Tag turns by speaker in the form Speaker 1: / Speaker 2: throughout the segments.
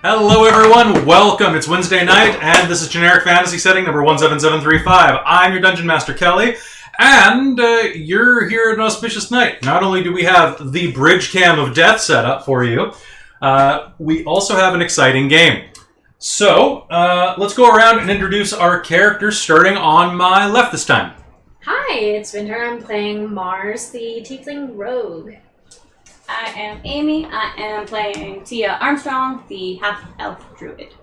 Speaker 1: Hello everyone, welcome. It's Wednesday night, and this is Generic Fantasy Setting number 17735. I'm your Dungeon Master, Kelly, and you're here at an auspicious night. Not only do we have the Bridge Cam of Death set up for you, we also have an exciting game. So, let's go around and introduce our characters, starting on my left this time.
Speaker 2: Hi, it's Winter. I'm playing Mars, the Tiefling Rogue.
Speaker 3: I am Amy. I am playing Tia Armstrong, the half-elf druid.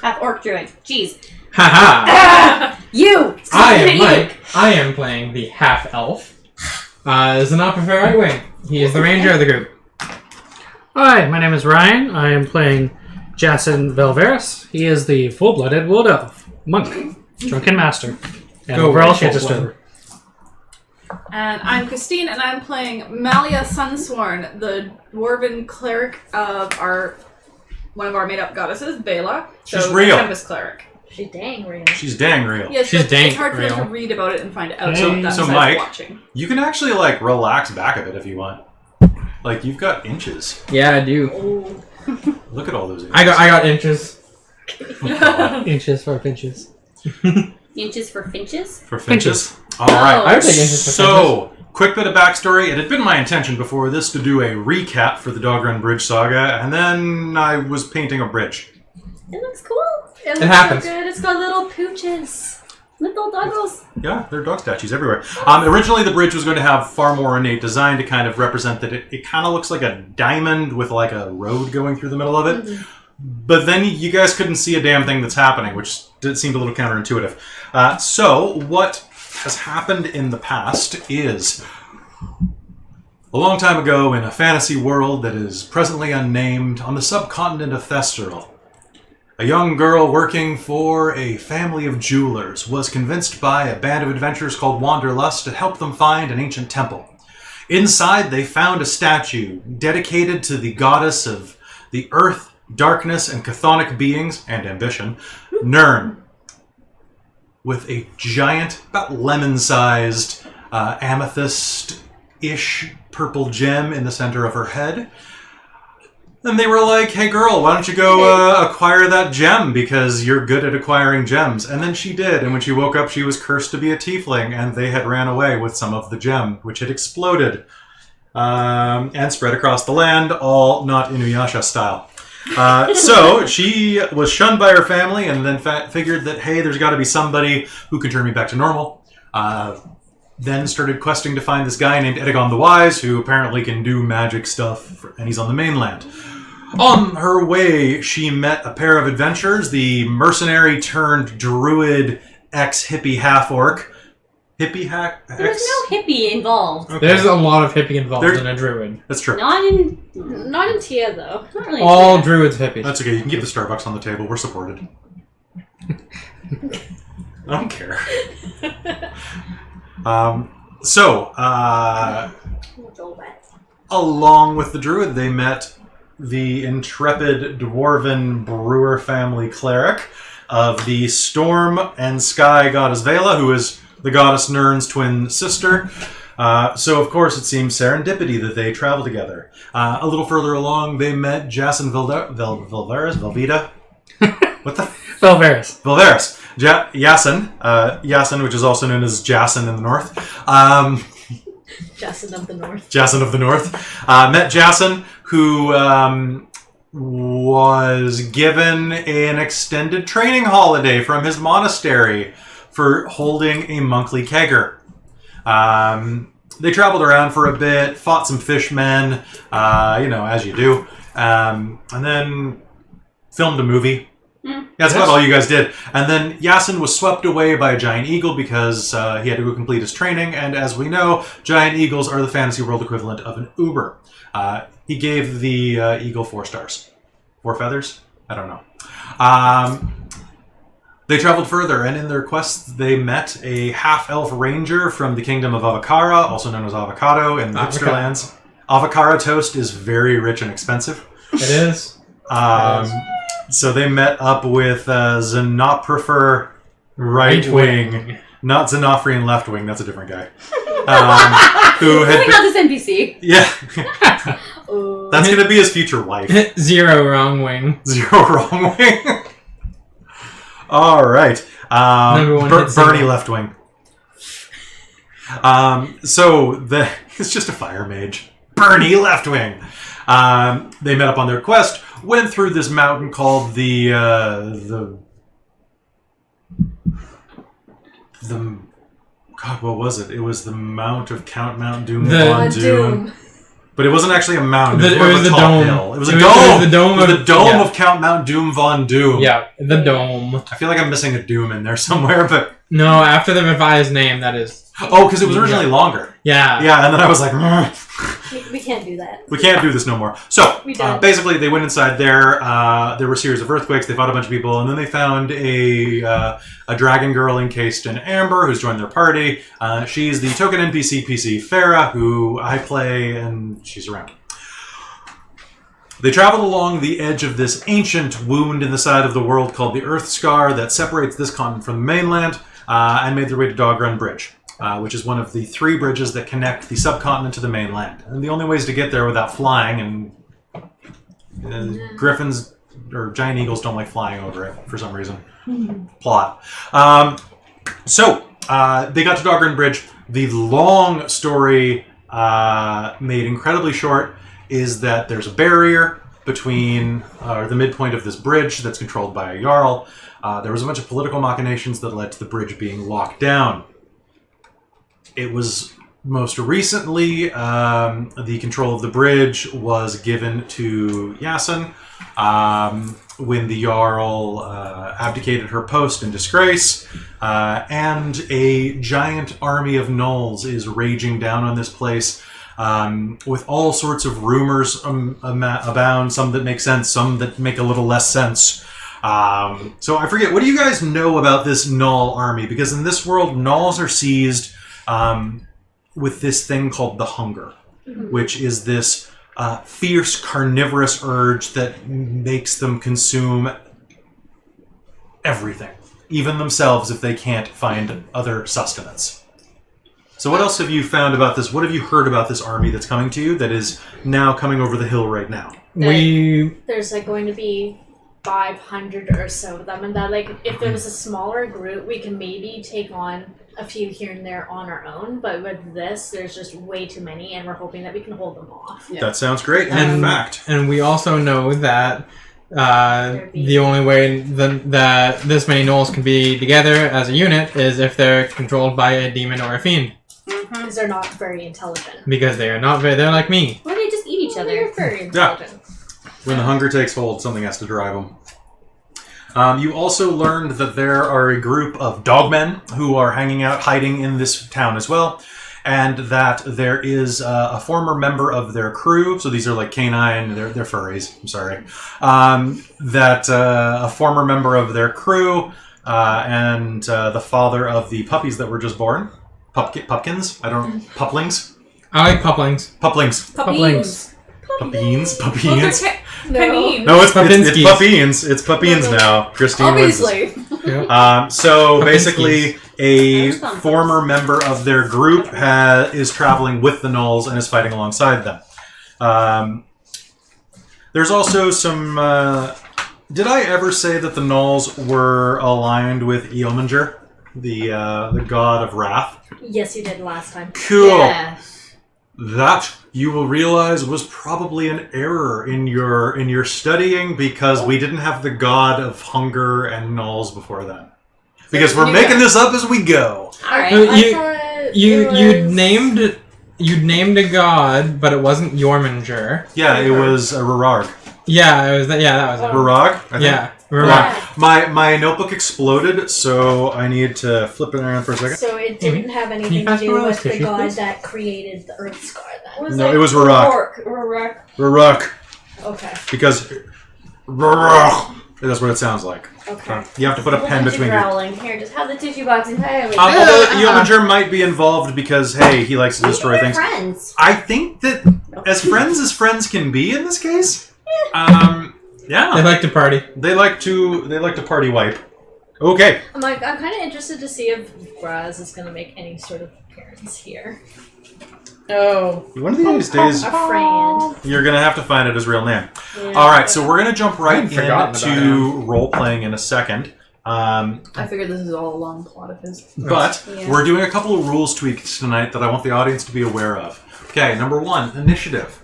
Speaker 3: Half-orc druid. Jeez.
Speaker 4: Haha!
Speaker 3: You!
Speaker 4: I am Mike. I am playing the half-elf. Xenopopher Right Wing. He is the ranger of the group.
Speaker 5: Hi, my name is Ryan. I am playing Jason Velveris. He is the full-blooded wood elf, monk, drunken master, and overall shit disturber.
Speaker 6: And I'm Christine, and I'm playing Malia Sunsworn, the dwarven cleric of one of our made-up goddesses, Bela.
Speaker 1: She's real.
Speaker 6: Tempest cleric.
Speaker 2: She's dang real.
Speaker 1: She's dang real.
Speaker 6: Yes,
Speaker 4: She's dang
Speaker 6: it's hard for
Speaker 4: real.
Speaker 6: them to read about it and find out.
Speaker 5: Hey.
Speaker 1: So Mike,
Speaker 6: watching.
Speaker 1: you can actually relax back a bit if you want. You've got inches.
Speaker 4: Yeah, I do.
Speaker 2: Oh.
Speaker 1: Look at all those inches.
Speaker 4: I got inches.
Speaker 5: Inches for pinches.
Speaker 3: Inches for finches?
Speaker 1: For finches? Alright.
Speaker 4: I would take inches for
Speaker 1: So, quick bit of backstory. It had been my intention before this to do a recap for the Dogrun Bridge saga, and then I was painting a bridge.
Speaker 2: It looks cool. It looks
Speaker 4: happens.
Speaker 2: so good. It's got little pooches. Little doggles.
Speaker 1: Yeah, there are dog statues everywhere. Originally, the bridge was going to have far more ornate design to kind of represent that it kind of looks like a diamond with a road going through the middle of it. Mm-hmm. But then you guys couldn't see a damn thing that's happening, which seemed a little counterintuitive. So, what has happened in the past is, a long time ago in a fantasy world that is presently unnamed on the subcontinent of Thesteral, a young girl working for a family of jewelers was convinced by a band of adventurers called Wanderlust to help them find an ancient temple. Inside, they found a statue dedicated to the goddess of the earth, darkness, and chthonic beings, and ambition, Nyrn, with a giant, about lemon-sized, amethyst-ish purple gem in the center of her head. And they were like, hey girl, why don't you go acquire that gem, because you're good at acquiring gems. And then she did, and when she woke up, she was cursed to be a tiefling, and they had ran away with some of the gem, which had exploded and spread across the land, all not Inuyasha style. So she was shunned by her family, and then figured that, hey, there's got to be somebody who can turn me back to normal. Then started questing to find this guy named Edagon the Wise, who apparently can do magic stuff, and he's on the mainland. On her way, she met a pair of adventurers, the mercenary turned druid ex-hippie half-orc. Hippie hack?
Speaker 3: There's no hippie involved.
Speaker 1: Okay.
Speaker 4: There's a lot of hippie involved in a druid.
Speaker 1: That's true.
Speaker 3: Not in
Speaker 2: Tia, though.
Speaker 3: Not really.
Speaker 4: All
Speaker 3: Tia.
Speaker 4: druids hippies.
Speaker 1: That's okay, you can keep the Starbucks on the table, we're supported. I don't care. Along with the druid, they met the intrepid dwarven brewer family cleric of the storm and sky goddess Vela, who is the goddess Nyrn's twin sister. So, of course, it seems serendipity that they travel together. A little further along, they met Jason Velvita? What the?
Speaker 5: Velveris.
Speaker 1: Velveris. Yasin, which is also known as Jason in the north.
Speaker 2: Jason of the North.
Speaker 1: Jason of the North. Met Jason, who was given an extended training holiday from his monastery for holding a monthly kegger. They traveled around for a bit, fought some fishmen, as you do, and then filmed a movie. That's about all you guys did. And then Yasin was swept away by a giant eagle because he had to go complete his training. And as we know, giant eagles are the fantasy world equivalent of an Uber. He gave the eagle 4 stars. 4 feathers? I don't know. They traveled further, and in their quest, they met a half-elf ranger from the kingdom of Avakara, also known as Avocado in the hipster lands. Avocaro toast is very rich and expensive.
Speaker 4: It is.
Speaker 1: So they met up with Xenopopher Right Wing, not Xenofrian Left Wing. That's a different guy. Who had
Speaker 3: not this NPC.
Speaker 1: Yeah. That's going to be his future wife.
Speaker 4: 0 wrong wing.
Speaker 1: 0 wrong wing. All right.
Speaker 4: Number 1 hit
Speaker 1: Bernie
Speaker 4: single.
Speaker 1: left wing. It's just a fire mage. Bernie left wing. They met up on their quest, went through this mountain called the God, what was it? It was the Mount of Mount Doom. Von Doom. But it wasn't actually a mountain. It was
Speaker 4: the
Speaker 1: a tall
Speaker 4: dome.
Speaker 1: hill. It was a
Speaker 4: It
Speaker 1: dome.
Speaker 4: was the dome
Speaker 1: It was
Speaker 4: of-
Speaker 1: the dome
Speaker 4: yeah.
Speaker 1: of Count Mount Doom Von Doom.
Speaker 4: Yeah, the dome.
Speaker 1: I feel like I'm missing a Doom in there somewhere, but
Speaker 4: No, after the revised name, that is.
Speaker 1: because it was originally longer.
Speaker 4: Yeah.
Speaker 1: Yeah, and then I was like,
Speaker 2: We can't do that.
Speaker 1: we can't do this no more. So
Speaker 2: We done.
Speaker 1: basically, they went inside there. There were a series of earthquakes. They fought a bunch of people, and then they found a dragon girl encased in amber who's joined their party. She's the token NPC PC Farah, who I play, and she's around. They traveled along the edge of this ancient wound in the side of the world called the Earth Scar that separates this continent from the mainland, and made their way to Dogrun Bridge, which is one of the 3 bridges that connect the subcontinent to the mainland. And the only ways to get there without flying, and griffins or giant eagles don't like flying over it for some reason. Plot. So they got to Dogrun Bridge. The long story, made incredibly short, is that there's a barrier between the midpoint of this bridge that's controlled by a Jarl. There was a bunch of political machinations that led to the bridge being locked down. It was most recently, the control of the bridge was given to Yasin when the Jarl abdicated her post in disgrace, and a giant army of gnolls is raging down on this place. With all sorts of rumors abound, some that make sense, some that make a little less sense. So I forget, what do you guys know about this gnoll army? Because in this world, gnolls are seized with this thing called the hunger, which is this fierce carnivorous urge that makes them consume everything, even themselves if they can't find other sustenance. So what else have you found about this? What have you heard about this army that's coming to you that is now coming over the hill right now?
Speaker 2: There's going to be 500 or so of them, and that if there was a smaller group, we can maybe take on a few here and there on our own. But with this, there's just way too many, and we're hoping that we can hold them off.
Speaker 6: Yeah.
Speaker 1: That sounds great. And in fact,
Speaker 4: And we also know that the only way that this many gnolls can be together as a unit is if they're controlled by a demon or a fiend.
Speaker 2: Because they're not very intelligent.
Speaker 4: Because they are not very, they're like me.
Speaker 3: Or they just eat each other.
Speaker 2: They're very intelligent.
Speaker 1: when the hunger takes hold, something has to drive them. You also learned that there are a group of dogmen who are hanging out, hiding in this town as well, and that there is a former member of their crew, so these are like canine, they're furries, I'm sorry, that a former member of their crew and the father of the puppies that were just born, pupkins, I don't know, puplings?
Speaker 4: I like puplings.
Speaker 1: Puplings.
Speaker 5: Puplings.
Speaker 1: Puppines?
Speaker 6: Well,
Speaker 1: Puppines?
Speaker 6: they're
Speaker 2: No.
Speaker 6: Caneen.
Speaker 1: No, it's
Speaker 4: Puppinskis.
Speaker 1: puppines. It's puppines now. Christine wins.
Speaker 6: Obviously.
Speaker 1: So basically, a
Speaker 3: There's some
Speaker 1: former member of their group is traveling with the gnolls and is fighting alongside them. There's also some... did I ever say that the gnolls were aligned with Eominger, the god of wrath?
Speaker 2: Yes, you did last time.
Speaker 1: Cool.
Speaker 3: Yeah.
Speaker 1: That you will realize was probably an error in your studying, because we didn't have the god of hunger and gnolls before then. Because we're making this up as we go.
Speaker 3: Alright.
Speaker 4: You'd named a god, but it wasn't Jorminger.
Speaker 1: Yeah, it was a Rarag.
Speaker 4: Yeah, it was that. Yeah, that was it.
Speaker 1: Rarag? I think.
Speaker 4: Yeah,
Speaker 1: Hold
Speaker 4: Rarag.
Speaker 1: on. My notebook exploded, so I need to flip it around for a second.
Speaker 2: So it didn't have
Speaker 4: Can you
Speaker 2: anything to
Speaker 4: pass me
Speaker 2: do
Speaker 4: one of
Speaker 2: with
Speaker 4: those
Speaker 2: the
Speaker 4: tissues,
Speaker 2: god
Speaker 4: please?
Speaker 2: that created the Earth Scar then.
Speaker 1: No, it was Rarag.
Speaker 3: Dork.
Speaker 1: Rarag.
Speaker 2: Okay.
Speaker 1: Because Rarag. That's what it sounds like.
Speaker 2: Okay.
Speaker 1: You have to put a pen between your...
Speaker 3: growling. Here, just have the tissue box entirely.
Speaker 1: Although Eominger might be involved because, hey, he likes to destroy things.
Speaker 3: Friends.
Speaker 1: I think that as friends can be in this case.
Speaker 4: They
Speaker 1: Yeah,
Speaker 4: like to party.
Speaker 1: they like to party wipe. Okay,
Speaker 2: I'm kind of interested to see if Graz is going to make any sort of appearance here.
Speaker 3: Oh.
Speaker 1: One of these days,
Speaker 2: A friend.
Speaker 1: you're going to have to find out his real name.
Speaker 2: Yeah.
Speaker 1: All right, so we're going to jump right
Speaker 4: I'd forgotten about
Speaker 1: into role-playing in a second.
Speaker 6: I figured this is all a long plot of his.
Speaker 1: But
Speaker 3: Yeah.
Speaker 1: we're doing a couple of rules tweaks tonight that I want the audience to be aware of. Okay, number one, initiative.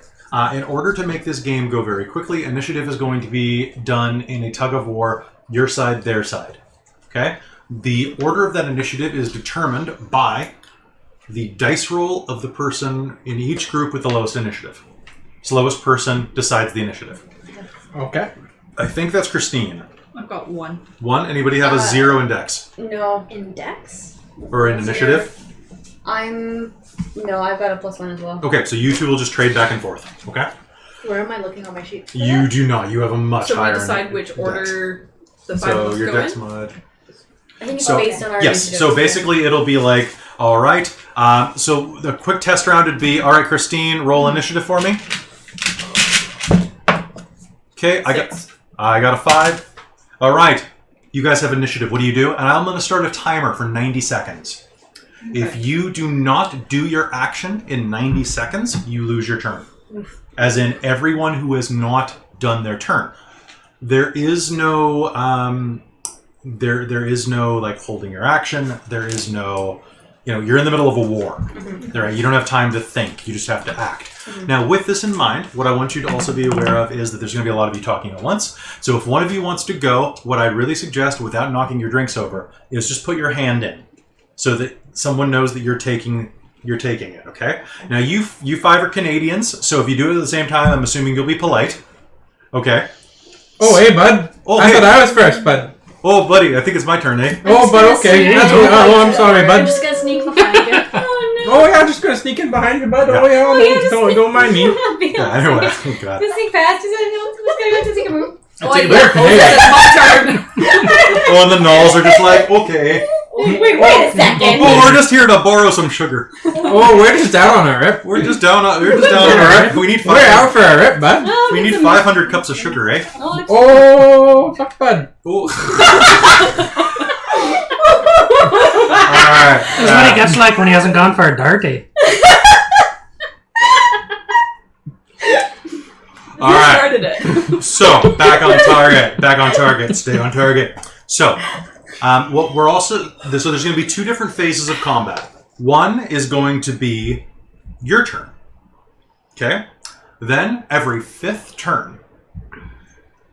Speaker 1: In order to make this game go very quickly, initiative is going to be done in a tug of war, your side, their side. Okay? The order of that initiative is determined by the dice roll of the person in each group with the lowest initiative. Slowest person decides the initiative.
Speaker 4: Okay.
Speaker 1: I think that's Christine.
Speaker 6: I've got one.
Speaker 1: One, anybody have a 0 index?
Speaker 3: No.
Speaker 2: Index?
Speaker 1: Or an initiative?
Speaker 3: No, I've got a +1 as well.
Speaker 1: Okay, so you two will just trade back and forth. Okay?
Speaker 2: Where am I looking on my sheet? for
Speaker 1: You
Speaker 2: that?
Speaker 1: do not. You have a much
Speaker 6: So we
Speaker 1: higher
Speaker 6: decide which
Speaker 1: dex.
Speaker 6: order the 5
Speaker 1: So
Speaker 6: must
Speaker 1: your
Speaker 6: go
Speaker 1: dex
Speaker 6: in?
Speaker 1: mod.
Speaker 3: I think it's
Speaker 1: So-
Speaker 3: based on our
Speaker 1: Yes,
Speaker 3: initiative.
Speaker 1: so basically it'll be like, all right. So the quick test round would be, all right, Christine, roll initiative for me. Okay, I got a 5. All right, you guys have initiative. What do you do? And I'm going to start a timer for 90 seconds. If you do not do your action in 90 seconds, you lose your turn. As in everyone who has not done their turn. There is no there is no like holding your action. There is no, you're in the middle of a war. Right? You don't have time to think. You just have to act. Now, with this in mind, what I want you to also be aware of is that there's going to be a lot of you talking at once. So if one of you wants to go, what I really suggest, without knocking your drinks over, is just put your hand in, so that someone knows that you're taking it. Okay. Now you 5 are Canadians, so if you do it at the same time, I'm assuming you'll be polite. Okay.
Speaker 4: Oh, hey, bud.
Speaker 1: Oh,
Speaker 4: I
Speaker 1: hey.
Speaker 4: thought I was first, bud.
Speaker 1: Oh, buddy, I think it's my turn, eh?
Speaker 4: Oh, but okay. That's okay. Oh, I'm sorry,
Speaker 2: I'm
Speaker 4: bud.
Speaker 2: just gonna sneak behind you.
Speaker 4: Oh, yeah, I'm just going to sneak in behind you, bud. Oh, yeah, don't mind me.
Speaker 1: Yeah, anyway, oh god.
Speaker 3: Just sneak past. Just gonna go take a move.
Speaker 6: Oh,
Speaker 4: Take a
Speaker 6: yeah.
Speaker 4: break,
Speaker 6: Oh,
Speaker 4: hey.
Speaker 6: it's my turn.
Speaker 1: Oh, and the gnolls are just like, okay.
Speaker 3: Wait a second.
Speaker 1: Oh, we're just here to borrow some sugar.
Speaker 4: Oh, we're just down on our rip.
Speaker 1: We're just down on our rip. We need
Speaker 4: We're out
Speaker 1: 500.
Speaker 4: for a rip, bud.
Speaker 1: We need 500 cups of sugar, eh?
Speaker 4: Oh, fuck, bud.
Speaker 1: Oh. Alright.
Speaker 5: That's what he gets like when he hasn't gone for a darty.
Speaker 1: Alright.
Speaker 6: Started it.
Speaker 1: So, back on target. Stay on target. So, what we're also... there's going to be 2 different phases of combat. One is going to be your turn. Okay? Then, every 5th turn,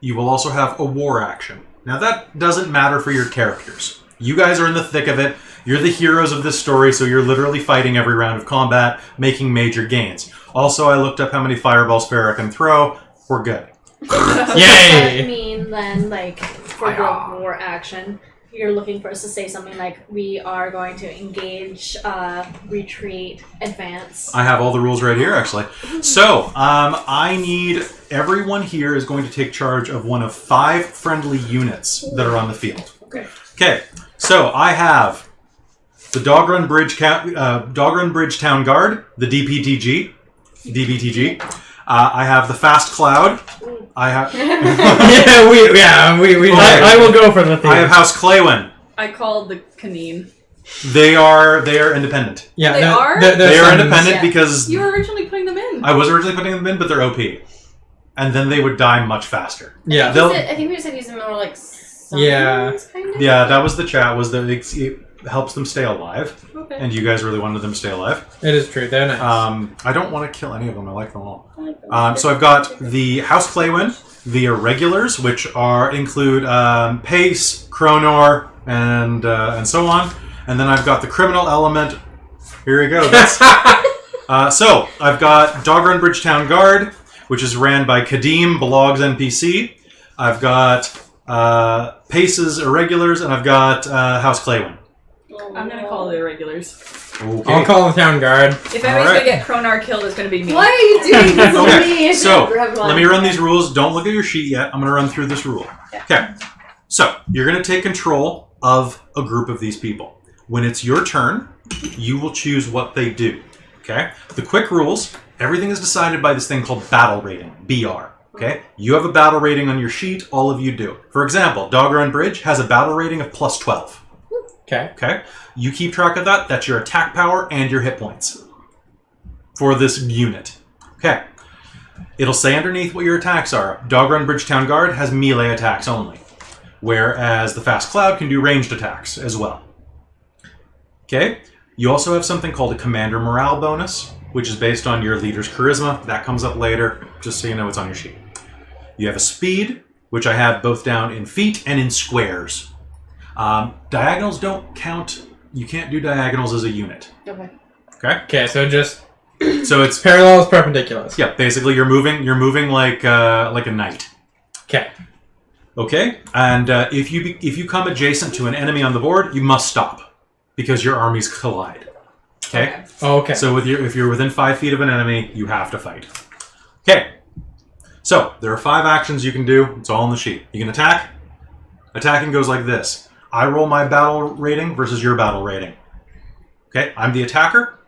Speaker 1: you will also have a war action. Now, that doesn't matter for your characters. You guys are in the thick of it. You're the heroes of this story, so you're literally fighting every round of combat, making major gains. Also, I looked up how many fireballs Farrah can throw. We're good.
Speaker 2: Does
Speaker 4: Yay!
Speaker 2: that mean then, like, for the war action, you're looking for us to say something like, we are going to engage, retreat, advance?
Speaker 1: I have all the rules right here, actually. So, I need... everyone here is going to take charge of one of 5 friendly units that are on the field. Okay, so I have the Dogrun Bridge Town Guard, the DBTG. I have the Fast Cloud. I have...
Speaker 5: I will go for the theme.
Speaker 1: I have House Claywin.
Speaker 6: I called the Caneen.
Speaker 1: They are independent.
Speaker 4: Yeah,
Speaker 6: They are?
Speaker 1: They are
Speaker 4: sons.
Speaker 1: independent
Speaker 3: Yeah.
Speaker 1: because
Speaker 6: You were originally putting them in.
Speaker 1: I was originally putting them in, but they're OP. And then they would die much faster.
Speaker 4: Yeah.
Speaker 1: They'll-
Speaker 3: I think we just had to use them more like summons,
Speaker 4: Yeah.
Speaker 3: kind of.
Speaker 1: Yeah, that was the chat, was that it helps them stay alive.
Speaker 6: Okay.
Speaker 1: And you guys really wanted them to stay alive.
Speaker 4: It is true. They're nice.
Speaker 1: I don't want to kill any of them. I like them all. So I've got the House Claywin, the Irregulars, which include Pace, Kronor, and so on. And then I've got the Criminal Element. Here we go. So I've got Dogrun Bridge Town Guard, which is ran by Kadeem, Blog's NPC. I've got Pace's Irregulars, and I've got House Claywin.
Speaker 6: I'm gonna call the irregulars.
Speaker 1: Okay.
Speaker 4: I'll call the town guard.
Speaker 6: If anybody's
Speaker 1: Alright.
Speaker 6: gonna get Kronar killed, it's gonna be me.
Speaker 3: Why are you doing this to
Speaker 1: Okay,
Speaker 3: me?
Speaker 1: so
Speaker 3: Grab one.
Speaker 1: let me run these rules. Don't look at your sheet yet. I'm going to run through this rule. Okay. So you're going to take control of a group of these people. When it's your turn, you will choose what they do. Okay. The quick rules. Everything is decided by this thing called battle rating. BR. Okay. You have a battle rating on your sheet. All of you do. For example, Dogrun Bridge has a battle rating of plus 12.
Speaker 4: Okay.
Speaker 1: Okay. You keep track of that. That's your attack power and your hit points. for this unit. Okay. It'll say underneath what your attacks are. Dogrun Bridge Town Guard has melee attacks only, whereas the Fast Cloud can do ranged attacks as well. Okay. You also have something called a Commander Morale bonus, which is based on your leader's charisma. That comes up later, just so you know it's on your sheet. You have a speed, which I have both down in feet and in squares. Diagonals don't count. You can't do diagonals as a unit.
Speaker 2: Okay.
Speaker 1: Okay.
Speaker 4: Okay, so just
Speaker 1: So it's
Speaker 4: parallels, perpendiculars.
Speaker 1: yeah. Basically, you're moving like a knight.
Speaker 4: Okay.
Speaker 1: Okay. And if you come adjacent to an enemy on the board, you must stop because your armies collide. Okay.
Speaker 4: Oh, okay.
Speaker 1: So if you're within 5 feet of an enemy, you have to fight. Okay. So there are 5 actions you can do. It's all on the sheet. You can attack. Attacking goes like this. I roll my battle rating versus your battle rating. Okay, I'm the attacker.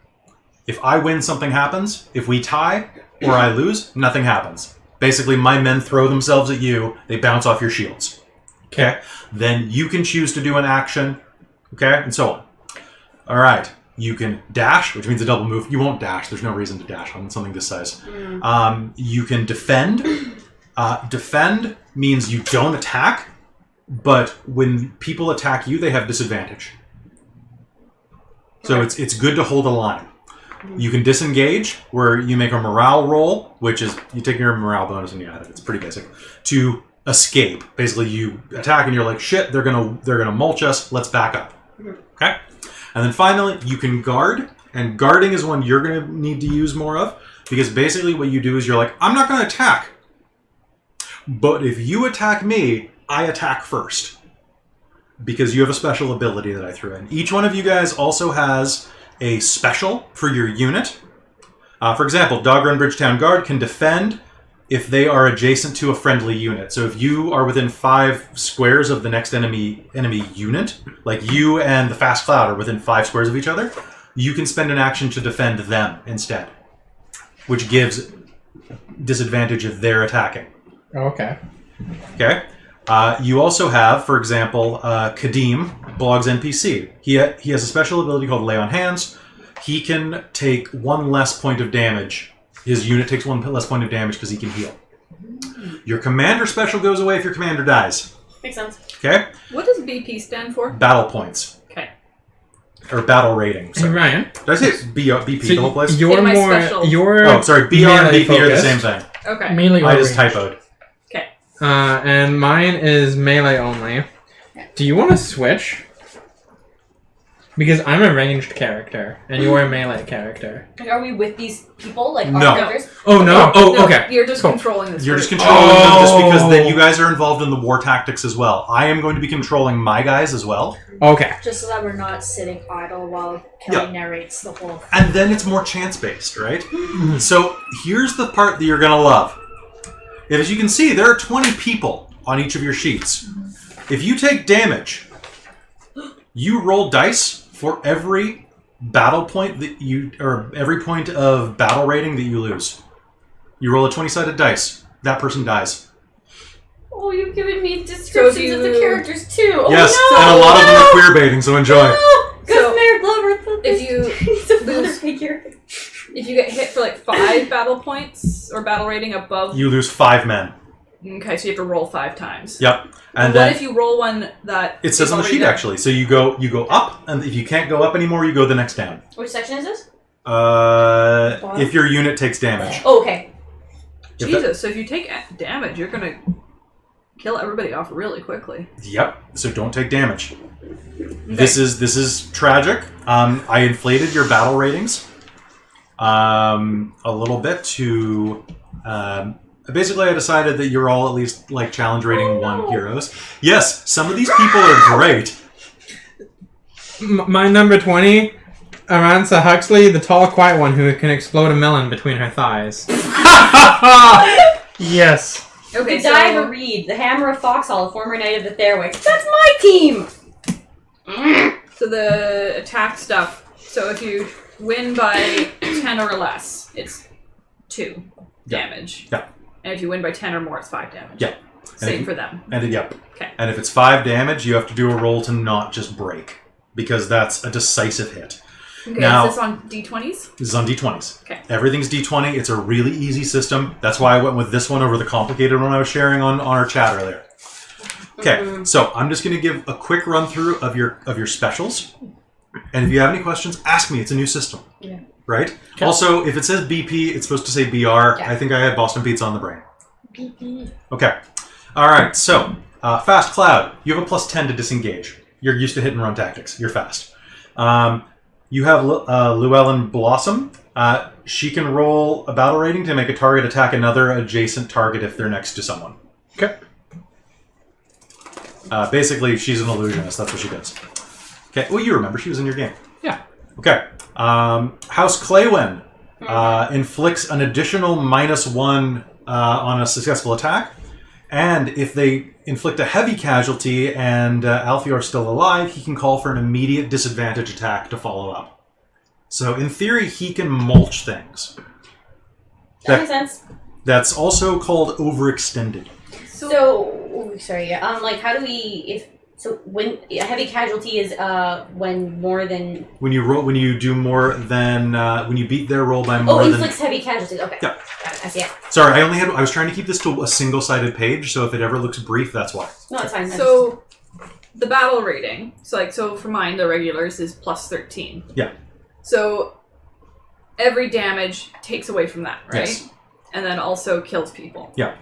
Speaker 1: If I win, something happens. If we tie or I lose, nothing happens. Basically, my men throw themselves at you. They bounce off your shields. Okay? Then you can choose to do an action. Okay? And so on. All right. You can dash, which means a double move. You won't dash. There's no reason to dash on something this size. You can defend. Defend means you don't attack, but when people attack you, they have disadvantage. So it's good to hold a line. You can disengage, where you make a morale roll, which is you take your morale bonus and you add it. It's pretty basic. To escape, basically you attack and you're like, shit, they're gonna mulch us. Let's back up. Okay. And then finally, you can guard, and guarding is one you're going to need to use more of, because basically what you do is you're like, I'm not going to attack, but if you attack me, I attack first, because you have a special ability that I threw in. Each one of you guys also has a special for your unit. For example, Dogrun Bridge Town Guard can defend if they are adjacent to a friendly unit. So if you are within 5 squares of the next enemy unit, like you and the Fast Cloud are within 5 squares of each other, you can spend an action to defend them instead, which gives disadvantage if they're attacking.
Speaker 4: Okay.
Speaker 1: Okay. You also have, for example, Kadeem, Blog's NPC. He has a special ability called Lay on Hands. He can take 1 less point of damage. His unit takes 1 less point of damage because he can heal. Your commander special goes away if your commander dies.
Speaker 2: Makes sense.
Speaker 1: Okay?
Speaker 6: What does BP stand for?
Speaker 1: Battle points.
Speaker 6: Okay.
Speaker 1: Or battle rating.
Speaker 4: Hey,
Speaker 1: Sorry.
Speaker 4: Ryan.
Speaker 1: Did I say BP the whole place?
Speaker 4: You're
Speaker 6: In my
Speaker 4: more.
Speaker 6: special.
Speaker 4: You're
Speaker 1: Oh, sorry. BR and
Speaker 4: melee
Speaker 1: BP are the
Speaker 4: focused.
Speaker 1: same thing.
Speaker 6: Okay.
Speaker 5: Melee
Speaker 1: I
Speaker 5: or
Speaker 1: just
Speaker 5: range.
Speaker 1: typoed.
Speaker 6: Okay.
Speaker 4: And mine is melee only. Do you want to switch? Because I'm a ranged character, and you're a melee character.
Speaker 3: Like, are we with these people? Like,
Speaker 1: No.
Speaker 3: our characters?
Speaker 4: Oh, no? Oh,
Speaker 6: No,
Speaker 4: okay.
Speaker 6: You're just
Speaker 4: Cool.
Speaker 6: controlling this.
Speaker 1: You're just
Speaker 6: group.
Speaker 1: controlling them just because then
Speaker 4: Oh.
Speaker 1: you guys are involved in the war tactics as well. I am going to be controlling my guys as well.
Speaker 4: Okay.
Speaker 2: Just so that we're not sitting idle while Kelly narrates the whole thing.
Speaker 1: And then it's more chance-based, right? So here's the part that you're going to love. As you can see, there are 20 people on each of your sheets. If you take damage, you roll dice for every battle point that you, or every point of battle rating that you lose. You roll a 20-sided dice. That person dies.
Speaker 3: Oh, you've given me descriptions of the
Speaker 6: you-
Speaker 3: characters too. Oh,
Speaker 1: Yes,
Speaker 3: no,
Speaker 1: and a lot of them are
Speaker 3: no,
Speaker 1: queer baiting, so enjoy.
Speaker 3: No, because
Speaker 6: So,
Speaker 3: Mayor Glover thought
Speaker 6: if
Speaker 3: this
Speaker 6: you
Speaker 3: he's a father
Speaker 6: lose-
Speaker 3: figure.
Speaker 6: If you get hit for like 5 battle points or battle rating above,
Speaker 1: You lose 5 men.
Speaker 6: okay, so you have to roll 5 times.
Speaker 1: Yep. And
Speaker 6: What
Speaker 1: then
Speaker 6: if you roll one that
Speaker 1: it says
Speaker 6: is
Speaker 1: on the
Speaker 6: already
Speaker 1: sheet
Speaker 6: there?
Speaker 1: actually. So you go up, and if you can't go up anymore, you go the next down.
Speaker 3: Which section is this?
Speaker 1: If your unit takes damage.
Speaker 3: Oh, okay.
Speaker 1: If
Speaker 6: Jesus, so if you take damage, you're gonna kill everybody off really quickly.
Speaker 1: Yep. So don't take damage. This is tragic. I inflated your battle ratings a little bit to. Basically, I decided that you're all at least like challenge rating 1 heroes. Yes, some of these people are great.
Speaker 4: My number 20, Aranza Huxley, the tall, quiet one who can explode a melon between her thighs.
Speaker 5: Yes.
Speaker 6: Okay,
Speaker 3: Godiva
Speaker 6: so
Speaker 3: Reed, the Hammer of Foxhall, a former knight of the Fairwick. That's my team!
Speaker 6: so the attack stuff. So if you win by 10 or less, it's 2 damage.
Speaker 1: Yeah.
Speaker 6: And if you win by 10 or more, it's 5 damage.
Speaker 1: Yeah.
Speaker 6: Same for them.
Speaker 1: And yep.
Speaker 6: Okay.
Speaker 1: And if it's 5 damage, you have to do a roll to not just break, because that's a decisive hit.
Speaker 6: Okay,
Speaker 1: Now-
Speaker 6: is this on D20s?
Speaker 1: This is on D20s.
Speaker 6: Okay.
Speaker 1: Everything's D20. It's a really easy system. That's why I went with this one over the complicated one I was sharing on our chat earlier. Okay, so I'm just going to give a quick run through of your specials, and if you have any questions, ask me. It's a new system, right?
Speaker 5: Okay.
Speaker 1: Also, if it says BP, it's supposed to say BR. I think I had Boston Pizza on the brain.
Speaker 2: BP.
Speaker 1: Okay, all right. So Fast Cloud, you have a +10 to disengage. You're used to hit and run tactics. You're fast. You have Llewellyn Blossom. She can roll a battle rating to make a target attack another adjacent target if they're next to someone.
Speaker 5: Okay.
Speaker 1: Basically, she's an illusionist. That's what she does. Okay. Well, you remember she was in your game.
Speaker 5: Yeah.
Speaker 1: Okay. House Claywin inflicts an additional -1 on a successful attack, and if they inflict a heavy casualty and Alfeor's still alive, he can call for an immediate disadvantage attack to follow up. So, in theory, he can mulch things.
Speaker 3: That makes sense.
Speaker 1: That's also called overextended.
Speaker 3: Sorry. Like, how do we? When a heavy casualty is when more than
Speaker 1: When you do more than when you beat their roll by more than.
Speaker 3: inflicts heavy casualties. Okay.
Speaker 1: Yeah.
Speaker 3: Got it. I see it.
Speaker 1: Sorry, I was trying to keep this to a single-sided page, so if it ever looks brief, that's why.
Speaker 3: No, it's fine.
Speaker 6: So, the battle rating. So for mine, the regulars is +13.
Speaker 1: Yeah.
Speaker 6: So, every damage takes away from that, right?
Speaker 1: Yes.
Speaker 6: And then also kills people.
Speaker 1: Yeah.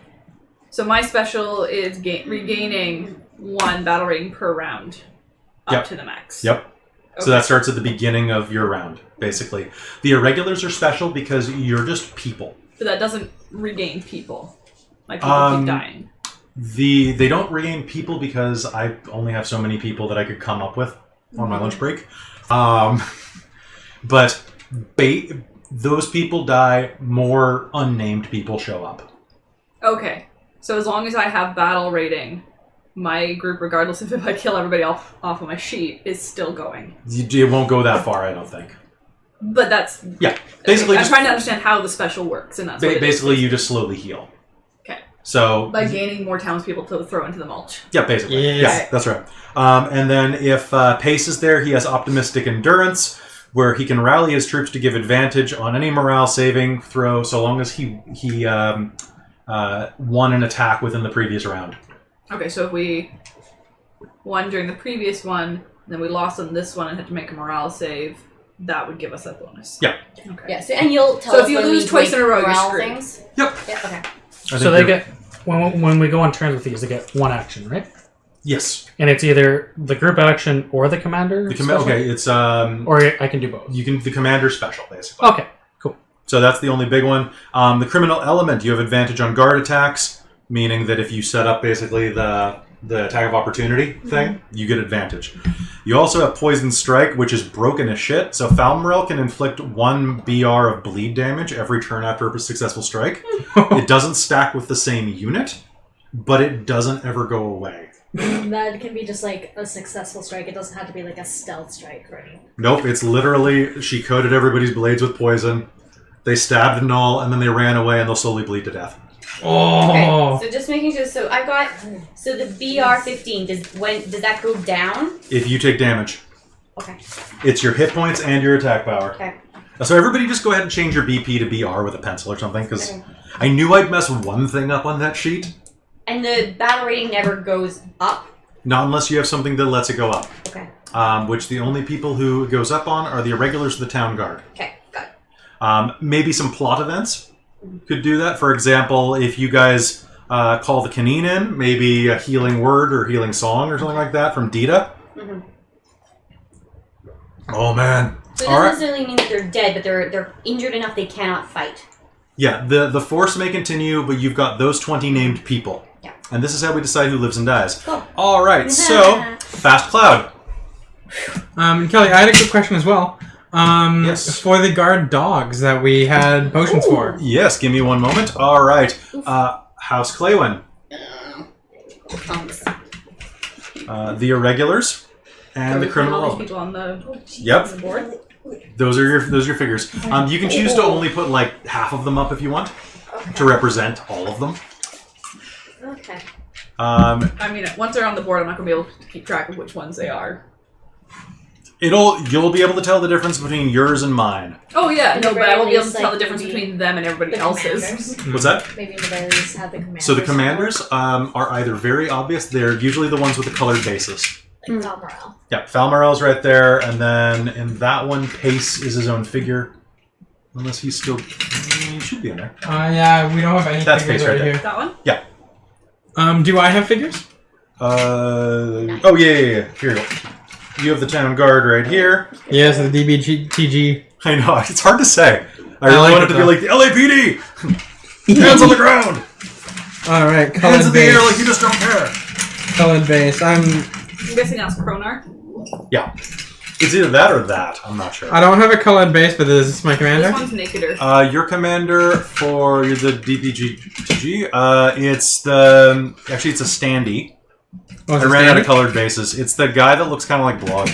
Speaker 6: So my special is regaining 1 battle rating per round up to the max.
Speaker 1: Yep.
Speaker 6: Okay.
Speaker 1: So that starts at the beginning of your round, basically. The irregulars are special because you're just people.
Speaker 6: But that doesn't regain people. Like people keep dying.
Speaker 1: They don't regain people because I only have so many people that I could come up with on my lunch break. But those people die, more unnamed people show up.
Speaker 6: Okay. So as long as I have battle rating, my group, regardless of if I kill everybody off of my sheet, is still going.
Speaker 1: It won't go that far, I don't think.
Speaker 6: But that's...
Speaker 1: Yeah. Basically,
Speaker 6: I'm
Speaker 1: just,
Speaker 6: trying to understand how the special works, and that's what it is.
Speaker 1: basically you just slowly heal.
Speaker 6: Okay.
Speaker 1: So...
Speaker 6: By gaining more townspeople to throw into the mulch.
Speaker 1: Yeah, basically.
Speaker 4: Yes.
Speaker 1: Yeah, that's right. And then if Pace is there, he has optimistic endurance, where he can rally his troops to give advantage on any morale saving throw, so long as he won an attack within the previous round.
Speaker 6: Okay, so if we won during the previous one, then we lost on this one and had to make a morale save, that would give us that bonus.
Speaker 1: Yeah.
Speaker 6: Okay.
Speaker 3: Yeah. So and you'll tell
Speaker 6: So
Speaker 3: us
Speaker 6: if you
Speaker 3: when
Speaker 6: lose
Speaker 3: we
Speaker 6: twice
Speaker 3: break
Speaker 6: in a row, you're
Speaker 3: morale
Speaker 6: screwed.
Speaker 3: things.
Speaker 1: Yep.
Speaker 3: Yeah. Okay.
Speaker 5: So they get when we go on turns with these, they get 1 action, right?
Speaker 1: Yes.
Speaker 5: And it's either the group action or the commander.
Speaker 1: Okay, it's
Speaker 5: Or I can do both.
Speaker 1: the commander special basically.
Speaker 5: Okay. Cool.
Speaker 1: So that's the only big one. The criminal element, you have advantage on guard attacks, meaning that if you set up basically the attack of opportunity thing, you get advantage. You also have poison strike, which is broken as shit. So Falmarel can inflict 1 BR of bleed damage every turn after a successful strike. It doesn't stack with the same unit, but it doesn't ever go away.
Speaker 2: That can be just like a successful strike. It doesn't have to be like a stealth strike, right?
Speaker 1: Nope, it's literally, she coated everybody's blades with poison. They stabbed a gnoll, and then they ran away, and they'll slowly bleed to death.
Speaker 4: Oh.
Speaker 3: Okay. So just making sure. So I got. So the BR15 does that go down?
Speaker 1: If you take damage.
Speaker 3: Okay.
Speaker 1: It's your hit points and your attack power.
Speaker 3: Okay.
Speaker 1: So everybody just go ahead and change your BP to BR with a pencil or something, because I knew I'd mess one thing up on that sheet.
Speaker 3: And the battle rating never goes up?
Speaker 1: Not unless you have something that lets it go up.
Speaker 3: Okay.
Speaker 1: Which the only people who it goes up on are the irregulars of the town guard.
Speaker 3: Okay, got it.
Speaker 1: Maybe some plot events could do that. For example, if you guys call the Caneen in, maybe a healing word or healing song or something like that from Dita.
Speaker 3: Mm-hmm.
Speaker 1: Oh, man.
Speaker 3: So it doesn't necessarily mean that they're dead, but they're injured enough they cannot fight.
Speaker 1: Yeah, the force may continue, but you've got those 20 named people.
Speaker 3: Yeah.
Speaker 1: And this is how we decide who lives and dies.
Speaker 3: Cool.
Speaker 1: All right, so Fast Cloud.
Speaker 4: Kelly, I had a quick question as well.
Speaker 1: Yes.
Speaker 4: For the guard dogs that we had potions for.
Speaker 1: Yes, give me one moment. All right, House Claywin. The irregulars and the criminal
Speaker 6: all
Speaker 1: element.
Speaker 6: these people on the
Speaker 1: Yep,
Speaker 6: board.
Speaker 1: those are your figures. You can choose to only put like half of them up if you want to represent all of them.
Speaker 2: Okay.
Speaker 6: I mean, once they're on the board, I'm not going to be able to keep track of which ones they are.
Speaker 1: You'll be able to tell the difference between yours and mine.
Speaker 6: Oh yeah,
Speaker 2: At
Speaker 6: no,
Speaker 2: the
Speaker 6: but I
Speaker 2: very
Speaker 6: won't be able to
Speaker 2: least,
Speaker 6: tell the
Speaker 2: like,
Speaker 6: difference
Speaker 2: maybe
Speaker 6: between them and everybody
Speaker 2: the
Speaker 6: else's.
Speaker 2: commanders.
Speaker 1: What's that?
Speaker 2: Maybe in the very least have the commanders.
Speaker 1: So the commanders are either very obvious. They're usually the ones with the colored bases.
Speaker 2: Like Valmorel.
Speaker 1: Yeah, Falmarel's right there, and then in that one, Pace is his own figure. Unless he's still... he should be in there.
Speaker 4: Yeah, we don't have any
Speaker 1: That's
Speaker 4: figures
Speaker 1: Pace right
Speaker 4: right
Speaker 1: there.
Speaker 4: here.
Speaker 6: That one?
Speaker 4: Do I have figures?
Speaker 1: Oh, yeah. Here you go. You have the town guard right here.
Speaker 4: Yes, the DBTG.
Speaker 1: I know, it's hard to say. I
Speaker 4: I
Speaker 1: really
Speaker 4: like
Speaker 1: want
Speaker 4: it,
Speaker 1: it to be
Speaker 4: though.
Speaker 1: like the LAPD! Hands on the ground!
Speaker 4: Alright,
Speaker 1: Hands
Speaker 4: colored
Speaker 1: in the air
Speaker 4: base.
Speaker 1: like you just don't care!
Speaker 4: Colored base.
Speaker 6: I'm guessing that's Kronar.
Speaker 1: Yeah. It's either that or that. I'm not sure.
Speaker 4: I don't have a colored base, but is this my commander?
Speaker 6: This one's Nakeder.
Speaker 1: Your commander for the DPGTG, it's the... Actually, it's a standee.
Speaker 4: Oh,
Speaker 1: I ran out of colored bases. It's the guy that looks kind of like Blog.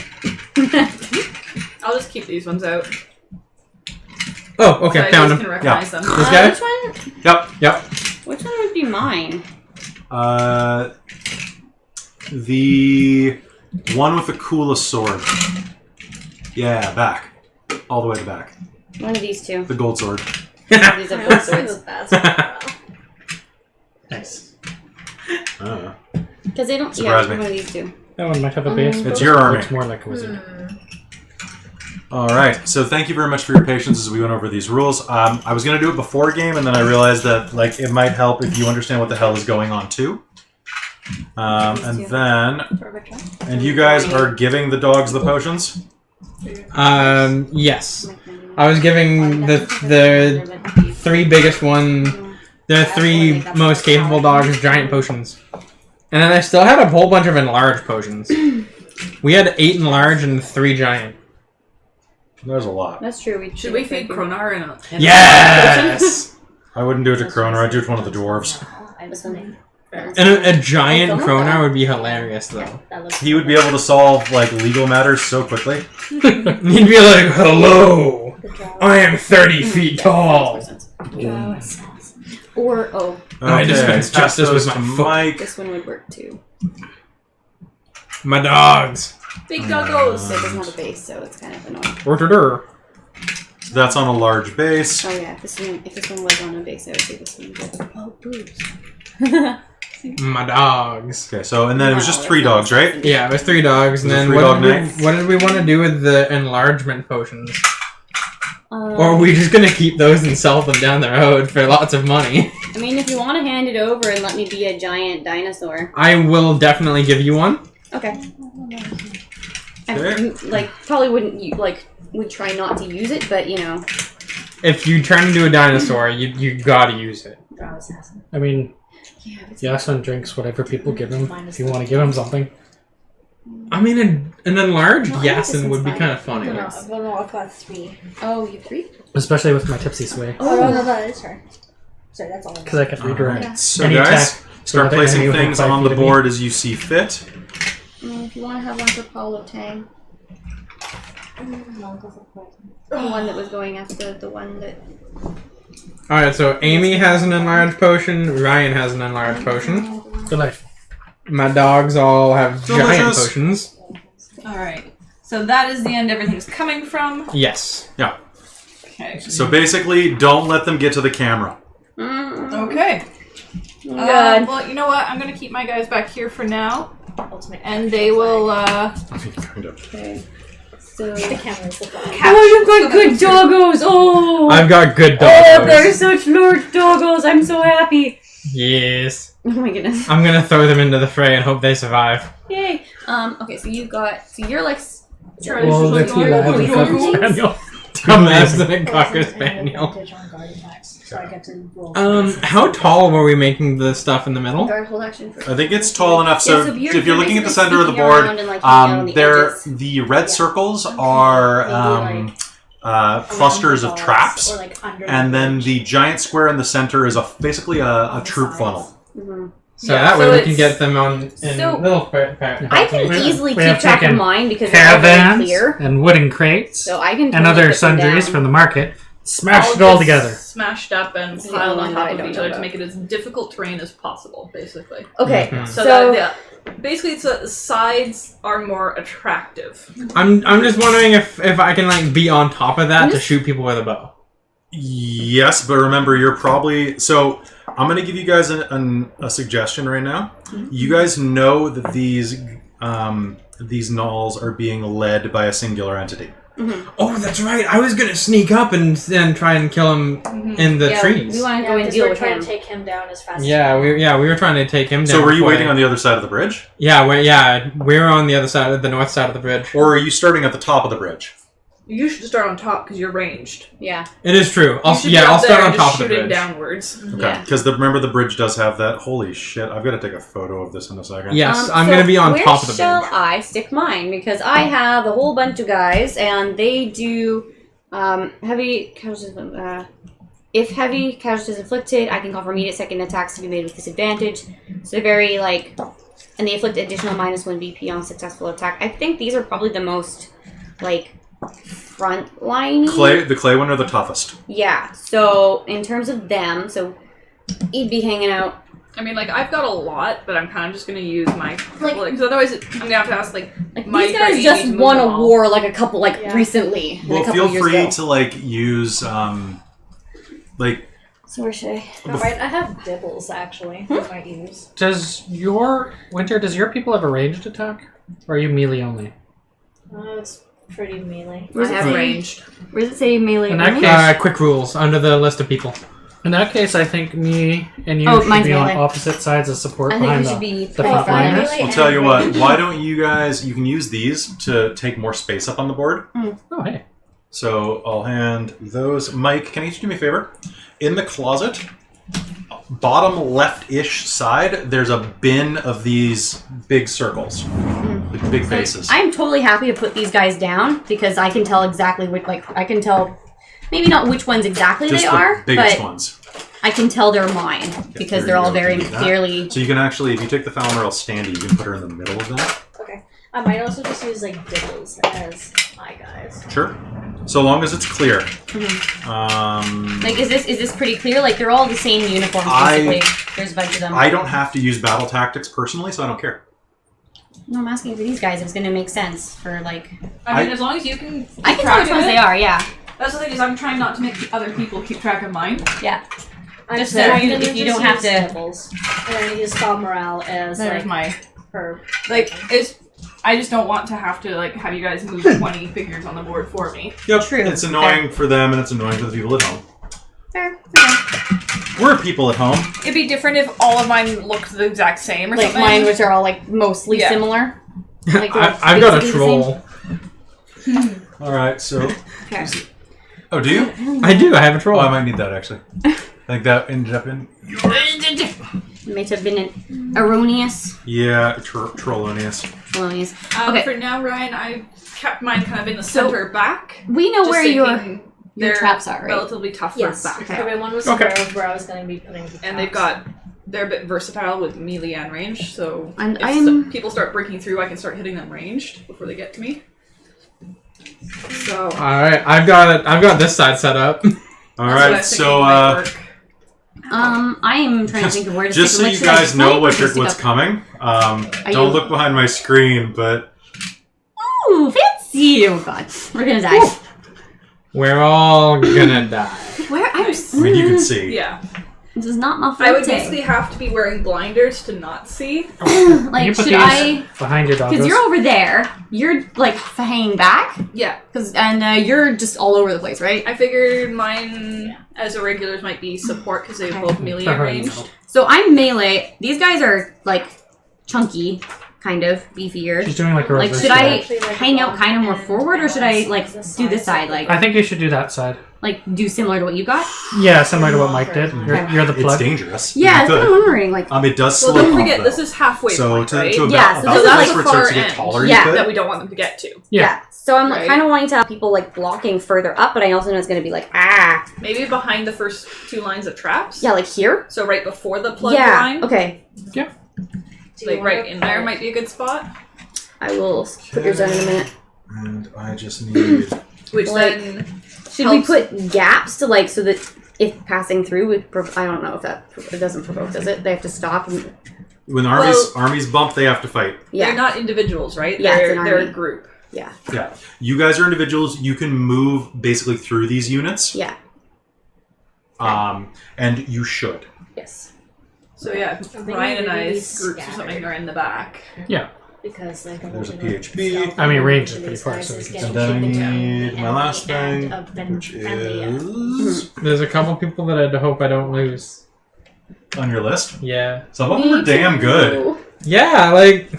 Speaker 6: I'll just keep these ones out.
Speaker 4: Oh, okay,
Speaker 6: So
Speaker 4: found
Speaker 6: I
Speaker 4: him.
Speaker 6: can recognize them.
Speaker 4: This guy?
Speaker 3: Which one?
Speaker 1: Yep.
Speaker 3: Which one would be mine?
Speaker 1: The one with the coolest sword. Yeah, back. All the way to back.
Speaker 3: One of these two.
Speaker 1: The gold sword.
Speaker 3: These
Speaker 2: I
Speaker 3: are both
Speaker 2: would say
Speaker 3: swords.
Speaker 2: that that's Valmorel.
Speaker 5: Nice.
Speaker 3: Because they don't.
Speaker 1: Surprise
Speaker 3: yeah,
Speaker 1: me.
Speaker 3: one of these two.
Speaker 5: That one might have a base.
Speaker 1: It's your army.
Speaker 5: Looks more like a wizard.
Speaker 1: Alright, so thank you very much for your patience as we went over these rules. I was going to do it before game, and then I realized that like it might help if you understand what the hell is going on too. And then... And you guys are giving the dogs the potions?
Speaker 4: Yes. I was giving the three biggest one, the three most capable dogs giant potions. And then I still had a whole bunch of enlarged potions. We had 8 enlarged and 3 giant.
Speaker 1: There's a lot.
Speaker 3: That's true.
Speaker 6: Should we feed Kronar in a...
Speaker 4: Yes!
Speaker 1: I wouldn't do it to Kronar, I'd do it to one of the dwarves.
Speaker 2: I was thinking.
Speaker 4: And a giant Kronar would be hilarious, though.
Speaker 2: That looks
Speaker 1: He would be able to solve like legal matters so quickly.
Speaker 4: He'd be like, hello!
Speaker 2: the draw.
Speaker 4: I am 30 feet tall!
Speaker 2: Draw assassin.
Speaker 3: Or
Speaker 4: I dispense
Speaker 1: pass
Speaker 4: justice with
Speaker 1: those
Speaker 4: my
Speaker 1: to
Speaker 4: foot.
Speaker 1: Mike.
Speaker 3: this one would work too.
Speaker 4: My dogs!
Speaker 6: Big doggos!
Speaker 3: It doesn't have a base, so it's kind of annoying.
Speaker 4: Order.
Speaker 1: So that's on a large base.
Speaker 3: Oh yeah, if this one was on a base, I would say this one would.
Speaker 2: Oh, boobs.
Speaker 4: My dogs.
Speaker 1: Okay, so and then it was just 3 dogs, right?
Speaker 4: Yeah, it was 3 dogs, and
Speaker 1: Was it
Speaker 4: then
Speaker 1: three dog night?
Speaker 4: what did we want to do with the enlargement potions?
Speaker 3: Or
Speaker 4: Or are we just gonna keep those and sell them down the road for lots of money?
Speaker 3: I mean, if you want to hand it over and let me be a giant dinosaur.
Speaker 4: I will definitely give you one.
Speaker 3: Okay.
Speaker 1: Okay.
Speaker 3: Like, probably wouldn't would try not to use it, but you know.
Speaker 4: If you turn into a dinosaur, you gotta use it.
Speaker 2: Draw assassin.
Speaker 5: I mean,
Speaker 3: Yeah, if it's
Speaker 5: Yasun drinks whatever people give him. If you want to give him something.
Speaker 4: I mean, an enlarged
Speaker 3: Well, I think this
Speaker 4: Yasin would be
Speaker 3: one's
Speaker 4: kind of
Speaker 3: fine.
Speaker 4: funny.
Speaker 2: No, I've got 3.
Speaker 3: Oh, you have 3?
Speaker 5: Especially with my tipsy sway.
Speaker 2: Oh, no, that is her. Sorry, that's all.
Speaker 5: Because I can redirect.
Speaker 1: Alright, so
Speaker 5: Any
Speaker 1: guys,
Speaker 5: attack.
Speaker 1: start
Speaker 5: Another
Speaker 1: placing
Speaker 5: enemy within
Speaker 1: things
Speaker 5: 5
Speaker 1: on
Speaker 5: feet
Speaker 1: the
Speaker 5: of me.
Speaker 1: board as you see fit.
Speaker 3: If you want to have one for Paulo Tang.
Speaker 2: No, because of course.
Speaker 3: The one that was going after the one that...
Speaker 4: Alright, so Amy has an enlarged potion, Ryan has an enlarged potion.
Speaker 5: Good life.
Speaker 4: My dogs all have giant
Speaker 1: Delicious.
Speaker 4: potions.
Speaker 6: Alright. So that is the end everything's coming from.
Speaker 4: Yes.
Speaker 1: Yeah.
Speaker 6: Okay.
Speaker 1: So basically, don't let them get to the camera.
Speaker 6: Okay.
Speaker 3: Oh, God.
Speaker 6: Well, you know what? I'm gonna keep my guys back here for now,
Speaker 2: Ultimate
Speaker 6: and they will,
Speaker 1: Kind of.
Speaker 3: Okay. So...
Speaker 2: The camera's the flag.
Speaker 3: Oh, you've got good doggos! Oh!
Speaker 4: I've got good dogs.
Speaker 3: Oh, they're such large doggos! I'm so happy!
Speaker 4: Yes.
Speaker 3: Oh my goodness.
Speaker 4: I'm gonna throw them into the fray and hope they survive.
Speaker 3: Yay! Okay, so you've got... So you're like...
Speaker 6: Charlie's
Speaker 5: Well,
Speaker 6: like,
Speaker 5: the
Speaker 6: "Oh,
Speaker 5: two
Speaker 6: you're
Speaker 5: lads
Speaker 6: going
Speaker 5: and
Speaker 6: to
Speaker 5: Cocker
Speaker 6: go."
Speaker 5: Spaniel.
Speaker 4: Dumbass than a Cocker Spaniel.
Speaker 2: So I get to roll.
Speaker 4: How tall were we making the stuff in the middle?
Speaker 3: Guard hold action for...
Speaker 1: I think it's tall enough. So,
Speaker 3: Yeah, so you're-
Speaker 1: if you're looking at the
Speaker 3: basically
Speaker 1: center of the
Speaker 3: sneaking
Speaker 1: board,
Speaker 3: around and, like, hanging out on the edges.
Speaker 1: the red circles are clusters of traps,
Speaker 2: Or like under
Speaker 1: and
Speaker 2: the
Speaker 1: then
Speaker 2: bridge.
Speaker 1: the giant square in the center is basically a troop funnel.
Speaker 3: Mhm.
Speaker 4: So
Speaker 6: Yeah,
Speaker 4: that way
Speaker 6: so
Speaker 4: we can
Speaker 6: it's-
Speaker 4: get them on in
Speaker 3: So-
Speaker 4: little
Speaker 3: I can
Speaker 5: We-
Speaker 3: easily
Speaker 5: we
Speaker 3: keep
Speaker 5: have
Speaker 3: track of
Speaker 5: taken
Speaker 3: mine because they're all very
Speaker 5: Caravans
Speaker 3: clear.
Speaker 5: and wooden crates
Speaker 3: So I can
Speaker 5: and
Speaker 3: totally
Speaker 5: other
Speaker 3: put them
Speaker 5: sundries
Speaker 3: down.
Speaker 5: from the market Smashed it all together.
Speaker 6: Smashed up and
Speaker 3: This is
Speaker 6: piled
Speaker 3: the
Speaker 6: on
Speaker 3: one
Speaker 6: top
Speaker 3: that I
Speaker 6: of
Speaker 3: don't
Speaker 6: each
Speaker 3: know
Speaker 6: other to
Speaker 3: about.
Speaker 6: make it as difficult terrain as possible, basically.
Speaker 3: Okay,
Speaker 4: Mhm.
Speaker 6: So,
Speaker 3: so
Speaker 6: that basically, so the sides are more attractive.
Speaker 4: I'm just wondering if I can like be on top of that to shoot people with a bow.
Speaker 1: Yes, but remember, you're probably... So, I'm going to give you guys a suggestion right now. You guys know that these gnolls are being led by a singular entity.
Speaker 4: Oh, that's right. I was gonna sneak up and then try and kill him in the
Speaker 3: yeah,
Speaker 4: trees.
Speaker 3: we want to go and
Speaker 2: because
Speaker 3: deal
Speaker 2: we're
Speaker 3: with
Speaker 2: trying
Speaker 3: him.
Speaker 2: to take him down as fast as
Speaker 4: Yeah, we were trying to take him down.
Speaker 1: So, were you
Speaker 4: before
Speaker 1: waiting
Speaker 4: they-
Speaker 1: on the other side of the bridge?
Speaker 4: Yeah, we're on the other side of the north side of the bridge.
Speaker 1: Or are you starting at the top of the bridge?
Speaker 6: You should start on top because you're ranged.
Speaker 3: Yeah.
Speaker 4: It is true.
Speaker 6: You should be
Speaker 4: I'll
Speaker 6: up
Speaker 4: start
Speaker 6: there
Speaker 4: on
Speaker 6: and
Speaker 4: top
Speaker 6: just
Speaker 4: of the
Speaker 6: shooting
Speaker 4: bridge.
Speaker 6: downwards.
Speaker 1: Okay.
Speaker 3: Yeah.
Speaker 1: Because remember, the bridge does have that... Holy shit, I've got to take a photo of this in a second.
Speaker 4: Yes, I'm
Speaker 3: So
Speaker 4: gonna be on
Speaker 3: where
Speaker 4: top of the
Speaker 3: shall
Speaker 4: bridge.
Speaker 3: I stick mine? Because I have a whole bunch of guys, and they do heavy casualties. If heavy casualties inflicted, I can call for immediate second attacks to be made with disadvantage. So very like, and they inflict additional -1 BP on successful attack. I think these are probably the most like front line.
Speaker 1: The clay one are the toughest.
Speaker 3: Yeah. So in terms of them, so he'd be hanging out.
Speaker 6: I mean, like, I've got a lot, but I'm kind of just going to use my...
Speaker 3: Like-
Speaker 6: Because otherwise I'm going to have to ask, like
Speaker 3: These
Speaker 6: Mike or
Speaker 3: guys
Speaker 6: Amy
Speaker 3: just
Speaker 6: to move
Speaker 3: won a
Speaker 6: them all.
Speaker 3: war like a couple
Speaker 2: Yeah.
Speaker 3: recently.
Speaker 1: Well,
Speaker 3: a couple
Speaker 1: feel
Speaker 3: years
Speaker 1: free
Speaker 3: ago.
Speaker 1: to, like, use, like...
Speaker 3: So where should I?
Speaker 2: Alright, I have dibbles actually. I might use.
Speaker 5: Does your people have a ranged attack? Or are you melee only?
Speaker 2: It's pretty melee.
Speaker 3: Where's
Speaker 6: I
Speaker 3: it
Speaker 6: have
Speaker 3: say?
Speaker 6: ranged.
Speaker 3: Where does it say melee?
Speaker 5: In that
Speaker 3: only?
Speaker 5: case-
Speaker 4: Quick rules under the list of people.
Speaker 5: In that case, I think me and you
Speaker 3: Oh,
Speaker 5: should
Speaker 3: mine's
Speaker 5: be on
Speaker 3: melee.
Speaker 5: opposite sides of support
Speaker 3: I think
Speaker 5: behind
Speaker 3: we should be
Speaker 5: the
Speaker 3: front
Speaker 5: frontliners.
Speaker 2: melee
Speaker 1: I'll tell
Speaker 2: and
Speaker 1: you what,
Speaker 2: ranged.
Speaker 1: why don't you guys... You can use these to take more space up on the board.
Speaker 5: Oh, hey.
Speaker 1: So, I'll hand those... Mike, can you do me a favor? In the closet... Bottom left-ish side, there's a bin of these big circles. Like big faces.
Speaker 3: I'm totally happy to put these guys down because I can tell exactly which, I can tell, maybe not which ones exactly
Speaker 1: Just
Speaker 3: they
Speaker 1: the
Speaker 3: are,
Speaker 1: biggest
Speaker 3: but
Speaker 1: ones.
Speaker 3: I can tell they're mine because
Speaker 1: there
Speaker 3: they're
Speaker 1: you
Speaker 3: all
Speaker 1: go.
Speaker 3: very
Speaker 1: You can do that.
Speaker 3: clearly.
Speaker 1: So you can actually, if you take the Falmerel standy, you can put her in the middle of that.
Speaker 2: Okay. I might also just use like dibbles as my guys.
Speaker 1: Sure. So long as it's clear.
Speaker 3: Like, is this pretty clear? Like, they're all the same uniforms, basically. There's a bunch of them.
Speaker 1: I don't have to use battle tactics personally, so I don't care.
Speaker 3: No, I'm asking for these guys. It's going to make sense for, like...
Speaker 6: I mean, as long as you can keep
Speaker 3: I can tell
Speaker 6: track
Speaker 3: which
Speaker 6: of
Speaker 3: ones
Speaker 6: it.
Speaker 3: they are, yeah.
Speaker 6: That's the thing, is I'm trying not to make the other people keep track of mine.
Speaker 3: Yeah.
Speaker 2: I'm
Speaker 3: Just so
Speaker 2: trying
Speaker 3: you-
Speaker 2: to
Speaker 3: if you
Speaker 2: just
Speaker 3: don't have
Speaker 2: use
Speaker 3: to-
Speaker 2: dibbles. And then use Fall Morale as
Speaker 6: There's
Speaker 2: like
Speaker 6: my...
Speaker 2: her.
Speaker 6: Like, I just don't want to have to, like, have you guys move 20 figures on the board for me.
Speaker 1: Yep.
Speaker 3: True.
Speaker 1: It's annoying for them, and it's annoying for the people at home.
Speaker 3: Fair. Okay.
Speaker 1: We're people at home.
Speaker 6: It'd be different if all of mine looked the exact same or
Speaker 3: Like,
Speaker 6: something.
Speaker 3: mine, which are all, like, mostly
Speaker 6: Yeah.
Speaker 3: similar. Like,
Speaker 4: I've got a
Speaker 3: basically the same.
Speaker 4: troll.
Speaker 1: Alright, so...
Speaker 3: Okay.
Speaker 1: Oh, do you?
Speaker 4: I do. I have a troll.
Speaker 1: Oh, I might need that, actually. I think that ended up in...
Speaker 3: It might have been an erroneous.
Speaker 1: Yeah, Trollonius.
Speaker 3: Erroneous.
Speaker 6: Okay.
Speaker 3: Okay.
Speaker 6: For now, Ryan, I kept mine kind of in the center back.
Speaker 3: We know
Speaker 6: Just
Speaker 3: where
Speaker 6: thinking
Speaker 3: your
Speaker 6: they're
Speaker 3: traps are, right?
Speaker 6: relatively tough
Speaker 2: Yes.
Speaker 6: for back.
Speaker 2: Everyone was
Speaker 4: Okay.
Speaker 2: aware of where I was going to be putting the
Speaker 6: And they've
Speaker 2: traps.
Speaker 6: they're a bit versatile with melee and range, so
Speaker 3: And
Speaker 6: if
Speaker 3: I'm-
Speaker 6: people start breaking through, I can start hitting them ranged before they get to me. So,
Speaker 4: All right, I've got this side set up.
Speaker 6: that's what I
Speaker 1: Alright,
Speaker 6: was thinking
Speaker 1: so,
Speaker 6: might work.
Speaker 3: I am trying to think of where to
Speaker 1: just
Speaker 3: stick
Speaker 1: so
Speaker 3: them.
Speaker 1: you
Speaker 3: Like, should I
Speaker 1: guys know
Speaker 3: flank or
Speaker 1: what's
Speaker 3: stick up?
Speaker 1: coming,
Speaker 3: you-
Speaker 1: don't look behind my screen, but
Speaker 3: Ooh, fancy! Oh god, we're gonna die.
Speaker 4: We're all gonna die.
Speaker 3: Where I'm.
Speaker 1: I mean, you can see.
Speaker 6: Yeah.
Speaker 3: This is not my
Speaker 6: I would
Speaker 3: forte.
Speaker 6: basically have to be wearing blinders to not see.
Speaker 3: Like,
Speaker 5: you put
Speaker 3: should
Speaker 5: these
Speaker 3: I?
Speaker 5: behind your doggos.
Speaker 3: Because you're over there, you're like hanging back,
Speaker 6: Yeah.
Speaker 3: and you're just all over the place, right?
Speaker 6: I figured mine as irregulars might be support because they have both melee and ranged.
Speaker 3: So I'm melee. These guys are like chunky, kind of beefier.
Speaker 5: She's doing like a
Speaker 3: Like,
Speaker 5: reverse
Speaker 3: should I
Speaker 2: Actually, like,
Speaker 3: hang out kind of more
Speaker 2: and
Speaker 3: forward, or should I like
Speaker 2: balance
Speaker 3: do this side,
Speaker 2: of
Speaker 3: like
Speaker 5: I think you should do that side.
Speaker 3: do similar to what you got?
Speaker 5: Yeah, similar to what Mike did. You're the
Speaker 1: It's
Speaker 5: plug.
Speaker 1: dangerous.
Speaker 3: Yeah,
Speaker 1: You
Speaker 3: that's what I'm
Speaker 1: could.
Speaker 3: wondering. Like,
Speaker 1: It does
Speaker 6: Well,
Speaker 1: slow
Speaker 6: don't
Speaker 1: them
Speaker 6: forget,
Speaker 1: up,
Speaker 6: this
Speaker 1: though.
Speaker 6: is halfway
Speaker 1: So
Speaker 6: point,
Speaker 1: to
Speaker 6: right?
Speaker 1: about,
Speaker 3: Yeah, so
Speaker 1: about
Speaker 3: that's
Speaker 1: the
Speaker 3: like
Speaker 1: place
Speaker 3: the
Speaker 1: where it starts to
Speaker 6: far
Speaker 1: get
Speaker 6: end.
Speaker 1: taller,
Speaker 3: Yeah.
Speaker 1: you
Speaker 6: that
Speaker 1: could.
Speaker 6: we don't want them to get to.
Speaker 3: yeah. So I'm
Speaker 6: Right.
Speaker 3: kind of wanting to have people like blocking further up, but I also know it's going to be like
Speaker 6: Maybe behind the first two lines of traps.
Speaker 3: yeah, like here.
Speaker 6: So right before the plug
Speaker 3: Yeah.
Speaker 6: line.
Speaker 3: Okay.
Speaker 2: Do you
Speaker 6: Like
Speaker 2: wanna
Speaker 6: right in there
Speaker 2: put-
Speaker 6: might be a good spot.
Speaker 3: I will put yours on in a minute.
Speaker 1: And I just need...
Speaker 6: Which
Speaker 3: Like-
Speaker 6: then
Speaker 3: Should we
Speaker 6: helps.
Speaker 3: put gaps to like so that if passing through would I don't know if that it doesn't provoke, does it? They have to stop. And,
Speaker 1: When
Speaker 6: Well-
Speaker 1: armies bump, they have to fight.
Speaker 3: yeah.
Speaker 6: They're not individuals, right?
Speaker 3: Yeah, it's
Speaker 6: they're,
Speaker 3: an
Speaker 6: they're a
Speaker 3: army.
Speaker 6: group.
Speaker 3: Yeah.
Speaker 1: Yeah. You guys are individuals. You can move basically through these units.
Speaker 3: Yeah.
Speaker 1: And you should.
Speaker 3: Yes.
Speaker 6: So yeah,
Speaker 2: They
Speaker 6: Ryan and
Speaker 2: need to be
Speaker 6: I's groups or
Speaker 2: scattered.
Speaker 6: something are in the back.
Speaker 2: Because like
Speaker 1: There's a
Speaker 2: looking at
Speaker 1: PHP.
Speaker 2: stealth
Speaker 5: I mean,
Speaker 2: and
Speaker 5: range is
Speaker 2: these
Speaker 5: pretty far,
Speaker 2: guys
Speaker 5: so
Speaker 2: is
Speaker 5: we
Speaker 2: getting
Speaker 1: And then I
Speaker 2: keeping to
Speaker 1: need
Speaker 2: the
Speaker 1: my last
Speaker 2: enemy
Speaker 1: thing,
Speaker 2: and of Ben-
Speaker 1: which
Speaker 2: friendly,
Speaker 1: is
Speaker 4: There's a couple people that I hope I don't lose.
Speaker 1: on your list.
Speaker 4: Yeah.
Speaker 1: Some of them are damn good.
Speaker 4: Yeah, like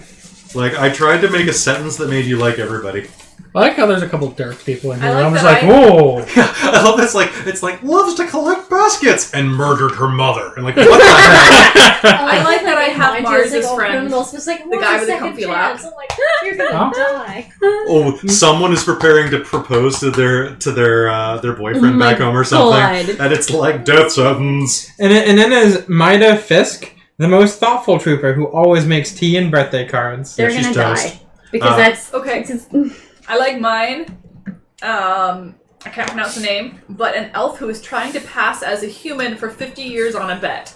Speaker 1: Like, I tried to make a sentence that made you like everybody.
Speaker 5: I like how there's a couple dark people in here.
Speaker 6: I like
Speaker 5: I'm just
Speaker 6: that
Speaker 5: like, whoa.
Speaker 1: I love this, it's like, loves to collect baskets and murdered her mother. And like, what the heck?
Speaker 6: I like that I have
Speaker 2: Mars
Speaker 6: Mars
Speaker 2: like,
Speaker 6: as
Speaker 2: oh,
Speaker 6: friend.
Speaker 2: criminals, was like,
Speaker 6: The guy with the
Speaker 2: second
Speaker 6: comfy
Speaker 2: chance.
Speaker 6: lap.
Speaker 2: I'm like, you're gonna
Speaker 5: Huh?
Speaker 2: die.
Speaker 1: Oh, someone is preparing to propose to their boyfriend back home or something.
Speaker 3: God.
Speaker 1: And it's like death sentence.
Speaker 4: and then there's Mida Fisk, the most thoughtful trooper who always makes tea and birthday cards.
Speaker 3: They're
Speaker 1: Yeah, she's
Speaker 3: gonna
Speaker 1: toast.
Speaker 3: die. Because that's
Speaker 6: Okay. I like mine. I can't pronounce the name, but an elf who is trying to pass as a human for 50 years on a bet.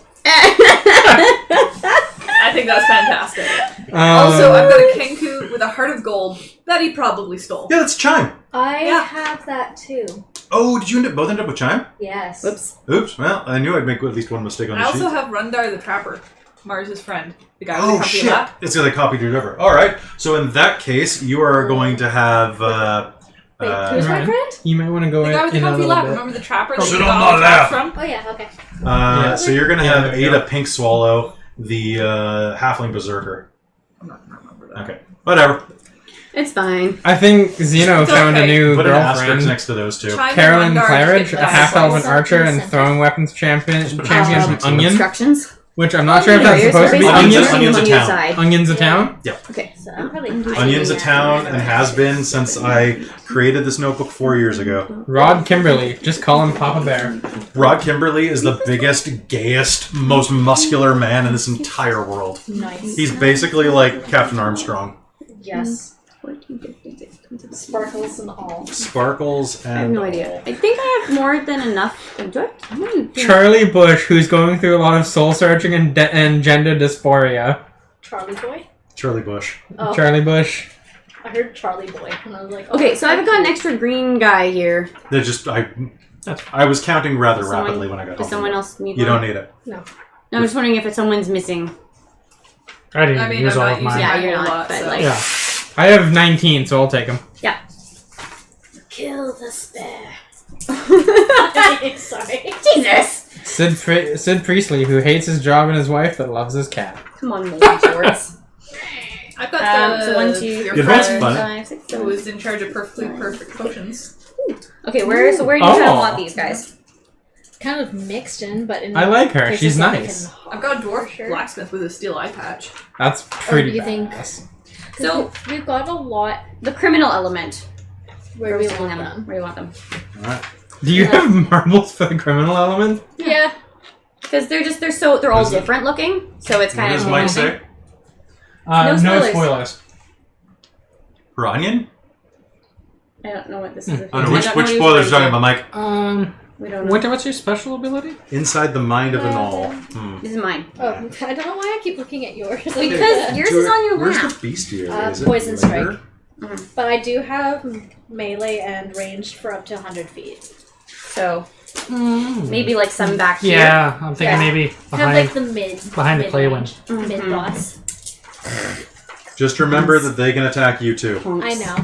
Speaker 6: I think that's fantastic. Also, I've got a Kenku with a heart of gold that he probably stole.
Speaker 1: Yeah, that's Chime.
Speaker 2: I
Speaker 6: Yeah.
Speaker 2: have that too.
Speaker 1: Oh, did you both end up with Chime?
Speaker 2: Yes.
Speaker 3: Whoops.
Speaker 1: Oops, well, I knew I'd make at least one mistake on
Speaker 6: I
Speaker 1: the
Speaker 6: also
Speaker 1: sheet.
Speaker 6: have Rundar the Trapper, Mars' friend. The guy with
Speaker 1: Oh
Speaker 6: the comfy
Speaker 1: shit!
Speaker 6: lap.
Speaker 1: It's gonna copy it over. All right. So in that case, you are going to have.
Speaker 2: Wait, who's my
Speaker 4: Right.
Speaker 2: friend?
Speaker 4: You might want to go
Speaker 6: The guy with the
Speaker 4: in a
Speaker 6: comfy
Speaker 4: little
Speaker 6: lap.
Speaker 4: bit.
Speaker 6: Remember the trapper that
Speaker 1: Sit
Speaker 6: we
Speaker 1: on
Speaker 6: got all
Speaker 1: my
Speaker 6: the traps
Speaker 1: lap.
Speaker 6: from?
Speaker 2: Oh yeah, okay.
Speaker 1: So you're gonna
Speaker 4: Yeah,
Speaker 1: have
Speaker 4: there you
Speaker 1: Ada
Speaker 4: go.
Speaker 1: Pink Swallow, the halfling berserker.
Speaker 6: I'm not gonna remember that.
Speaker 1: Okay, whatever.
Speaker 3: It's fine.
Speaker 4: I think Xeno
Speaker 6: It's
Speaker 4: found a
Speaker 6: okay.
Speaker 4: new
Speaker 1: Put an asterisk
Speaker 4: girlfriend.
Speaker 1: next to those two.
Speaker 6: Chime and
Speaker 4: Carolyn
Speaker 6: Rundar
Speaker 4: Claridge,
Speaker 6: just
Speaker 4: a
Speaker 6: get
Speaker 4: half-elven
Speaker 2: Something
Speaker 4: archer and
Speaker 2: center.
Speaker 4: throwing weapons champion
Speaker 1: put
Speaker 4: from
Speaker 1: onions.
Speaker 4: Onion,
Speaker 3: Instructions.
Speaker 4: which I'm not sure if that's
Speaker 3: You're
Speaker 4: supposed to be
Speaker 3: basically
Speaker 1: Onions-
Speaker 4: Onion.
Speaker 1: Onions a
Speaker 3: on your
Speaker 1: town.
Speaker 3: side.
Speaker 4: Onions a
Speaker 2: Yeah.
Speaker 4: town?
Speaker 3: Okay.
Speaker 2: So I'm probably
Speaker 1: Onion's a town and has been since I created this notebook 4 years ago.
Speaker 4: Rod Kimberly. Just call him Papa Bear.
Speaker 1: Rod Kimberly is the biggest, gayest, most muscular man in this entire world.
Speaker 2: Nice.
Speaker 1: He's basically like Captain Armstrong.
Speaker 2: Yes. Sparkles and all.
Speaker 1: Sparkles and
Speaker 3: I have no idea. I think I have more than enough. Do I? How many?
Speaker 4: Charlie Bush, who's going through a lot of soul searching and gender dysphoria.
Speaker 2: Charlie Boy?
Speaker 1: Charlie Bush.
Speaker 2: Oh,
Speaker 4: Charlie Bush.
Speaker 2: I heard Charlie Boy, and I was like,
Speaker 3: Okay, so I've got an extra green guy here.
Speaker 1: They're just I was counting rather
Speaker 3: Someone-
Speaker 1: rapidly when I got
Speaker 3: Does
Speaker 1: home.
Speaker 3: someone else need
Speaker 1: You
Speaker 3: one?
Speaker 1: don't need it.
Speaker 3: No, I'm just wondering if someone's missing.
Speaker 5: I didn't
Speaker 6: I
Speaker 5: even
Speaker 6: mean,
Speaker 5: use
Speaker 6: I'm
Speaker 5: all
Speaker 6: not
Speaker 5: of
Speaker 6: using
Speaker 5: mine.
Speaker 3: Yeah,
Speaker 6: my
Speaker 3: you're
Speaker 6: whole
Speaker 3: not,
Speaker 6: lot,
Speaker 3: but,
Speaker 6: so.
Speaker 3: like-
Speaker 5: Yeah.
Speaker 4: I have 19, so I'll take him.
Speaker 3: Yeah.
Speaker 2: Kill the spare. Sorry.
Speaker 3: Jesus!
Speaker 4: Sid Priestley, who hates his job and his wife, but loves his cat.
Speaker 3: Come on, Moldy Shorts.
Speaker 6: I've got the
Speaker 3: So 1, 2,
Speaker 6: your
Speaker 1: Yeah, that's
Speaker 6: friend
Speaker 1: fun.
Speaker 3: 5, 6,
Speaker 6: who
Speaker 3: 7.
Speaker 6: was in charge of perfectly perfect potions.
Speaker 3: Okay, where are you
Speaker 4: Oh.
Speaker 3: kind of want these guys?
Speaker 2: Kind of mixed in, but in
Speaker 4: I like her.
Speaker 2: places
Speaker 4: She's
Speaker 2: that I
Speaker 4: nice.
Speaker 2: can
Speaker 6: I've got a
Speaker 2: hop,
Speaker 6: dwarf
Speaker 2: for sure.
Speaker 6: blacksmith with a steel eye patch.
Speaker 4: That's pretty
Speaker 2: you think-
Speaker 4: badass.
Speaker 3: So-
Speaker 2: we've got a lot
Speaker 3: The criminal element.
Speaker 2: where we
Speaker 3: Where
Speaker 2: want them.
Speaker 3: Where do you want them?
Speaker 1: Alright.
Speaker 4: Do you
Speaker 2: Yeah.
Speaker 4: have marbles for the criminal element?
Speaker 2: Yeah.
Speaker 3: Because they're all
Speaker 1: What is it?
Speaker 3: different looking, so it's
Speaker 1: What
Speaker 3: kind
Speaker 1: does
Speaker 3: of.
Speaker 1: Mike say?
Speaker 3: No
Speaker 4: No
Speaker 3: spoilers.
Speaker 4: spoilers.
Speaker 1: For onion?
Speaker 3: I don't know what this is.
Speaker 1: I don't know.
Speaker 3: I
Speaker 1: Which
Speaker 3: don't know
Speaker 1: spoilers are
Speaker 3: what
Speaker 1: you
Speaker 3: he's
Speaker 1: talking about, Mike?
Speaker 3: We don't know.
Speaker 5: What's your special ability?
Speaker 1: Inside the mind of a gnoll.
Speaker 3: This is mine.
Speaker 2: Oh, I don't know why I keep looking at yours.
Speaker 3: Because yours is on your
Speaker 1: Where's
Speaker 3: lap.
Speaker 1: the bestiary? Is it
Speaker 2: Poison
Speaker 1: later?
Speaker 2: strike. But I do have melee and ranged for up to 100 feet.
Speaker 3: So maybe like some back here.
Speaker 5: Yeah, I'm thinking
Speaker 2: Yeah.
Speaker 5: maybe
Speaker 2: Kind of
Speaker 5: behind.
Speaker 2: like the mid.
Speaker 5: behind the clay
Speaker 2: mid-range,
Speaker 3: one.
Speaker 2: Mid
Speaker 3: Mhm.
Speaker 2: boss.
Speaker 1: Just remember that they can attack you too.
Speaker 2: I know.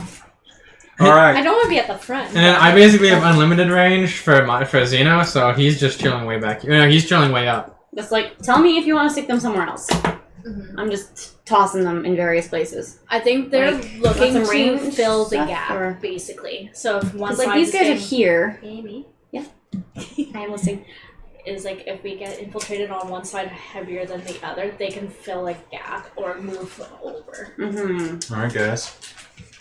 Speaker 1: All
Speaker 2: I
Speaker 1: right.
Speaker 2: don't want to be at the front.
Speaker 4: And then
Speaker 2: but-
Speaker 4: I basically have unlimited range for Xeno, so he's just chilling way back here. No, he's chilling way up.
Speaker 3: Just like tell me if you want to stick them somewhere else.
Speaker 2: Mhm.
Speaker 3: I'm just tossing them in various places.
Speaker 2: I think they're
Speaker 3: Like,
Speaker 2: looking
Speaker 3: some
Speaker 2: to
Speaker 3: range
Speaker 2: fill the
Speaker 3: stuff,
Speaker 2: gap,
Speaker 3: or-
Speaker 2: basically. So if one
Speaker 3: Because like
Speaker 2: side
Speaker 3: these
Speaker 2: is
Speaker 3: guys are
Speaker 2: getting-
Speaker 3: here.
Speaker 2: Amy
Speaker 3: I am listening.
Speaker 2: is like if we get infiltrated on one side heavier than the other, they can fill a gap or move over.
Speaker 3: Mm-hmm.
Speaker 1: All right, guys.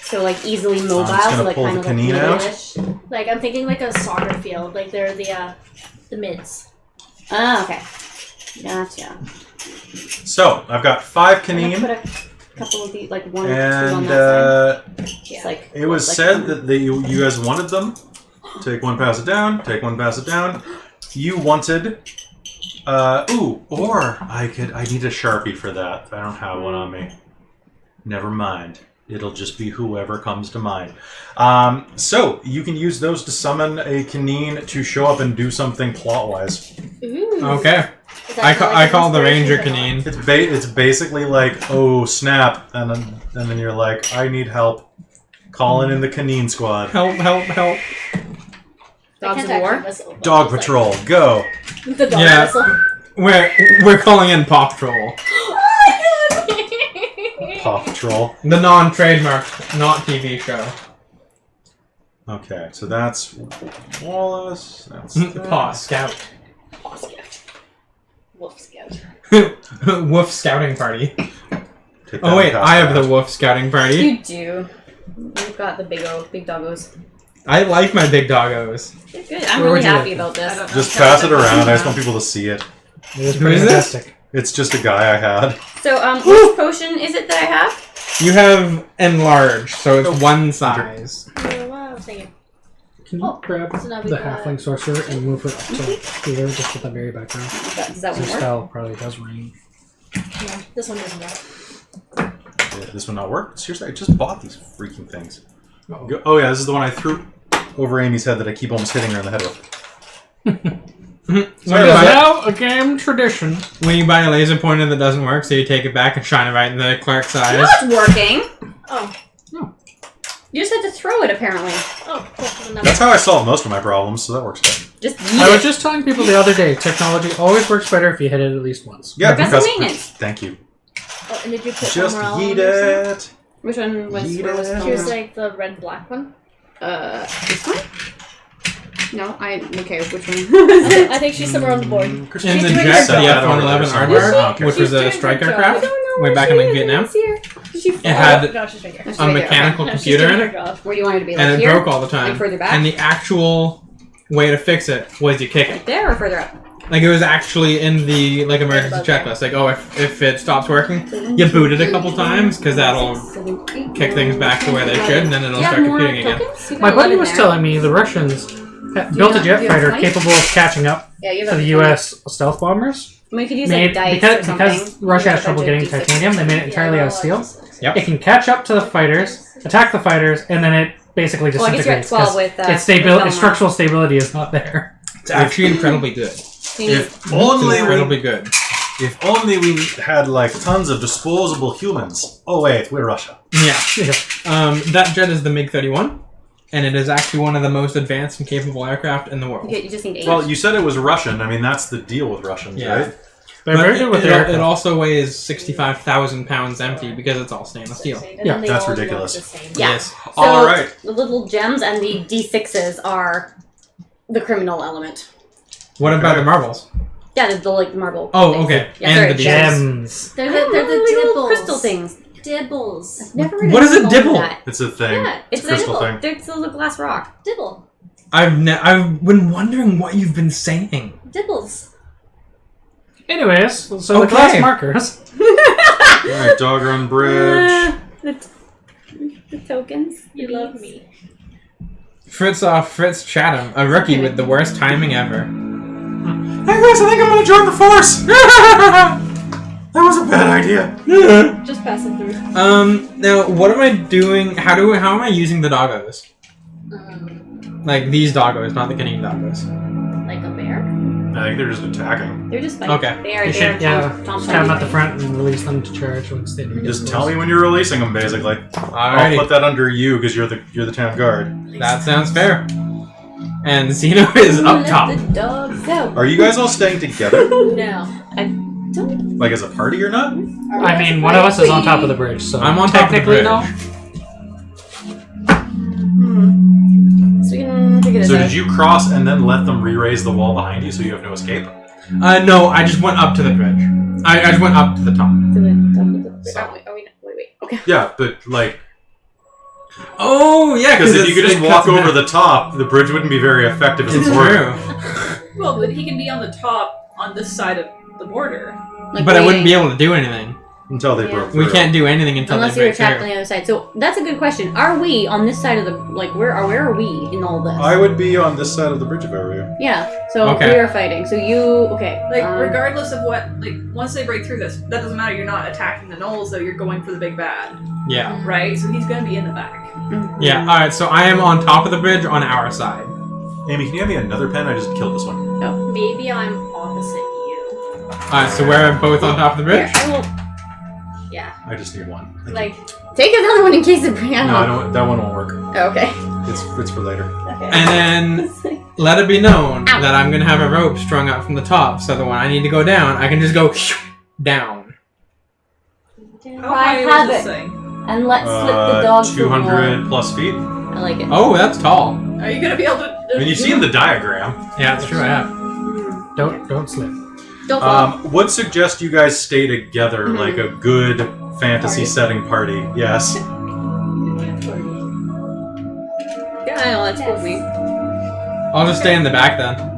Speaker 3: So like easily mobile,
Speaker 1: I'm just gonna
Speaker 3: so like
Speaker 1: pull
Speaker 3: kind
Speaker 1: the
Speaker 3: of like
Speaker 1: Caneen out.
Speaker 3: melee-ish.
Speaker 2: Like I'm thinking like a soccer field. Like they're the mids.
Speaker 3: Ah, okay. Gotcha.
Speaker 1: So I've got 5
Speaker 3: I'm gonna
Speaker 1: Caneen,
Speaker 3: put a couple of these, like one or two on
Speaker 1: and
Speaker 3: that side.
Speaker 2: Yeah.
Speaker 3: It's like
Speaker 1: it was
Speaker 3: like-
Speaker 1: said that you guys wanted them. Take one, pass it down. Take one, pass it down. You wanted... or I need a Sharpie for that. I don't have one on me. Never mind. It'll just be whoever comes to mind. So, you can use those to summon a Caneen to show up and do something plot-wise.
Speaker 2: Ooh.
Speaker 4: Okay. I call the Ranger Caneen.
Speaker 1: It's basically like, oh, snap. And then you're like, I need help. Calling in the Caneen squad.
Speaker 4: Help.
Speaker 3: Dogs of War?
Speaker 1: Dog Patrol, go.
Speaker 2: The dog
Speaker 4: Yeah.
Speaker 2: whistle.
Speaker 4: We're calling in Paw Patrol.
Speaker 1: Paw Patrol.
Speaker 4: The non-trademark, not TV show.
Speaker 1: Okay, so that's Wallace. That's
Speaker 4: Paw Scout.
Speaker 2: Paw Scout. Wolf Scout.
Speaker 4: Woof Scouting Party.
Speaker 1: Take that
Speaker 4: Oh wait,
Speaker 1: and pass
Speaker 4: I
Speaker 1: it
Speaker 4: have the
Speaker 1: out.
Speaker 4: Woof Scouting Party.
Speaker 3: You do. You've got the big doggos.
Speaker 4: I like my big doggos.
Speaker 3: They're good. I'm
Speaker 5: Where
Speaker 3: really
Speaker 5: would you
Speaker 3: happy
Speaker 5: like
Speaker 3: about
Speaker 6: I
Speaker 3: this.
Speaker 6: don't know.
Speaker 1: Just pass it around. I just want people to see it.
Speaker 5: It is
Speaker 4: Who
Speaker 5: pretty
Speaker 4: is this?
Speaker 5: fantastic.
Speaker 1: It's just a guy I had.
Speaker 3: So, which potion is it that I have?
Speaker 4: You have enlarge, so it's one size.
Speaker 2: Oh, wow, thank you.
Speaker 5: Can you grab
Speaker 2: so now we
Speaker 5: the
Speaker 2: got-
Speaker 5: halfling sorcerer and move her up to here, just at the very background?
Speaker 3: Does that
Speaker 5: Your
Speaker 3: one work?
Speaker 5: spell probably does ring.
Speaker 2: No, this one doesn't work.
Speaker 1: Yeah, this one not work? Seriously, I just bought these freaking things.
Speaker 5: Uh-oh.
Speaker 1: Oh yeah, this is the one I threw over Amy's head that I keep almost hitting her in the head with.
Speaker 4: When
Speaker 5: It is now a game tradition.
Speaker 4: you buy a laser pointer that doesn't work, so you take it back and shine it right in the clerk's eyes.
Speaker 3: No, it's working.
Speaker 2: Oh,
Speaker 3: You just had to throw it, apparently.
Speaker 2: oh, cool. Then
Speaker 1: That's how I solve most of my problems, so that works out.
Speaker 3: Just
Speaker 5: I
Speaker 3: yeet
Speaker 5: was
Speaker 3: it.
Speaker 5: just telling people the other day, technology always works better if you hit it at least once.
Speaker 1: Yeah,
Speaker 3: Progressive maintenance.
Speaker 1: Thank you.
Speaker 2: Oh, and did you put
Speaker 1: Just
Speaker 2: Emerald
Speaker 1: yeet
Speaker 2: on or something?
Speaker 1: it.
Speaker 3: Which one was?
Speaker 1: Yeet
Speaker 3: Where was
Speaker 1: it.
Speaker 2: Here's
Speaker 3: Emerald?
Speaker 2: like the red-black one.
Speaker 3: This one? No, I don't care which one.
Speaker 2: I think she's somewhere on the board.
Speaker 4: In the
Speaker 2: doing
Speaker 4: jet,
Speaker 2: her
Speaker 4: the
Speaker 2: job.
Speaker 4: F-111 Aardvark, which was a striker craft, way back in like Vietnam. It had
Speaker 2: No, she's right here.
Speaker 3: That's
Speaker 4: a
Speaker 3: right there,
Speaker 4: mechanical
Speaker 2: No, she's
Speaker 4: computer
Speaker 2: doing
Speaker 4: in
Speaker 2: her
Speaker 4: it,
Speaker 2: job.
Speaker 3: Where do you want it to be? Like
Speaker 4: and it
Speaker 3: here?
Speaker 4: broke all the time.
Speaker 3: Like further back?
Speaker 4: And the actual way to fix it was you kick it.
Speaker 3: Right there or further up?
Speaker 4: Like it was actually in the emergency checklist. Like, oh, if it stops working, you boot it a couple times because that'll kick things back to where they should, and then it'll start computing again.
Speaker 5: My buddy was telling me the Russians built a jet fighter capable of catching up to the U.S. stealth bombers.
Speaker 3: I mean, you could use
Speaker 5: Made,
Speaker 3: like dice
Speaker 5: because
Speaker 3: or something.
Speaker 5: because Russia has trouble getting
Speaker 3: D6.
Speaker 5: titanium, they made it entirely out of steel.
Speaker 4: Yep.
Speaker 5: It can catch up to the fighters, attack the fighters, and then it basically
Speaker 3: Well, I guess you're at
Speaker 5: disintegrates.
Speaker 3: 12
Speaker 5: 'cause
Speaker 3: with,
Speaker 5: its,
Speaker 3: with Belmont.
Speaker 5: its structural stability is not there.
Speaker 4: It's actually incredibly good.
Speaker 3: You need-
Speaker 1: If only
Speaker 4: Incredibly
Speaker 1: we,
Speaker 4: good.
Speaker 1: if only we had like tons of disposable humans. Oh wait, we're Russia.
Speaker 4: Yeah.
Speaker 5: Yeah.
Speaker 4: That jet is the MiG-31, and it is actually one of the most advanced and capable aircraft in the world.
Speaker 3: You just need 8.
Speaker 1: Well, you said it was Russian. I mean, that's the deal with Russians,
Speaker 4: Yeah.
Speaker 1: right?
Speaker 5: They're very good with
Speaker 4: it,
Speaker 5: their
Speaker 4: it
Speaker 5: aircraft.
Speaker 4: also weighs 65,000 pounds empty because it's all stainless steel.
Speaker 5: Yeah,
Speaker 1: that's ridiculous.
Speaker 3: Yeah.
Speaker 4: Yes.
Speaker 3: So
Speaker 1: All right.
Speaker 3: the little gems and the D6s are the criminal element.
Speaker 4: What about the marbles?
Speaker 3: Yeah, the like marble.
Speaker 4: Oh,
Speaker 3: things.
Speaker 4: okay.
Speaker 3: Yeah,
Speaker 4: And
Speaker 3: they're
Speaker 4: the
Speaker 5: Gems.
Speaker 2: They're
Speaker 3: I
Speaker 2: the,
Speaker 3: don't
Speaker 2: they're
Speaker 3: know,
Speaker 2: the
Speaker 3: like little
Speaker 2: dibbles.
Speaker 3: crystal things.
Speaker 2: Dibbles.
Speaker 3: Never heard
Speaker 4: What
Speaker 3: of
Speaker 4: is a
Speaker 3: calling
Speaker 4: dibble?
Speaker 3: that.
Speaker 1: It's a thing.
Speaker 3: Yeah, it's
Speaker 1: a crystal
Speaker 3: dibble.
Speaker 1: thing.
Speaker 3: It's a little glass rock.
Speaker 2: Dibble.
Speaker 4: I've been wondering what you've been saying.
Speaker 2: Dibbles.
Speaker 5: Anyways, so the
Speaker 4: Okay.
Speaker 5: glass markers.
Speaker 1: All right, Dogrun Bridge.
Speaker 3: The tokens.
Speaker 2: You love me.
Speaker 4: Fritz Chatham, a rookie with the worst timing ever. Hey guys, I think I'm gonna join the force! That was a bad idea.
Speaker 2: Just passing through.
Speaker 4: Now what am I doing? How am I using the doggos? Like these doggos, not the Caneen doggos.
Speaker 2: Like a bear?
Speaker 1: I think they're just attacking.
Speaker 3: They're just like
Speaker 4: Okay.
Speaker 3: They are.
Speaker 5: You
Speaker 3: They
Speaker 5: should,
Speaker 3: are Tom
Speaker 5: stand them at the front and release them to charge once they do.
Speaker 1: Just tell me when you're releasing them, basically. I'll
Speaker 4: Alrighty,
Speaker 1: put that under you because you're the town guard.
Speaker 4: that sounds fair. And Xeno is up top.
Speaker 3: Let the dogs out.
Speaker 1: Are you guys all staying together,
Speaker 2: No.
Speaker 3: I don't.
Speaker 1: like as a party or not?
Speaker 5: I mean, one of us is on top of the bridge, so
Speaker 4: I'm on top of the
Speaker 5: technically
Speaker 4: bridge.
Speaker 5: no.
Speaker 3: So we can figure this
Speaker 1: So
Speaker 3: out.
Speaker 1: did you cross and then let them re-raise the wall behind you so you have no escape?
Speaker 4: No, I just went up to the bridge. I just went up to the top.
Speaker 3: To the top of the.
Speaker 1: So-
Speaker 3: Are we? Wait. Okay.
Speaker 1: Yeah, but like,
Speaker 4: Oh yeah,
Speaker 1: because if you could just walk over the top, the bridge wouldn't be very effective as
Speaker 4: It's
Speaker 1: a border.
Speaker 4: true.
Speaker 6: Well, but he can be on the top on this side of the border.
Speaker 3: Like
Speaker 4: But I wouldn't
Speaker 3: waiting.
Speaker 4: be able to do anything.
Speaker 1: Until they
Speaker 2: Yeah.
Speaker 1: broke through.
Speaker 4: We can't do anything until
Speaker 3: Unless
Speaker 4: they
Speaker 3: you're
Speaker 4: break
Speaker 3: attacked on
Speaker 4: through.
Speaker 3: the other side. So that's a good question. Are we on this side of the where are we in all this?
Speaker 1: I would be on this side of the bridge of area.
Speaker 3: Yeah. So
Speaker 4: Okay.
Speaker 3: we are fighting. So you okay?
Speaker 6: Like, regardless of what, like, once they break through this, that doesn't matter. You're not attacking the gnolls, though. You're going for the big bad,
Speaker 4: Yeah.
Speaker 6: right? So he's gonna be in the back.
Speaker 4: Yeah. All right. So I am on top of the bridge on our side.
Speaker 1: Amy, can you have me another pen? I just killed this one.
Speaker 2: Maybe I'm opposite you.
Speaker 4: All right. So we're both on top of the bridge.
Speaker 3: Here, I will
Speaker 2: Yeah.
Speaker 1: I just need one.
Speaker 2: Like,
Speaker 3: take another one in case it brings.
Speaker 1: No, I don't. That one won't work.
Speaker 3: Okay.
Speaker 1: It's for later.
Speaker 3: Okay.
Speaker 4: And then let it be known
Speaker 3: Ow.
Speaker 4: that I'm gonna have a rope strung up from the top, so that when I need to go down, I can just go down.
Speaker 6: How high is
Speaker 3: have
Speaker 6: this
Speaker 3: it.
Speaker 6: thing?
Speaker 3: And let's slip the dog.
Speaker 1: 200 plus feet.
Speaker 3: I like it.
Speaker 4: Oh, that's tall.
Speaker 6: Are you gonna be able to?
Speaker 1: I mean, you've seen the diagram.
Speaker 4: Yeah, that's true. I have.
Speaker 5: Don't slip.
Speaker 3: Don't fall.
Speaker 1: Would suggest you guys stay together
Speaker 3: Mhm.
Speaker 1: like a good fantasy
Speaker 3: Party.
Speaker 1: setting party. Yes.
Speaker 3: Yeah, I know, that's cool with me.
Speaker 4: I'll just stay in the back then.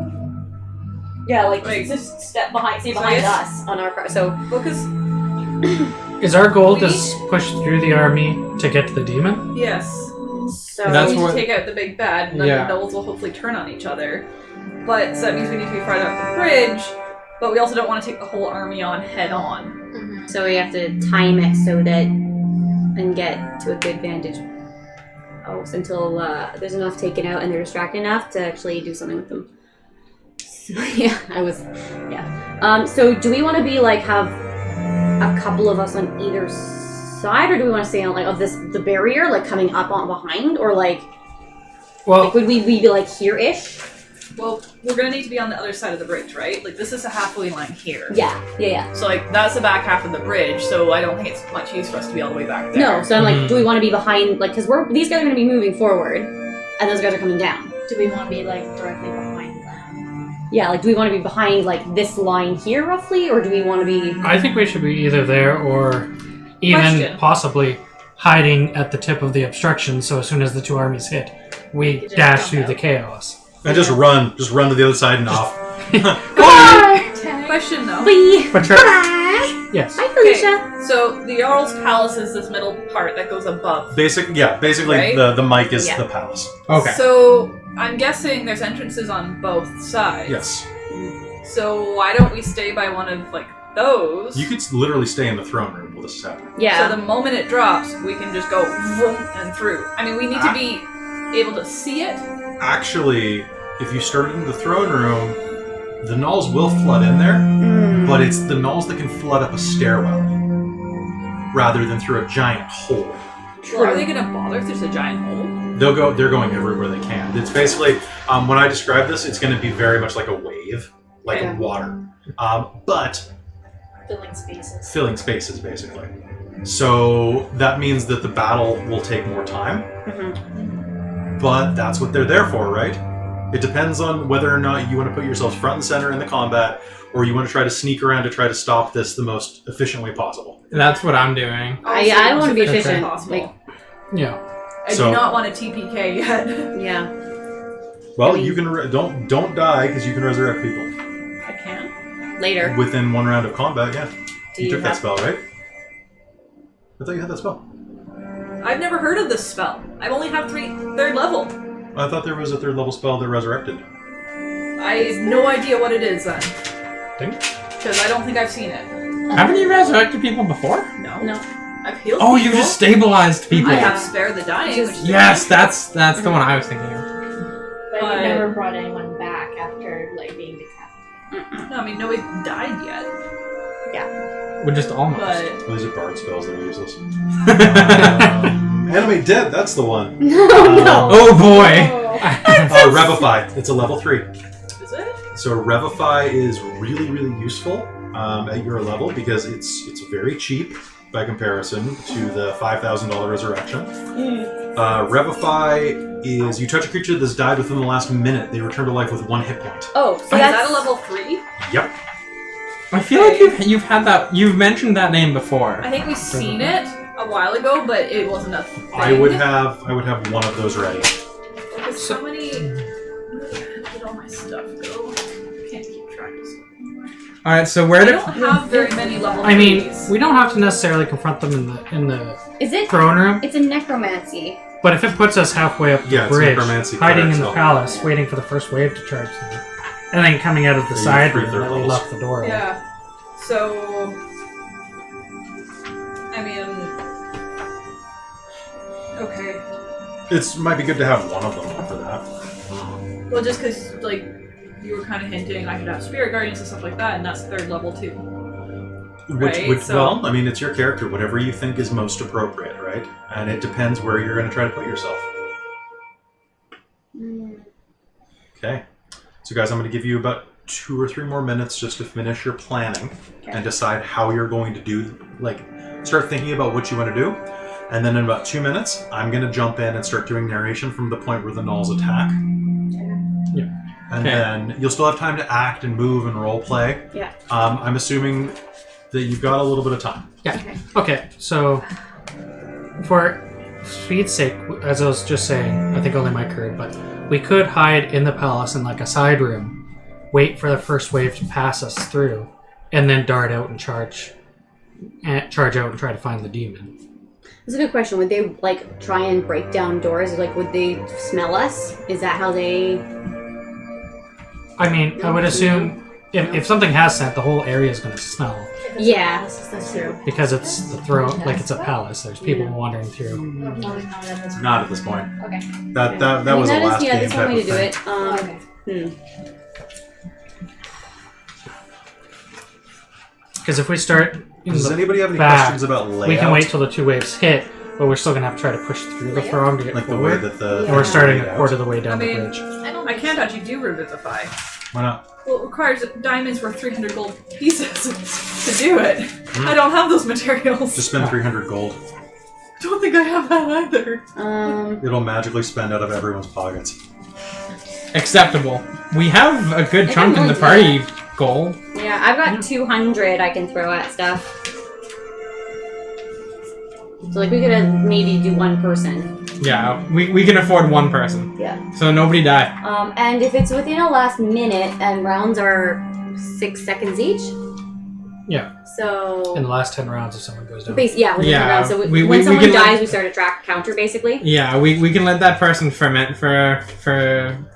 Speaker 3: Yeah, like
Speaker 6: Wait.
Speaker 3: just step behind, stay
Speaker 6: So
Speaker 3: behind
Speaker 6: yes.
Speaker 3: us on our car. So
Speaker 6: Well, because
Speaker 5: Is our goal to
Speaker 6: We-
Speaker 5: push through the army to get to the demon?
Speaker 6: yes,
Speaker 4: That's
Speaker 6: we need
Speaker 4: what-
Speaker 6: to take out the big bad, and then
Speaker 4: Yeah.
Speaker 6: the gnolls will hopefully turn on each other. But so that means we need to be farther up the bridge. But we also don't want to take the whole army on head on.
Speaker 3: so we have to time it so that and get to a good vantage post until there's enough taken out and they're distracted enough to actually do something with them. So, so do we want to be like have a couple of us on either side, or do we want to stay on like of the barrier, like coming up on behind, or like
Speaker 5: Well,
Speaker 3: would we be like here-ish?
Speaker 6: Well, we're gonna need to be on the other side of the bridge, right? Like this is a halfway line here.
Speaker 3: Yeah.
Speaker 6: So like that's the back half of the bridge. So I don't think it's much use for us to be all the way back there.
Speaker 3: No, so I'm like,
Speaker 4: Mhm.
Speaker 3: do we want to be behind, like, because these guys are going to be moving forward, and those guys are coming down.
Speaker 2: do we want to be like directly behind them?
Speaker 3: Yeah, like, do we want to be behind, like, this line here, roughly, or do we want to be...
Speaker 5: I think we should be either there or even
Speaker 6: Question.
Speaker 5: possibly hiding at the tip of the obstruction, so as soon as the two armies hit, we
Speaker 2: just
Speaker 5: dash
Speaker 2: jump
Speaker 5: through
Speaker 2: out.
Speaker 5: the chaos.
Speaker 1: And just run to the other side and off.
Speaker 6: Question though.
Speaker 3: Bye!
Speaker 5: But sure. Yes.
Speaker 3: Hi, Felicia!
Speaker 6: So the Jarl's Palace is this middle part that goes above.
Speaker 1: Basically,
Speaker 6: Right?
Speaker 1: the mic is
Speaker 3: Yeah.
Speaker 1: the palace.
Speaker 4: Okay.
Speaker 6: So I'm guessing there's entrances on both sides.
Speaker 1: Yes.
Speaker 6: So why don't we stay by one of like those?
Speaker 1: You could literally stay in the throne room while this is happening.
Speaker 3: Yeah.
Speaker 6: So the moment it drops, we can just go vroom and through. I mean, we need to be able to see it.
Speaker 1: Actually, if you started in the throne room, the gnolls will flood in there,
Speaker 3: Mm.
Speaker 1: but it's the gnolls that can flood up a stairwell rather than through a giant hole.
Speaker 6: Well, are they going to bother if there's a giant hole?
Speaker 1: They're going everywhere they can. It's basically, when I describe this, it's going to be very much like a wave, like
Speaker 6: Okay.
Speaker 1: water. But
Speaker 2: Filling spaces.
Speaker 1: filling spaces, basically. So that means that the battle will take more time,
Speaker 3: Mhm.
Speaker 1: but that's what they're there for, right? It depends on whether or not you want to put yourselves front and center in the combat, or you want to try to sneak around to try to stop this the most efficient way possible.
Speaker 4: That's what I'm doing.
Speaker 3: I don't want to be
Speaker 5: Okay.
Speaker 3: efficient.
Speaker 6: Possible.
Speaker 3: Like,
Speaker 5: Yeah.
Speaker 6: I
Speaker 1: So-
Speaker 6: do not want a TPK yet.
Speaker 3: yeah.
Speaker 1: Well,
Speaker 3: I mean-
Speaker 1: you can don't die because you can resurrect people
Speaker 6: I can.
Speaker 3: Later.
Speaker 1: within one round of combat. Yeah,
Speaker 3: Do
Speaker 1: you took that
Speaker 3: have-
Speaker 1: spell, right? I thought you had that spell.
Speaker 6: I've never heard of this spell. I only have third level.
Speaker 1: I thought there was a third level spell that resurrected.
Speaker 6: I have no idea what it is then.
Speaker 1: Think?
Speaker 6: Because I don't think I've seen it.
Speaker 4: Haven't you resurrected people before?
Speaker 6: No.
Speaker 3: No.
Speaker 6: I've healed
Speaker 4: Oh,
Speaker 6: people.
Speaker 4: you just stabilized people.
Speaker 6: I have Spare the Dying.
Speaker 3: Just-
Speaker 6: which is
Speaker 4: Yes, that's the one I was thinking of.
Speaker 2: But
Speaker 6: But-
Speaker 2: you never brought anyone back after like being decapitated.
Speaker 6: No, I mean, nobody died yet.
Speaker 4: We're just almost.
Speaker 6: But
Speaker 1: These are bard spells that are useless. Animate Dead, that's the one.
Speaker 3: No, no.
Speaker 4: Oh boy!
Speaker 1: Revify. It's a level 3.
Speaker 6: is it?
Speaker 1: So Revify is really, really useful at your level because it's very cheap by comparison to the $5,000 resurrection. Revify is you touch a creature that's died within the last minute, they return to life with 1 hit point.
Speaker 3: Oh, so
Speaker 6: Is
Speaker 3: that's...
Speaker 6: that a level 3?
Speaker 1: Yep.
Speaker 4: I feel like you've had that. You've mentioned that name before.
Speaker 6: I think we've seen it a while ago, but it wasn't a thing.
Speaker 1: I would have one of those ready.
Speaker 6: Because how many... Where did all my stuff go? I can't keep track of stuff anymore.
Speaker 4: All right, so where
Speaker 6: I
Speaker 4: did?
Speaker 6: don't have very many level
Speaker 5: I mean,
Speaker 6: 3s.
Speaker 5: we don't have to necessarily confront them in the
Speaker 3: Is it?
Speaker 5: throne room,
Speaker 3: It's a necromancy.
Speaker 5: but if it puts us halfway up the
Speaker 1: Yeah, it's
Speaker 5: bridge,
Speaker 1: necromancy
Speaker 5: hiding in
Speaker 1: clerics,
Speaker 5: the
Speaker 1: though.
Speaker 5: palace, waiting for the first wave to charge them, and then coming out of the
Speaker 1: Yeah,
Speaker 5: side
Speaker 1: you
Speaker 5: room
Speaker 1: third
Speaker 5: that we
Speaker 1: levels.
Speaker 5: left the door open.
Speaker 6: Yeah. So, I mean, okay.
Speaker 1: It might be good to have one of them for that.
Speaker 6: Well, just because like you were kind of hinting, I could have spirit guardians and stuff like that, and that's third level too. Right, so-
Speaker 1: Well, I mean, it's your character. Whatever you think is most appropriate, right? And it depends where you're going to try to put yourself. Okay. So, guys, I'm going to give you about 2 or 3 more minutes just to finish your planning and decide how you're going to do, like, start thinking about what you want to do. And then in about 2 minutes, I'm going to jump in and start doing narration from the point where the gnolls attack.
Speaker 5: Yeah.
Speaker 1: And
Speaker 4: Okay.
Speaker 1: then you'll still have time to act and move and role play.
Speaker 3: Yeah.
Speaker 1: I'm assuming that you've got a little bit of time.
Speaker 5: Yeah. Okay, so for speed's sake, as I was just saying, I think only Mike heard, but we could hide in the palace in like a side room, wait for the first wave to pass us through, and then dart out and charge out and try to find the demon.
Speaker 3: That's a good question. Would they like try and break down doors? Like, would they smell us? Is that how they?
Speaker 5: I mean, I would assume if something has scent, the whole area is going to smell
Speaker 3: Yeah.
Speaker 2: That's true.
Speaker 5: because it's the throne, like it's a palace. There's people wandering through.
Speaker 1: Not at this point.
Speaker 2: Okay.
Speaker 1: That
Speaker 3: I mean,
Speaker 1: was a
Speaker 3: that is,
Speaker 1: last game
Speaker 3: that's one
Speaker 1: type
Speaker 3: way
Speaker 1: of
Speaker 3: to do
Speaker 1: thing.
Speaker 3: it.
Speaker 2: Okay.
Speaker 5: Because if we start in
Speaker 1: Does
Speaker 5: the
Speaker 1: anybody have any
Speaker 5: back,
Speaker 1: questions about layout?
Speaker 5: we can wait till the 2 waves hit, but we're still going to have to try to push through the throng to get
Speaker 1: like the
Speaker 5: forward.
Speaker 1: way that the.
Speaker 5: And we're starting
Speaker 1: laid
Speaker 5: a
Speaker 1: out.
Speaker 5: quarter of the way down
Speaker 6: I
Speaker 5: the
Speaker 6: mean-
Speaker 5: bridge.
Speaker 6: I can't actually do revivify.
Speaker 1: Why not?
Speaker 6: Well, it requires diamonds worth 300 gold pieces to do it. I don't have those materials.
Speaker 1: Just spend 300 gold.
Speaker 6: Don't think I have that either.
Speaker 1: It'll magically spend out of everyone's pockets.
Speaker 4: Acceptable. We have a good
Speaker 3: I
Speaker 4: chunk
Speaker 3: can
Speaker 4: in the
Speaker 3: really
Speaker 4: party goal.
Speaker 3: Yeah, I've got 200 I can throw at stuff. So like we could maybe do one person.
Speaker 4: Yeah, we can afford one person,
Speaker 3: Yeah.
Speaker 4: so nobody die.
Speaker 3: And if it's within a last minute and rounds are 6 seconds each.
Speaker 5: Yeah.
Speaker 3: So
Speaker 5: In the last 10 rounds, if someone goes down.
Speaker 3: within
Speaker 4: Yeah,
Speaker 3: the round. So
Speaker 4: we
Speaker 3: when someone
Speaker 4: can let-
Speaker 3: dies, we start a track counter basically.
Speaker 4: Yeah, we can let that person ferment for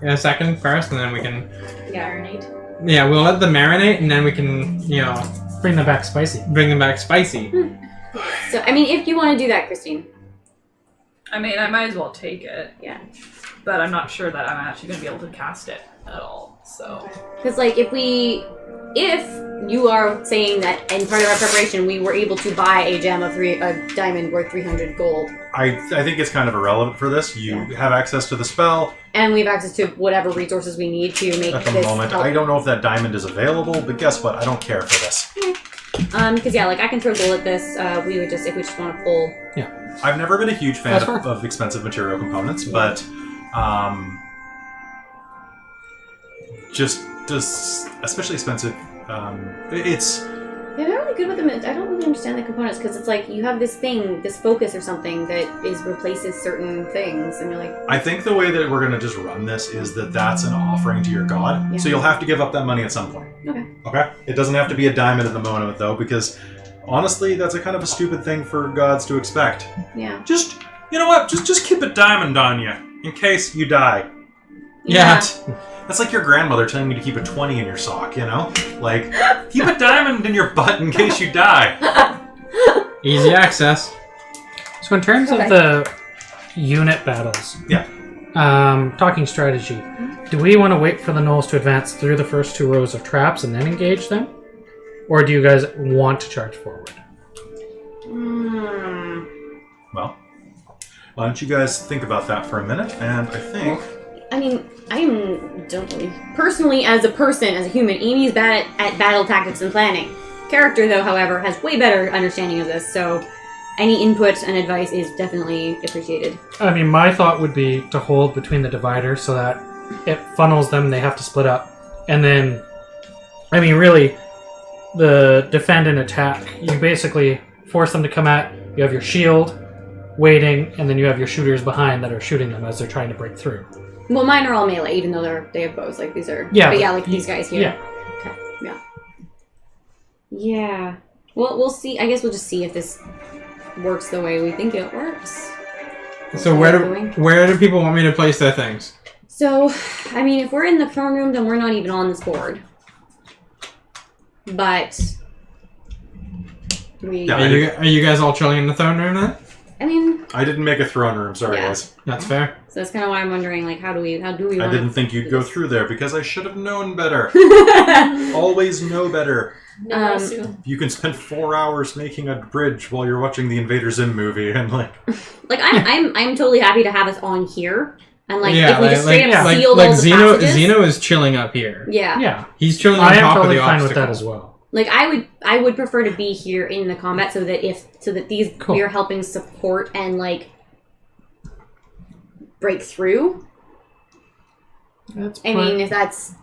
Speaker 4: a second first, and then we can.
Speaker 2: Marinate.
Speaker 4: Yeah, we'll let them marinate, and then we can,
Speaker 5: Bring them back spicy.
Speaker 4: bring them back spicy.
Speaker 3: So I mean, if you want to do that, Christine.
Speaker 6: I mean, I might as well take it.
Speaker 3: Yeah.
Speaker 6: But I'm not sure that I'm actually going to be able to cast it at all. So,
Speaker 3: Because like if you are saying that in part of our preparation we were able to buy a diamond worth 300 gold,
Speaker 1: I think it's kind of irrelevant for this. You have access to the spell
Speaker 3: and we have access to whatever resources we need to make
Speaker 1: at the
Speaker 3: this
Speaker 1: moment.
Speaker 3: help.
Speaker 1: I don't know if that diamond is available, but guess what? I don't care for this.
Speaker 3: Because yeah, like I can throw gold at this. If we just want to pull.
Speaker 1: I've never been a huge fan
Speaker 5: That's fair.
Speaker 1: of expensive material components, but just especially expensive. It's
Speaker 3: Yeah, they're really good with them. I don't really understand the components because it's like you have this thing, this focus or something that replaces certain things, and you're like,
Speaker 1: I think the way that we're going to just run this is that's an offering to your god.
Speaker 3: Yeah.
Speaker 1: So you'll have to give up that money at some point.
Speaker 3: Okay.
Speaker 1: Okay? It doesn't have to be a diamond at the moment, though, because honestly, that's a kind of a stupid thing for gods to expect.
Speaker 3: yeah.
Speaker 1: Just, you know what? Just keep a diamond on you in case you die.
Speaker 4: Yeah.
Speaker 1: That's like your grandmother telling you to keep a 20 in your sock, you know? Like, keep a diamond in your butt in case you die.
Speaker 4: Easy access.
Speaker 5: So in terms
Speaker 3: Okay.
Speaker 5: of the unit battles,
Speaker 1: Yeah.
Speaker 5: talking strategy, do we want to wait for the gnolls to advance through the first 2 rows of traps and then engage them? Or do you guys want to charge forward?
Speaker 1: Well, why don't you guys think about that for a minute? And I think...
Speaker 3: I mean, don't really. Personally, as a human, Amy's bad at battle tactics and planning. Character, though, however, has way better understanding of this, so any input and advice is definitely appreciated.
Speaker 5: I mean, my thought would be to hold between the dividers so that it funnels them and they have to split up. And then, I mean, really, the defend and attack, you basically force them to come at, you have your shield waiting, and then you have your shooters behind that are shooting them as they're trying to break through.
Speaker 3: Well, mine are all melee, even though they have bows. Like these are.
Speaker 5: Yeah,
Speaker 3: But yeah,
Speaker 5: but
Speaker 3: like these guys here.
Speaker 5: Yeah.
Speaker 3: Okay. Yeah. Yeah. Well, we'll see. I guess we'll just see if this works the way we think it works.
Speaker 4: So where do people want me to place their things?
Speaker 3: So, I mean, if we're in the throne room, then we're not even on this board. But we.
Speaker 1: Yeah.
Speaker 4: Are you guys all chilling in the throne room then?
Speaker 3: I mean,
Speaker 1: I didn't make a throne room. Sorry,
Speaker 3: Yeah.
Speaker 1: guys.
Speaker 4: That's fair.
Speaker 3: so that's kind of why I'm wondering, like, how do we?
Speaker 1: I
Speaker 3: Want
Speaker 1: didn't think you'd go through there because I should have known better.
Speaker 3: through.
Speaker 1: Always know better.
Speaker 2: No, assume.
Speaker 1: You can spend 4 hours making a bridge while you're watching the Invader Zim movie, and like,
Speaker 3: Like, I'm totally happy to have us on here, and like
Speaker 4: Yeah,
Speaker 3: if we just straight up sealed all the
Speaker 4: Zeno
Speaker 3: passages.
Speaker 4: Zeno is chilling up here.
Speaker 3: Yeah.
Speaker 5: Yeah.
Speaker 4: He's chilling on
Speaker 5: I am
Speaker 4: top
Speaker 5: totally
Speaker 4: of the
Speaker 5: fine
Speaker 4: obstacle.
Speaker 5: with that as well.
Speaker 3: Like I would prefer to be here in the combat so that these
Speaker 5: Cool.
Speaker 3: we are helping support and like break through.
Speaker 5: That's
Speaker 3: I mean, if that's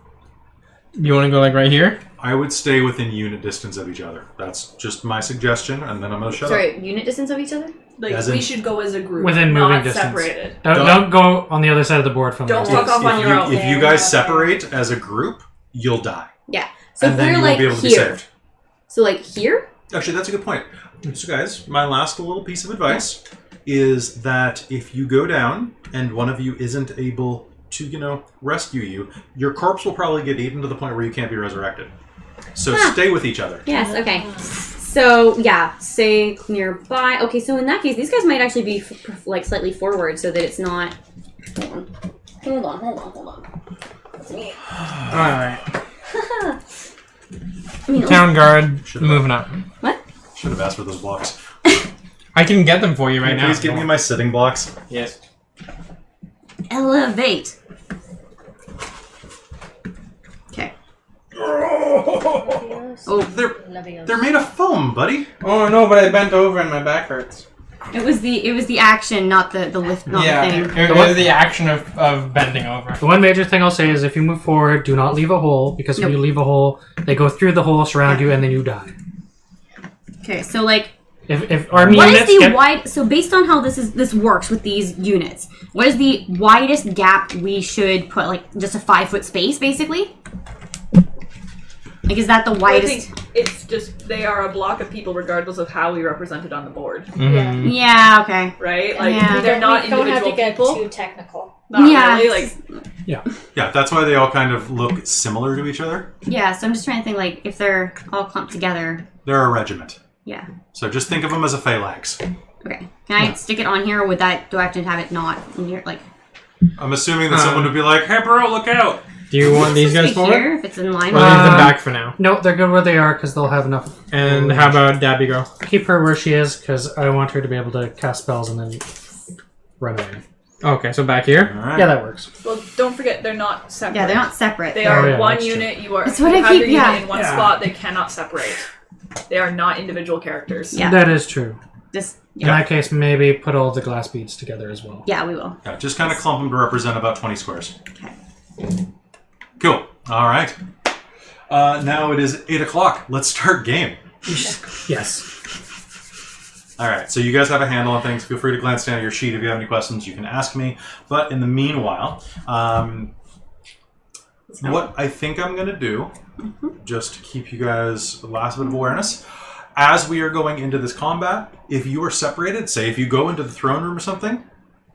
Speaker 4: You want to go like right here?
Speaker 1: I would stay within unit distance of each other. That's just my suggestion, and then I'm gonna shut up.
Speaker 3: sorry, unit distance of each other.
Speaker 6: Like,
Speaker 1: As in-
Speaker 6: we should go as a group.
Speaker 5: Within moving
Speaker 6: not
Speaker 5: distance.
Speaker 6: separated.
Speaker 5: Don't go on the other side of the board from
Speaker 6: Don't
Speaker 5: there.
Speaker 6: fuck off on your own.
Speaker 1: If you guys separate as a group, you'll die,
Speaker 3: Yeah. So
Speaker 1: and
Speaker 3: if
Speaker 1: then
Speaker 3: we're
Speaker 1: you
Speaker 3: like
Speaker 1: won't be able to be
Speaker 3: here.
Speaker 1: saved.
Speaker 3: So like here.
Speaker 1: Actually, that's a good point. So, guys, my last little piece of advice is that if you go down and one of you isn't able to, rescue you, your corpse will probably get eaten to the point where you can't be resurrected. So stay with each other.
Speaker 3: Yes. Okay. So yeah, stay nearby. Okay. So in that case, these guys might actually be like slightly forward so that it's not. Hold on.
Speaker 4: Alright.
Speaker 3: I mean,
Speaker 4: Town guard
Speaker 1: Should've-
Speaker 4: moving up.
Speaker 3: what?
Speaker 1: Should have asked for those blocks.
Speaker 4: I can get them for you right
Speaker 1: Can you
Speaker 4: now.
Speaker 1: please give me my sitting blocks?
Speaker 4: Yes.
Speaker 3: Elevate. Okay. Oh,
Speaker 1: They're made of foam, buddy.
Speaker 4: Oh no, but I bent over and my back hurts.
Speaker 3: it was the action, not the lift, not
Speaker 4: yeah,
Speaker 3: the thing.
Speaker 4: it was the action of bending over.
Speaker 5: The one major thing I'll say is if you move forward, do not leave a hole, because if
Speaker 3: Nope.
Speaker 5: you leave a hole, they go through the hole, surround you, and then you die.
Speaker 3: Okay, so like,
Speaker 5: If army
Speaker 3: what is
Speaker 5: units
Speaker 3: the
Speaker 5: get...
Speaker 3: wide? So based on how this works with these units, what is the widest gap we should put? Like just a 5-foot space, basically. Like, is that the
Speaker 6: I
Speaker 3: widest?
Speaker 6: think it's just they are a block of people regardless of how we represent it on the board,
Speaker 4: Mhm.
Speaker 3: Yeah. Okay.
Speaker 6: right? Like
Speaker 3: Yeah.
Speaker 6: they're not
Speaker 2: we don't have
Speaker 6: individual
Speaker 2: to get
Speaker 6: people.
Speaker 2: too technical.
Speaker 6: Not
Speaker 3: Yeah.
Speaker 6: really. Like
Speaker 1: Yeah, that's why they all kind of look similar to each other.
Speaker 3: Yeah. So I'm just trying to think like if they're all clumped together.
Speaker 1: They're a regiment.
Speaker 3: Yeah.
Speaker 1: So just think of them as a phalanx.
Speaker 3: Okay. Can I stick it on here, or would that? Do I have to have it not in here? Like.
Speaker 1: I'm assuming that someone would be like, "Hey, bro, look out!"
Speaker 4: Do you want these guys
Speaker 3: Stick
Speaker 4: forward?
Speaker 3: here if it's in line.
Speaker 4: Or leave them back for now.
Speaker 5: No, they're good where they are, because they'll have enough.
Speaker 4: And how about Dabby Girl?
Speaker 5: Keep her where she is, because I want her to be able to cast spells and then run away.
Speaker 4: Okay, so back here.
Speaker 1: All right.
Speaker 5: Yeah, that works.
Speaker 6: well, don't forget they're not separate.
Speaker 3: Yeah, they're not separate.
Speaker 6: They are
Speaker 5: Oh, yeah,
Speaker 6: one
Speaker 5: that's true.
Speaker 6: unit. You are.
Speaker 3: That's what
Speaker 6: you
Speaker 3: I
Speaker 6: have
Speaker 3: keep-
Speaker 6: your unit
Speaker 3: yeah.
Speaker 6: in one
Speaker 5: Yeah.
Speaker 6: spot. They cannot separate. They are not individual characters.
Speaker 3: Yeah.
Speaker 5: That is true.
Speaker 3: This.
Speaker 5: In that case, maybe put all the glass beads together as well.
Speaker 3: Yeah, we will.
Speaker 1: Yeah, just kind of clump them to represent about 20 squares.
Speaker 3: Okay.
Speaker 1: Cool. All right. Now it is 8 o'clock. Let's start game.
Speaker 5: Yes.
Speaker 1: All right. So you guys have a handle on things. Feel free to glance down at your sheet. If you have any questions, you can ask me. But in the meanwhile, what I think I'm going to do, just to keep you guys the last bit of awareness, as we are going into this combat, if you are separated, say if you go into the throne room or something,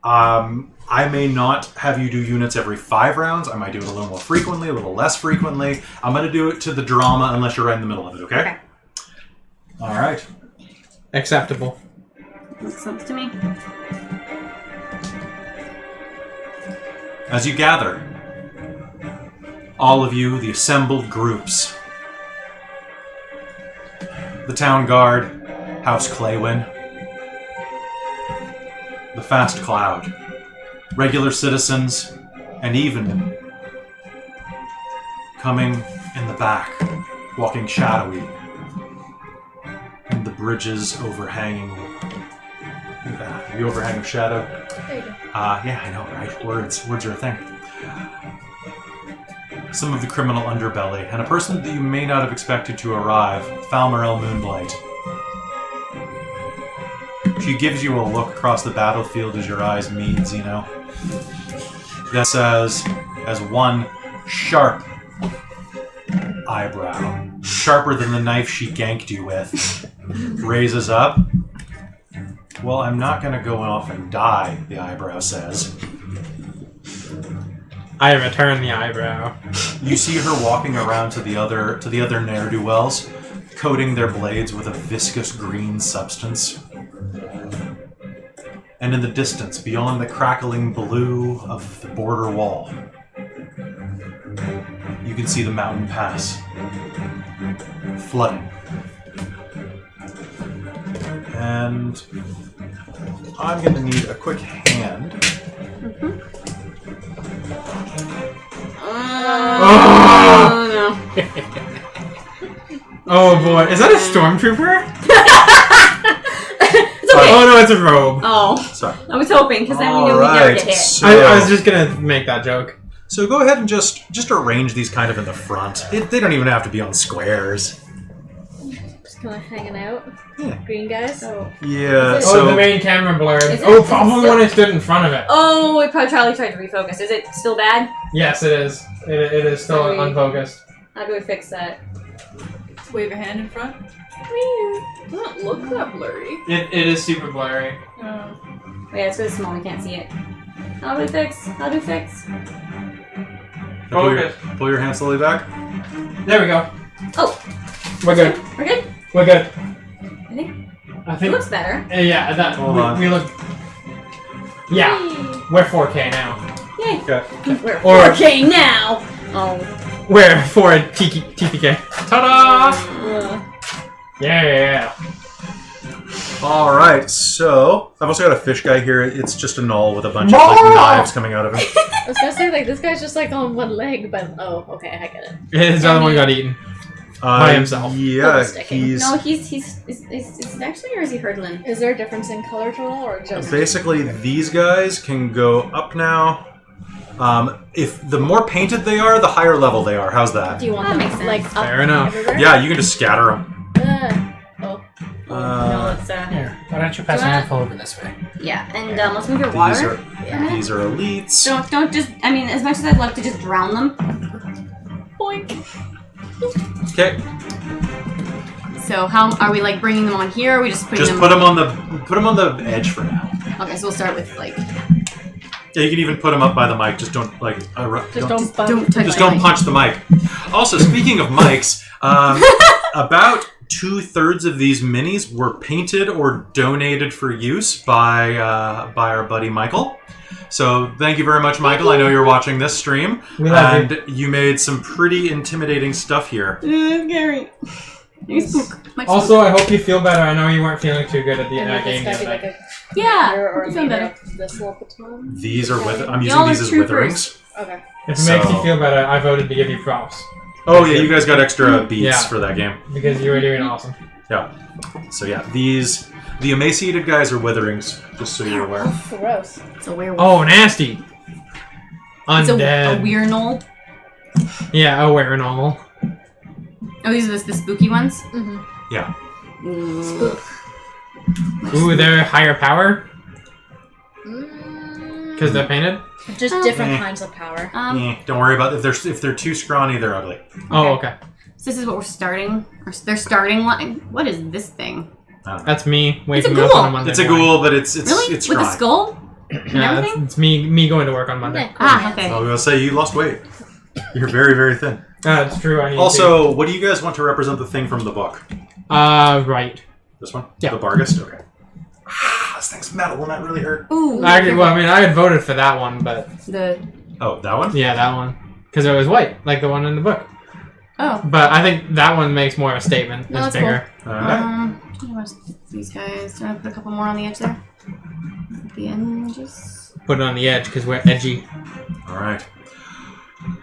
Speaker 1: I may not have you do units every 5 rounds. I might do it a little more frequently, a little less frequently. I'm going to do it to the drama unless you're right in the middle of it, okay?
Speaker 3: Okay.
Speaker 1: All right.
Speaker 4: Acceptable.
Speaker 3: Makes sense to me.
Speaker 1: As you gather, all of you, the assembled groups, the town guard, House Claywin, the Fast Cloud, regular citizens, and even coming in the back, walking shadowy, and the bridges overhanging, the overhang of shadow.
Speaker 2: There you go.
Speaker 1: Yeah, I know, right? Words are a thing. Some of the criminal underbelly, and a person that you may not have expected to arrive, Falmarel Moonblight. She gives you a look across the battlefield as your eyes meet, Zeno. That says, as one sharp eyebrow. sharper than the knife she ganked you with, raises up. Well, I'm not going to go off and die, the eyebrow says.
Speaker 4: I return the eyebrow.
Speaker 1: You see her walking around to the other ne'er-do-wells, coating their blades with a viscous green substance. And in the distance, beyond the crackling blue of the border wall, you can see the mountain pass, flooding. And I'm going to need a quick hand.
Speaker 3: Oh no.
Speaker 4: Oh boy, is that a stormtrooper?
Speaker 3: It's okay.
Speaker 4: Oh no, it's a robe.
Speaker 3: Oh,
Speaker 1: Sorry.
Speaker 3: I was hoping because then we knew we'd never
Speaker 1: Alright,
Speaker 3: get hit.
Speaker 1: so,
Speaker 4: I was just gonna make that joke.
Speaker 1: so go ahead and just arrange these kind of in the front. They don't even have to be on squares.
Speaker 2: Just kind of hanging out.
Speaker 1: Yeah.
Speaker 2: Green guys.
Speaker 3: Oh,
Speaker 1: Yeah,
Speaker 2: Is it-
Speaker 4: Oh,
Speaker 1: so
Speaker 4: the main camera blurred.
Speaker 3: Is it-
Speaker 4: Oh,
Speaker 3: is it
Speaker 4: probably
Speaker 3: still-
Speaker 4: when I stood in front of it.
Speaker 3: oh, it probably Charlie tried to refocus. Is it still bad?
Speaker 4: Yes, it is. It is still
Speaker 3: Sorry.
Speaker 4: unfocused.
Speaker 3: How do we fix that?
Speaker 6: Wave a hand in front. Doesn't look that blurry.
Speaker 4: It is super blurry.
Speaker 3: Oh, yeah, it's really small. We can't see it. How do we fix? How do we fix?
Speaker 1: pull your hand slowly back.
Speaker 4: There we go.
Speaker 3: Oh,
Speaker 4: We're good.
Speaker 3: we're good.
Speaker 4: We're good.
Speaker 3: I
Speaker 4: I
Speaker 3: It
Speaker 4: think.
Speaker 3: looks better.
Speaker 4: Yeah, that.
Speaker 1: Hold on.
Speaker 4: We look. Yeah, we're 4K now.
Speaker 3: Yay.
Speaker 1: Okay.
Speaker 3: We're
Speaker 4: Or-
Speaker 3: 4K now. Oh.
Speaker 4: We're for TPK. Ta-da! Yeah.
Speaker 1: All right, so I've also got a fish guy here. It's just a gnoll with a bunch of like, knives coming out of him.
Speaker 2: I was gonna say, like, this guy's just like on one leg, but oh, okay, I get it.
Speaker 4: His other one got eaten. By himself.
Speaker 1: Yeah,
Speaker 2: Double-sticking.
Speaker 1: he's
Speaker 3: No, he's actually, or is he hurdling?
Speaker 2: Is there a difference in color at all, or just
Speaker 1: basically these guys can go up now. If the more painted they are, the higher level they are. How's that?
Speaker 2: Do you want
Speaker 3: That
Speaker 2: them
Speaker 3: makes sense.
Speaker 2: like up
Speaker 4: Fair enough.
Speaker 2: everywhere?
Speaker 1: Yeah, you can just scatter them.
Speaker 2: Oh.
Speaker 3: No, it's
Speaker 5: Here, why don't you pass a
Speaker 3: Do you want-
Speaker 5: handful over this way?
Speaker 3: yeah, and let's move your water.
Speaker 1: These are elites.
Speaker 3: Don't just. I mean, as much as I'd love to just drown them.
Speaker 2: Boink.
Speaker 1: Okay,
Speaker 3: So how are we like bringing them on here? Or are we just putting
Speaker 1: just
Speaker 3: them?
Speaker 1: put them on the edge for now.
Speaker 3: Okay, so we'll start with like.
Speaker 1: Yeah, you can even put them up by the mic. Just don't like
Speaker 2: Just don't bump.
Speaker 3: Don't touch
Speaker 1: just
Speaker 3: my
Speaker 1: don't
Speaker 3: mic.
Speaker 1: punch the mic. Also, speaking of mics, about 2/3 of these minis were painted or donated for use by our buddy Michael. So thank you very much, Michael. I know you're watching this stream,
Speaker 4: We love
Speaker 1: and you made some pretty intimidating stuff here.
Speaker 3: Scary.
Speaker 4: Also, I hope you feel better. I know you weren't feeling too good at the
Speaker 2: And would
Speaker 4: game
Speaker 2: this
Speaker 4: the
Speaker 2: guy
Speaker 4: other
Speaker 2: be
Speaker 4: day.
Speaker 2: like a
Speaker 3: Yeah,
Speaker 2: commander or
Speaker 3: you
Speaker 2: a
Speaker 3: feel
Speaker 2: leader
Speaker 3: better.
Speaker 2: of this little baton?
Speaker 1: These are I'm
Speaker 3: Y'all
Speaker 1: using
Speaker 3: are
Speaker 1: these as
Speaker 3: troopers.
Speaker 1: witherings.
Speaker 2: Okay.
Speaker 4: If it makes
Speaker 1: So-
Speaker 4: you feel better, I voted to give you props.
Speaker 1: Oh yeah, you guys got extra beats
Speaker 4: Yeah.
Speaker 1: for that game.
Speaker 4: Because you were doing awesome.
Speaker 1: Yeah. So yeah, the emaciated guys are witherings, just so you're aware.
Speaker 2: Gross.
Speaker 3: It's a werewolf.
Speaker 4: Oh, nasty!
Speaker 3: It's
Speaker 4: Undead.
Speaker 3: a weird knoll.
Speaker 4: Yeah, aware and all.
Speaker 3: Oh, these are the spooky ones.
Speaker 2: Mm-hmm.
Speaker 1: Yeah.
Speaker 4: Ooh, they're higher power? Because they're painted?
Speaker 2: Just different kinds of power.
Speaker 1: Don't worry about it. If they're too scrawny, they're ugly.
Speaker 4: Oh, okay.
Speaker 3: So this is what we're starting. Or their starting line. What is this thing?
Speaker 1: I don't know.
Speaker 4: That's me
Speaker 3: It's a
Speaker 4: waking up
Speaker 3: ghoul.
Speaker 4: on a Monday
Speaker 1: It's a
Speaker 4: morning.
Speaker 1: ghoul, but it's
Speaker 3: Really?
Speaker 1: it's
Speaker 3: With a
Speaker 1: scrawny.
Speaker 3: skull?
Speaker 4: Yeah,
Speaker 3: everything?
Speaker 4: it's me going to work on Monday.
Speaker 3: Ah, okay.
Speaker 1: I was gonna say you lost weight. You're very, very thin.
Speaker 4: That's true. I need
Speaker 1: Also, what do you guys want to represent the thing from the book?
Speaker 4: to. Right.
Speaker 1: This one?
Speaker 4: Yeah.
Speaker 1: The Barghest? Okay. This thing's metal. Will that really hurt?
Speaker 3: Ooh.
Speaker 4: I had voted for that one, but
Speaker 3: The.
Speaker 1: Oh, that one?
Speaker 4: yeah, that one. Because it was white, like the one in the book.
Speaker 3: Oh.
Speaker 4: But I think that one makes more of a statement.
Speaker 2: No,
Speaker 4: It's
Speaker 2: that's
Speaker 4: bigger.
Speaker 1: Alright.
Speaker 3: These guys. Do I put a couple more on the edge there? The edges.
Speaker 4: Put it on the edge because we're edgy.
Speaker 1: Alright.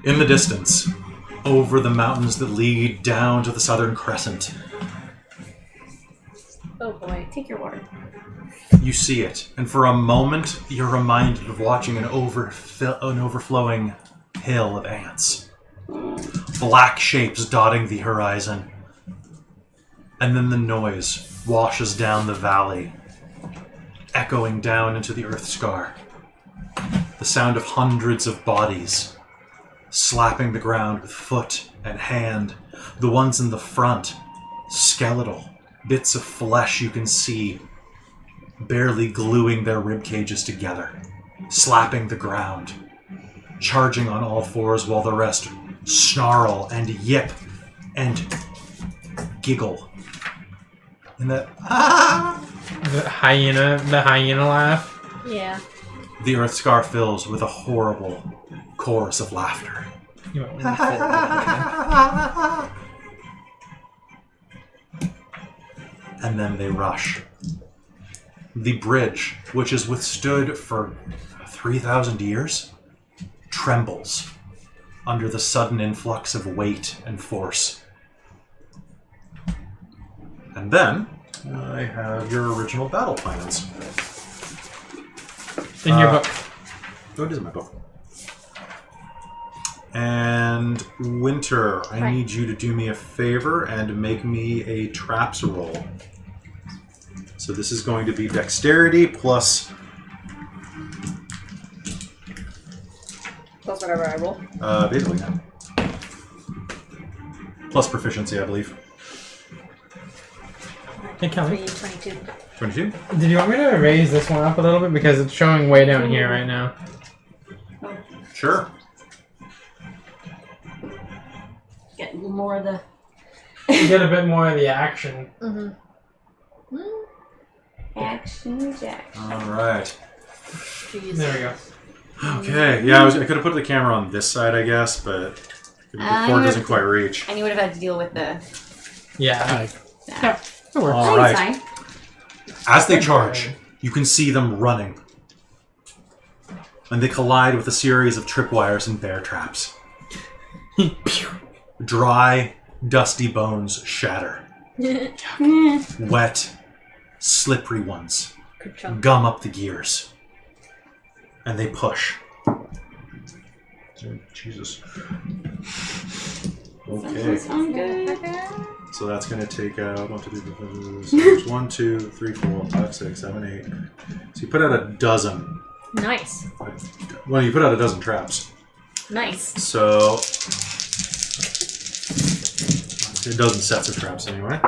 Speaker 1: In the distance, over the mountains that lead down to the southern crescent,
Speaker 2: Oh boy.
Speaker 3: Take your water.
Speaker 1: you see it, and for a moment, you're reminded of watching an overflowing hill of ants. Black shapes dotting the horizon. And then the noise washes down the valley, echoing down into the earth scar. The sound of hundreds of bodies slapping the ground with foot and hand. The ones in the front, skeletal, bits of flesh you can see, barely gluing their rib cages together, slapping the ground, charging on all fours while the rest snarl and yip and giggle. And that
Speaker 4: The hyena laugh.
Speaker 2: Yeah.
Speaker 1: the earth scar fills with a horrible chorus of laughter.
Speaker 4: You might want to fold that.
Speaker 1: And then they rush. The bridge, which has withstood for 3,000 years, trembles under the sudden influx of weight and force. And then I have your original battle plans.
Speaker 4: In your book.
Speaker 1: Oh, it is in my book. And Winter, I need you to do me a favor and make me a traps roll. So this is going to be dexterity plus
Speaker 3: Plus whatever I roll.
Speaker 1: basically, yeah. Plus proficiency, I believe.
Speaker 4: Hey, Kelly.
Speaker 2: 22.
Speaker 1: 22?
Speaker 4: Did you want me to raise this one up a little bit? Because it's showing way down here right now.
Speaker 1: Sure.
Speaker 3: Get more of the
Speaker 4: You get a bit more of the action.
Speaker 3: action jack.
Speaker 1: Alright.
Speaker 4: There we go.
Speaker 1: Okay, yeah, I could have put the camera on this side, I guess, but the cord doesn't quite reach.
Speaker 3: And you would have had to deal with the...
Speaker 4: Yeah.
Speaker 5: Yeah, it works.
Speaker 1: All
Speaker 3: That's
Speaker 1: right.
Speaker 3: fine.
Speaker 1: As they charge, you can see them running. And they collide with a series of tripwires and bear traps. Dry, dusty bones shatter. Wet, slippery ones gum up the gears. And they push. Jesus. Okay.
Speaker 3: Sounds good.
Speaker 1: So that's going to take out 1, 2, 3, 4, 1, 2, 3, 4, 5, 6, 7, 8. So you put out a dozen.
Speaker 2: Nice.
Speaker 1: Well, you put out a dozen traps.
Speaker 2: Nice.
Speaker 1: So a dozen sets of traps anyway.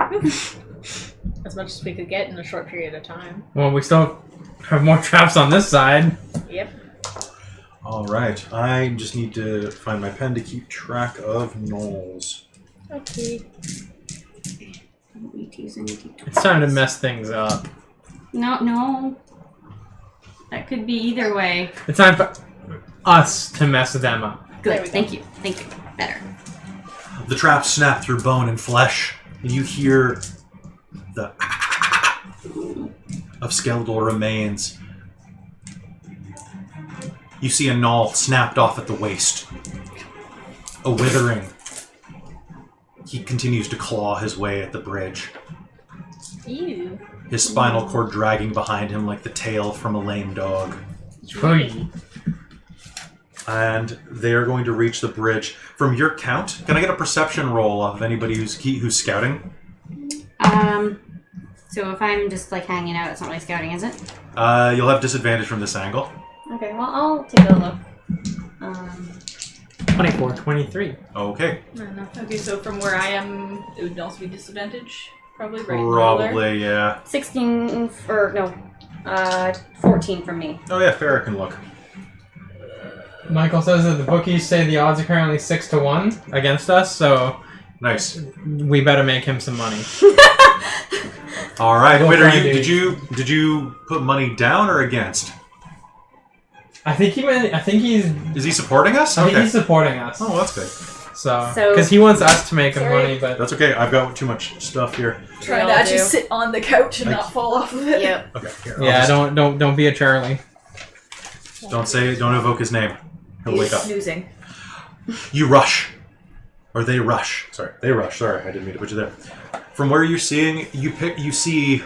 Speaker 2: As much as we could get in a short period of time.
Speaker 4: Well, we still have more traps on this side.
Speaker 2: Yep.
Speaker 1: All right. I just need to find my pen to keep track of gnolls.
Speaker 2: Okay.
Speaker 4: It's time to mess things up.
Speaker 3: No. That could be either way.
Speaker 4: It's time for us to mess them up.
Speaker 2: There
Speaker 3: Good.
Speaker 2: we go.
Speaker 3: Thank you. Better.
Speaker 1: The traps snap through bone and flesh, and you hear the of skeletal remains. You see a gnoll snapped off at the waist. A withering. He continues to claw his way at the bridge.
Speaker 2: Ew.
Speaker 1: His spinal cord dragging behind him like the tail from a lame dog.
Speaker 4: Oy.
Speaker 1: And they are going to reach the bridge. From your count, can I get a perception roll of anybody who's scouting?
Speaker 3: So if I'm just like hanging out, it's not really scouting, is it?
Speaker 1: You'll have disadvantage from this angle.
Speaker 3: Okay, well I'll take a look.
Speaker 4: 24. 23.
Speaker 1: Okay.
Speaker 6: Okay, so from where I am, it would also be disadvantage, probably, right? in the middle there?
Speaker 1: Probably, yeah.
Speaker 3: 16 or no, 14 from me.
Speaker 1: Oh yeah, Farrah can look.
Speaker 4: Michael says that the bookies say the odds are currently 6-1 against us, so
Speaker 1: Nice.
Speaker 4: we better make him some money.
Speaker 1: All right.
Speaker 4: Go
Speaker 1: Wait,
Speaker 4: for it,
Speaker 1: did you put money down or against?
Speaker 4: I think he's
Speaker 1: Is he supporting us?
Speaker 4: I think
Speaker 1: Okay.
Speaker 4: he's supporting us.
Speaker 1: Oh, that's good.
Speaker 4: So
Speaker 3: So-
Speaker 4: because he wants us to make him
Speaker 2: Sorry.
Speaker 4: money, but
Speaker 1: That's okay. I've got too much stuff here.
Speaker 6: Trying
Speaker 3: We
Speaker 6: to
Speaker 3: all
Speaker 6: actually
Speaker 3: do.
Speaker 6: sit on the couch and not fall off of it.
Speaker 3: Yep.
Speaker 1: Okay. Here, I'll
Speaker 4: yeah,
Speaker 1: just-
Speaker 4: don't be a Charlie.
Speaker 1: don't evoke his name. He'll
Speaker 6: He's
Speaker 1: wake up.
Speaker 6: snoozing.
Speaker 1: You rush. Or they rush. Sorry, they rush. Sorry, I didn't mean to put you there. From where you're seeing, you see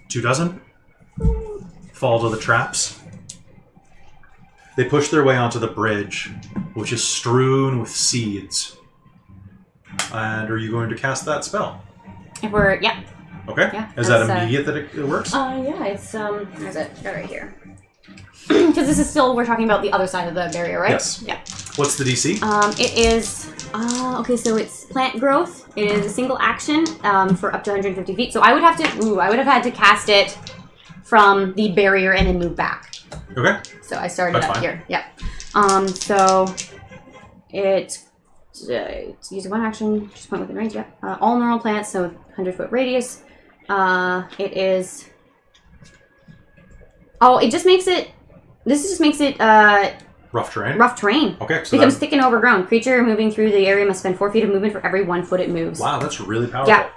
Speaker 1: 24 fall to the traps. They push their way onto the bridge, which is strewn with seeds. And are you going to cast that spell?
Speaker 3: If we're yeah.
Speaker 1: Okay.
Speaker 3: Yeah,
Speaker 1: Is that
Speaker 3: that's,
Speaker 1: immediate that it works?
Speaker 3: Yeah, it's where's it? Got it right here. Because this is still we're talking about the other side of the barrier, right?
Speaker 1: Yes.
Speaker 3: Yeah.
Speaker 1: What's the DC?
Speaker 3: It is okay. So it's plant growth. It is a single action for up to 150 feet. So I would have to. I would have had to cast it from the barrier and then move back.
Speaker 1: Okay.
Speaker 3: So I started
Speaker 1: That's
Speaker 3: up
Speaker 1: fine.
Speaker 3: here. Yep. So it's using one action. Just point within range. Yep. All normal plants. So 100-foot radius. It is. Oh, it just makes it. This just makes it
Speaker 1: Rough terrain?
Speaker 3: rough terrain.
Speaker 1: Okay, so
Speaker 3: Becomes thick and overgrown. Creature moving through the area must spend 4 feet of movement for every 1 foot it moves.
Speaker 1: wow, that's really powerful.
Speaker 3: Yeah.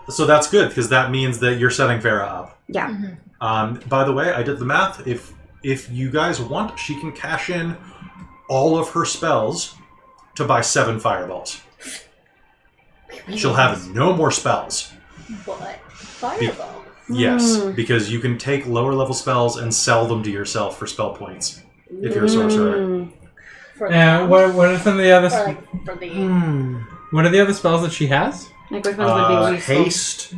Speaker 1: So that's good, because that means that you're setting Vera up.
Speaker 3: Yeah.
Speaker 1: By the way, I did the math. If you guys want, she can cash in all of her spells to buy 7 fireballs. She'll have no more spells.
Speaker 2: What? Fireball.
Speaker 1: Yes, because you can take lower level spells and sell them to yourself for spell points if you're a sorcerer.
Speaker 2: For
Speaker 4: Yeah.
Speaker 2: them?
Speaker 4: What are some of the other?
Speaker 2: Or like for the.
Speaker 4: What are the other spells that she has?
Speaker 3: Like which ones would be useful?
Speaker 1: Haste.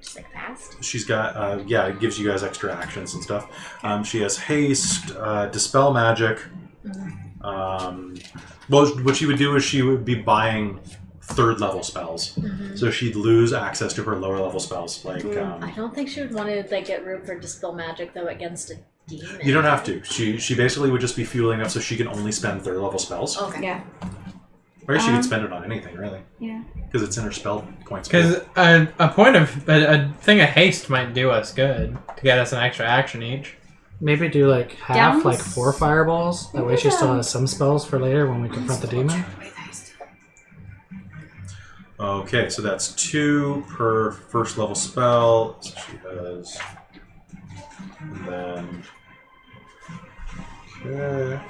Speaker 2: Just like fast.
Speaker 1: She's got it gives you guys extra actions and stuff. She has haste, dispel magic. Well, what she would do is she would be buying 3rd level spells, so she'd lose access to her lower level spells. Like
Speaker 2: I don't think she would want to like get room for dispel magic though against a demon.
Speaker 1: you don't have to. She basically would just be fueling up so she can only spend 3rd level spells.
Speaker 2: Okay.
Speaker 3: Yeah.
Speaker 1: Or she could spend it on anything really,
Speaker 3: Yeah.
Speaker 1: because it's in her spell points.
Speaker 4: Because a thing of haste might do us good to get us an extra action each.
Speaker 5: Maybe do like half,
Speaker 3: Downs?
Speaker 5: like 4 fireballs. That way she still has some spells for later when we confront the demon.
Speaker 1: Okay, so that's 2 per 1st level spell. So she has. And then. Okay.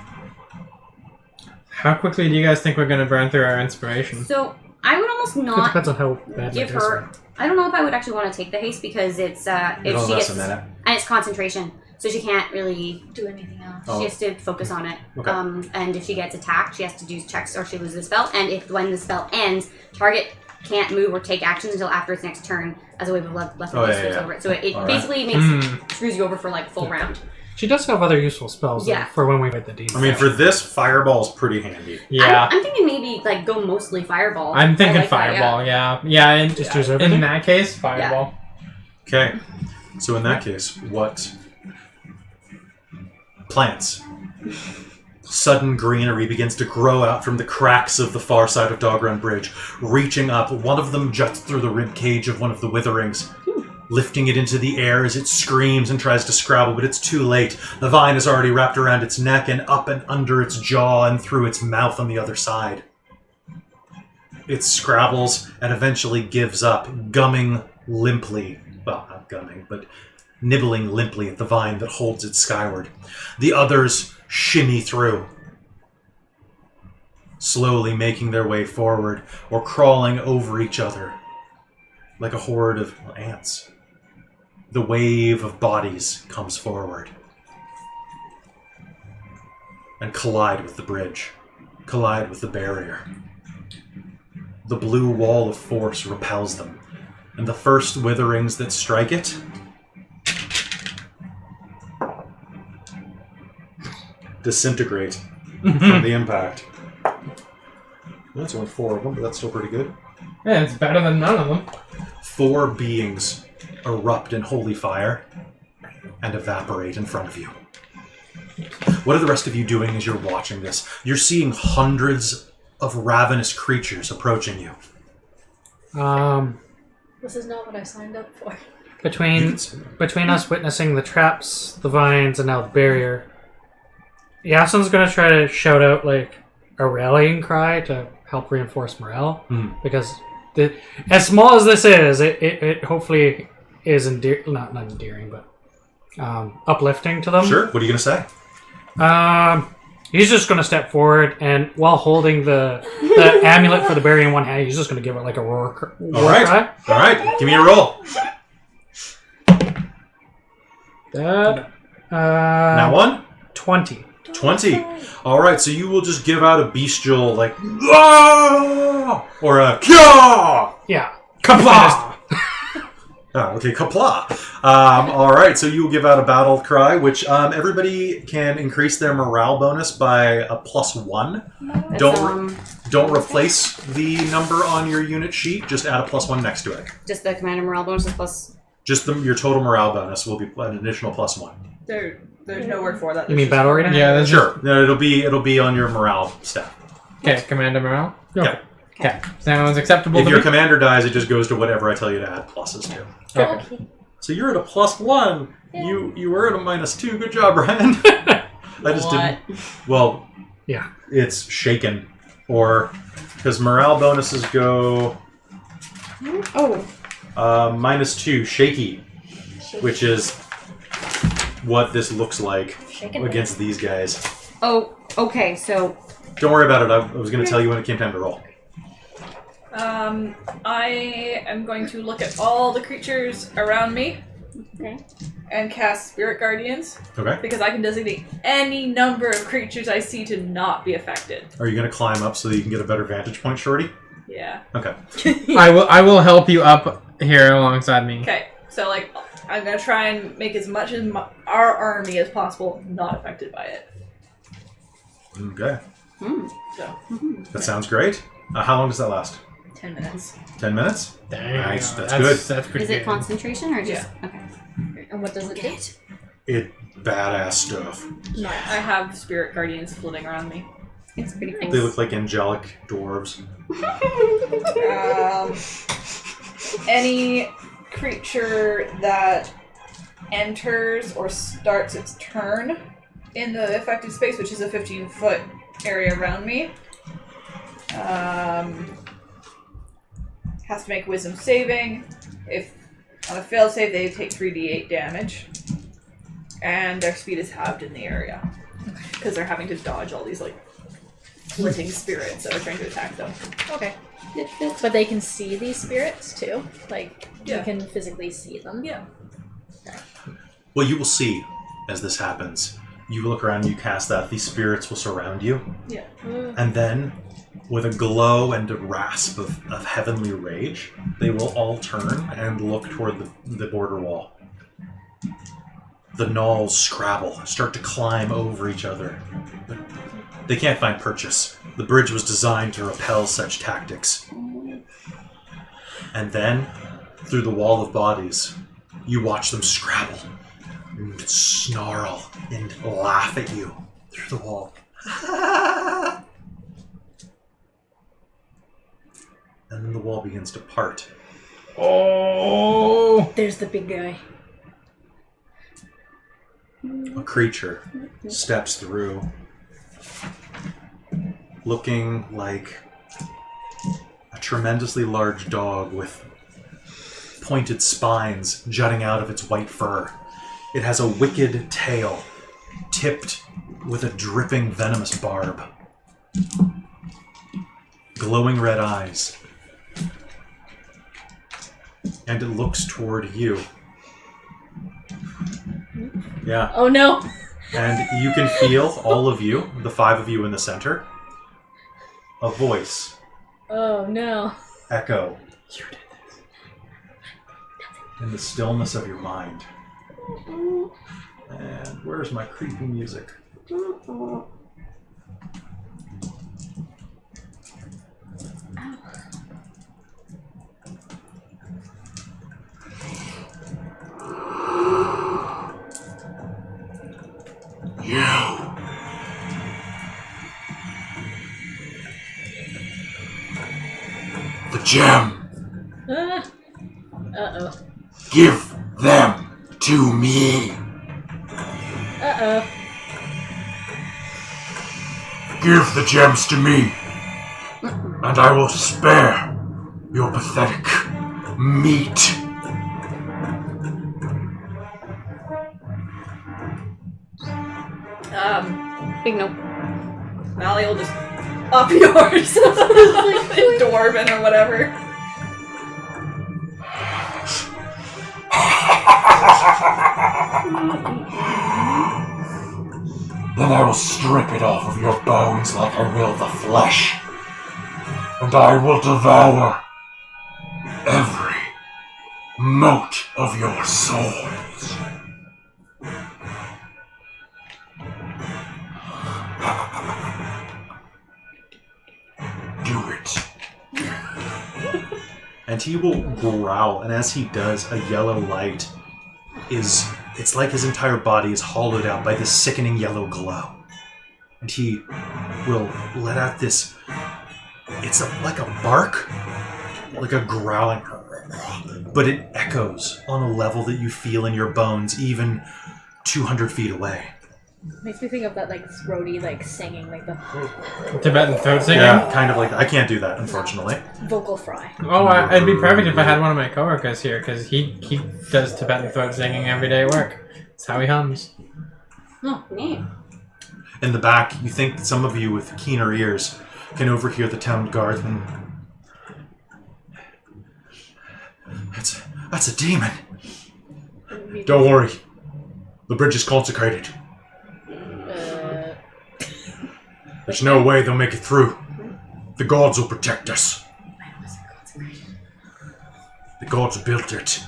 Speaker 4: How quickly do you guys think we're going to burn through our inspiration?
Speaker 3: So I would almost
Speaker 5: It
Speaker 3: not
Speaker 5: depends on how bad
Speaker 3: give
Speaker 5: it is.
Speaker 3: her. I don't know if I would actually want to take the haste because it's if
Speaker 1: It'll
Speaker 3: she
Speaker 1: last
Speaker 3: gets
Speaker 1: a minute.
Speaker 3: and it's concentration, so she can't really.
Speaker 2: Do anything else.
Speaker 1: Oh.
Speaker 3: She has to focus on it.
Speaker 1: Okay.
Speaker 3: And if she gets attacked, she has to do checks or she loses the spell. And if when the spell ends, target can't move or take actions until after its next turn as a wave of left
Speaker 1: Oh,
Speaker 3: release
Speaker 1: yeah,
Speaker 3: goes
Speaker 1: yeah.
Speaker 3: over it. So it
Speaker 1: All right.
Speaker 3: basically makes screws you over for like full round.
Speaker 5: She does have other useful spells though,
Speaker 3: Yeah.
Speaker 5: for when we fight the demon.
Speaker 1: I mean, for this, Fireball's pretty handy.
Speaker 4: Yeah.
Speaker 3: I'm thinking maybe like go mostly fireball.
Speaker 4: I'm thinking
Speaker 3: I like that,
Speaker 4: fireball, yeah. And
Speaker 5: Just use everything?
Speaker 4: in that case, fireball.
Speaker 1: Okay, so in that case, what plants? Sudden greenery begins to grow out from the cracks of the far side of Dogrun Bridge, reaching up. One of them juts through the rib cage of one of the witherings, lifting it into the air as it screams and tries to scrabble, but it's too late. The vine is already wrapped around its neck and up and under its jaw and through its mouth on the other side. It scrabbles and eventually gives up, gumming limply. Well, not gumming, but nibbling limply at the vine that holds it skyward. The others shimmy through, slowly making their way forward or crawling over each other like a horde of ants. The wave of bodies comes forward and collide with the bridge, collide with the barrier. The blue wall of force repels them, and the first witherings that strike it disintegrate from the impact. That's only 4 of them, but that's still pretty good.
Speaker 4: Yeah, it's better than none of them.
Speaker 1: 4 beings erupt in holy fire and evaporate in front of you. What are the rest of you doing as you're watching this? You're seeing hundreds of ravenous creatures approaching you.
Speaker 2: This is not what I signed up for.
Speaker 5: Between us witnessing the traps, the vines, and now the barrier, Yasin's gonna try to shout out like a rallying cry to help reinforce morale, because as small as this is, it hopefully is not endearing, but uplifting to them.
Speaker 1: Sure, what are you going to say?
Speaker 5: He's just gonna step forward and while holding the amulet for the barrier in one hand, he's just gonna give it like a roar cry.
Speaker 1: Alright, give me a roll.
Speaker 5: That
Speaker 1: Now one?
Speaker 5: 20.
Speaker 1: 20. Alright, so you will just give out a bestial, like, "Ah!" or a "Kya!"
Speaker 5: Yeah.
Speaker 1: Kapla! Oh, okay, kapla. All right, so you will give out a battle cry, which everybody can increase their morale bonus by a +1. Don't replace the number on your unit sheet. Just add a +1 next to it.
Speaker 3: Just the commander morale bonus is plus.
Speaker 1: Just your total morale bonus will be an additional +1.
Speaker 6: There's no word for that.
Speaker 5: You mean battle rating?
Speaker 4: Yeah, that's
Speaker 1: Sure, no, it'll be on your morale stat.
Speaker 4: Okay, commander morale.
Speaker 1: Yeah.
Speaker 4: Okay, sounds acceptable
Speaker 1: If
Speaker 4: to
Speaker 1: your
Speaker 4: me.
Speaker 1: commander dies, it just goes to whatever I tell you to add pluses to.
Speaker 4: Okay.
Speaker 1: So you're at a +1.
Speaker 2: Yeah.
Speaker 1: You were at a -2. Good job, Brian. I just didn't. Well,
Speaker 5: Yeah.
Speaker 1: it's shaken, or because morale bonuses go
Speaker 3: Oh.
Speaker 1: -2, shaky, which is what this looks like
Speaker 2: Shaken.
Speaker 1: against these guys.
Speaker 3: Oh. Okay. So.
Speaker 1: Don't worry about it. I was going to tell you when it came time to roll.
Speaker 6: I am going to look at all the creatures around me.
Speaker 3: Okay.
Speaker 6: And cast Spirit Guardians.
Speaker 1: Okay.
Speaker 6: Because I can designate any number of creatures I see to not be affected.
Speaker 1: Are you going to climb up so that you can get a better vantage point, Shorty?
Speaker 6: Yeah.
Speaker 1: Okay.
Speaker 4: I will help you up here alongside me.
Speaker 6: Okay, so like I'm gonna try and make as much of our army as possible not affected by it.
Speaker 1: Okay.
Speaker 6: So
Speaker 1: That sounds great. How long does that last?
Speaker 6: 10 minutes.
Speaker 1: 10 minutes?
Speaker 4: Dang,
Speaker 1: Nice, that's good.
Speaker 4: That's pretty
Speaker 3: Is
Speaker 4: good.
Speaker 3: it concentration or just? Okay.
Speaker 2: And what does it do?
Speaker 1: It badass stuff.
Speaker 6: I have Spirit Guardians floating around me.
Speaker 3: It's pretty
Speaker 1: They
Speaker 3: cool.
Speaker 1: look like angelic dwarves.
Speaker 6: Any creature that enters or starts its turn in the affected space, which is a 15-foot area around me, has to make wisdom saving. If on a failed save, they take 3d8 damage, and their speed is halved in the area because they're having to dodge all these like flitting spirits that are trying to attack them.
Speaker 2: Okay. But they can see these spirits too? Like,
Speaker 6: Yeah.
Speaker 2: you can physically see them?
Speaker 6: Yeah.
Speaker 1: What you will see as this happens, you look around, you cast that, these spirits will surround you,
Speaker 6: Yeah.
Speaker 1: and then, with a glow and a rasp of heavenly rage, they will all turn and look toward the border wall. The gnolls scrabble, start to climb over each other, but they can't find purchase. The bridge was designed to repel such tactics. And then, through the wall of bodies, you watch them scrabble, and snarl, and laugh at you through the wall. And then the wall begins to part.
Speaker 4: Oh!
Speaker 2: There's the big guy.
Speaker 1: A creature steps through, looking like a tremendously large dog with pointed spines jutting out of its white fur. It has a wicked tail, tipped with a dripping venomous barb. Glowing red eyes. And it looks toward you. Yeah.
Speaker 2: Oh no!
Speaker 1: And you can feel, all of you, the 5 of you in the center, a voice
Speaker 2: Oh no.
Speaker 1: echo in the stillness of your mind. And where's my creepy music? The gem!
Speaker 2: Uh-oh.
Speaker 1: Give them to me!
Speaker 2: Uh-oh.
Speaker 1: Give the gems to me, and I will spare your pathetic meat.
Speaker 3: Big nope.
Speaker 6: Mally will just up yours, like dwarven or whatever.
Speaker 1: Then I will strip it off of your bones like I will the flesh. And I will devour every mote of your souls. Do it. And he will growl, and as he does, a yellow light it's like his entire body is hollowed out by this sickening yellow glow. And he will let out this, like a bark, like a growling, but it echoes on a level that you feel in your bones, even 200 feet away.
Speaker 2: Makes me think of that like throaty like singing, like the
Speaker 4: Tibetan throat singing?
Speaker 1: Yeah, kind of like that. I can't do that, unfortunately.
Speaker 2: vocal fry.
Speaker 4: Oh, it'd be perfect if I had one of my coworkers here, because he does Tibetan throat singing every day at work. That's how he hums.
Speaker 3: Oh, neat.
Speaker 1: In the back, you think that some of you with keener ears can overhear the town guardsman. That's a demon. Don't worry. The bridge is consecrated. There's no way they'll make it through. The gods will protect us. The gods built it.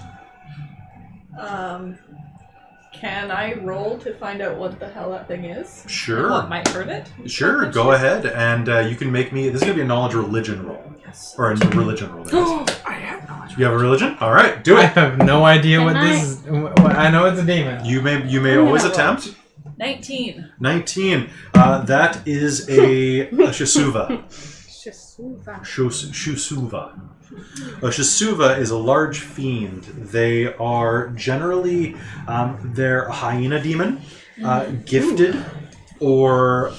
Speaker 6: Can I roll to find out what the hell that thing is?
Speaker 1: Sure.
Speaker 6: What might hurt it?
Speaker 1: Sure, go ahead, and you can make me... This is going to be a knowledge religion roll.
Speaker 6: Yes.
Speaker 1: Or a religion roll. Guys.
Speaker 6: I have knowledge.
Speaker 1: You have a religion? All right, do
Speaker 4: I
Speaker 1: it.
Speaker 4: have no idea
Speaker 3: Can
Speaker 4: what
Speaker 3: I-
Speaker 4: this is. I know it's a demon.
Speaker 1: You may always
Speaker 3: roll.
Speaker 1: attempt.
Speaker 6: 19.
Speaker 1: 19. That is a shasuva.
Speaker 2: Shasuva.
Speaker 1: Shusuva. A shasuva is a large fiend. They are generally they're a hyena demon, gifted or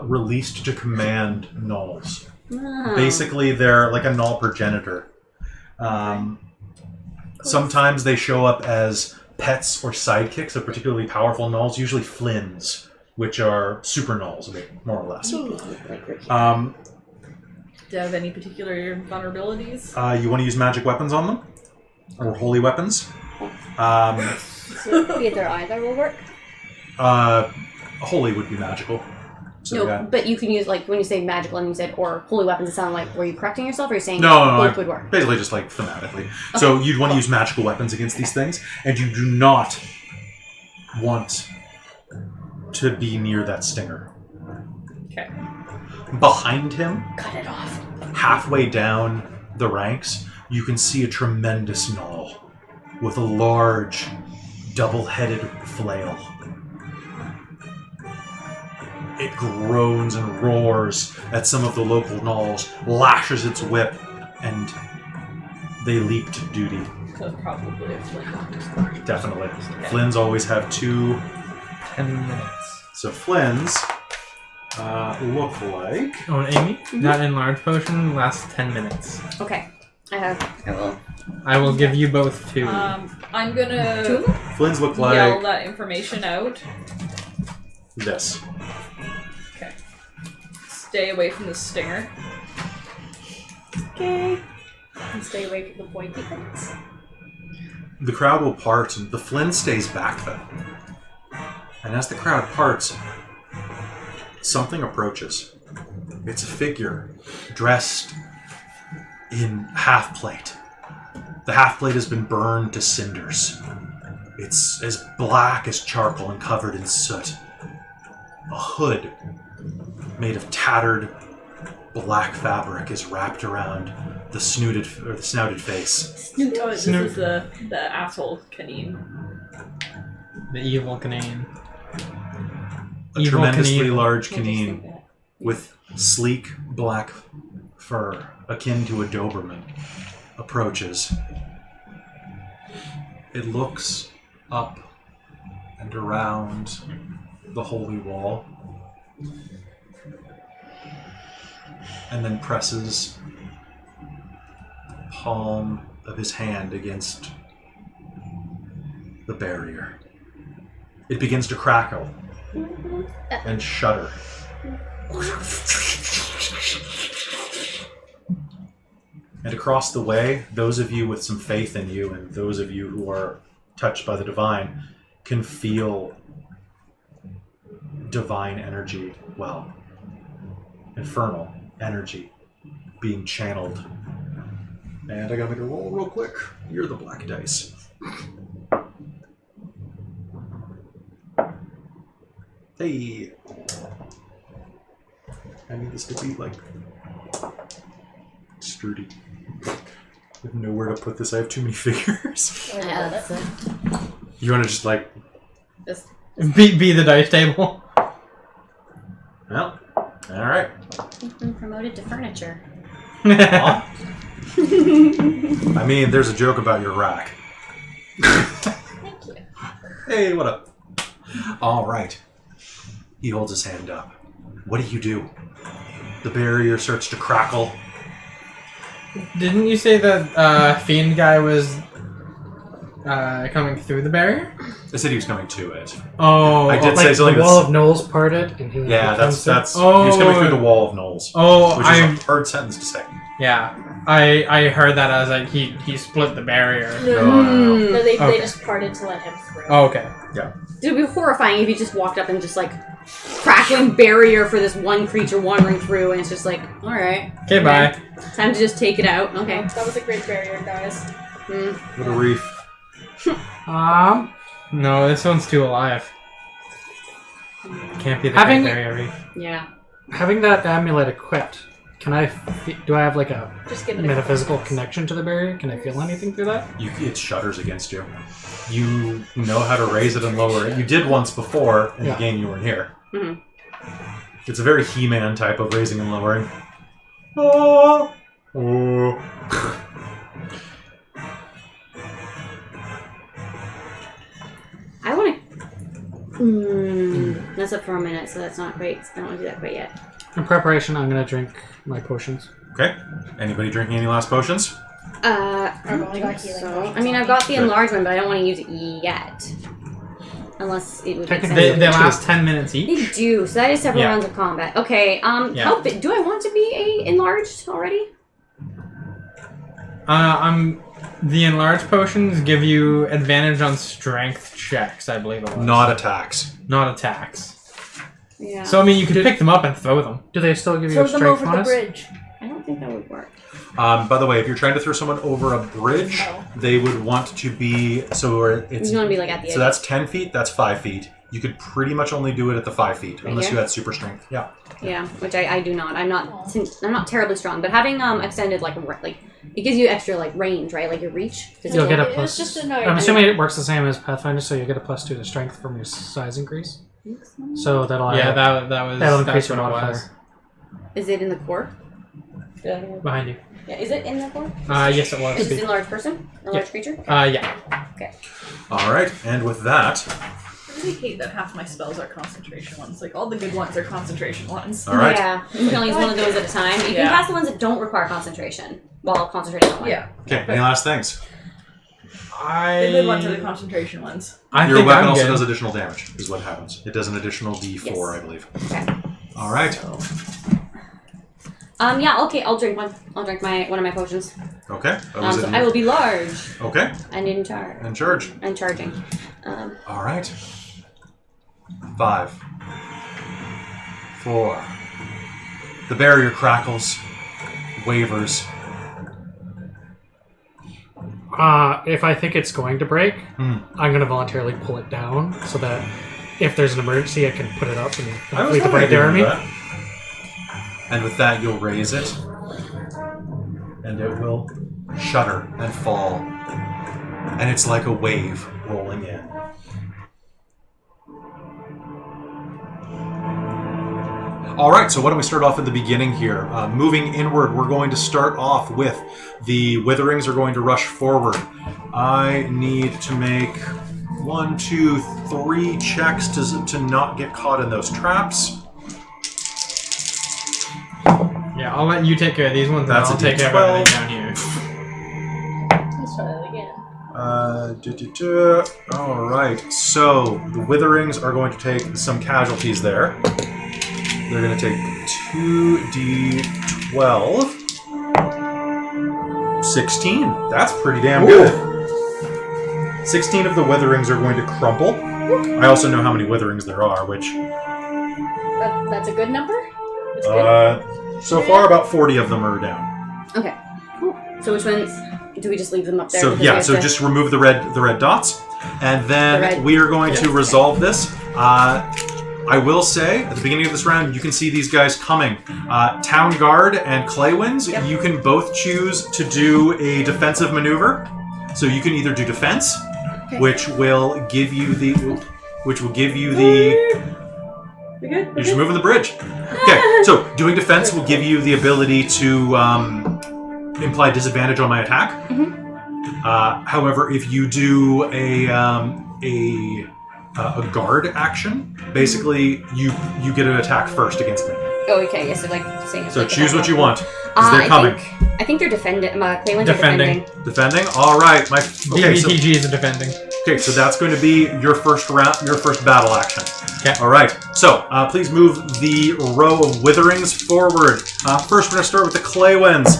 Speaker 1: released to command gnolls.
Speaker 3: Oh.
Speaker 1: Basically, they're like a gnoll progenitor. Sometimes they show up as pets or sidekicks of particularly powerful gnolls, usually Flinds, which are super gnolls, more or less.
Speaker 6: Do you have any particular vulnerabilities?
Speaker 1: You want to use magic weapons on them? Or holy weapons?
Speaker 3: So either will work.
Speaker 1: Holy would be magical. So,
Speaker 3: No,
Speaker 1: yeah.
Speaker 3: but you can use, like, when you say magical and you said, or holy weapons, it sounded like, were you correcting yourself, or are you saying
Speaker 1: No,
Speaker 3: both would work?
Speaker 1: basically just like thematically. So you'd want to use magical weapons against these things, and you do not want to be near that stinger.
Speaker 6: Okay.
Speaker 1: Behind him,
Speaker 3: Cut it off.
Speaker 1: halfway down the ranks, you can see a tremendous gnoll with a large, double-headed flail. It groans and roars at some of the local gnolls, lashes its whip, and they leap to duty.
Speaker 6: So probably a Flind.
Speaker 1: Definitely. Flynn's always have 2.
Speaker 4: 10 minutes.
Speaker 1: So Flynn's look like...
Speaker 4: Oh, and Amy? That enlarged potion lasts 10 minutes.
Speaker 3: Okay. I will.
Speaker 4: I will give you both 2.
Speaker 6: I'm
Speaker 3: Two
Speaker 6: gonna
Speaker 3: of them?
Speaker 1: Flynn's look
Speaker 6: yell
Speaker 1: like
Speaker 6: that information out.
Speaker 1: this.
Speaker 6: Okay. Stay away from the stinger.
Speaker 3: Okay.
Speaker 2: And stay away from the pointy things.
Speaker 1: The crowd will part, and the Flynn stays back, though. And as the crowd parts, something approaches. It's a figure dressed in half-plate. The half-plate has been burned to cinders. It's as black as charcoal and covered in soot. A hood made of tattered black fabric is wrapped around the snouted face.
Speaker 6: Oh, this is the asshole Caneen.
Speaker 4: The evil Caneen.
Speaker 1: A
Speaker 4: Evil
Speaker 1: tremendously
Speaker 4: Caneen.
Speaker 1: large Caneen with sleek black fur, akin to a Doberman, approaches. It looks up and around the holy wall, and then presses the palm of his hand against the barrier. It begins to crackle and shudder. And across the way, those of you with some faith in you and those of you who are touched by the divine can feel divine energy, infernal energy being channeled And I gotta make a roll real quick. You're the black dice. Hey. I need this to be, like, sturdy. I have nowhere to put this. I have too many figures.
Speaker 3: Yeah, that's it.
Speaker 1: You want to just, like...
Speaker 3: Just
Speaker 4: Be the dice table.
Speaker 1: Well, alright.
Speaker 3: You've been promoted to furniture.
Speaker 1: I mean, there's a joke about your rack.
Speaker 2: Thank you.
Speaker 1: Hey, what up? Alright. He holds his hand up. What do? The barrier starts to crackle.
Speaker 4: Didn't you say that Fiend guy was coming through the barrier?
Speaker 1: I said he was coming to it.
Speaker 4: Oh,
Speaker 1: I did
Speaker 5: Like
Speaker 1: say something
Speaker 5: the wall
Speaker 1: that's...
Speaker 5: of gnolls parted, and he
Speaker 1: Yeah, that's...
Speaker 4: Oh.
Speaker 1: He's coming through the wall of gnolls.
Speaker 4: Oh,
Speaker 1: Which is a hard sentence to say.
Speaker 4: Yeah, I heard that as like he split the barrier.
Speaker 1: No.
Speaker 2: No, they
Speaker 4: Okay.
Speaker 2: just parted to let him through.
Speaker 4: Oh, okay.
Speaker 3: It would be horrifying if you just walked up and just like crackling barrier for this one creature wandering through, and it's just like, all right,
Speaker 4: Okay, bye.
Speaker 3: time to just take it out. Okay.
Speaker 2: That was a great barrier, guys.
Speaker 1: What a reef.
Speaker 4: No, this one's too alive. Can't be the
Speaker 5: Having-
Speaker 4: Great Barrier Reef.
Speaker 3: Yeah.
Speaker 5: Having that amulet equipped, do I have like a
Speaker 2: Just give it a
Speaker 5: metaphysical
Speaker 2: couple
Speaker 5: connection to the barrier? Can I feel anything through that?
Speaker 1: It shudders against you. You know how to raise it and lower it. You did once before in the game you weren't here.
Speaker 3: Mhm.
Speaker 1: It's a very He-Man type of raising and lowering. Oh. Oh.
Speaker 3: I want to. That's up for a minute, so that's not great. I don't want to do that quite yet.
Speaker 5: In preparation, I'm gonna drink my potions.
Speaker 1: Okay. Anybody drinking any last potions?
Speaker 2: I've only got healing
Speaker 3: So,
Speaker 2: potions.
Speaker 3: I mean, I've got the
Speaker 1: Good.
Speaker 3: enlarged one, but I don't want to use it yet. Unless it would make sense.
Speaker 5: Technically,
Speaker 4: They last 10 minutes
Speaker 3: They
Speaker 4: each.
Speaker 3: do, so that is several
Speaker 4: Yeah.
Speaker 3: rounds of combat. Okay,
Speaker 4: Yeah.
Speaker 3: how big, do I want to be enlarged already?
Speaker 4: The enlarged potions give you advantage on strength checks, I believe it was.
Speaker 1: Not attacks.
Speaker 4: Not attacks.
Speaker 3: Yeah.
Speaker 4: So, I mean, you could pick them up and throw them.
Speaker 5: Do they still give you
Speaker 2: Throw
Speaker 5: a
Speaker 2: them
Speaker 5: strength
Speaker 2: over the
Speaker 5: bonus?
Speaker 2: bridge.
Speaker 3: I don't think that would work.
Speaker 1: By the way, if you're trying to throw someone over a bridge,
Speaker 2: No.
Speaker 1: they would want to be... So it's...
Speaker 3: You want to be like at the edge.
Speaker 1: So that's 10 feet, that's 5 feet. You could pretty much only do it at the 5 feet, unless
Speaker 3: here?
Speaker 1: you had super strength. Yeah.
Speaker 3: Yeah, which I do not. I'm not terribly strong, but having extended like it gives you extra like range, right? Like your reach. Does
Speaker 5: You'll
Speaker 3: it-
Speaker 5: get a
Speaker 2: It was
Speaker 5: plus.
Speaker 2: just another-
Speaker 5: I'm assuming it works the same as Pathfinder, so you get a +2 to strength from your size increase. So that'll
Speaker 4: Yeah,
Speaker 5: add-
Speaker 4: that'll
Speaker 5: that'll
Speaker 4: that's
Speaker 5: increase your
Speaker 4: what it
Speaker 5: modifier.
Speaker 4: was.
Speaker 3: Is it in the core?
Speaker 4: Behind you.
Speaker 3: Yeah, is it in the core?
Speaker 4: Yes, it
Speaker 3: Is
Speaker 4: was.
Speaker 3: it enlarged person or
Speaker 4: Yeah.
Speaker 3: large creature?
Speaker 4: Yeah.
Speaker 1: All right, and with that...
Speaker 6: I really hate that half my spells are concentration ones. Like, all the good ones are concentration ones.
Speaker 1: All right.
Speaker 3: Yeah, you can only use one of those at a time. You can
Speaker 6: Yeah.
Speaker 3: cast the ones that don't require concentration while concentrating on one.
Speaker 6: Yeah.
Speaker 1: Okay, any last things?
Speaker 6: The good ones are the concentration ones.
Speaker 4: I
Speaker 1: Your
Speaker 4: think
Speaker 1: weapon
Speaker 4: I'm
Speaker 1: also
Speaker 4: good.
Speaker 1: does additional damage, is what happens. It does an additional D4,
Speaker 3: Yes.
Speaker 1: I believe.
Speaker 3: Okay.
Speaker 1: All right.
Speaker 3: Yeah. Okay. I'll drink one. I'll drink one of my potions.
Speaker 1: Okay. That was
Speaker 3: So
Speaker 1: it.
Speaker 3: I will be large
Speaker 1: Okay,
Speaker 3: and in charge
Speaker 1: and charge.
Speaker 3: and charging.
Speaker 1: All right. 5, 4. The barrier crackles, wavers.
Speaker 5: If I think it's going to break, I'm going to voluntarily pull it down so that if there's an emergency, I can put it up and complete the break there me.
Speaker 1: And with that, you'll raise it, and it will shudder and fall, and it's like a wave rolling in. All right, so why don't we start off at the beginning here? Moving inward, we're going to start off with the witherings are going to rush forward. I need to make 1, 2, 3 checks to not get caught in those traps.
Speaker 4: Yeah, I'll let you take care of these ones.
Speaker 1: That's
Speaker 4: and
Speaker 1: a
Speaker 4: I'll take care of
Speaker 1: D12.
Speaker 4: everything down here.
Speaker 2: Let's try that again.
Speaker 1: All right, so the witherings are going to take some casualties there. They're going to take 2d12. 16. That's pretty damn good. 16 of the witherings are going to crumple. I also know how many witherings there are, which
Speaker 2: That's a good number? It's good.
Speaker 1: so far about 40 of them are down.
Speaker 3: Okay. So which ones do we just leave them up there?
Speaker 1: So
Speaker 3: because we
Speaker 1: yeah,
Speaker 3: have
Speaker 1: so
Speaker 3: to-
Speaker 1: just remove the red dots, and
Speaker 3: The
Speaker 1: then
Speaker 3: red-
Speaker 1: we are going to resolve this. I will say at the beginning of this round, you can see these guys coming. Town Guard and Claywinds.
Speaker 3: Yep.
Speaker 1: You can both choose to do a defensive maneuver. So you can either do defense, which will give you the. You're just moving the bridge. Okay, so doing defense will give you the ability to imply disadvantage on my attack. However, if you do a guard action, basically you get an attack first against me.
Speaker 3: Oh, okay. Yes, so like saying.
Speaker 1: So choose what you want, because they're coming.
Speaker 3: I think they're defending. Claywinds
Speaker 4: Defending.
Speaker 3: are defending.
Speaker 1: Defending. All right, my okay. So,
Speaker 4: DBTG is a defending.
Speaker 1: okay, so that's going to be your first round, your first battle action.
Speaker 4: Okay.
Speaker 1: All right. So please move the row of witherings forward. First, we're going to start with the Claywinds.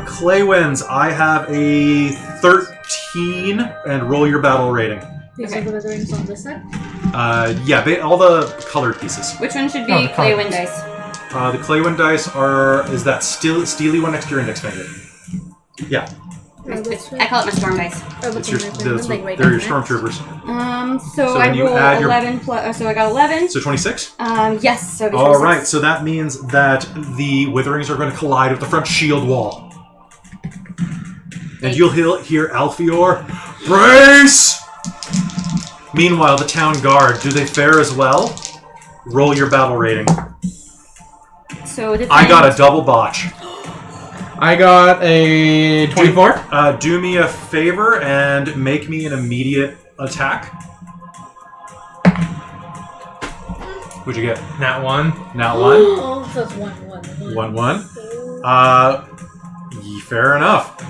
Speaker 1: Claywinds, I have a 13, and roll your battle rating.
Speaker 2: These are the witherings on this side.
Speaker 1: Yeah, all the colored pieces.
Speaker 3: Which one should be
Speaker 5: Oh, the
Speaker 3: Claywind
Speaker 5: cards.
Speaker 3: dice?
Speaker 1: The Claywind dice is that steely one next to your index finger? Yeah,
Speaker 3: I call it my storm dice.
Speaker 1: it's your, they're your stormtroopers.
Speaker 3: So
Speaker 1: So
Speaker 3: I
Speaker 1: when you
Speaker 3: roll
Speaker 1: add your-
Speaker 3: 11 plus. So I got 11.
Speaker 1: So 26.
Speaker 3: Yes. So it'd be
Speaker 1: All
Speaker 3: 26.
Speaker 1: right, so that means that the witherings are going to collide with the front shield wall, and you'll hear Alfior brace. Meanwhile, the town guard, do they fare as well? Roll your battle rating.
Speaker 3: So defend.
Speaker 1: I got a double botch.
Speaker 4: I got a 24.
Speaker 1: Do me a favor and make me an immediate attack. What'd you get?
Speaker 4: Nat 1.
Speaker 1: Now one.
Speaker 2: Oh, so it's 1-1.
Speaker 1: 1-1. Fair enough.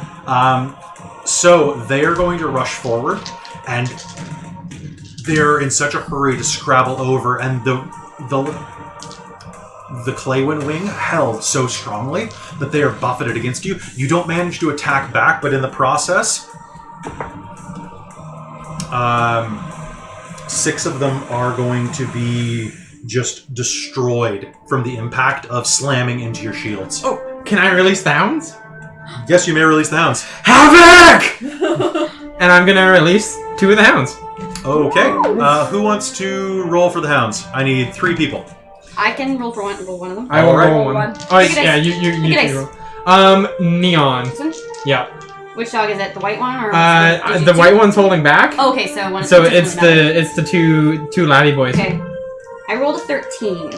Speaker 1: So they are going to rush forward, and they're in such a hurry to scrabble over, and the Claywind wing held so strongly that they are buffeted against you. You don't manage to attack back, but in the process, 6 of them are going to be just destroyed from the impact of slamming into your shields.
Speaker 4: Oh, can I release the hounds?
Speaker 1: Yes, you may release the hounds.
Speaker 4: Havoc! And I'm gonna release 2 of the hounds.
Speaker 1: Okay. Who wants to roll for the hounds? I need 3 people.
Speaker 3: I can roll for one. Roll one of them.
Speaker 4: I will
Speaker 1: Alright.
Speaker 4: roll one.
Speaker 3: One.
Speaker 4: Oh,
Speaker 3: Pick a
Speaker 4: yeah,
Speaker 3: dice.
Speaker 4: you
Speaker 3: Pick a
Speaker 4: can roll. Neon.
Speaker 3: This one?
Speaker 4: Yeah.
Speaker 3: Which dog is it? The white one or?
Speaker 4: The white one's holding back.
Speaker 3: Oh, okay, so one.
Speaker 4: So
Speaker 3: just
Speaker 4: it's
Speaker 3: one of them.
Speaker 4: the two laddie boys.
Speaker 3: Okay. I rolled a 13.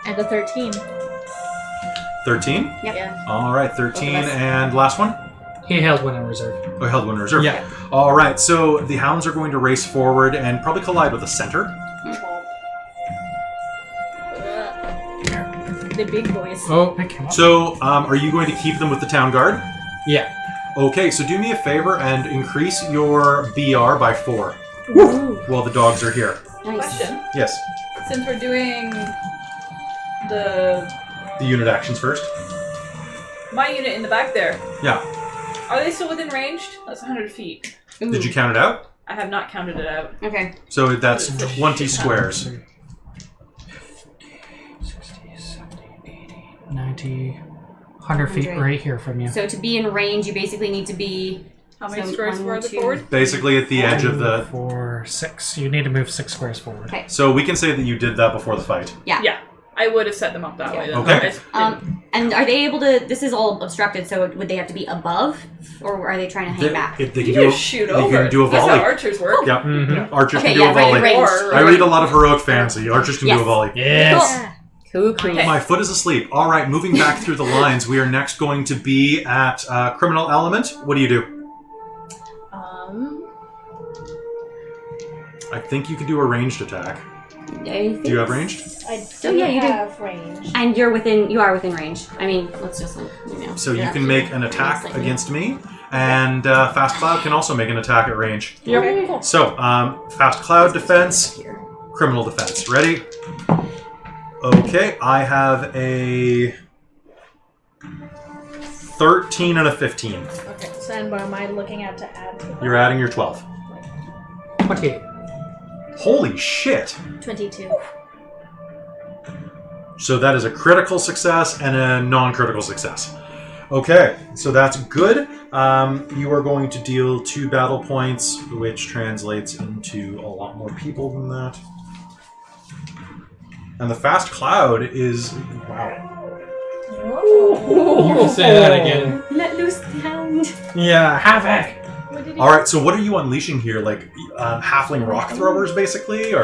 Speaker 2: And a 13.
Speaker 1: 13?
Speaker 3: Yep.
Speaker 2: Yeah.
Speaker 1: All right, 13.
Speaker 3: Both of us.
Speaker 1: And last one?
Speaker 5: He held one in reserve.
Speaker 1: Oh, held one in reserve.
Speaker 4: Yeah.
Speaker 1: All right, so the hounds are going to race forward and probably collide with the center.
Speaker 2: The big boys.
Speaker 4: Oh,
Speaker 5: That came up.
Speaker 1: So, are you going to keep them with the town guard?
Speaker 4: yeah.
Speaker 1: Okay, so do me a favor and increase your BR by 4 while the dogs are here.
Speaker 3: Nice.
Speaker 6: Question.
Speaker 1: Yes.
Speaker 6: Since we're doing the
Speaker 1: The unit actions first.
Speaker 6: my unit in the back there,
Speaker 1: Yeah.
Speaker 6: are they still within ranged? That's 100 feet.
Speaker 3: Ooh.
Speaker 1: Did you count it out?
Speaker 6: I have not counted it out.
Speaker 3: Okay.
Speaker 1: So that's 20 squares.
Speaker 5: 60, 70, 80, 90, 100 feet
Speaker 3: 100.
Speaker 5: right here from you.
Speaker 3: So to be in range, you basically need to be.
Speaker 6: How many
Speaker 3: So
Speaker 6: squares
Speaker 3: 1,
Speaker 6: further
Speaker 3: 2.
Speaker 6: forward?
Speaker 1: Basically at the edge of the...
Speaker 5: 4, 6. You need to move 6 squares forward.
Speaker 3: Okay.
Speaker 1: So we can say that you did that before the fight.
Speaker 3: Yeah.
Speaker 6: Yeah. I would have set them up that way. Then.
Speaker 1: Okay.
Speaker 6: I just didn't-
Speaker 3: And are they able to? This is all obstructed, so would they have to be above, or are they trying to hang back?
Speaker 1: If they
Speaker 6: you
Speaker 1: can do
Speaker 6: just shoot
Speaker 1: they
Speaker 6: over.
Speaker 1: can do a
Speaker 6: That's
Speaker 1: volley.
Speaker 6: how archers work.
Speaker 1: Yep.
Speaker 4: Mm-hmm.
Speaker 1: Archers
Speaker 3: Okay,
Speaker 1: can do
Speaker 3: yeah,
Speaker 1: a
Speaker 3: right,
Speaker 1: volley.
Speaker 3: range.
Speaker 6: Or-
Speaker 1: I read a lot of heroic fantasy. Archers can do
Speaker 3: Yes.
Speaker 1: a volley.
Speaker 4: Yes.
Speaker 3: Cool.
Speaker 6: Okay.
Speaker 1: My foot is asleep. All right, moving back through the lines, we are next going to be at Criminal Element. What do you do? I think you can do a ranged attack. Do you have ranged?
Speaker 2: I
Speaker 3: Oh, yeah, you do.
Speaker 2: have range.
Speaker 3: And you are within range. I mean, let's just
Speaker 1: So you can make an attack against me, and Fast Cloud can also make an attack at range.
Speaker 6: Okay, cool.
Speaker 1: So, Fast Cloud defense, Criminal defense. Ready? Okay, I have a 13 and a 15.
Speaker 2: Okay, so and what am I looking at to add to that?
Speaker 1: You're adding your 12.
Speaker 5: 28.
Speaker 1: Holy shit!
Speaker 2: 22.
Speaker 1: So that is a critical success and a non-critical success. Okay, so that's good. You are going to deal 2 battle points, which translates into a lot more people than that. And the fast cloud is... Wow.
Speaker 4: You can say that again.
Speaker 3: Let loose the hound.
Speaker 4: Yeah, havoc.
Speaker 1: Alright, so what are you unleashing here? Like, halfling rock throwers, basically? Or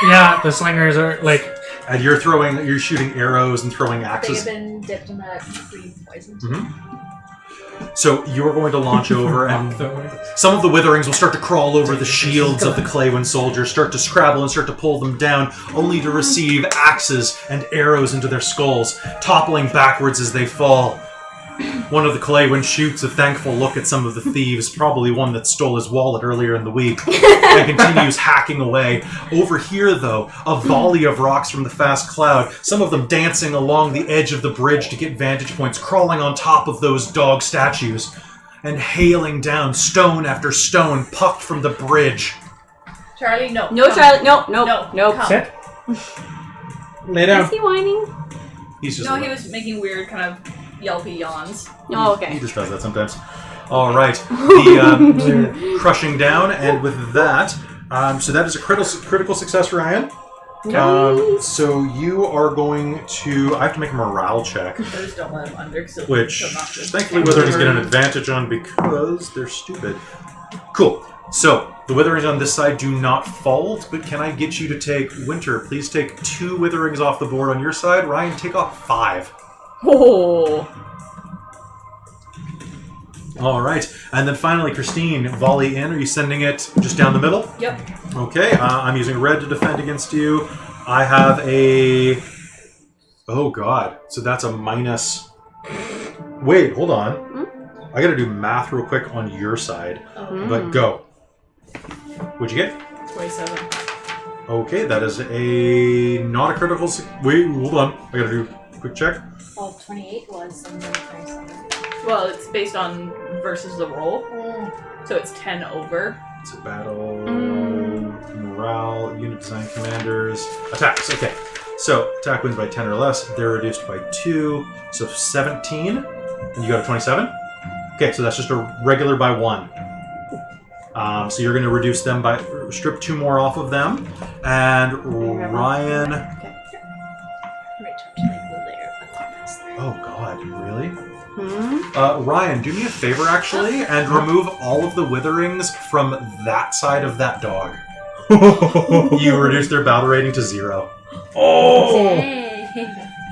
Speaker 5: Yeah, the slingers are like.
Speaker 1: and you're shooting arrows and throwing
Speaker 2: They've
Speaker 1: axes?
Speaker 2: been dipped in that green poison.
Speaker 1: So you're going to launch over, and some of the witherings will start to crawl over the shields of the Claywind soldiers, start to scrabble and start to pull them down, only to receive axes and arrows into their skulls, toppling backwards as they fall. One of the Claywind shoots a thankful look at some of the thieves, probably one that stole his wallet earlier in the week, and continues hacking away. Over here, though, a volley of rocks from the fast cloud, some of them dancing along the edge of the bridge to get vantage points, crawling on top of those dog statues, and hailing down stone after stone, pucked from the bridge.
Speaker 6: Charlie, no.
Speaker 3: No,
Speaker 6: come.
Speaker 3: Charlie. No.
Speaker 6: come.
Speaker 5: Sit.
Speaker 4: Lay down.
Speaker 3: Is he whining?
Speaker 1: He's just
Speaker 6: No, he was making weird kind of yelpy yawns.
Speaker 3: Oh,
Speaker 1: He
Speaker 3: okay.
Speaker 1: just does that sometimes. All right, the crushing down, and with that, so that is a critical success, Ryan. So you are going to. I have to make a morale check,
Speaker 6: I just don't let him under.
Speaker 1: which thankfully Witherings get an advantage on because they're stupid. Cool. So the Witherings on this side do not fault, but can I get you to take Winter? Please take 2 Witherings off the board on your side. Ryan, take off 5.
Speaker 3: Oh.
Speaker 1: All right, and then finally, Christine, volley in. Are you sending it just down the middle?
Speaker 6: Yep.
Speaker 1: Okay, I'm using red to defend against you. I have a... Oh, God. So that's a minus... Wait, hold on. I gotta do math real quick on your side. But go. What'd you get?
Speaker 6: 27.
Speaker 1: Okay, that is a... Not a critical... Wait, hold on. I gotta do a quick check.
Speaker 2: Well, 28 was and then 27.
Speaker 6: Well, it's based on versus the roll, so it's 10 over.
Speaker 1: It's a battle... Morale, unit design commanders... Attacks, okay. So, attack wins by 10 or less. They're reduced by 2. So 17. And you got a 27? Okay, so that's just a regular by 1. So you're going to reduce them by... Strip 2 more off of them. And Ryan... Oh, God, really? Ryan, do me a favor, actually, and remove all of the witherings from that side of that dog. You reduce their battle rating to 0.
Speaker 4: Oh!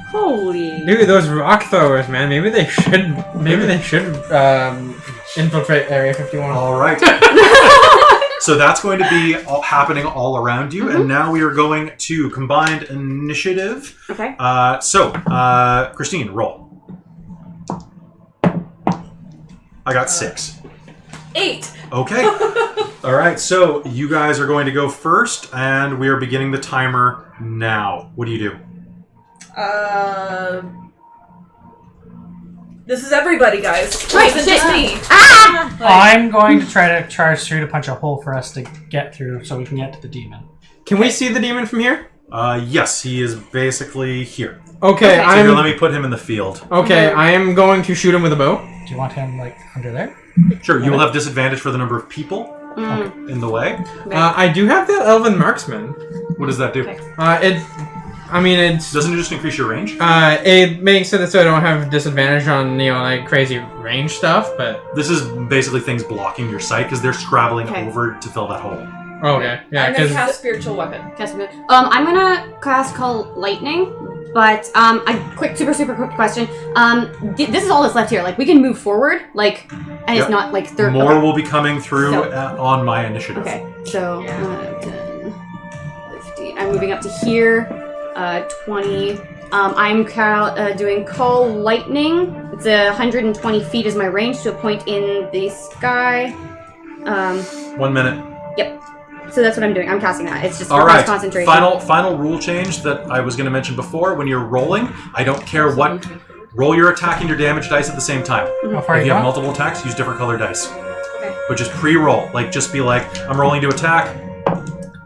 Speaker 3: Holy.
Speaker 4: Dude, those rock throwers, man. Maybe they should infiltrate Area 51.
Speaker 1: All right. So that's going to be happening all around you, and now we are going to combined initiative.
Speaker 3: Okay.
Speaker 1: Christine, roll. I got 6.
Speaker 6: 8!
Speaker 1: Okay. All right, so you guys are going to go first, and we are beginning the timer now. What do you do?
Speaker 6: This is everybody, guys.
Speaker 3: Right,
Speaker 6: This
Speaker 3: shit.
Speaker 6: isn't just me.
Speaker 3: Ah!
Speaker 5: I'm going to try to charge through to punch a hole for us to get through so we can get to the demon.
Speaker 4: Can we see the demon from here?
Speaker 1: Yes, he is basically here.
Speaker 4: Okay,
Speaker 1: So here, let me put him in the field.
Speaker 4: Okay, I am going to shoot him with a bow.
Speaker 5: Do you want him, like, under there?
Speaker 1: Sure, you will have disadvantage for the number of people in the way.
Speaker 4: I do have the Elven Marksman.
Speaker 1: What does that do?
Speaker 3: Okay.
Speaker 1: Doesn't it just increase your range?
Speaker 4: It makes it so I don't have disadvantage on, like, crazy range stuff, but...
Speaker 1: This is basically things blocking your sight because they're scrabbling
Speaker 3: Okay.
Speaker 1: over to fill that hole.
Speaker 4: Okay, yeah,
Speaker 6: I'm gonna
Speaker 4: because...
Speaker 6: cast Spiritual Weapon.
Speaker 3: I'm gonna cast Call Lightning, but super quick question. This is all that's left here. Like, we can move forward, like, and
Speaker 1: Yep.
Speaker 3: it's not like third.
Speaker 1: More
Speaker 3: Okay.
Speaker 1: will be coming through
Speaker 3: So-
Speaker 1: on my initiative.
Speaker 3: Okay, so 10, 15. I'm moving up to here. 20. I'm doing Call Lightning. It's 120 feet is my range to a point in the sky.
Speaker 1: 1 minute.
Speaker 3: Yep. So that's what I'm doing. I'm casting that. It's just
Speaker 1: All
Speaker 3: requires
Speaker 1: right.
Speaker 3: concentration.
Speaker 1: Final rule change that I was going to mention before. When you're rolling, I don't care what. Roll your attack and your damage dice at the same time.
Speaker 5: How far
Speaker 1: If you
Speaker 5: you
Speaker 1: have
Speaker 5: got?
Speaker 1: multiple attacks, use different color dice.
Speaker 3: Okay.
Speaker 1: But just pre-roll. Like, just be like, I'm rolling to attack.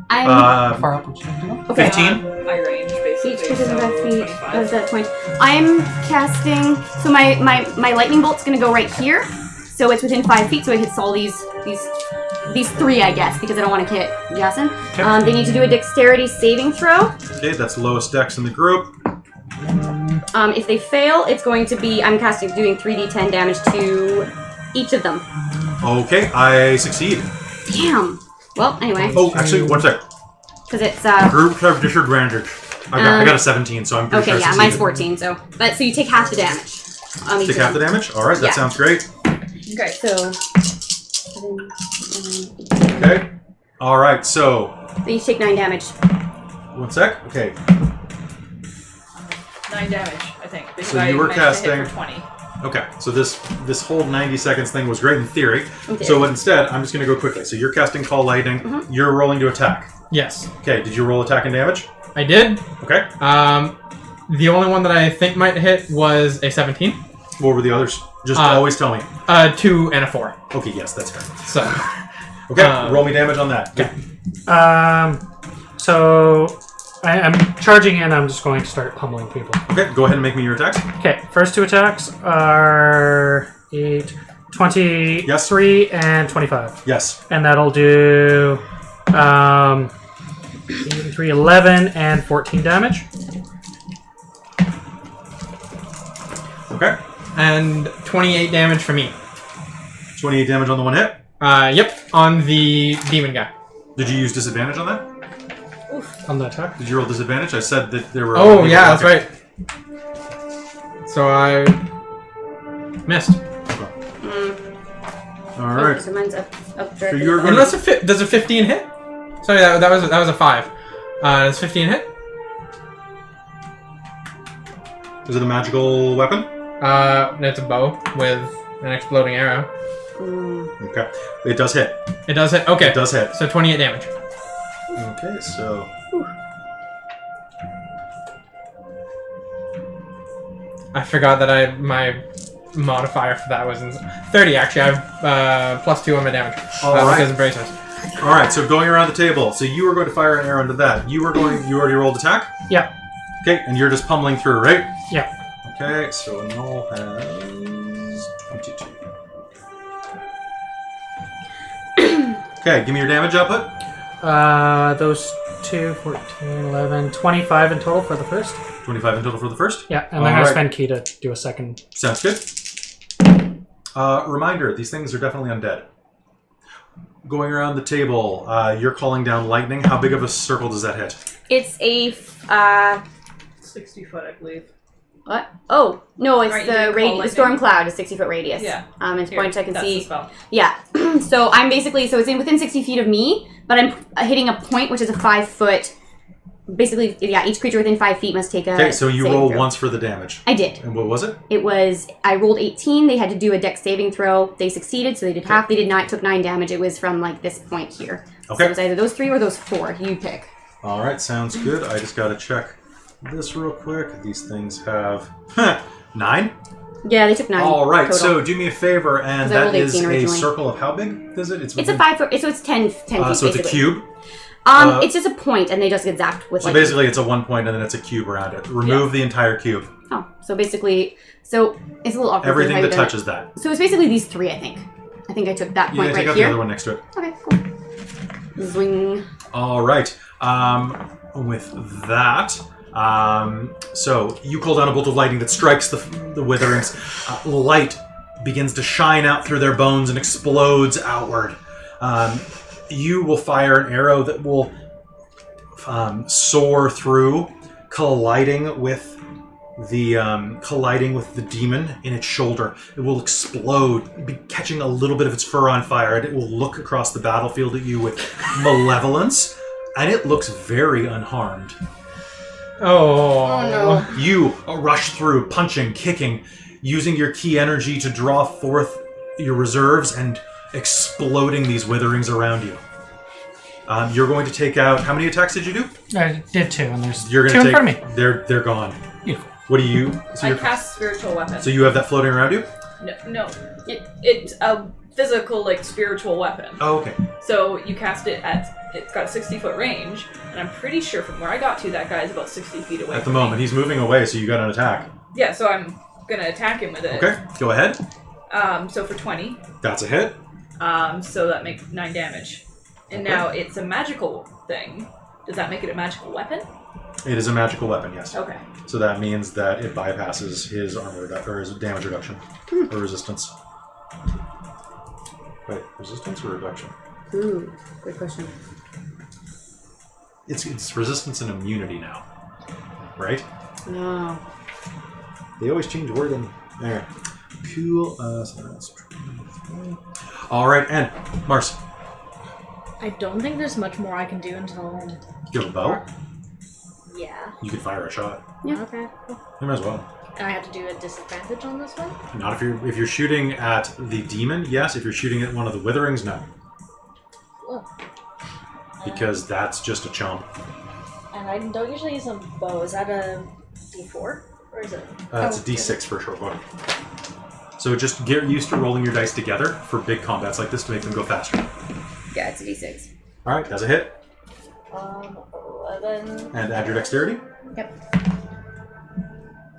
Speaker 3: I'm
Speaker 5: How far up would you like to go?
Speaker 3: okay.
Speaker 1: 15.
Speaker 6: My range, basically.
Speaker 3: Each creature within 5 feet
Speaker 6: 25.
Speaker 3: of that point. I'm casting. So my lightning bolt's gonna go right here. So it's within 5 feet. So it hits all these 3, I guess, because I don't want to hit Jason.
Speaker 5: Okay.
Speaker 3: They need to do a dexterity saving throw.
Speaker 1: Okay, that's lowest dex in the group.
Speaker 3: If they fail, it's going to be doing 3d10 damage to each of them.
Speaker 1: Okay, I succeed.
Speaker 3: Damn. Well, anyway,
Speaker 1: Oh, actually, one sec.
Speaker 3: because it's
Speaker 1: Group have disadvantage. I got a 17, so I'm pretty
Speaker 3: okay.
Speaker 1: sure I
Speaker 3: Yeah,
Speaker 1: succeeded.
Speaker 3: mine's 14. So you take half the damage. On each
Speaker 1: Take
Speaker 3: of
Speaker 1: half the
Speaker 3: them.
Speaker 1: damage? Alright, that
Speaker 3: Yeah.
Speaker 1: sounds great.
Speaker 6: Okay.
Speaker 3: So
Speaker 1: Okay. Alright, so,
Speaker 3: they each take 9 damage.
Speaker 1: one sec. Okay,
Speaker 6: 9 damage, I think. Because
Speaker 1: So you were
Speaker 6: managed to hit
Speaker 1: casting-
Speaker 6: for 20.
Speaker 1: okay. So this whole 90 seconds thing was great in theory.
Speaker 3: Okay.
Speaker 1: So instead, I'm just going to go quickly. So you're casting Call Lightning.
Speaker 3: Mm-hmm.
Speaker 1: You're rolling to attack.
Speaker 4: Yes,
Speaker 1: Okay, did you roll attack and damage?
Speaker 4: I did.
Speaker 1: Okay.
Speaker 4: The only one that I think might hit was a 17.
Speaker 1: What were the others? Just
Speaker 4: Uh,
Speaker 1: always tell me.
Speaker 4: 2 and a 4.
Speaker 1: Okay, yes, that's fair.
Speaker 4: So,
Speaker 1: Okay,
Speaker 4: Um,
Speaker 1: roll me damage on that.
Speaker 4: okay.
Speaker 5: So I'm charging in. I'm just going to start pummeling people.
Speaker 1: Okay, go ahead and make me your attacks.
Speaker 5: Okay, first 2 attacks are 8, 23, and 25.
Speaker 1: Yes.
Speaker 5: And that'll do 3, 11, and 14 damage.
Speaker 1: Okay.
Speaker 4: and 28 damage for me.
Speaker 1: 28 damage on the one hit.
Speaker 4: Yep, on the demon guy.
Speaker 1: Did you use disadvantage on that?
Speaker 5: On the attack.
Speaker 1: Did you roll disadvantage? I said that there were...
Speaker 4: Oh, yeah, that's
Speaker 1: okay.
Speaker 4: right. So I missed.
Speaker 1: Alright.
Speaker 3: So mine's up
Speaker 1: So
Speaker 3: directly.
Speaker 1: you're going
Speaker 4: Unless
Speaker 1: to...
Speaker 4: does a 15 hit? Sorry, that was a 5. Does 15 hit?
Speaker 1: Is it a magical weapon?
Speaker 4: It's a bow with an exploding arrow.
Speaker 1: Okay. It does hit.
Speaker 4: It does hit. Okay,
Speaker 1: It does hit.
Speaker 4: so 28 damage.
Speaker 1: Okay, so...
Speaker 4: I forgot that my modifier for that was 30. Actually, I have +2 on my damage
Speaker 1: Alright.
Speaker 4: because of bracers.
Speaker 1: Alright, so going around the table. So you were going to fire an arrow into that. You already rolled attack?
Speaker 5: Yeah.
Speaker 1: Okay, and you're just pummeling through, right?
Speaker 5: Yeah.
Speaker 1: Okay, so a null has 22. Okay, give me your damage output.
Speaker 5: Those 2, 14, 11, 25 in total for the first.
Speaker 1: 25 in total for the first.
Speaker 5: Yeah, and then I'm
Speaker 1: Alright.
Speaker 5: going to spend key to do a second.
Speaker 1: Sounds good. Reminder, these things are definitely undead. Going around the table, you're calling down lightning. How big of a circle does that hit?
Speaker 3: It's a
Speaker 6: 60 foot, I believe.
Speaker 3: what? Oh no, it's
Speaker 6: Right, you didn't call
Speaker 3: the
Speaker 6: lightning.
Speaker 3: storm cloud is 60-foot radius.
Speaker 6: Yeah.
Speaker 3: It's
Speaker 6: Here,
Speaker 3: points I can
Speaker 6: that's
Speaker 3: see.
Speaker 6: the spell.
Speaker 3: Yeah. So I'm basically it's within 60 feet of me, but I'm hitting a point which is a 5-foot. Basically, yeah. Each creature within 5 feet must take a.
Speaker 1: Okay, so you
Speaker 3: saving
Speaker 1: roll
Speaker 3: throw.
Speaker 1: once for the damage.
Speaker 3: I did.
Speaker 1: And what was it?
Speaker 3: It was I rolled 18. They had to do a dex saving throw. They succeeded, so they did half. They did not took 9 damage. It was from like this point here. So
Speaker 1: Okay.
Speaker 3: it was either those 3 or those 4. You pick.
Speaker 1: Alright, sounds good. I just gotta check this real quick. These things have 9.
Speaker 3: Yeah, they took 9.
Speaker 1: Alright,
Speaker 3: total.
Speaker 1: so do me a favor, and
Speaker 3: 'Cause I
Speaker 1: that
Speaker 3: rolled
Speaker 1: is
Speaker 3: 18
Speaker 1: a
Speaker 3: originally.
Speaker 1: circle of how big is it?
Speaker 3: It's a 5-foot. So it's 10 feet.
Speaker 1: So it's a
Speaker 3: basically.
Speaker 1: cube.
Speaker 3: It's just a point, and they just get zapped with
Speaker 1: So
Speaker 3: like.
Speaker 1: basically, it's a 1 point, and then it's a cube around it. Remove the entire cube.
Speaker 3: Oh, so basically, it's a little awkward.
Speaker 1: Everything
Speaker 3: how
Speaker 1: that
Speaker 3: you done it.
Speaker 1: touches that.
Speaker 3: So it's basically these 3, I think. I think I took that
Speaker 1: Yeah,
Speaker 3: point
Speaker 1: take
Speaker 3: right
Speaker 1: out
Speaker 3: here.
Speaker 1: the other one next to it.
Speaker 3: Okay, cool. Zwing.
Speaker 1: All right. With that, so you call down a bolt of lightning that strikes the witherings. Light begins to shine out through their bones and explodes outward. You will fire an arrow that will soar through, colliding with the demon in its shoulder. It will explode, be catching a little bit of its fur on fire, and it will look across the battlefield at you with malevolence, and it looks very unharmed.
Speaker 4: Oh,
Speaker 3: no.
Speaker 1: You rush through, punching, kicking, using your key energy to draw forth your reserves and exploding these witherings around you. You're going to take out... How many attacks did you do?
Speaker 5: I did 2, and there's
Speaker 1: You're
Speaker 5: 2
Speaker 1: going
Speaker 5: in
Speaker 1: to
Speaker 5: front
Speaker 1: take...
Speaker 5: of me.
Speaker 1: They're gone.
Speaker 5: Beautiful.
Speaker 1: What do you... So,
Speaker 6: I
Speaker 1: you're,
Speaker 6: cast spiritual weapon.
Speaker 1: so you have that floating around you?
Speaker 6: No, it's a physical, like, spiritual weapon.
Speaker 1: Oh, okay.
Speaker 6: So you cast it it's got a 60-foot range, and I'm pretty sure from where I got to, that guy is about 60 feet away.
Speaker 1: At the moment, he's moving away, so you got an attack.
Speaker 6: Yeah, so I'm gonna attack him with it.
Speaker 1: Okay, go ahead.
Speaker 6: So for 20.
Speaker 1: That's a hit.
Speaker 6: So that makes 9 damage. And now it's a magical thing. Does that make it a magical weapon?
Speaker 1: It is a magical weapon, yes.
Speaker 6: Okay.
Speaker 1: So that means that it bypasses his armor or his damage reduction or resistance. Wait, resistance or reduction?
Speaker 3: Ooh, good question.
Speaker 1: It's resistance and immunity now, right?
Speaker 3: No.
Speaker 1: They always change wording. There. Cool. So that's... All right, and Mars.
Speaker 2: I don't think there's much more I can do until.
Speaker 1: You have a bow.
Speaker 2: Yeah.
Speaker 1: You could fire a shot.
Speaker 3: Yeah.
Speaker 2: Okay. Cool.
Speaker 1: You might as well.
Speaker 2: And I have to do a disadvantage on this one.
Speaker 1: Not if you're shooting at the demon. Yes. If you're shooting at one of the witherings, no.
Speaker 2: Cool.
Speaker 1: Because that's just a chump.
Speaker 2: And I don't usually use a bow. Is that a D4 or is it?
Speaker 1: It's a D6 for a short one. So just get used to rolling your dice together for big combats like this to make them go faster.
Speaker 3: Yeah, it's a D6.
Speaker 1: All right, that's a hit.
Speaker 2: 11.
Speaker 1: And add your dexterity.
Speaker 3: Yep.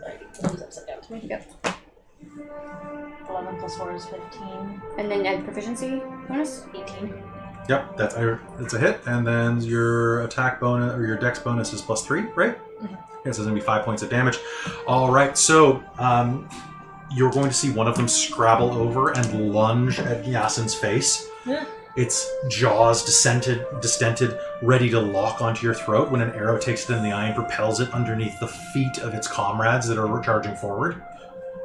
Speaker 2: Sorry, it was upside down to me.
Speaker 3: Yep.
Speaker 2: 11 plus 4 is 15.
Speaker 3: And then add proficiency bonus?
Speaker 2: 18.
Speaker 1: Yep, that's a hit. And then your attack bonus or your dex bonus is +3, right?
Speaker 2: Mm-hmm.
Speaker 1: Yeah, so it's gonna be 5 points of damage. All right, so you're going to see one of them scrabble over and lunge at Yasin's face.
Speaker 2: Yeah.
Speaker 1: Its jaws distended, ready to lock onto your throat when an arrow takes it in the eye and propels it underneath the feet of its comrades that are charging forward.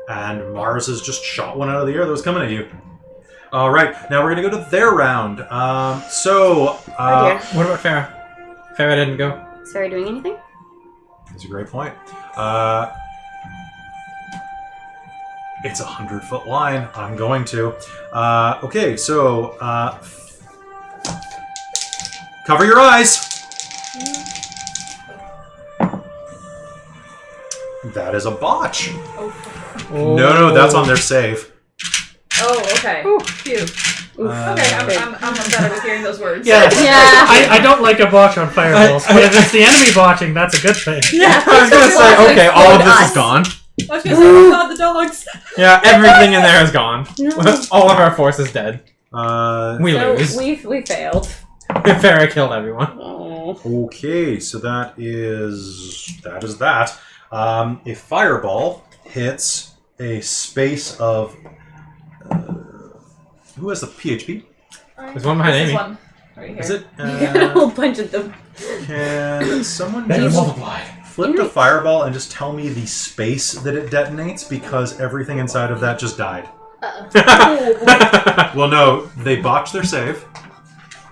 Speaker 1: And Mars has just shot one out of the air that was coming at you. All right, now we're going to go to their round.
Speaker 3: Dear.
Speaker 4: What about Farah? Farah didn't go.
Speaker 3: Is Farah doing anything?
Speaker 1: That's a great point. It's a 100-foot line. I'm going to. Okay, so cover your eyes. That is a botch. No, that's on their save.
Speaker 6: Oh, okay. Phew. Okay, I'm better with hearing those words.
Speaker 5: Yeah.
Speaker 3: Yeah.
Speaker 5: I don't like a botch on fireballs, but if it's the enemy botching, that's a good thing.
Speaker 4: Yeah, I was gonna say, okay, all of this is gone.
Speaker 6: I was gonna say, oh god, the dogs.
Speaker 4: Yeah, everything in there is gone. All of our force is dead. We
Speaker 3: So
Speaker 4: lose.
Speaker 3: we failed.
Speaker 4: Farah killed everyone.
Speaker 3: Oh.
Speaker 1: Okay, so that is that. A fireball hits a space of. Who has the PHP?
Speaker 4: There's one behind
Speaker 6: This
Speaker 4: Amy.
Speaker 6: one right here.
Speaker 1: Is it?
Speaker 3: You got a whole bunch of them.
Speaker 1: Can someone
Speaker 4: Then you
Speaker 1: just
Speaker 4: multiply.
Speaker 1: flip the fireball and just tell me the space that it detonates? Because everything inside of that just died. Well, no, they botched their save.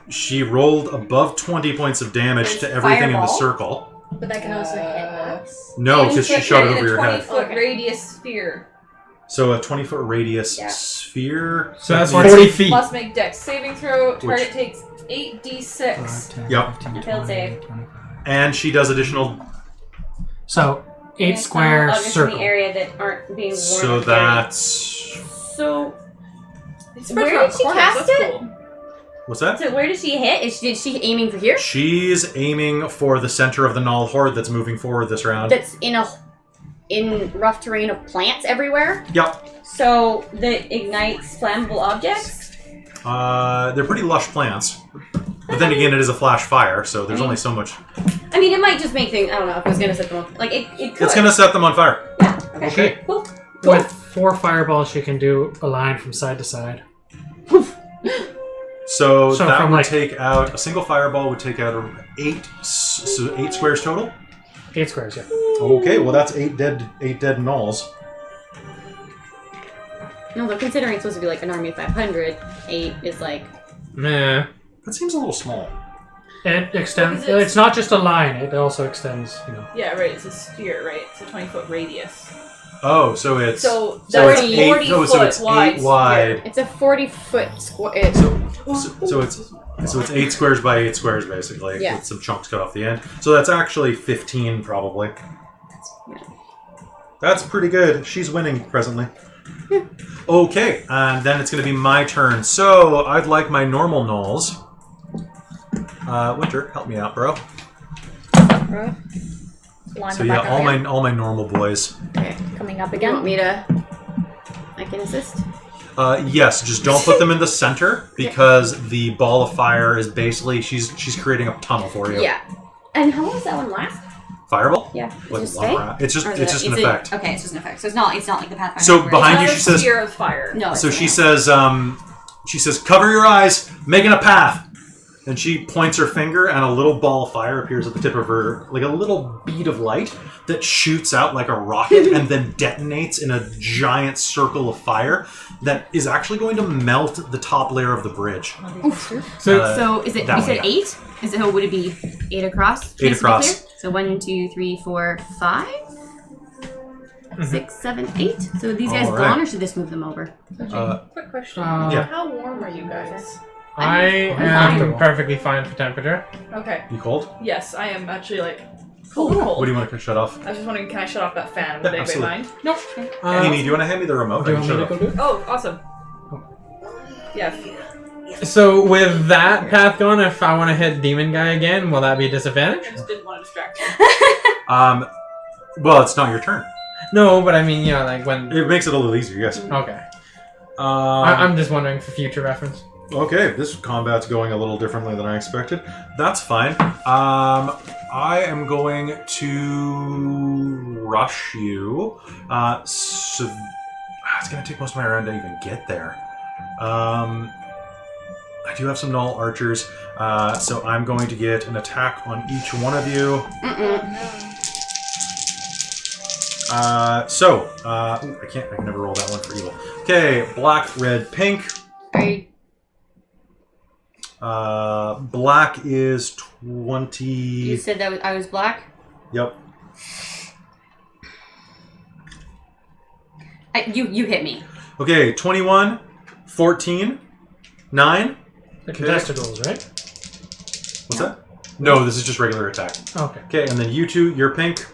Speaker 1: She rolled above 20 points of damage to everything in the
Speaker 3: Fireball?
Speaker 1: circle.
Speaker 2: But that can also hit us.
Speaker 1: No, because she shot it
Speaker 6: in
Speaker 1: over your
Speaker 6: a
Speaker 1: head.
Speaker 6: 20-foot
Speaker 2: Okay.
Speaker 6: radius sphere.
Speaker 1: So a 20-foot radius
Speaker 3: Yeah.
Speaker 1: sphere.
Speaker 4: So that's
Speaker 1: means-
Speaker 4: 40 feet.
Speaker 6: Plus make dex saving throw. Target
Speaker 1: Which-
Speaker 6: takes 8d6.
Speaker 1: Yep.
Speaker 3: Failed save.
Speaker 1: And she does additional.
Speaker 5: So, 8
Speaker 3: And
Speaker 5: square
Speaker 3: some objects in
Speaker 5: circle.
Speaker 3: the area that aren't being worn.
Speaker 1: So that's.
Speaker 3: So,
Speaker 6: It's
Speaker 3: Where
Speaker 6: around
Speaker 3: did she
Speaker 6: corners,
Speaker 3: cast
Speaker 6: that's
Speaker 3: it?
Speaker 6: Cool.
Speaker 1: What's that?
Speaker 3: so where did she hit? Is she aiming for here?
Speaker 1: She's aiming for the center of the Gnoll horde that's moving forward this round.
Speaker 3: That's in rough terrain of plants everywhere.
Speaker 1: Yep.
Speaker 3: So that ignites flammable objects.
Speaker 1: They're pretty lush plants. But then again, it is a flash fire, so there's only so much.
Speaker 3: I mean, it might just make things. I don't know if it was gonna set them on. Like it could.
Speaker 1: It's going to set them on fire.
Speaker 3: Yeah. Okay.
Speaker 1: Okay.
Speaker 3: Cool.
Speaker 5: With 4 fireballs, you can do a line from side to side.
Speaker 1: So that
Speaker 5: from
Speaker 1: would
Speaker 5: like-
Speaker 1: take out a single fireball would take out 8 squares total.
Speaker 5: 8 squares, yeah.
Speaker 1: Okay, well that's 8 dead gnolls.
Speaker 3: No, they're considering it's supposed to be like an army of 500. 8 is like.
Speaker 4: Nah.
Speaker 1: That seems a little small.
Speaker 5: It extends.
Speaker 6: Because
Speaker 5: It's not just a line. It also extends.
Speaker 6: Yeah, right. It's a sphere, right? It's a 20-foot radius.
Speaker 1: Oh, so it's
Speaker 6: So
Speaker 1: so
Speaker 6: that's
Speaker 1: it's
Speaker 6: 40
Speaker 1: 8.
Speaker 6: foot
Speaker 1: So it's
Speaker 6: wide.
Speaker 1: 8 wide.
Speaker 3: It's a 40-foot square.
Speaker 1: So it's 8 squares by 8 squares basically,
Speaker 3: Yeah.
Speaker 1: with some chunks cut off the end. So that's actually 15 probably. That's pretty good. She's winning presently. Okay, and then it's going to be my turn. So I'd like my normal gnolls Winter, help me out, bro.
Speaker 2: Line
Speaker 1: So
Speaker 2: them
Speaker 1: yeah,
Speaker 2: back up
Speaker 1: all my normal boys.
Speaker 3: Okay.
Speaker 2: coming up
Speaker 3: You
Speaker 2: again.
Speaker 3: want me to? I can assist.
Speaker 1: Yes, just don't put them in the center because the ball of fire is basically she's creating a tunnel for you.
Speaker 3: Yeah. And how long does that one last?
Speaker 1: Fireball?
Speaker 3: Yeah.
Speaker 1: Like,
Speaker 3: Just
Speaker 1: one
Speaker 3: stay?
Speaker 1: round. It's just
Speaker 3: Or is
Speaker 1: it's
Speaker 3: it-
Speaker 1: just an
Speaker 3: is it-
Speaker 1: effect.
Speaker 3: Okay, it's just an effect. So it's not like the Pathfinder.
Speaker 1: So
Speaker 3: where
Speaker 1: behind
Speaker 3: it's
Speaker 1: you,
Speaker 6: Not
Speaker 1: she
Speaker 6: a
Speaker 1: says.
Speaker 6: sphere of fire.
Speaker 3: No.
Speaker 1: So
Speaker 3: it's
Speaker 1: she
Speaker 3: not.
Speaker 1: says, cover your eyes, making a path. And she points her finger, and a little ball of fire appears at the tip of her, like a little bead of light that shoots out like a rocket and then detonates in a giant circle of fire that is actually going to melt the top layer of the bridge.
Speaker 3: So is it?
Speaker 1: that
Speaker 3: You
Speaker 1: one,
Speaker 3: said
Speaker 1: yeah.
Speaker 3: 8? Is it? Would it be 8 across?
Speaker 1: Eight
Speaker 3: Just to be
Speaker 1: across.
Speaker 3: clear? So 1, 2, 3, 4, 5, 6, 7, 8. So are these guys
Speaker 1: All
Speaker 3: gone,
Speaker 1: right.
Speaker 3: or should this move them over?
Speaker 6: Quick question.
Speaker 1: Yeah.
Speaker 6: How warm are you guys?
Speaker 4: I
Speaker 3: I'm
Speaker 4: am
Speaker 3: fine.
Speaker 4: perfectly fine for temperature.
Speaker 6: Okay.
Speaker 1: You cold?
Speaker 6: Yes, I am actually like cold.
Speaker 1: What do you want to shut off?
Speaker 6: I was just wondering, can I shut off that fan?
Speaker 1: Yeah,
Speaker 6: Would anybody
Speaker 1: absolutely.
Speaker 6: mind?
Speaker 1: Amy, do you want to hand me the remote?
Speaker 4: do you
Speaker 1: I
Speaker 4: want
Speaker 1: can
Speaker 4: me to
Speaker 1: shut
Speaker 4: go
Speaker 1: it
Speaker 4: do it?
Speaker 6: Oh, awesome. Yes.
Speaker 4: So with that path going, if I want to hit demon guy again, will that be a disadvantage?
Speaker 6: I just didn't want to distract you.
Speaker 1: off. Well, it's not your turn.
Speaker 4: No, but I mean, like when.
Speaker 1: It makes it a little easier, yes.
Speaker 4: Okay. I'm just wondering for future reference.
Speaker 1: Okay, this combat's going a little differently than I expected. That's fine. I am going to rush you. So it's going to take most of my round to even get there. I do have some gnoll archers, so I'm going to get an attack on each one of you. I can never roll that one for evil. Okay, black, red, pink. Black is 20.
Speaker 3: You said that I was black?
Speaker 1: Yep.
Speaker 3: You hit me.
Speaker 1: Okay, 21, 14, 9.
Speaker 5: The contested rolls, right?
Speaker 1: What's that? No, this is just regular attack.
Speaker 5: Okay.
Speaker 1: Okay, and then you two, you're pink.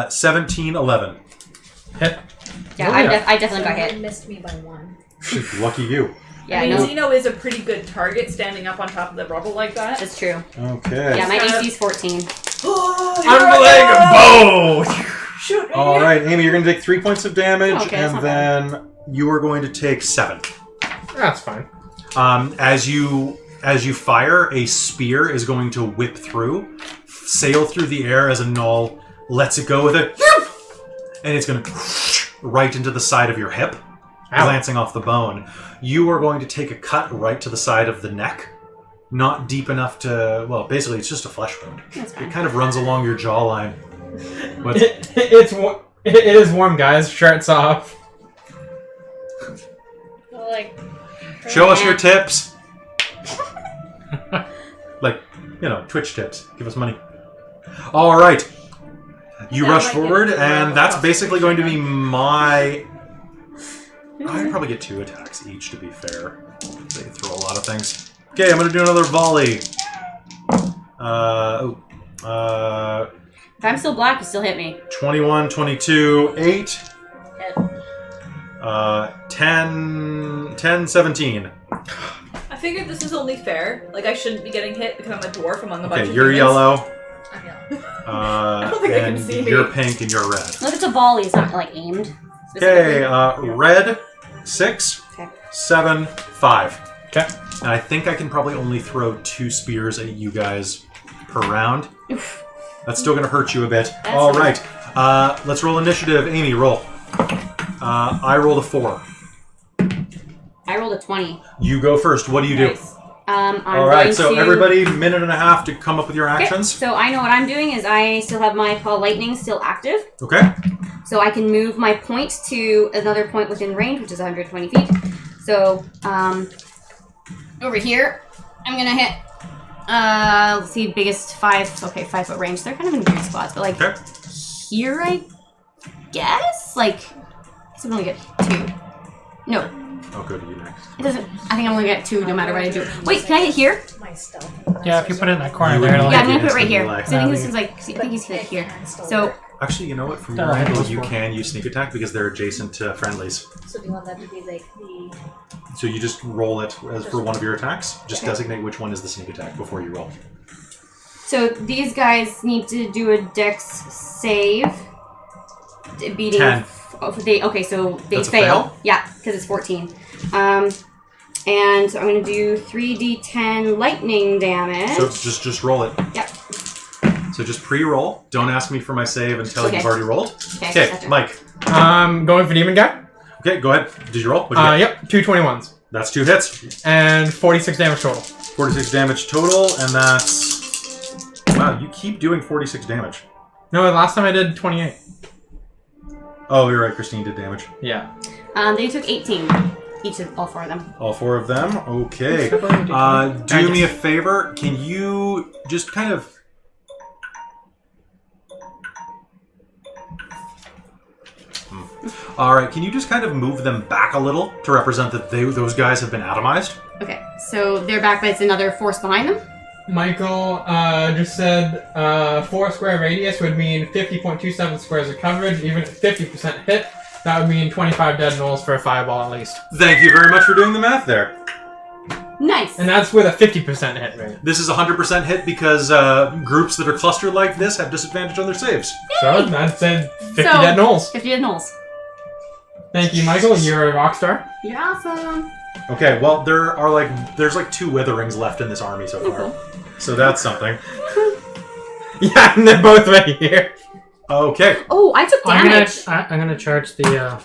Speaker 1: 17, 11.
Speaker 4: Hit.
Speaker 3: Yeah,
Speaker 4: Oh,
Speaker 3: I
Speaker 4: yeah.
Speaker 3: definitely got hit.
Speaker 2: Missed me by 1.
Speaker 1: Lucky you.
Speaker 3: Yeah,
Speaker 6: I mean,
Speaker 3: no,
Speaker 6: Zeno is a pretty good target standing up on top of the rubble like that.
Speaker 3: that's true.
Speaker 1: Okay.
Speaker 3: Yeah, my
Speaker 6: kind of-
Speaker 3: AC is 14.
Speaker 4: I'm like, bow!
Speaker 6: Shoot me!
Speaker 1: All right, Amy, you're going to take 3 points of damage,
Speaker 3: Okay, that's
Speaker 1: and
Speaker 3: not
Speaker 1: then you are going to take 7.
Speaker 4: That's fine.
Speaker 1: As you fire, a spear is going to whip through, sail through the air as a gnoll lets it go with it, and it's going to right into the side of your hip,
Speaker 4: Ow.
Speaker 1: glancing off the bone. You are going to take a cut right to the side of the neck, not deep enough to. Well, basically, it's just a flesh wound.
Speaker 3: That's fine.
Speaker 1: It kind of runs along your jawline. But
Speaker 4: It is warm, guys. Shirts off.
Speaker 2: Like,
Speaker 1: show us your tips. Like, Twitch tips. Give us money. All right. You
Speaker 6: That
Speaker 1: rush
Speaker 6: might
Speaker 1: forward,
Speaker 6: get
Speaker 1: and
Speaker 6: a
Speaker 1: that's basically going to be
Speaker 6: concentration.
Speaker 1: my... I'd probably get 2 attacks each, to be fair. They can throw a lot of things. Okay, I'm going to do another volley.
Speaker 3: If I'm still black, you still hit me.
Speaker 1: 21, 22, 8.
Speaker 2: hit.
Speaker 1: 10, 17.
Speaker 6: I figured this is only fair. Like, I shouldn't be getting hit because I'm a dwarf among a bunch
Speaker 1: Okay,
Speaker 6: of
Speaker 1: you're
Speaker 6: humans.
Speaker 1: yellow,
Speaker 2: I'm yellow.
Speaker 6: I don't think they can
Speaker 1: and
Speaker 6: see me.
Speaker 1: you're pink, and you're red.
Speaker 3: Look, it's a volley. It's not like aimed.
Speaker 1: Okay,
Speaker 3: specifically.
Speaker 1: red, 6,
Speaker 3: Okay.
Speaker 1: 7, 5.
Speaker 4: Okay.
Speaker 1: And I think I can probably only throw 2 spears at you guys per round. That's still going to hurt you a bit. All
Speaker 3: fine.
Speaker 1: right. Let's roll initiative. Amy, roll. I rolled a 4.
Speaker 3: I rolled a 20.
Speaker 1: You go first. What do you do?
Speaker 6: Nice.
Speaker 3: I'm
Speaker 1: All right.
Speaker 3: going
Speaker 1: So
Speaker 3: to...
Speaker 1: everybody, minute and a half to come up with your
Speaker 3: Okay,
Speaker 1: actions.
Speaker 3: so I know what I'm doing is I still have my Call Lightning still active.
Speaker 1: Okay.
Speaker 3: So I can move my point to another point within range, which is 120 feet. So, over here, I'm gonna hit, let's see, biggest 5 foot range. They're kind of in weird spots, but like,
Speaker 1: Okay.
Speaker 3: here, I guess? Like, I guess I'm gonna get 2. No,
Speaker 1: I'll go to you next.
Speaker 3: it doesn't, I think I'm gonna get 2 no matter what I do. Wait, can I hit here?
Speaker 2: My stealth.
Speaker 5: Yeah, if you put it in that corner
Speaker 1: You
Speaker 5: there,
Speaker 1: would
Speaker 5: it'll
Speaker 1: need
Speaker 3: Yeah,
Speaker 5: hit
Speaker 3: I'm
Speaker 5: you.
Speaker 3: gonna put it right here.
Speaker 1: Like-
Speaker 3: So I think this is like, I think he's hit here. So,
Speaker 1: Actually, you know what? From
Speaker 5: No,
Speaker 1: your
Speaker 5: I
Speaker 1: angle,
Speaker 5: was
Speaker 1: you
Speaker 5: for-
Speaker 1: can use sneak attack because they're adjacent to friendlies.
Speaker 2: So do you want that to be like the?
Speaker 1: So you just roll it as for one of your attacks. Just designate which one is the sneak attack before you roll.
Speaker 3: So these guys need to do a dex save. Beating
Speaker 1: 10.
Speaker 3: Okay, so they
Speaker 1: That's a
Speaker 3: fail.
Speaker 1: fail?
Speaker 3: Yeah, because it's 14. And so I'm going to do 3d10 lightning damage.
Speaker 1: So just roll it.
Speaker 3: Yep.
Speaker 1: So just pre-roll. Don't ask me for my save until
Speaker 3: Okay.
Speaker 1: you've already rolled.
Speaker 3: Okay,
Speaker 1: Okay, Mike.
Speaker 4: Going for demon guy.
Speaker 1: Okay, go ahead. Did you roll? What'd you get?
Speaker 4: Yep, 2 21s.
Speaker 1: That's 2 hits.
Speaker 4: And 46 damage total.
Speaker 1: 46 damage total, and that's... Wow, you keep doing 46 damage.
Speaker 4: No, last time I did 28.
Speaker 1: Oh, you're right. Christine did damage.
Speaker 4: Yeah.
Speaker 3: They took 18. Each of all 4 of them.
Speaker 1: All 4 of them? Okay. Do me a favor. Can you just kind of... Alright, can you just kind of move them back a little to represent that those guys have been atomized?
Speaker 3: Okay, so they're back, but it's another force behind them.
Speaker 4: Michael just said 4 square radius would mean 50.27 squares of coverage. Even at 50% hit, that would mean 25 dead gnolls for a fireball at least.
Speaker 1: Thank you very much for doing the math there.
Speaker 3: Nice.
Speaker 4: And that's with a 50% hit rate.
Speaker 1: This is 100% hit because groups that are clustered like this have disadvantage on their saves.
Speaker 4: So that said 50
Speaker 3: So-
Speaker 4: dead gnolls.
Speaker 3: 50 dead gnolls.
Speaker 4: Thank you, Michael. You're a rock star.
Speaker 3: You're awesome.
Speaker 1: Okay, well, there's like 2 witherings left in this army so far. So that's something.
Speaker 4: Yeah, and they're both right here.
Speaker 1: Okay.
Speaker 3: Oh, I took damage.
Speaker 5: I'm gonna charge the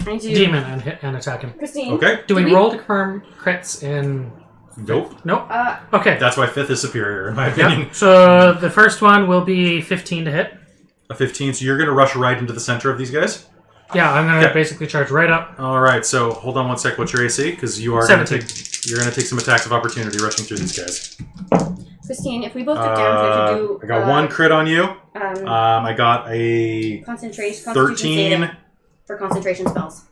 Speaker 3: I do.
Speaker 5: demon and hit and attack him.
Speaker 3: Christine.
Speaker 1: Okay.
Speaker 5: Do we
Speaker 3: we-
Speaker 5: roll to confirm crits in?
Speaker 1: Nope.
Speaker 5: Nope.
Speaker 3: Uh,
Speaker 5: Okay.
Speaker 1: That's why 5th is superior, in my opinion.
Speaker 5: Yep. So the first one will be 15 to hit.
Speaker 1: A 15, so you're going to rush right into the center of these guys?
Speaker 5: Yeah, I'm gonna
Speaker 1: Yeah.
Speaker 5: basically charge right up.
Speaker 1: Alright, so hold on one sec. What's your AC? Because you are going to
Speaker 5: 17.
Speaker 1: take some attacks of opportunity rushing through these guys.
Speaker 3: Christine, if we both took damage, we should do.
Speaker 1: I got 1 crit on you.
Speaker 3: Um,
Speaker 1: I got a
Speaker 3: concentration
Speaker 1: 13.
Speaker 3: saving for concentration spells.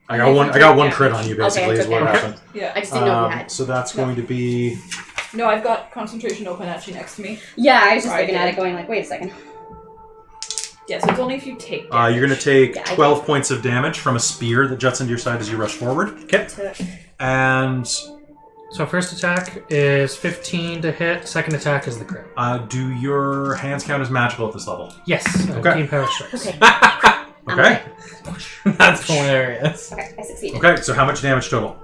Speaker 1: I got one crit on you, basically,
Speaker 3: Okay,
Speaker 1: is what
Speaker 3: okay.
Speaker 1: happened.
Speaker 6: Yeah.
Speaker 3: I just didn't know if you had.
Speaker 1: So that's going to be...
Speaker 6: No, I've got concentration open actually next to me.
Speaker 3: Yeah, I was just
Speaker 6: Right.
Speaker 3: looking at it, going like, wait a second.
Speaker 6: Yeah, so it's only if you take damage.
Speaker 1: you're going to take
Speaker 3: Yeah, I
Speaker 1: 12 points of damage from a spear that juts into your side as you rush forward. Okay. And
Speaker 5: So first attack is 15 to hit. Second attack is the crit.
Speaker 1: do your hands count as magical at this level?
Speaker 5: Yes.
Speaker 1: Okay.
Speaker 5: Team power strikes.
Speaker 3: Okay.
Speaker 1: Okay.
Speaker 4: That's hilarious.
Speaker 3: Okay, I succeeded.
Speaker 1: Okay, so how much damage total?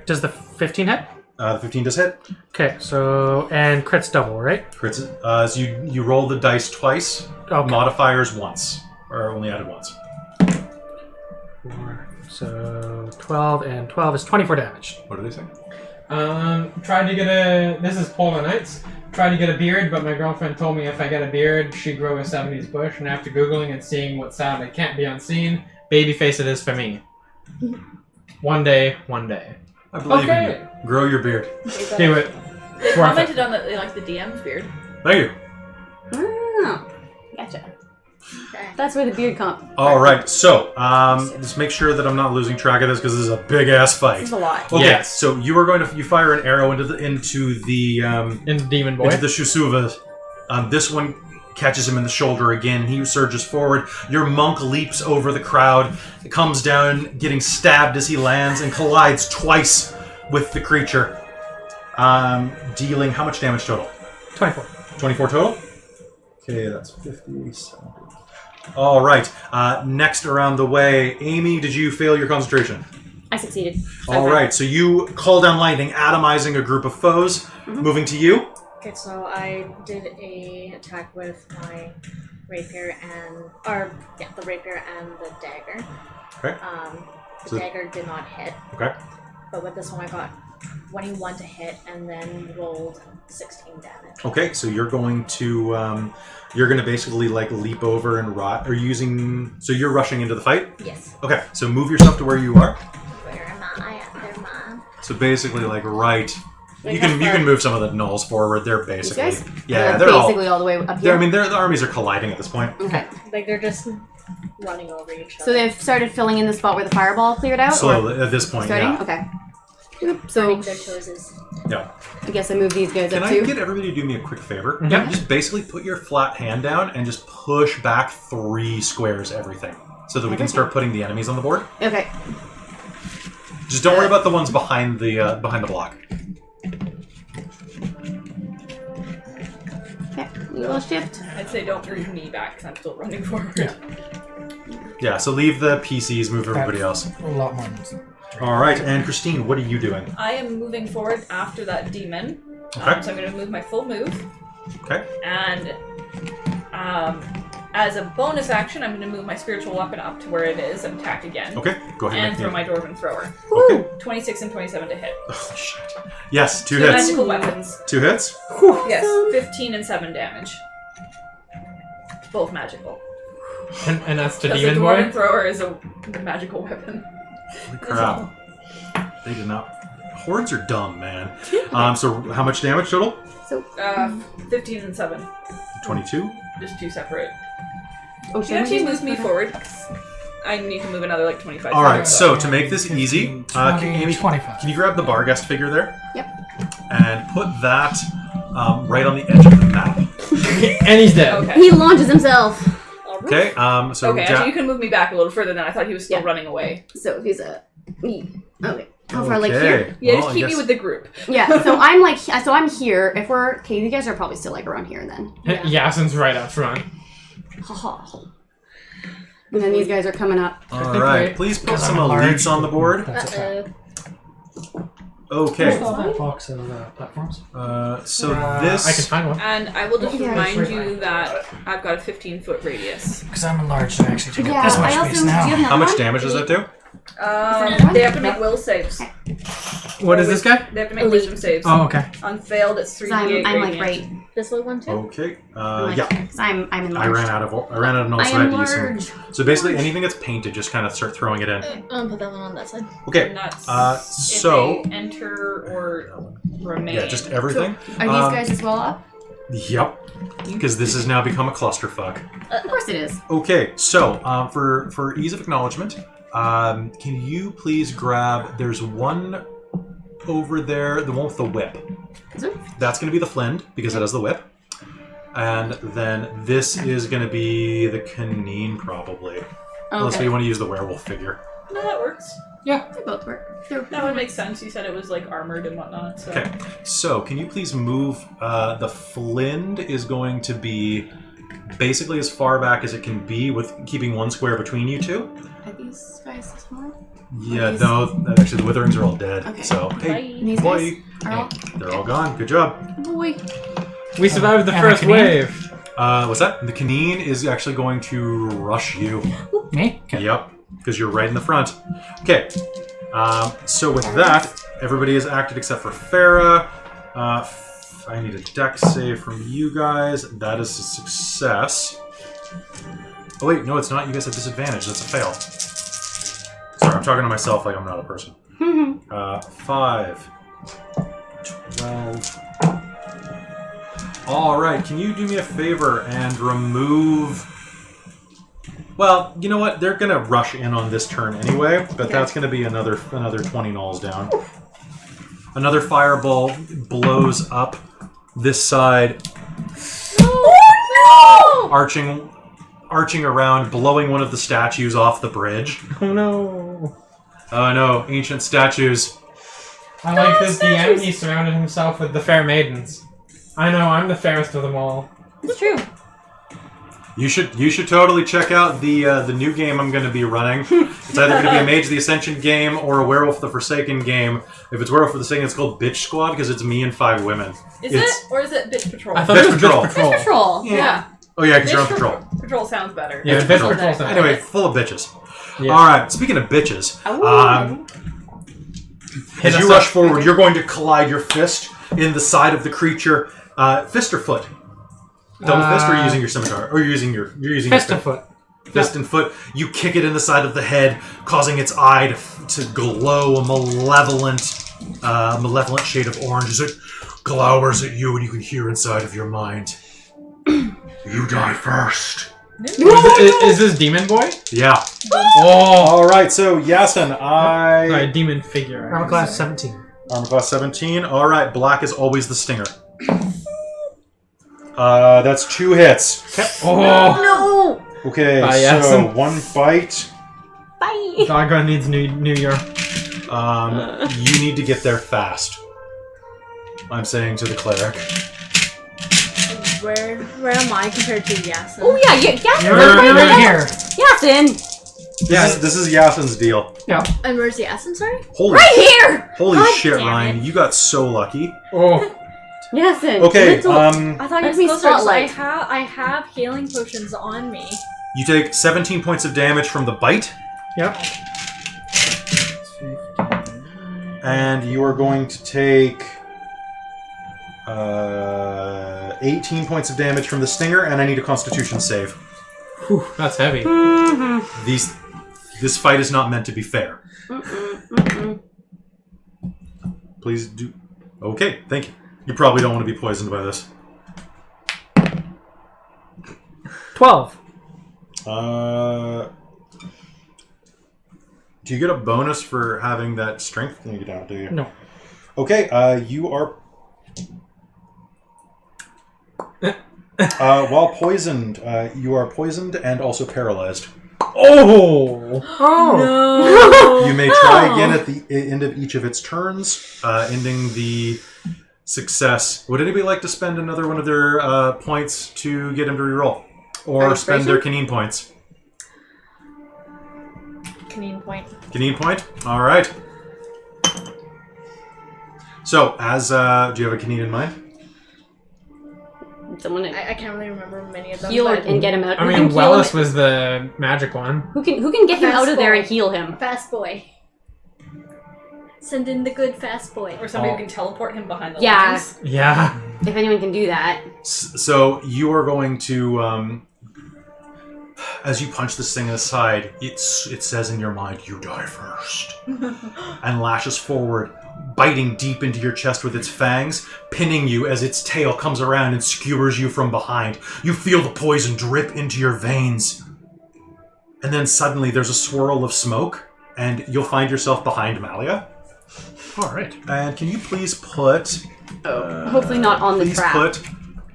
Speaker 5: Does the 15 hit?
Speaker 1: The 15 does hit.
Speaker 5: Okay. So and crits double, right?
Speaker 1: Crits. So you roll the dice twice.
Speaker 5: Okay.
Speaker 1: Modifiers once, or only added once.
Speaker 5: 4, so 12 and 12 is 24 damage.
Speaker 1: What do they say?
Speaker 4: Tried to get a... This is Polar Nights. Tried to get a beard, but my girlfriend told me if I get a beard, she'd grow a 70s bush, and after Googling and seeing what sound it can't be unseen, babyface it is for me. One day, one day.
Speaker 1: I believe in
Speaker 4: Okay.
Speaker 1: you. Grow your beard.
Speaker 4: Do it.
Speaker 6: They
Speaker 4: It's worth it.
Speaker 6: commented on the, like the DM's beard.
Speaker 1: Thank you.
Speaker 3: Oh, gotcha. That's where the beard come.
Speaker 1: All right, so just make sure that I'm not losing track of this because this is a big ass
Speaker 3: This
Speaker 1: fight.
Speaker 3: is a lot.
Speaker 1: Okay,
Speaker 4: Yes.
Speaker 1: so you are going to fire an arrow into the
Speaker 4: In Demon Boy.
Speaker 1: into the Shusuva. This one catches him in the shoulder again, and he surges forward. Your monk leaps over the crowd, comes down, getting stabbed as he lands, and collides twice with the creature, dealing how much damage total?
Speaker 5: 24.
Speaker 1: 24 total? Okay, that's 50, 70. All right, next around the way, Amy, did you fail your concentration?
Speaker 3: I succeeded.
Speaker 1: All right, so you call down lightning, atomizing a group of foes. Moving to you.
Speaker 2: Okay, so I did a attack with my rapier the rapier and the dagger.
Speaker 1: Okay.
Speaker 2: The
Speaker 1: So-
Speaker 2: dagger did not hit,
Speaker 1: Okay.
Speaker 2: but with this one I got 21 to hit and then rolled 16 damage.
Speaker 1: Okay, so you're going to basically like leap over and rot. Are you using? So you're rushing into the fight.
Speaker 2: Yes.
Speaker 1: Okay, so move yourself to where you are.
Speaker 2: Where am I at there, Mom?
Speaker 1: So basically, like right.
Speaker 3: Like
Speaker 1: You can
Speaker 3: how far-
Speaker 1: move some of the gnolls forward. They're
Speaker 3: These
Speaker 1: basically
Speaker 3: guys?
Speaker 1: yeah, they're all.
Speaker 3: basically all the way up
Speaker 1: They're,
Speaker 3: here.
Speaker 1: I mean, the armies are colliding at this point.
Speaker 3: Okay.
Speaker 2: Like they're just running over each other.
Speaker 3: So they've started filling in the spot where the fireball cleared out? or
Speaker 1: Slowly at this point,
Speaker 3: starting?
Speaker 1: yeah.
Speaker 3: Okay. So
Speaker 2: Turning their toes is.
Speaker 1: Yeah.
Speaker 3: I guess I move these guys
Speaker 1: Can
Speaker 3: up
Speaker 1: I
Speaker 3: too.
Speaker 1: get everybody to do me a quick favor?
Speaker 5: Yep.
Speaker 1: Just basically put your flat hand down and just push back 3 squares everything, so that we can start putting the enemies on the board.
Speaker 3: Okay.
Speaker 1: Just don't worry about the ones behind the block.
Speaker 3: Okay. We will shift.
Speaker 6: I'd say don't move me back because I'm still running forward.
Speaker 5: Yeah.
Speaker 1: Yeah, so leave the PCs, move everybody else.
Speaker 5: A lot more. than this.
Speaker 1: All right, and Christine, what are you doing?
Speaker 6: I am moving forward after that demon.
Speaker 1: Okay.
Speaker 6: So I'm going to move my full move.
Speaker 1: Okay.
Speaker 6: And as a bonus action, I'm going to move my spiritual weapon up to where it is and attack again.
Speaker 1: Okay, go ahead
Speaker 6: And
Speaker 1: and
Speaker 6: throw
Speaker 1: make
Speaker 6: my Dogrun thrower.
Speaker 1: Okay.
Speaker 6: 26 and 27 to hit.
Speaker 1: Oh, shit. Yes, 2
Speaker 6: Two
Speaker 1: hits.
Speaker 6: magical weapons.
Speaker 1: 2 hits?
Speaker 6: Yes, 15 and 7 damage. Both magical.
Speaker 4: And that's the
Speaker 6: Because the
Speaker 4: demon
Speaker 6: Dwarven
Speaker 4: boy?
Speaker 6: thrower is a magical weapon.
Speaker 1: Holy crap. They did not... Hordes are dumb, man. So how much damage total?
Speaker 3: So
Speaker 6: 15 and 7.
Speaker 1: 22?
Speaker 6: Just 2 separate.
Speaker 3: oh,
Speaker 6: She actually moves me forward. 'Cause I need to move another like 25.
Speaker 1: All right,
Speaker 6: feet.
Speaker 1: so to make this easy, Amy,
Speaker 5: 25.
Speaker 1: can you grab the Barghest figure there?
Speaker 3: Yep.
Speaker 1: And put that right on the edge of the map.
Speaker 4: And he's dead.
Speaker 6: Okay.
Speaker 3: He launches himself.
Speaker 1: Okay, so
Speaker 6: Okay, actually you can move me back a little further than I thought he was still
Speaker 3: Yeah.
Speaker 6: running away.
Speaker 3: So if he's a me. Okay. How far? Like
Speaker 1: Okay.
Speaker 3: here?
Speaker 6: Yeah,
Speaker 1: Well,
Speaker 6: just
Speaker 1: I
Speaker 6: keep me
Speaker 1: guess-
Speaker 6: with the group.
Speaker 3: Yeah. So I'm like. So I'm here. If we're okay, you guys are probably still like around here then.
Speaker 4: Yasin's right up front.
Speaker 3: Haha. And then these guys are coming up.
Speaker 1: All right, please put
Speaker 5: Because
Speaker 1: some
Speaker 5: I'm a large
Speaker 1: elites on the board.
Speaker 5: That's a fact.
Speaker 1: Okay,
Speaker 5: That box of platforms.
Speaker 1: so
Speaker 4: I can
Speaker 1: this...
Speaker 4: find one.
Speaker 6: And I will just
Speaker 3: Yeah.
Speaker 6: remind you that I've got a 15-foot radius.
Speaker 5: Because I'm a large, so I actually take
Speaker 3: Yeah.
Speaker 5: up this much
Speaker 3: I also.
Speaker 5: space
Speaker 3: Do you have
Speaker 5: now.
Speaker 3: another
Speaker 1: How much
Speaker 3: one?
Speaker 1: damage does that do?
Speaker 6: They have to make will saves.
Speaker 4: What is this guy?
Speaker 6: They have to make
Speaker 3: Elite.
Speaker 6: wisdom saves.
Speaker 4: Oh, okay.
Speaker 6: On failed, it's 3d8
Speaker 3: I'm like
Speaker 6: radiant.
Speaker 3: right.
Speaker 2: This one too?
Speaker 1: Okay,
Speaker 3: I'm like,
Speaker 1: yeah.
Speaker 3: 'cause I'm
Speaker 1: I
Speaker 3: enlarged.
Speaker 1: ran out of null,
Speaker 3: I
Speaker 1: so I
Speaker 3: am
Speaker 1: had to use some.
Speaker 3: large.
Speaker 1: So basically, anything that's painted, just kind of start throwing it in.
Speaker 2: I'll put that one on that side.
Speaker 1: Okay,
Speaker 6: And that's
Speaker 1: so
Speaker 6: if they enter or remain.
Speaker 1: yeah, just everything.
Speaker 3: Are these guys as well up?
Speaker 1: Yep, because this has now become a clusterfuck.
Speaker 3: Of course it is.
Speaker 1: Okay, so for ease of acknowledgement, can you please grab? There's one over there, the one with the whip.
Speaker 3: Is it?
Speaker 1: That's going to be the Flind because it has the whip, and then this is going to be the Caneen probably. Unless
Speaker 3: Okay.
Speaker 1: we want to use the werewolf figure.
Speaker 6: No, that works.
Speaker 3: They both work.
Speaker 6: That would make sense. You said it was like armored and whatnot. So.
Speaker 1: Okay, so can you please move? The Flind is going to be basically as far back as it can be with keeping 1 square between you two.
Speaker 3: Are these guys smaller?
Speaker 1: Yeah,
Speaker 3: These-
Speaker 1: no, actually the Witherings are all dead.
Speaker 3: Okay.
Speaker 1: So, hey,
Speaker 2: Bye.
Speaker 3: These
Speaker 1: boy,
Speaker 3: guys are all.
Speaker 1: they're all gone. Good job.
Speaker 3: Boy.
Speaker 4: We survived the
Speaker 5: And
Speaker 4: first
Speaker 5: a Caneen?
Speaker 4: wave.
Speaker 1: What's that? The Caneen is actually going to rush you.
Speaker 5: Me? Okay.
Speaker 1: Yep, because you're right in the front. Okay, so with that, everybody has acted except for Farah. I need a dex save from you guys. That is a success. Oh wait, no, it's not. You guys have disadvantage. That's a fail. Sorry, I'm talking to myself like I'm not a person. 5, 12. All right, can you do me a favor and remove? Well, you know what? They're gonna rush in on this turn anyway, but that's gonna be another 20 gnolls down. Another fireball blows up this side, arching around, blowing one of the statues off the bridge.
Speaker 4: Oh no.
Speaker 1: Oh no, ancient statues.
Speaker 4: I like this DM. He surrounded himself with the fair maidens. I know, I'm the fairest of them all.
Speaker 3: It's true.
Speaker 1: You should totally check out the new game I'm going to be running. It's either going to be a Mage of the Ascension game or a Werewolf of the Forsaken game. If it's Werewolf of the Forsaken, it's called Bitch Squad because it's me and 5 women.
Speaker 6: Is
Speaker 1: It's-
Speaker 6: it? Or is it Bitch Patrol?
Speaker 4: I thought
Speaker 1: Bitch
Speaker 4: it was
Speaker 1: Patrol.
Speaker 4: Bitch Patrol.
Speaker 3: Patrol.
Speaker 6: Yeah.
Speaker 1: Oh yeah, because you're on
Speaker 6: Bitch
Speaker 1: patrol.
Speaker 6: Patrol sounds better.
Speaker 4: Yeah,
Speaker 1: Bitch
Speaker 4: Bitch
Speaker 1: Patrol.
Speaker 4: Patrol sounds
Speaker 1: Anyway, full of bitches.
Speaker 4: Yeah.
Speaker 1: All right. Speaking of bitches,
Speaker 4: Hit
Speaker 1: as you
Speaker 4: us
Speaker 1: rush
Speaker 4: up.
Speaker 1: forward, you're going to collide your fist in the side of the creature. Fist or foot? Double fist, or are you using your scimitar? Or you're using your
Speaker 5: Fist and foot.
Speaker 1: Fist and foot. You kick it in the side of the head, causing its eye to glow a malevolent shade of orange as it glowers at you, and you can hear inside of your mind, "You die first."
Speaker 4: Is this demon boy?
Speaker 1: Yeah.
Speaker 4: Oh.
Speaker 1: All right. So Yasin,
Speaker 4: Alright, demon figure.
Speaker 5: Armor class 17.
Speaker 1: Armor class 17. Alright, black is always the stinger. That's 2 hits.
Speaker 4: Oh!
Speaker 3: No!
Speaker 1: Okay,
Speaker 4: yeah,
Speaker 1: so
Speaker 4: some-
Speaker 1: 1 bite.
Speaker 3: Bye!
Speaker 4: Dogrun needs New Year.
Speaker 1: You need to get there fast. I'm saying to the cleric.
Speaker 2: Where am I compared to Yasin?
Speaker 3: Oh yeah, Yasin!
Speaker 5: You're
Speaker 3: right
Speaker 5: here.
Speaker 3: Yasin!
Speaker 1: This is Yasin's deal.
Speaker 5: Yeah.
Speaker 2: And where's Yasin, sorry?
Speaker 1: Holy
Speaker 3: Right here!
Speaker 1: Holy
Speaker 2: God
Speaker 1: shit,
Speaker 2: damn
Speaker 1: Ryan.
Speaker 2: it.
Speaker 1: You got so lucky.
Speaker 4: Oh.
Speaker 3: Yasin!
Speaker 1: Okay,
Speaker 3: little-
Speaker 2: I thought
Speaker 3: Let
Speaker 2: you
Speaker 3: me
Speaker 2: was closer. 'Cause
Speaker 3: spotlight.
Speaker 2: I have healing potions on me.
Speaker 1: you take 17 points of damage from the bite,
Speaker 5: Yep.
Speaker 1: and you are going to take 18 points of damage from the stinger, and I need a constitution save.
Speaker 4: Whew, that's heavy.
Speaker 1: This fight is not meant to be fair. Please do... Okay, thank you. You probably don't want to be poisoned by this.
Speaker 5: 12.
Speaker 1: Do you get a bonus for having that strength thing you don't, do you?
Speaker 5: No.
Speaker 1: Okay, you are... while poisoned, you are poisoned and also paralyzed.
Speaker 4: Oh!
Speaker 5: Oh!
Speaker 1: You may try again at the end of each of its turns, ending the success. Would anybody like to spend another one of their points to get him to reroll? Or spend their Caneen points?
Speaker 2: Caneen point.
Speaker 1: Caneen point? Alright. So, as, do you have a Caneen in mind?
Speaker 3: Someone
Speaker 2: I can't really remember many of them.
Speaker 3: heal
Speaker 2: but
Speaker 3: and get him out.
Speaker 4: I
Speaker 3: Who
Speaker 4: mean,
Speaker 3: can heal
Speaker 4: Wellis
Speaker 3: him?
Speaker 4: was the magic one.
Speaker 3: Who can get him
Speaker 2: Fast
Speaker 3: out of there
Speaker 2: boy.
Speaker 3: and heal him?
Speaker 2: Fast boy. Send in the good fast boy.
Speaker 6: Or somebody who can teleport him behind the
Speaker 3: Yeah.
Speaker 6: lines.
Speaker 4: Yeah.
Speaker 3: If anyone can do that.
Speaker 1: So, you are going to, as you punch this thing aside, it says in your mind, "You die first," and lashes forward, biting deep into your chest with its fangs, pinning you as its tail comes around and skewers you from behind. You feel the poison drip into your veins. And then suddenly there's a swirl of smoke, and you'll find yourself behind Malia.
Speaker 5: Alright.
Speaker 1: And can you please put...
Speaker 3: Hopefully not on the
Speaker 1: please
Speaker 3: trap.
Speaker 1: put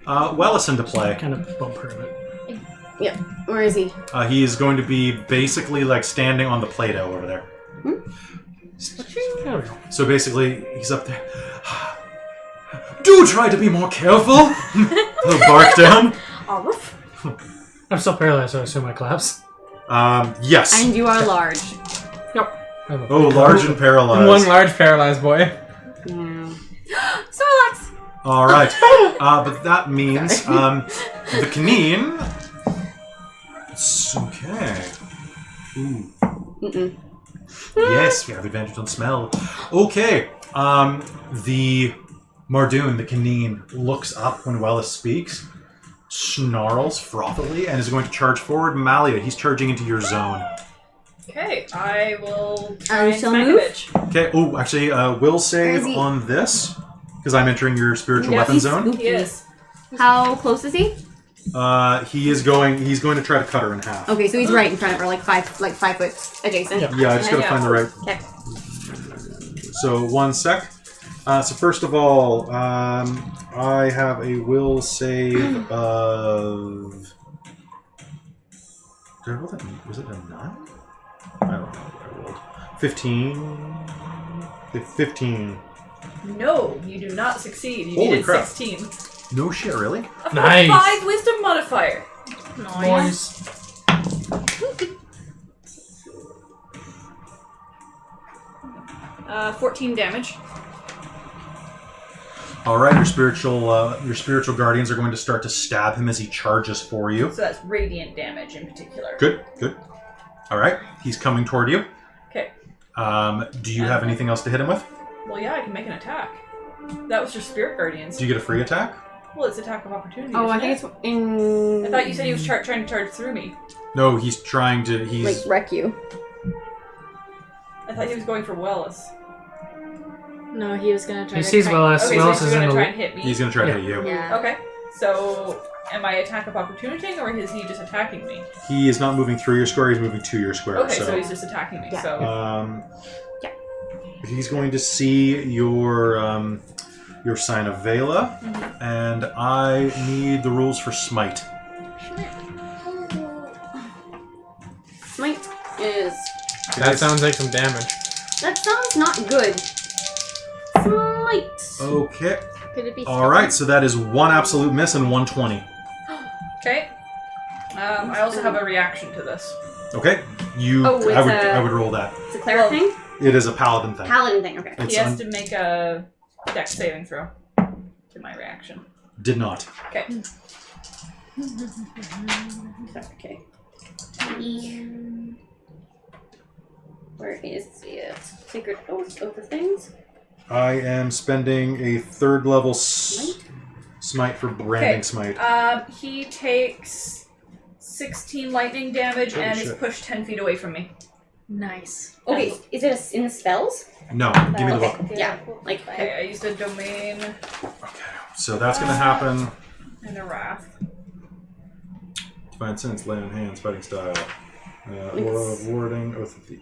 Speaker 1: Wellis into play.
Speaker 5: Kind of bump her a bit.
Speaker 3: Yep. Where is he?
Speaker 1: He is going to be basically like standing on the Play-Doh over there.
Speaker 5: There we go.
Speaker 1: So basically, he's up there. Do try to be more careful! He'll bark down.
Speaker 5: I'm still paralyzed, so I assume I collapse.
Speaker 1: Yes.
Speaker 3: And you are large.
Speaker 5: Yep. I have a-
Speaker 1: Oh, large and paralyzed.
Speaker 4: One large paralyzed boy.
Speaker 3: Yeah. Snorlax!
Speaker 1: Alright. But that means, the Caneen... It's okay. Ooh.
Speaker 3: Mm-mm.
Speaker 1: Yes, we have advantage on smell. Okay. The Mardoon, the Caneen, looks up when Wellis speaks, snarls frothily, and is going to charge forward. Malia, he's charging into your zone.
Speaker 6: Okay, I will
Speaker 3: Are
Speaker 6: try
Speaker 3: you
Speaker 6: and
Speaker 3: still
Speaker 6: smack a
Speaker 3: move?
Speaker 6: bitch.
Speaker 1: Okay. Oh, actually, will save
Speaker 3: Where is he?
Speaker 1: on this, because I'm entering your spiritual
Speaker 6: Yeah,
Speaker 1: weapon
Speaker 3: he's
Speaker 1: zone.
Speaker 6: He is.
Speaker 3: How close is he?
Speaker 1: He's going to try to cut her in half.
Speaker 3: Okay, so he's right in front of her, like 5 foot adjacent.
Speaker 5: Yeah.
Speaker 1: Yeah, I just gotta
Speaker 6: Yeah.
Speaker 1: find the right...
Speaker 3: Okay.
Speaker 1: So, 1 sec. So first of all, I have a will save of... Did I roll that? Was it a 9? I don't know what I rolled. 15... 15.
Speaker 6: No, you do not succeed. You
Speaker 1: Holy
Speaker 6: needed
Speaker 1: crap.
Speaker 6: 16.
Speaker 1: No shit, really?
Speaker 6: I've got
Speaker 4: Nice.
Speaker 6: 5 wisdom modifier.
Speaker 5: Boys.
Speaker 6: 14 damage.
Speaker 1: Alright, your spiritual guardians are going to start to stab him as he charges for you.
Speaker 6: So that's radiant damage in particular.
Speaker 1: Good, good. Alright, he's coming toward you.
Speaker 6: Okay.
Speaker 1: Do you have anything else to hit him with?
Speaker 6: Well, yeah, I can make an attack. That was just spirit guardians.
Speaker 1: Do you get a free attack?
Speaker 6: Well, it's attack of opportunity.
Speaker 3: Oh, I
Speaker 6: isn't
Speaker 3: think
Speaker 6: it?
Speaker 3: it's in...
Speaker 6: I thought you said he was trying to charge through me.
Speaker 1: No, he's trying to... He's...
Speaker 3: Like, wreck you.
Speaker 6: I thought he was going for Wellis.
Speaker 2: No, he was gonna try
Speaker 5: He
Speaker 2: to
Speaker 5: sees
Speaker 2: cut-
Speaker 5: Wellis.
Speaker 6: Okay,
Speaker 5: Wellis
Speaker 6: so
Speaker 5: is
Speaker 6: he's
Speaker 5: in
Speaker 6: going to try
Speaker 5: the...
Speaker 6: and hit me.
Speaker 1: He's going to try to
Speaker 5: Yeah.
Speaker 1: hit you.
Speaker 2: Yeah.
Speaker 6: Okay, so am I attack of opportunity or is he just attacking me?
Speaker 1: He is not moving through your square, he's moving to your square.
Speaker 6: Okay, so he's just attacking me.
Speaker 3: Yeah.
Speaker 6: So
Speaker 1: he's going to see your sign of Vela, and I need the rules for Smite.
Speaker 3: Smite is.
Speaker 4: That sounds like some damage.
Speaker 3: That sounds not good. Smite.
Speaker 1: Okay.
Speaker 2: Could it be?
Speaker 1: All right. So that is 1 absolute miss and 120.
Speaker 6: Okay. I also have a reaction to this.
Speaker 1: Okay. You.
Speaker 3: Oh, it's
Speaker 1: I would roll that.
Speaker 3: It's a cleric thing?
Speaker 1: It is a paladin thing.
Speaker 3: Paladin thing, okay.
Speaker 1: It's
Speaker 6: He has to make a dex saving throw to my reaction.
Speaker 1: Did not.
Speaker 6: Okay.
Speaker 3: Okay. Where is it? Sacred Oath of the Things?
Speaker 1: I am spending a 3rd level smite for branding smite.
Speaker 6: He takes 16 lightning damage
Speaker 1: Holy
Speaker 6: and is
Speaker 1: shit.
Speaker 6: pushed 10 feet away from me.
Speaker 2: Nice.
Speaker 3: Okay, is it in the spells?
Speaker 1: No, give me the book.
Speaker 3: Yeah, like
Speaker 6: Okay, I used a domain
Speaker 1: Okay, so that's going to happen.
Speaker 6: and a wrath.
Speaker 1: Divine Sense, Lay on Hands, Fighting Style. Aura of Warding, Oath of the...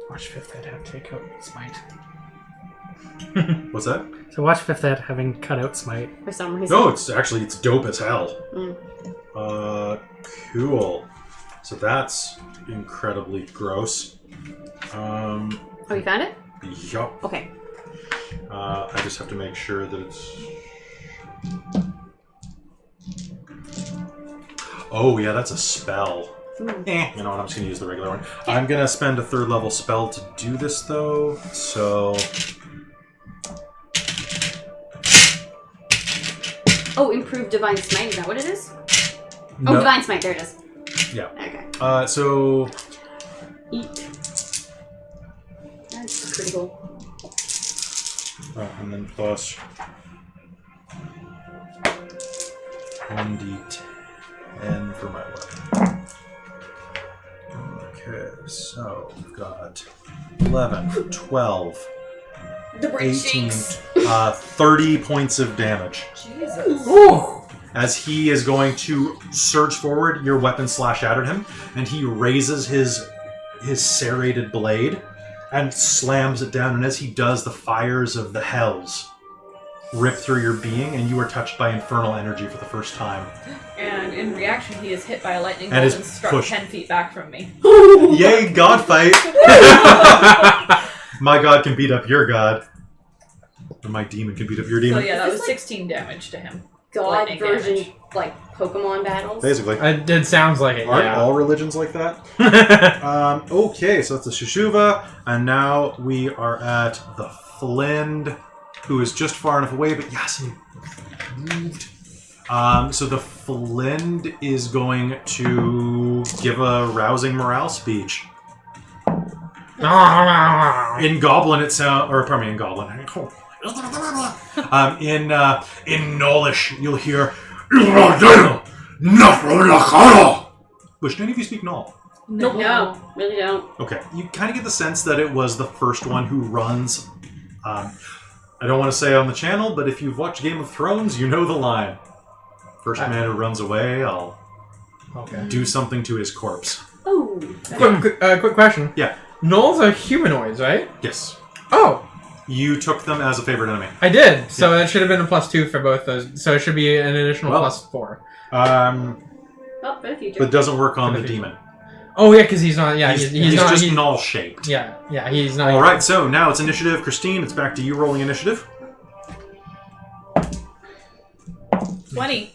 Speaker 5: Watch 5th Ed have take out Smite.
Speaker 1: What's that?
Speaker 5: So watch 5th Ed having cut out Smite.
Speaker 3: for some reason.
Speaker 1: No, it's dope as hell.
Speaker 3: Mm.
Speaker 1: Cool. So that's incredibly gross.
Speaker 3: Oh, you found it?
Speaker 1: Yup.
Speaker 3: Okay.
Speaker 1: I just have to make sure that it's... Oh, yeah, that's a spell. You know what, I'm just going to use the regular one. I'm going to spend a 3rd level spell to do this, though, so...
Speaker 3: Oh, improved Divine Smite, is that what it is?
Speaker 1: No.
Speaker 3: Oh, Divine Smite, there it is.
Speaker 1: Yeah.
Speaker 3: Okay.
Speaker 1: So...
Speaker 3: Eat. That's critical.
Speaker 1: and then plus 1d10 for my weapon. Okay, so we've got 11, 12,
Speaker 3: The bridge
Speaker 1: 18,
Speaker 3: shakes.
Speaker 1: 30 points of damage.
Speaker 6: Jesus.
Speaker 1: As he is going to surge forward, your weapon slash out at him, and he raises his serrated blade and slams it down, and as he does, the fires of the hells rip through your being, and you are touched by infernal energy for the first time.
Speaker 6: And in reaction, he is hit by a lightning
Speaker 1: And
Speaker 6: bolt
Speaker 1: is
Speaker 6: and struck
Speaker 1: pushed.
Speaker 6: 10 feet back from me.
Speaker 1: Yay, god fight! My god can beat up your god. Or my demon can beat up your
Speaker 6: So
Speaker 1: demon.
Speaker 6: yeah, that
Speaker 3: Is
Speaker 6: was
Speaker 3: this like-
Speaker 6: 16 damage to him.
Speaker 3: God
Speaker 6: Lightning
Speaker 3: version,
Speaker 6: damage.
Speaker 3: like Pokemon battles.
Speaker 1: Basically.
Speaker 4: It sounds like it,
Speaker 1: Aren't
Speaker 4: yeah.
Speaker 1: all religions like that? Okay, so that's the Shushuva, and now we are at the Flind, who is just far enough away, but yes, he moved. So the Flind is going to give a rousing morale speech. In Goblin, it sounds, or pardon me, in Goblin. In Gnollish, you'll hear, which none of you speak Gnoll.
Speaker 3: No, really don't.
Speaker 1: Okay, you kind of get the sense that it was the first one who runs. I don't want to say on the channel, but if you've watched Game of Thrones, you know the line. First man who runs away, I'll do something to his corpse.
Speaker 3: Oh.
Speaker 4: Quick question.
Speaker 1: Yeah.
Speaker 4: Gnolls are humanoids, right?
Speaker 1: Yes.
Speaker 4: Oh,
Speaker 1: You took them as a favorite enemy.
Speaker 4: I did. So that should have been a +2 for both those. So it should be an additional +4.
Speaker 3: Oh, for the future.
Speaker 1: But it doesn't work on
Speaker 4: For
Speaker 1: the
Speaker 4: the
Speaker 1: demon.
Speaker 4: Oh yeah, because he's not. Yeah,
Speaker 1: He's
Speaker 4: not.
Speaker 1: just
Speaker 4: He's,
Speaker 1: Gnoll shaped.
Speaker 4: yeah, he's not.
Speaker 1: All right, so now it's initiative. Christine, it's back to you rolling initiative.
Speaker 6: 20.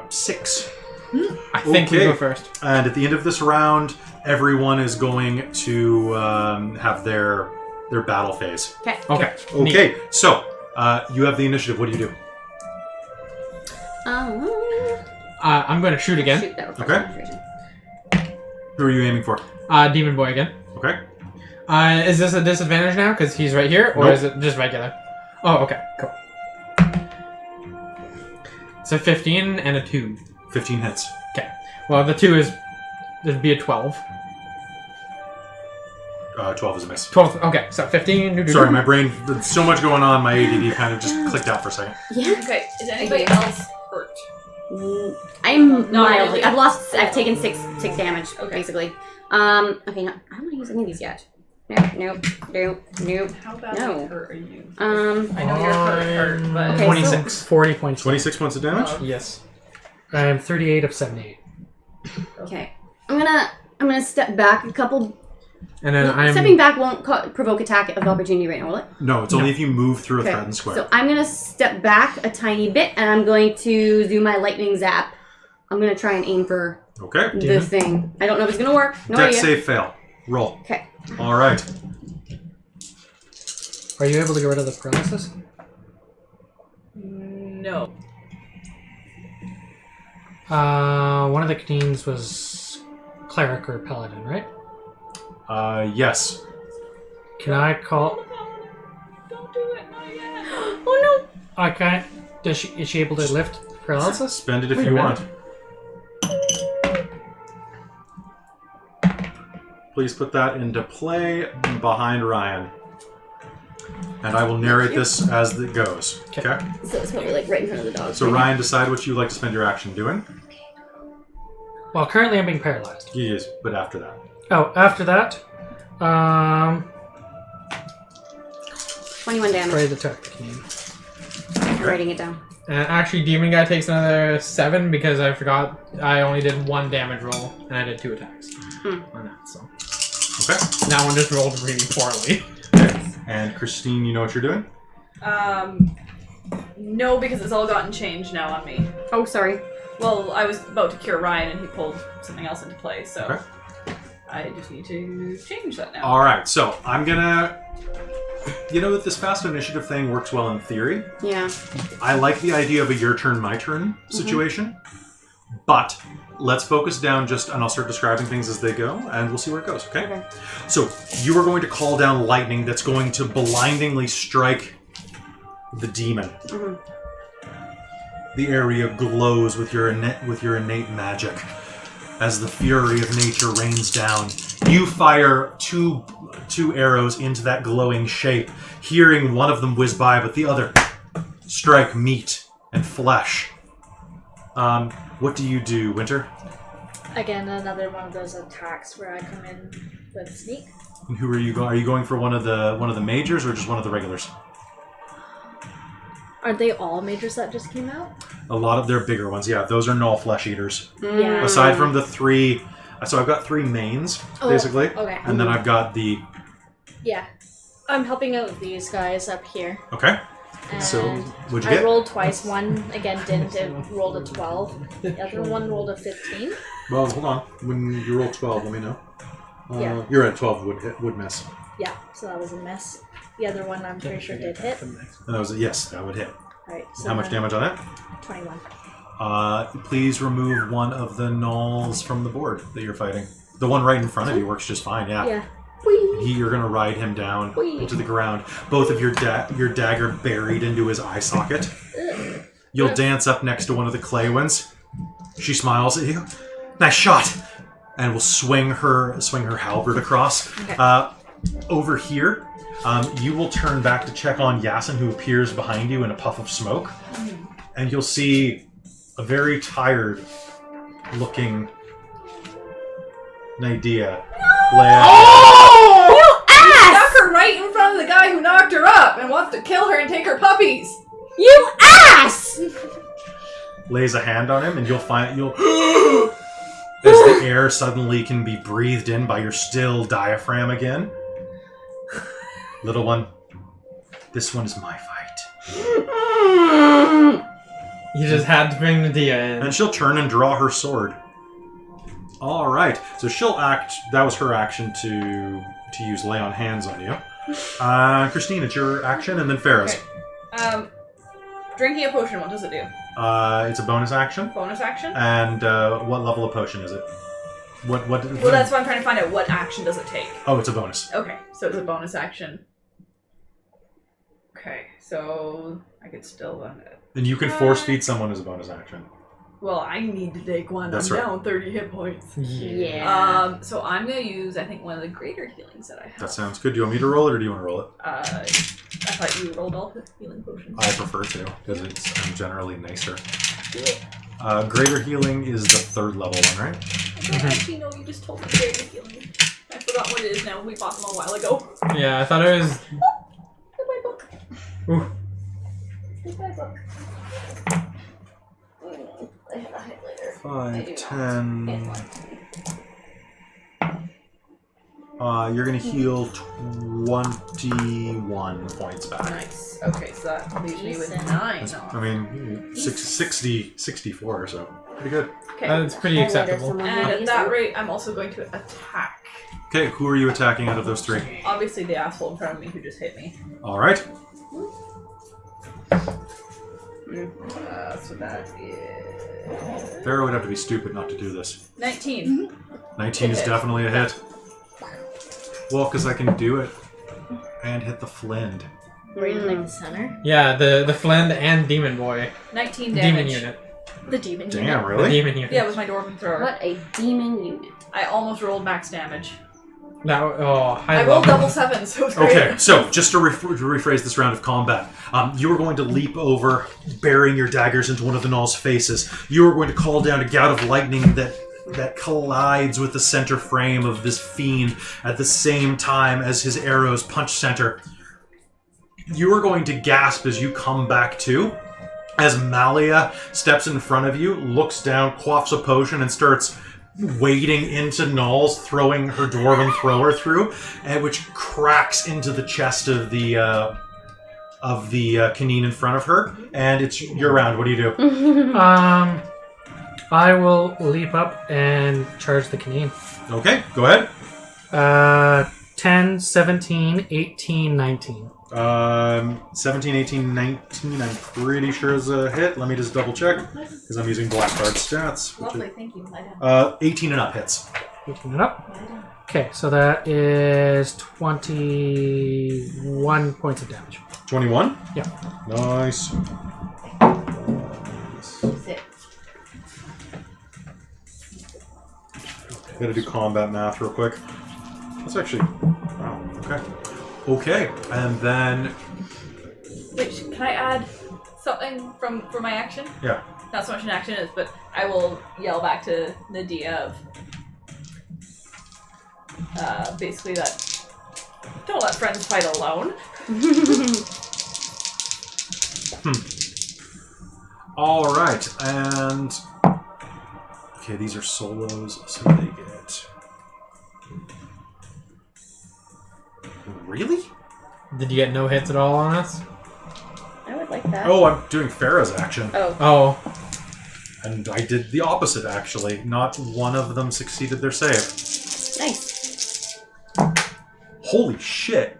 Speaker 1: 6.
Speaker 4: I think we
Speaker 1: Okay.
Speaker 4: go first.
Speaker 1: And at the end of this round, everyone is going to have their battle phase.
Speaker 3: Okay.
Speaker 4: Okay.
Speaker 1: Okay, so you have the initiative. What do you do?
Speaker 4: I'm going to shoot again.
Speaker 3: Shoot, that requires
Speaker 1: Okay.
Speaker 3: concentration.
Speaker 1: Who are you aiming for?
Speaker 4: Demon boy again.
Speaker 1: Okay.
Speaker 4: Is this a disadvantage now because he's right here, or
Speaker 1: Nope.
Speaker 4: is it just regular? Oh, okay, cool. So 15 and a 2.
Speaker 1: 15 hits.
Speaker 4: Okay. Well, the 2 is there'd be a 12.
Speaker 1: 12 is a miss.
Speaker 4: 12. Okay, so 15.
Speaker 1: Sorry, my brain, there's so much going on, my ADD kind of just clicked out for a second.
Speaker 3: Yeah.
Speaker 6: Okay, is anybody else hurt?
Speaker 3: I'm
Speaker 6: Not
Speaker 3: mildly.
Speaker 6: really.
Speaker 3: I've taken six damage,
Speaker 6: Okay.
Speaker 3: basically. Okay, no, I don't want to use any of these yet. Nope.
Speaker 6: How bad
Speaker 3: No.
Speaker 6: hurt are you?
Speaker 3: Um,
Speaker 6: I know you're hurt, but
Speaker 3: Okay,
Speaker 4: 26.
Speaker 5: 40 points.
Speaker 1: 26 points of damage.
Speaker 4: Yes.
Speaker 5: I'm 38 of 78.
Speaker 3: okay. I'm gonna step back a couple.
Speaker 4: And then I'm...
Speaker 3: Stepping back won't provoke attack of opportunity right now, will it?
Speaker 1: No, it's only if you move through a
Speaker 3: Okay.
Speaker 1: threatened square.
Speaker 3: So I'm gonna step back a tiny bit, and I'm going to do my lightning zap. I'm gonna try and aim for
Speaker 1: Okay.
Speaker 3: the thing. I don't know if it's gonna work. No
Speaker 1: Dex
Speaker 3: idea.
Speaker 1: save fail. Roll.
Speaker 3: Okay.
Speaker 1: All right.
Speaker 5: Are you able to get rid of the paralysis?
Speaker 6: no.
Speaker 5: One of the Caneens was cleric or paladin, right?
Speaker 1: Yes.
Speaker 5: Can I call?
Speaker 6: Don't do it, not yet.
Speaker 3: Oh
Speaker 5: I can't. Is she able to lift paralysis?
Speaker 1: Spend it if
Speaker 4: Wait a
Speaker 1: you
Speaker 4: minute.
Speaker 1: want. Please put that into play behind Ryan. And I will narrate this as it goes. Okay?
Speaker 3: no! So it's probably like right in front of the dog.
Speaker 1: So Ryan, decide what you'd like to spend your action doing.
Speaker 5: Well, currently I'm being paralyzed.
Speaker 1: Yes, but after that.
Speaker 5: Oh, after that,
Speaker 3: 21 damage.
Speaker 5: try to attack the Caneen.
Speaker 3: I'm writing it down.
Speaker 4: And actually, Demon Guy takes another 7 because I forgot I only did 1 damage roll and I did 2 attacks on that. So
Speaker 1: Okay.
Speaker 4: that one just rolled really poorly.
Speaker 1: And Christine, you know what you're doing?
Speaker 6: No, because it's all gotten changed now on me.
Speaker 3: Oh, sorry.
Speaker 6: Well, I was about to cure Ryan and he pulled something else into play, so
Speaker 1: Okay.
Speaker 6: I just need to change that now.
Speaker 1: All right, so I'm gonna. You know that this fast initiative thing works well in theory.
Speaker 3: Yeah.
Speaker 1: I like the idea of a your turn, my turn situation, but let's focus down and I'll start describing things as they go, and we'll see where it goes, okay?
Speaker 3: Okay.
Speaker 1: So you are going to call down lightning that's going to blindingly strike the demon. The area glows with your innate magic as the fury of nature rains down. You fire two arrows into that glowing shape, hearing one of them whiz by, but the other strike meat and flesh. What do you do, Winter?
Speaker 2: Again, another one of those attacks where I come in with sneak.
Speaker 1: And who are you going? Are you going for one of the majors or just one of the regulars?
Speaker 2: Are they all majors that just came out?
Speaker 1: A lot of their bigger ones, yeah. Those are gnoll flesh eaters.
Speaker 2: Yeah.
Speaker 1: Aside from the 3, so I've got 3 mains basically,
Speaker 2: Okay.
Speaker 1: and then I've got the
Speaker 2: Yeah. I'm helping out these guys up here.
Speaker 1: okay.
Speaker 2: And
Speaker 1: So what'd you
Speaker 2: I
Speaker 1: get?
Speaker 2: rolled twice. One again didn't. It rolled a 12. The other one rolled a 15.
Speaker 1: Well, hold on. When you roll 12, let me know.
Speaker 2: Yeah.
Speaker 1: You're at 12 would miss.
Speaker 2: Yeah, so that was a miss. The other one I'm pretty sure did hit.
Speaker 1: And that was yes, that would hit.
Speaker 2: Alright, so
Speaker 1: How much damage on that?
Speaker 2: 21.
Speaker 1: Please remove one of the gnolls from the board that you're fighting. The one right in front of you works just fine. Yeah.
Speaker 2: Yeah.
Speaker 1: You're gonna ride him down into the ground. Both of your dagger buried into his eye socket. You'll dance up next to one of the clay ones. She smiles at you. Nice shot. And will swing her halberd across.
Speaker 2: Okay.
Speaker 1: Over here, you will turn back to check on Yasin, who appears behind you in a puff of smoke, and you'll see a very tired-looking Nydia.
Speaker 3: You ass!
Speaker 6: Stuck her right in front of the guy who knocked her up and wants to kill her and take her puppies.
Speaker 3: You ass!
Speaker 1: Lays a hand on him, and you'll as the air suddenly can be breathed in by your still diaphragm again. Little one, this one is my fight.
Speaker 4: You just had to bring the Dia in.
Speaker 1: And she'll turn and draw her sword. All right, so she'll act. That was her action to use lay on hands on you. Christine, it's your action, and then Farrah's.
Speaker 6: Okay. Drinking a potion, what does it do?
Speaker 1: It's a bonus action.
Speaker 6: Bonus action?
Speaker 1: And what level of potion is it? What?
Speaker 6: Well, that's why I'm trying to find out what action does it take.
Speaker 1: Oh, it's a bonus.
Speaker 6: Okay, so it's a bonus action. Okay, so I could still run it.
Speaker 1: And you can force feed someone as a bonus action.
Speaker 6: Well, I need to take one.
Speaker 1: That's
Speaker 6: I'm
Speaker 1: right.
Speaker 6: down 30 hit points.
Speaker 3: Yeah.
Speaker 6: So I'm gonna use, I think, one of the greater healings that I have.
Speaker 1: That sounds good. Do you want me to roll it, or do you want to roll it?
Speaker 6: I thought you rolled all the healing potions.
Speaker 1: I prefer to, because I'm generally nicer. Greater healing is the 3rd level one, right?
Speaker 6: I don't actually know. You just told me greater healing. I forgot what it is now. We bought them a while ago.
Speaker 4: Yeah, I thought it was.
Speaker 6: Look my book.
Speaker 4: Ooh.
Speaker 6: Look my book.
Speaker 2: I have a highlighter.
Speaker 1: 5, 10. You're gonna heal 21 points back.
Speaker 6: Nice. Okay, so that leaves me with
Speaker 2: Decent.
Speaker 6: 9.
Speaker 1: I mean, 64 or so. Pretty good.
Speaker 6: Okay.
Speaker 4: That's pretty acceptable.
Speaker 6: And at that rate, I'm also going to attack.
Speaker 1: Okay, who are you attacking out of those 3?
Speaker 6: Obviously, the asshole in front of me who just hit me.
Speaker 1: Alright.
Speaker 6: So that is
Speaker 1: Pharaoh would have to be stupid not to do this.
Speaker 6: 19.
Speaker 1: 19 is
Speaker 6: Hit.
Speaker 1: definitely a hit. Well, because I can do it and hit the Flind.
Speaker 2: Were you in like the center?
Speaker 4: Yeah, the Flind and Demon Boy.
Speaker 6: 19 damage.
Speaker 4: Demon unit.
Speaker 2: The demon.
Speaker 1: Damn,
Speaker 2: unit.
Speaker 4: The
Speaker 1: really?
Speaker 4: Demon unit.
Speaker 6: Yeah, with my dwarven thrower.
Speaker 3: What a demon unit.
Speaker 6: I almost rolled max damage.
Speaker 4: That,
Speaker 6: I rolled double 7s, so it was great.
Speaker 1: Okay, so just to rephrase this round of combat, you are going to leap over, burying your daggers into one of the gnolls' faces. You are going to call down a gout of lightning that collides with the center frame of this fiend at the same time as his arrows punch center. You are going to gasp as you come back to, as Malia steps in front of you, looks down, quaffs a potion, and starts wading into gnolls, throwing her dwarven thrower through, and which cracks into the chest of the Caneen in front of her. And it's your round. What do you do?
Speaker 5: I will leap up and charge the Caneen.
Speaker 1: Okay, go ahead.
Speaker 5: 10, 17, 18, 19.
Speaker 1: 17, 18, 19, I'm pretty sure is a hit. Let me just double check, because I'm using Blackguard stats.
Speaker 6: Lovely, thank you. Lie down.
Speaker 1: 18 and up hits.
Speaker 5: Looking it up. Okay, so that is 21 points of damage.
Speaker 1: 21?
Speaker 5: Yeah.
Speaker 1: Nice.
Speaker 6: Sit.
Speaker 1: Gotta do combat math real quick. That's actually... Wow, okay. Okay, and then...
Speaker 6: Wait, can I add something for my action?
Speaker 1: Yeah.
Speaker 6: Not so much an action is, but I will yell back to Nadia of basically that don't let friends fight alone.
Speaker 1: Alright, and... Okay, these are solos, so they get... Really?
Speaker 4: Did you get no hits at all on us?
Speaker 3: I would like that.
Speaker 1: Oh, I'm doing Farah's action.
Speaker 3: Oh.
Speaker 4: Oh.
Speaker 1: And I did the opposite, actually. Not one of them succeeded their save.
Speaker 3: Nice.
Speaker 1: Holy shit.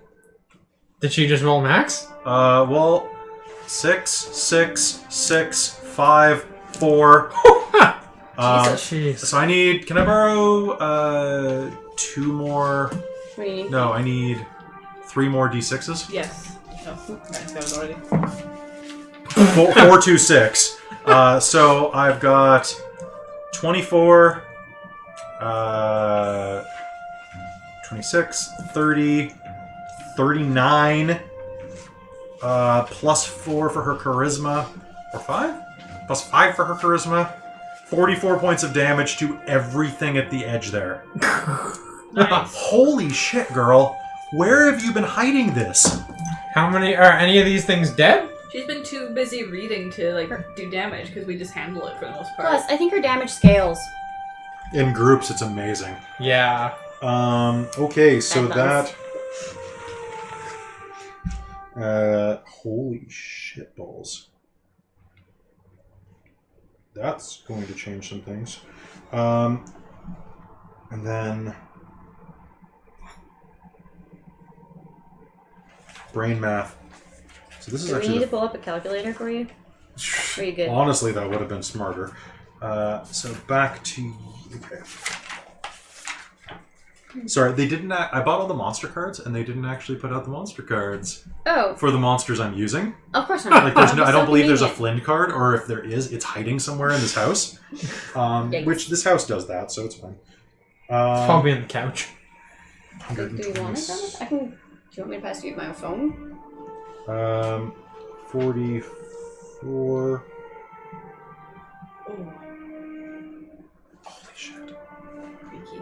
Speaker 4: Did she just roll max?
Speaker 1: Well... 6, 6, 6, 5, 4...
Speaker 4: Jeez.
Speaker 1: So I need... Can I borrow, 2 more...
Speaker 3: What do you need?
Speaker 1: No, I need 3 more d6s.
Speaker 6: Yes. No, nice, got it already.
Speaker 1: 4, 2, 6. So I've got 24, 26, 30, 39, plus 4 for her charisma, or 5? Plus 5 for her charisma. 44 points of damage to everything at the edge there.
Speaker 6: Nice.
Speaker 1: Holy shit, girl. Where have you been hiding this?
Speaker 4: How many are any of these things dead?
Speaker 6: She's been too busy reading to like do damage because we just handle it for the most part.
Speaker 3: Plus, I think her damage scales.
Speaker 1: In groups, it's amazing.
Speaker 4: Yeah.
Speaker 1: Okay, so
Speaker 3: And
Speaker 1: that... holy shit balls. That's going to change some things. And then... Brain math. So this is
Speaker 3: Do we
Speaker 1: actually...
Speaker 3: need to pull up a calculator for you? Are you good?
Speaker 1: Honestly, that would have been smarter. So back to... Okay. Sorry, they didn't... I bought all the monster cards, and they didn't actually put out the monster cards
Speaker 3: Oh,
Speaker 1: for the monsters I'm using.
Speaker 3: of course not.
Speaker 1: Like, there's no, I don't
Speaker 3: So
Speaker 1: believe there's a
Speaker 3: convenient.
Speaker 1: Flind card, or if there is, it's hiding somewhere in this house.
Speaker 3: Yikes.
Speaker 1: Which this house does that, so it's fine.
Speaker 4: It's probably on the couch.
Speaker 3: Do you want it? I can. Do you want me to pass you my phone?
Speaker 1: 44. Holy shit.
Speaker 6: Freaky.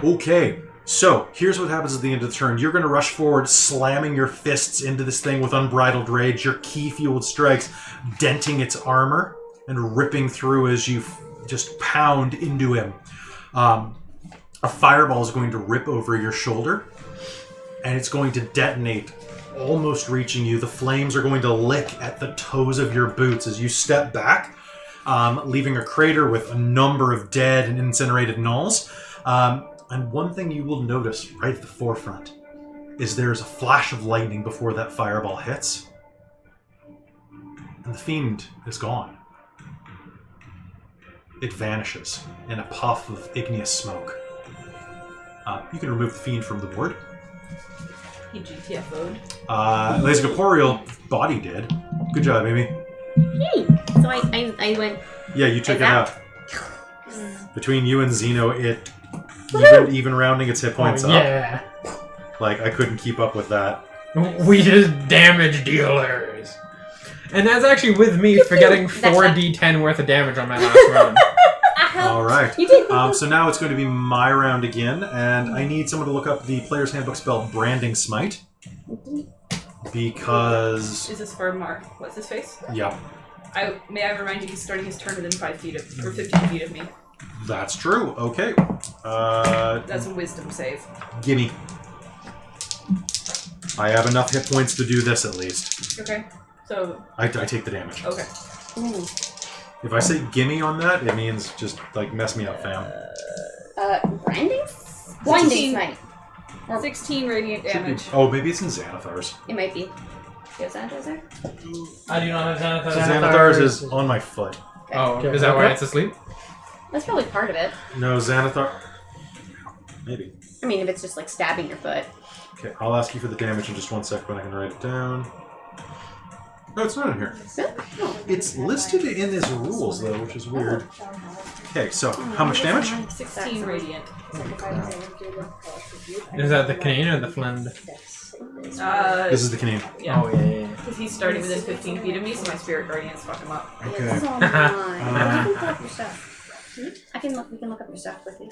Speaker 1: Okay, so here's what happens at the end of the turn. You're going to rush forward, slamming your fists into this thing with unbridled rage, your key-fueled strikes denting its armor and ripping through as you just pound into him. A fireball is going to rip over your shoulder, and it's going to detonate, almost reaching you. The flames are going to lick at the toes of your boots as you step back, leaving a crater with a number of dead and incinerated gnolls. And one thing you will notice right at the forefront is there's a flash of lightning before that fireball hits, and the fiend is gone. It vanishes in a puff of igneous smoke. You can remove the fiend from the board.
Speaker 6: He GTFO'd.
Speaker 1: His corporeal body did. Good job, Amy.
Speaker 3: Hey! So I went...
Speaker 1: Yeah, you took it
Speaker 3: out.
Speaker 1: out. Between you and Xeno, it even rounding its hit points up.
Speaker 4: Yeah.
Speaker 1: Like, I couldn't keep up with that.
Speaker 4: We just damage dealers. And that's actually with me forgetting 4d10 worth of damage on my last run.
Speaker 1: All right.
Speaker 3: You did.
Speaker 1: So now it's going to be my round again, and I need someone to look up the player's handbook spell Branding Smite. Because...
Speaker 6: Is this for Mark? What's his face?
Speaker 1: Yeah,
Speaker 6: May I remind you, he's starting his turn within 5 feet of, or 15 feet of me.
Speaker 1: that's true. Okay.
Speaker 6: That's a wisdom save.
Speaker 1: Gimme. I have enough hit points to do this at least.
Speaker 6: Okay. So.
Speaker 1: I take the damage.
Speaker 6: Okay.
Speaker 3: Ooh.
Speaker 1: If I say gimme on that, it means just, like, mess me up, fam.
Speaker 3: Branding? Blinding
Speaker 6: 16.
Speaker 3: smite.
Speaker 6: 16 radiant damage.
Speaker 1: Oh, maybe it's in Xanathar's.
Speaker 3: It might be. Do you have Xanathars there?
Speaker 4: I do not have Xanathar.
Speaker 1: Xanathar's is on my foot.
Speaker 4: Oh,
Speaker 5: Okay.
Speaker 4: is that why it's asleep?
Speaker 3: That's probably part of it.
Speaker 1: No, Xanathar... Maybe.
Speaker 3: I mean, if it's just like stabbing your foot.
Speaker 1: Okay, I'll ask you for the damage in just 1 second when I can write it down. No, it's not in here.
Speaker 3: Really? No.
Speaker 1: It's listed in his rules, though, which is weird. Okay, so, how much damage?
Speaker 6: 16 radiant.
Speaker 4: Is that the Caneen or the Flind?
Speaker 1: This is the Caneen.
Speaker 6: Yeah.
Speaker 4: Oh, yeah.
Speaker 6: Because he's starting within 15 feet of me, so my spirit guardians fuck him up.
Speaker 1: Okay.
Speaker 3: This is all mine. You can pull up your stuff. We can look up your stuff quickly.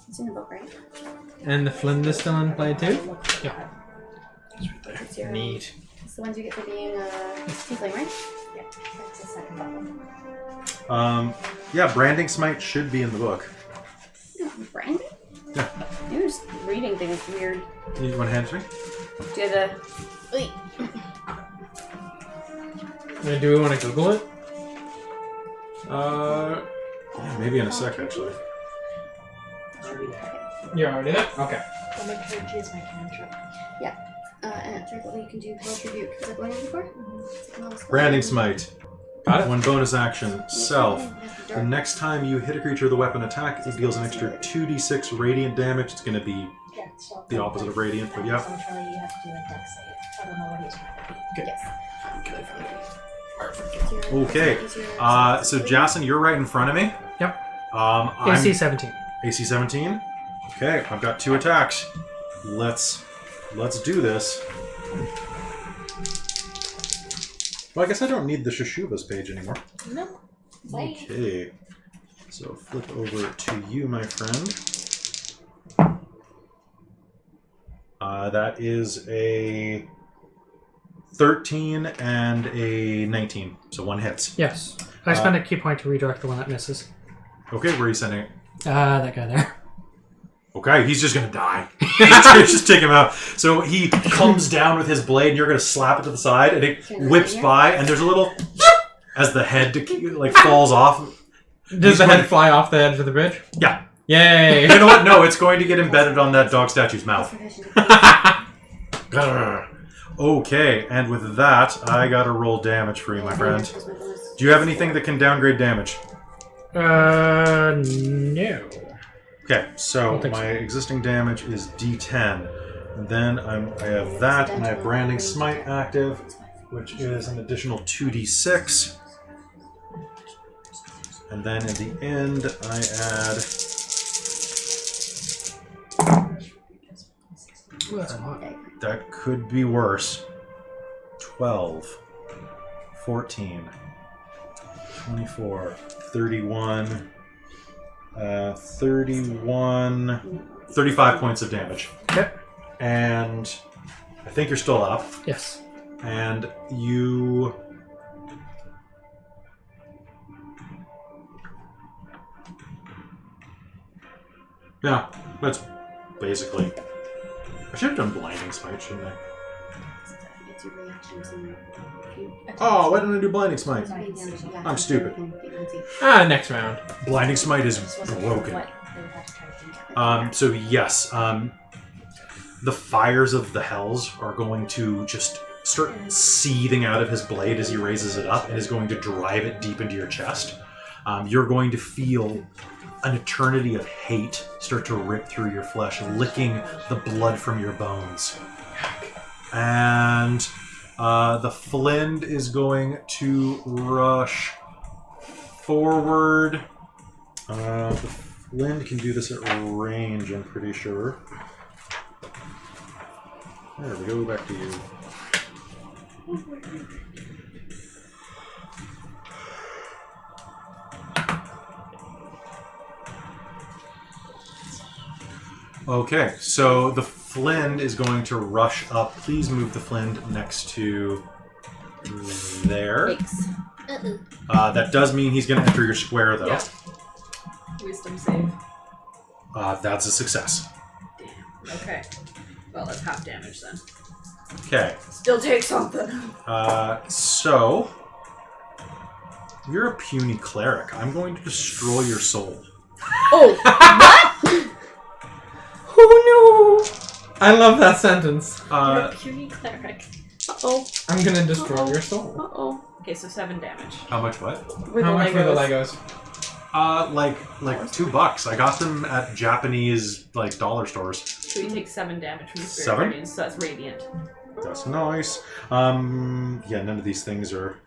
Speaker 3: It's in the book, right?
Speaker 4: And the Flind is still in play too?
Speaker 5: Yeah.
Speaker 3: It's your,
Speaker 4: Neat.
Speaker 3: it's the ones you get for being tiefling, right?
Speaker 2: Yeah, that's the second one.
Speaker 1: Yeah, Branding Smite should be in the book.
Speaker 3: No, branding?
Speaker 1: Yeah.
Speaker 3: You're just reading things weird.
Speaker 1: You want to hand it to me?
Speaker 3: Do you have the... Wait.
Speaker 4: Do we want to Google it?
Speaker 1: Yeah, maybe in a sec, actually.
Speaker 4: You already did it? Okay.
Speaker 2: I'll make sure to use my cantrip.
Speaker 3: And it's what you can do World Tribute. Is that going on before?
Speaker 1: Branding Smite.
Speaker 4: Got it.
Speaker 1: One bonus action. Self. The next time you hit a creature with a weapon attack, it deals an extra 2d6 radiant damage. It's going to be
Speaker 2: Yeah, so
Speaker 1: the opposite of radiant, but yeah.
Speaker 2: Unfortunately, you have to do a dex save. I don't know what he's trying to be.
Speaker 3: Yes.
Speaker 1: Okay. So Jason, you're right in front of me.
Speaker 5: Yep.
Speaker 1: I'm
Speaker 5: AC 17.
Speaker 1: AC 17. Okay, I've got 2 attacks. Let's do this. Well, I guess I don't need the Shashubas page anymore.
Speaker 2: No. Bye.
Speaker 1: Okay. So flip over to you, my friend. That is a 13 and a 19. So one hits.
Speaker 5: Yes. I spend a key point to redirect the one that misses.
Speaker 1: Okay, where are you sending it?
Speaker 5: That guy there.
Speaker 1: Okay, he's just gonna die. Just take him out. So he comes down with his blade, and you're gonna slap it to the side, and it whips by, and there's a little as the head like falls off.
Speaker 4: Does the head fly off the edge of the bridge?
Speaker 1: Yeah.
Speaker 4: Yay!
Speaker 1: You know what? No, it's going to get embedded on that dog statue's mouth. Okay, and with that, I gotta roll damage for you, my friend. Do you have anything that can downgrade damage?
Speaker 5: No.
Speaker 1: Okay, so
Speaker 5: Don't think
Speaker 1: my
Speaker 5: so.
Speaker 1: existing damage is D10. And then I have that, and I have Branding Smite active, which is an additional 2d6. And then at the end, I add...
Speaker 5: Ooh, that's a lot.
Speaker 1: That could be worse. 12. 14. 24, 31, 31, 35 points of damage.
Speaker 5: Okay.
Speaker 1: And I think you're still up.
Speaker 5: Yes.
Speaker 1: And you... Yeah, that's basically... I should have done Blinding Smite, shouldn't I?
Speaker 3: It's your reactions and
Speaker 1: Oh, why didn't I do Blinding Smite? I'm stupid.
Speaker 4: Next round.
Speaker 1: Blinding Smite is broken. So yes, the fires of the hells are going to just start seething out of his blade as he raises it up and is going to drive it deep into your chest. You're going to feel an eternity of hate start to rip through your flesh, licking the blood from your bones. And the Flind is going to rush forward. The Flind can do this at range, I'm pretty sure. There we go, back to you. Okay, so the Flind is going to rush up. Please move the Flind next to there. That does mean he's going to enter your square, though.
Speaker 6: Yeah. Wisdom save.
Speaker 1: That's a success.
Speaker 6: Damn. Okay. Well, that's half damage then.
Speaker 1: Okay.
Speaker 6: Still take something.
Speaker 1: So you're a puny cleric. I'm going to destroy your soul.
Speaker 3: Oh, what? Oh no!
Speaker 4: I love that sentence.
Speaker 2: You're a puny cleric.
Speaker 3: Uh-oh.
Speaker 4: I'm gonna destroy your soul.
Speaker 3: Uh-oh.
Speaker 6: Okay, so 7 damage.
Speaker 1: How much? What?
Speaker 4: How much were the Legos?
Speaker 1: Like $2. I got them at Japanese dollar stores.
Speaker 6: So you take 7 damage from the spirit
Speaker 1: 7?
Speaker 6: guardians, so that's radiant.
Speaker 1: That's nice. Yeah, none of these things are.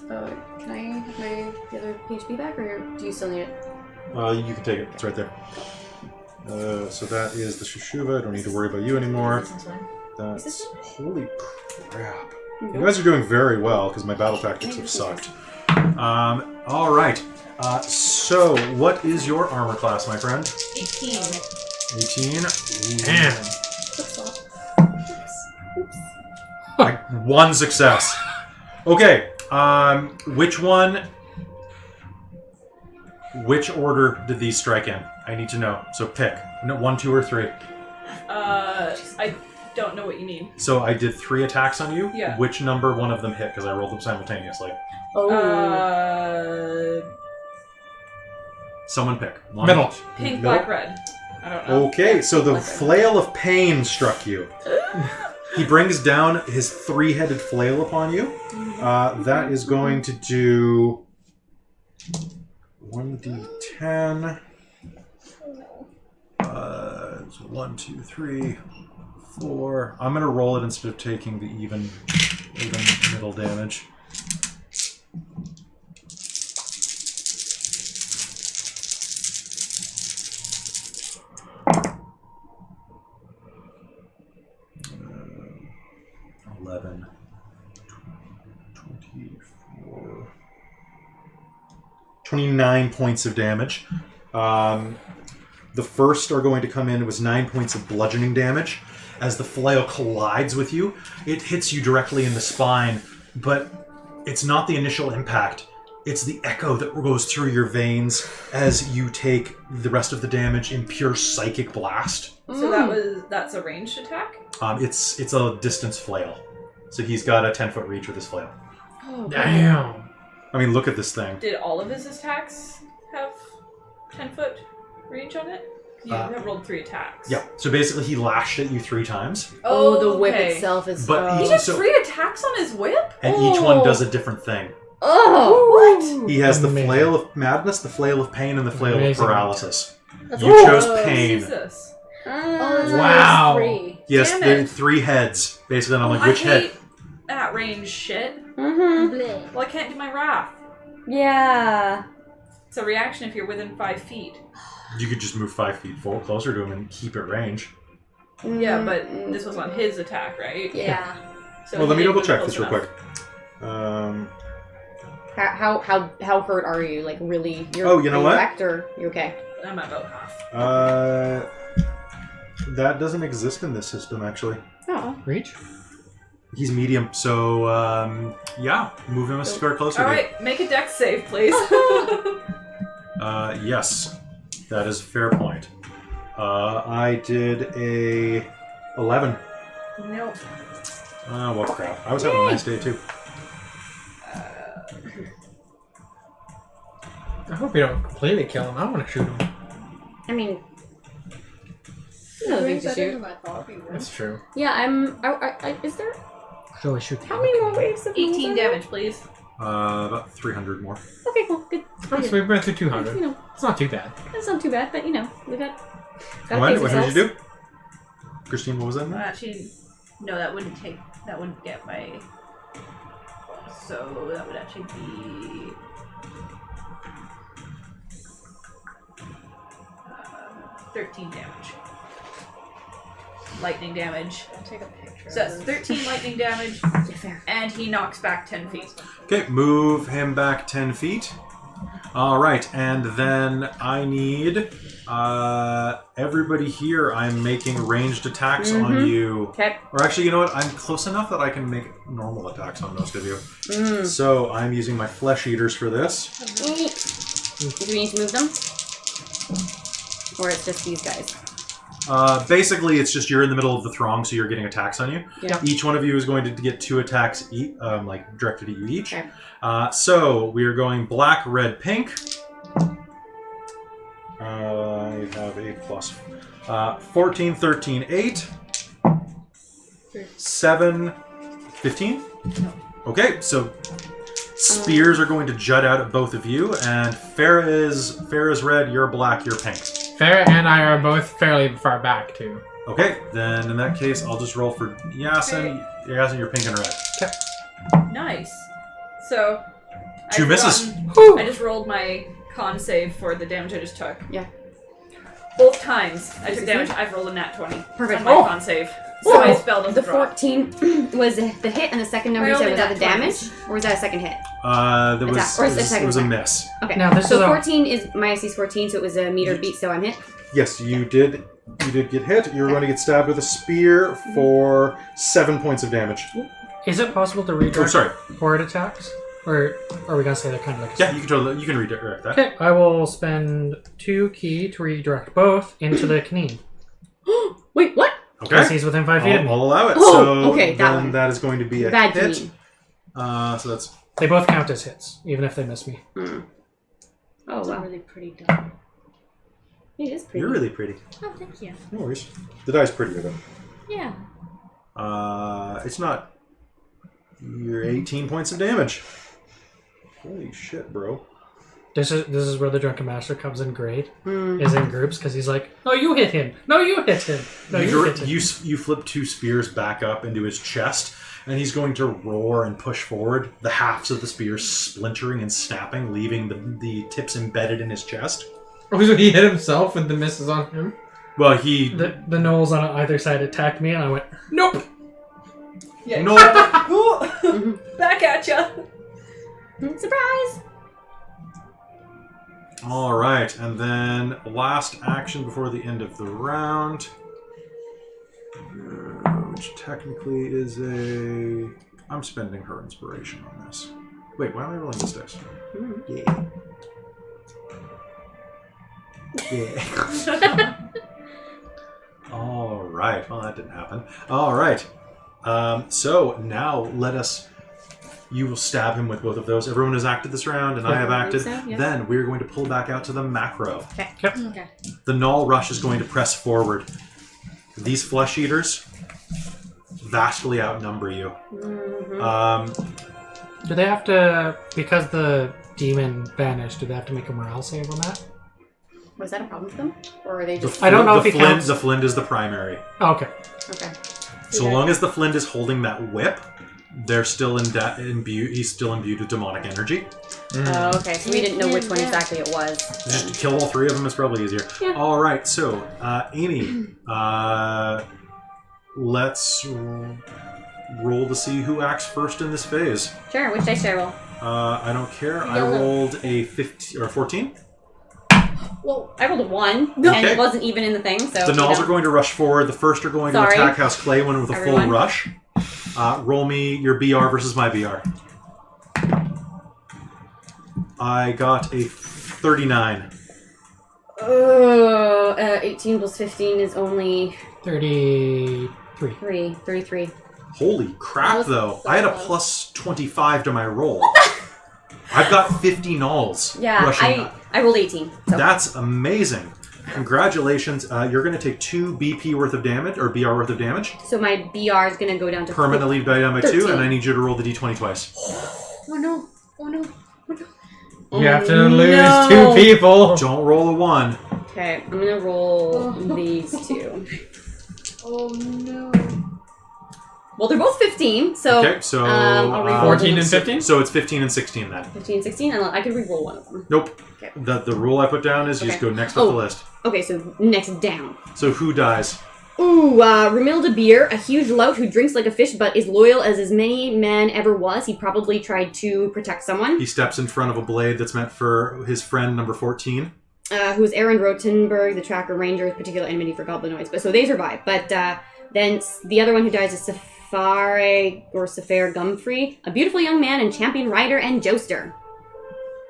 Speaker 3: Can I have the other PHP back, or do you still need it?
Speaker 1: You can take it. It's right there. So that is the Shushuva. I don't need to worry about you anymore. That's holy crap. You guys are doing very well because my battle tactics have sucked. All right. So what is your armor class, my friend?
Speaker 6: 18.
Speaker 1: 18.
Speaker 4: Damn.
Speaker 3: Oops.
Speaker 1: One success. Okay. Which order did these strike in? I need to know. So pick. 1, 2, or 3.
Speaker 6: I don't know what you need.
Speaker 1: So I did 3 attacks on you.
Speaker 6: Yeah.
Speaker 1: Which number one of them hit? Because I rolled them simultaneously.
Speaker 3: Oh.
Speaker 1: Someone pick. One.
Speaker 4: Middle.
Speaker 6: Pink,
Speaker 1: Nope.
Speaker 6: black, red. I don't know.
Speaker 1: Okay, so the
Speaker 6: Black, red.
Speaker 1: flail of pain struck you. He brings down his 3-headed flail upon you. That is going to do 1d10. 1, 2, 3, 4. I'm going to roll it instead of taking the even middle damage. Uh, 11, 24, 29 points of damage. The first are going to come in. It was 9 points of bludgeoning damage. As the flail collides with you, it hits you directly in the spine, but it's not the initial impact. It's the echo that goes through your veins as you take the rest of the damage in pure psychic blast.
Speaker 6: So that's a ranged attack?
Speaker 1: It's a distance flail. So he's got a 10-foot reach with his flail.
Speaker 3: Oh,
Speaker 4: Damn.
Speaker 1: I mean, look at this thing.
Speaker 6: Did all of his attacks have 10-foot range on it? You have rolled 3 attacks.
Speaker 1: Yeah. So basically, he lashed at you 3 times,
Speaker 3: Oh, the whip
Speaker 6: okay.
Speaker 3: itself is.
Speaker 1: But
Speaker 6: He
Speaker 1: each-
Speaker 6: did
Speaker 1: so-
Speaker 6: 3 attacks on his whip?
Speaker 1: and each one does a different thing.
Speaker 3: Oh, what?
Speaker 1: He has the
Speaker 4: Amazing.
Speaker 1: flail of madness, the flail of pain, and the flail
Speaker 4: Amazing.
Speaker 1: of paralysis.
Speaker 3: That's
Speaker 1: You chose pain.
Speaker 6: Jesus.
Speaker 2: Oh, that's
Speaker 4: Wow.
Speaker 2: right, it's 3.
Speaker 1: Yes,
Speaker 6: Damn
Speaker 1: the
Speaker 6: it.
Speaker 1: 3 heads. Basically, and I'm like,
Speaker 6: I
Speaker 1: which head?
Speaker 6: hate at range shit.
Speaker 3: Mm-hmm.
Speaker 2: Bleh.
Speaker 6: Well, I can't do my wrath.
Speaker 3: Yeah.
Speaker 6: It's a reaction if you're within 5 feet.
Speaker 1: You could just move 5 feet forward, closer to him and keep it range.
Speaker 6: Yeah, but this was on his attack, right?
Speaker 3: Yeah.
Speaker 6: So
Speaker 1: Well, let me
Speaker 6: he
Speaker 1: double
Speaker 6: was
Speaker 1: check
Speaker 6: close
Speaker 1: this real
Speaker 6: enough.
Speaker 1: quick.
Speaker 3: How hurt are you? Like really?
Speaker 1: You know what?
Speaker 3: Wrecked or you okay?
Speaker 6: I'm at about half.
Speaker 1: That doesn't exist in this system, actually.
Speaker 3: Oh.
Speaker 5: Reach?
Speaker 1: He's medium, so, yeah. Move him a square closer.
Speaker 6: Alright, make a dex save, please.
Speaker 1: Yes. That is a fair point. I did a 11.
Speaker 6: Nope.
Speaker 1: Oh, well, crap. I was having a nice day, too.
Speaker 4: I hope you don't completely kill him. I want to shoot him.
Speaker 3: I mean, another thing to shoot.
Speaker 4: That's true.
Speaker 3: Yeah, is there?
Speaker 5: Should always shoot.
Speaker 3: How many more waves of
Speaker 6: 18 damage, please.
Speaker 1: About 300 more.
Speaker 3: Okay, cool, good.
Speaker 4: Oh, so we went through 200.
Speaker 3: You know,
Speaker 4: It's not too bad.
Speaker 3: that's not too bad, but you know, we got.
Speaker 1: What did
Speaker 3: ourselves.
Speaker 1: you do? Christine, what was that?
Speaker 6: Actually, no, that wouldn't get my... So, that would actually be... 13 damage. Lightning damage.
Speaker 2: I'll take a picture.
Speaker 6: So that's 13 lightning damage,
Speaker 3: Yeah, fair.
Speaker 6: and he knocks back 10 feet.
Speaker 1: Okay, move him back 10 feet. Alright, and then I need everybody here. I'm making ranged attacks on you.
Speaker 3: Okay.
Speaker 1: Or actually, you know what? I'm close enough that I can make normal attacks on most of you. So I'm using my flesh eaters for this.
Speaker 3: Do we need to move them? Or it's just these guys?
Speaker 1: Basically, it's just you're in the middle of the throng, so you're getting attacks on you.
Speaker 3: Yeah.
Speaker 1: Each one of you is going to get 2 attacks, like directed at you each.
Speaker 3: Okay.
Speaker 1: So we are going black, red, pink. I have 8 plus 14, 13, 8, 7, 15.
Speaker 6: No.
Speaker 1: Okay, so spears are going to jut out at both of you, and Farah is red, you're black, you're pink.
Speaker 4: Farah and I are both fairly far back, too.
Speaker 1: Okay, then in that case, I'll just roll for Yasin. Yasin, you're pink and red.
Speaker 6: Nice. So...
Speaker 1: 2 misses.
Speaker 6: I just rolled my con save for the damage I just took.
Speaker 3: Yeah.
Speaker 6: Both times I took
Speaker 3: Succeed?
Speaker 6: damage, I've rolled a nat 20.
Speaker 3: Perfect.
Speaker 6: On my con save. So my spell doesn't
Speaker 3: The
Speaker 6: drop.
Speaker 3: 14 was the hit, and the second number
Speaker 6: I
Speaker 3: you said
Speaker 6: only
Speaker 3: was that the
Speaker 6: got
Speaker 3: damage,
Speaker 6: 20s.
Speaker 3: or was that a second hit?
Speaker 1: There was,
Speaker 3: Attack, or is it second
Speaker 1: it was a
Speaker 3: attack?
Speaker 1: miss.
Speaker 3: Okay.
Speaker 5: Now, this
Speaker 3: so
Speaker 5: is a-
Speaker 3: 14 is my AC is 14, so it was a meter beat, so I'm hit.
Speaker 1: Yes, you did get hit. You're going to get stabbed with a spear for 7 points of damage.
Speaker 5: Is it possible to
Speaker 1: Oh,
Speaker 5: redirect
Speaker 1: sorry.
Speaker 5: horde attacks? Or are we gonna say they're kind of like?
Speaker 1: Yeah, you can redirect that.
Speaker 5: Okay, I will spend 2 key to redirect both into the Caneen.
Speaker 3: Wait, what?
Speaker 5: Because
Speaker 1: Okay,
Speaker 5: he's within 5 feet of me.
Speaker 1: I'll allow it.
Speaker 3: Oh,
Speaker 1: So
Speaker 3: okay, that
Speaker 1: then
Speaker 3: one.
Speaker 1: that is going to be a
Speaker 3: Bad
Speaker 1: hit.
Speaker 3: Caneen.
Speaker 1: So that's
Speaker 5: They both count as hits, even if they miss me.
Speaker 3: Oh,
Speaker 2: That's a
Speaker 3: wow.
Speaker 2: really pretty dog.
Speaker 3: It is pretty.
Speaker 1: you're really pretty.
Speaker 2: Oh, thank you.
Speaker 1: No worries. The die's prettier though.
Speaker 2: Yeah.
Speaker 1: It's not. You're 18 points of damage. Holy shit, bro.
Speaker 5: This is where the Drunken Master comes in grade, is in groups, because he's like, no, you hit him. No, you hit him. No, you hit him.
Speaker 1: You flip 2 spears back up into his chest, and he's going to roar and push forward, the halves of the spears splintering and snapping, leaving the tips embedded in his chest.
Speaker 4: Oh, so he hit himself with the misses on him?
Speaker 1: Well, he...
Speaker 5: The gnolls on either side attacked me, and I went, nope.
Speaker 6: Yeah.
Speaker 1: No.
Speaker 6: Back at ya!
Speaker 3: Surprise!
Speaker 1: All right, and then last action before the end of the round, which technically is a... I'm spending her inspiration on this. Wait, why am I rolling this dice? Yeah. Yeah. All right. Well, that didn't happen. All right. So now let us... You will stab him with both of those. Everyone has acted this round, and I have
Speaker 3: I
Speaker 1: acted.
Speaker 3: think so, yeah.
Speaker 1: Then we're going to pull back out to the macro.
Speaker 2: Okay.
Speaker 1: The gnoll rush is going to press forward. These flesh eaters vastly outnumber you.
Speaker 5: Do they have to, because the demon vanished, do they have to make a morale save on that?
Speaker 3: Was that a problem for them? Or are they just...
Speaker 5: I don't know if he
Speaker 1: Flint,
Speaker 5: counts.
Speaker 1: the flint is the primary.
Speaker 5: Oh, okay.
Speaker 3: Okay.
Speaker 1: So long as the flint is holding that whip, they're still imbued. He's still imbued with demonic energy.
Speaker 3: Oh, okay. So we didn't know which one exactly it was.
Speaker 1: Just to kill all 3 of them is probably easier.
Speaker 3: Yeah.
Speaker 1: All right, so Amy, let's roll to see who acts first in this phase.
Speaker 3: Sure, which dice should I roll?
Speaker 1: I don't care. I
Speaker 3: Yellow.
Speaker 1: rolled a 15 or 14.
Speaker 3: Well, I rolled a 1, and
Speaker 1: Okay.
Speaker 3: it wasn't even in the thing, so...
Speaker 1: The gnolls are going to rush forward. The first are going
Speaker 3: Sorry.
Speaker 1: to attack House Claywin with a
Speaker 3: Everyone.
Speaker 1: full rush. Roll me your BR versus my BR. I got a 39.
Speaker 3: 18 plus 15 is only
Speaker 5: 33.
Speaker 3: 33.
Speaker 1: Holy crap,
Speaker 2: was
Speaker 1: though.
Speaker 2: so
Speaker 1: I had a
Speaker 2: close.
Speaker 1: plus 25 to my roll. I've got 50 gnolls
Speaker 3: Yeah,
Speaker 1: rushing.
Speaker 3: I rolled 18. So.
Speaker 1: That's amazing. Congratulations. You're going to take 2 BP worth of damage, or BR worth of damage.
Speaker 3: So my BR is going to go down to...
Speaker 1: Permanently down by 2,
Speaker 3: 13.
Speaker 1: and I need you to roll the d20 twice.
Speaker 3: Oh no. Oh no. Oh no.
Speaker 4: You have to
Speaker 3: Oh,
Speaker 4: lose
Speaker 3: no.
Speaker 4: 2 people.
Speaker 1: Don't roll a 1.
Speaker 3: Okay, I'm going to roll these 2.
Speaker 2: Oh no.
Speaker 3: Well, they're both 15, so...
Speaker 1: Okay, so
Speaker 3: I'll re-roll
Speaker 4: 14
Speaker 3: these.
Speaker 4: and 15?
Speaker 1: So it's 15 and 16 then.
Speaker 3: 15 and 16, and I can re-roll one of them.
Speaker 1: Nope.
Speaker 3: Okay.
Speaker 1: The rule I put down is you just
Speaker 3: Okay.
Speaker 1: go next up the list.
Speaker 3: Okay, so next down.
Speaker 1: So who dies?
Speaker 3: Ooh, Ramil Beer, a huge lout who drinks like a fish but is loyal as many men ever was. He probably tried to protect someone.
Speaker 1: He steps in front of a blade that's meant for his friend number 14.
Speaker 3: Who's Aaron Rotenberg, the tracker ranger, with particular enmity for goblinoids. But so they survive. But then the other one who dies is Safari or Safar Gumfrey, a beautiful young man and champion rider and joester.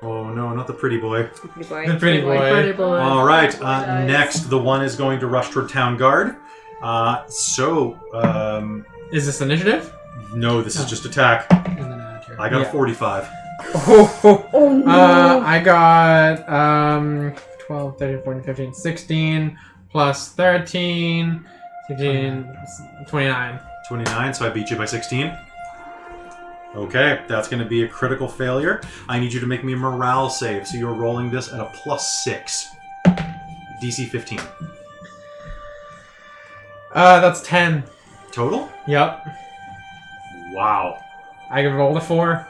Speaker 1: Oh no, not the pretty boy.
Speaker 3: Pretty boy.
Speaker 4: The pretty boy.
Speaker 2: Pretty boy.
Speaker 1: All right,
Speaker 2: Dies.
Speaker 1: next the one is going to rush toward Town Guard.
Speaker 4: Is this initiative?
Speaker 1: No, this is just attack.
Speaker 5: And then
Speaker 1: I got a
Speaker 4: Yeah.
Speaker 1: 45.
Speaker 3: Oh no!
Speaker 4: I got 12, 13, 14, 15, 16 plus 13, 16, 29.
Speaker 1: 29, so I beat you by 16. Okay, that's going to be a critical failure. I need you to make me a morale save, so you're rolling this at a +6. DC 15.
Speaker 4: That's 10.
Speaker 1: Total?
Speaker 4: Yep.
Speaker 1: Wow.
Speaker 4: I can roll the 4.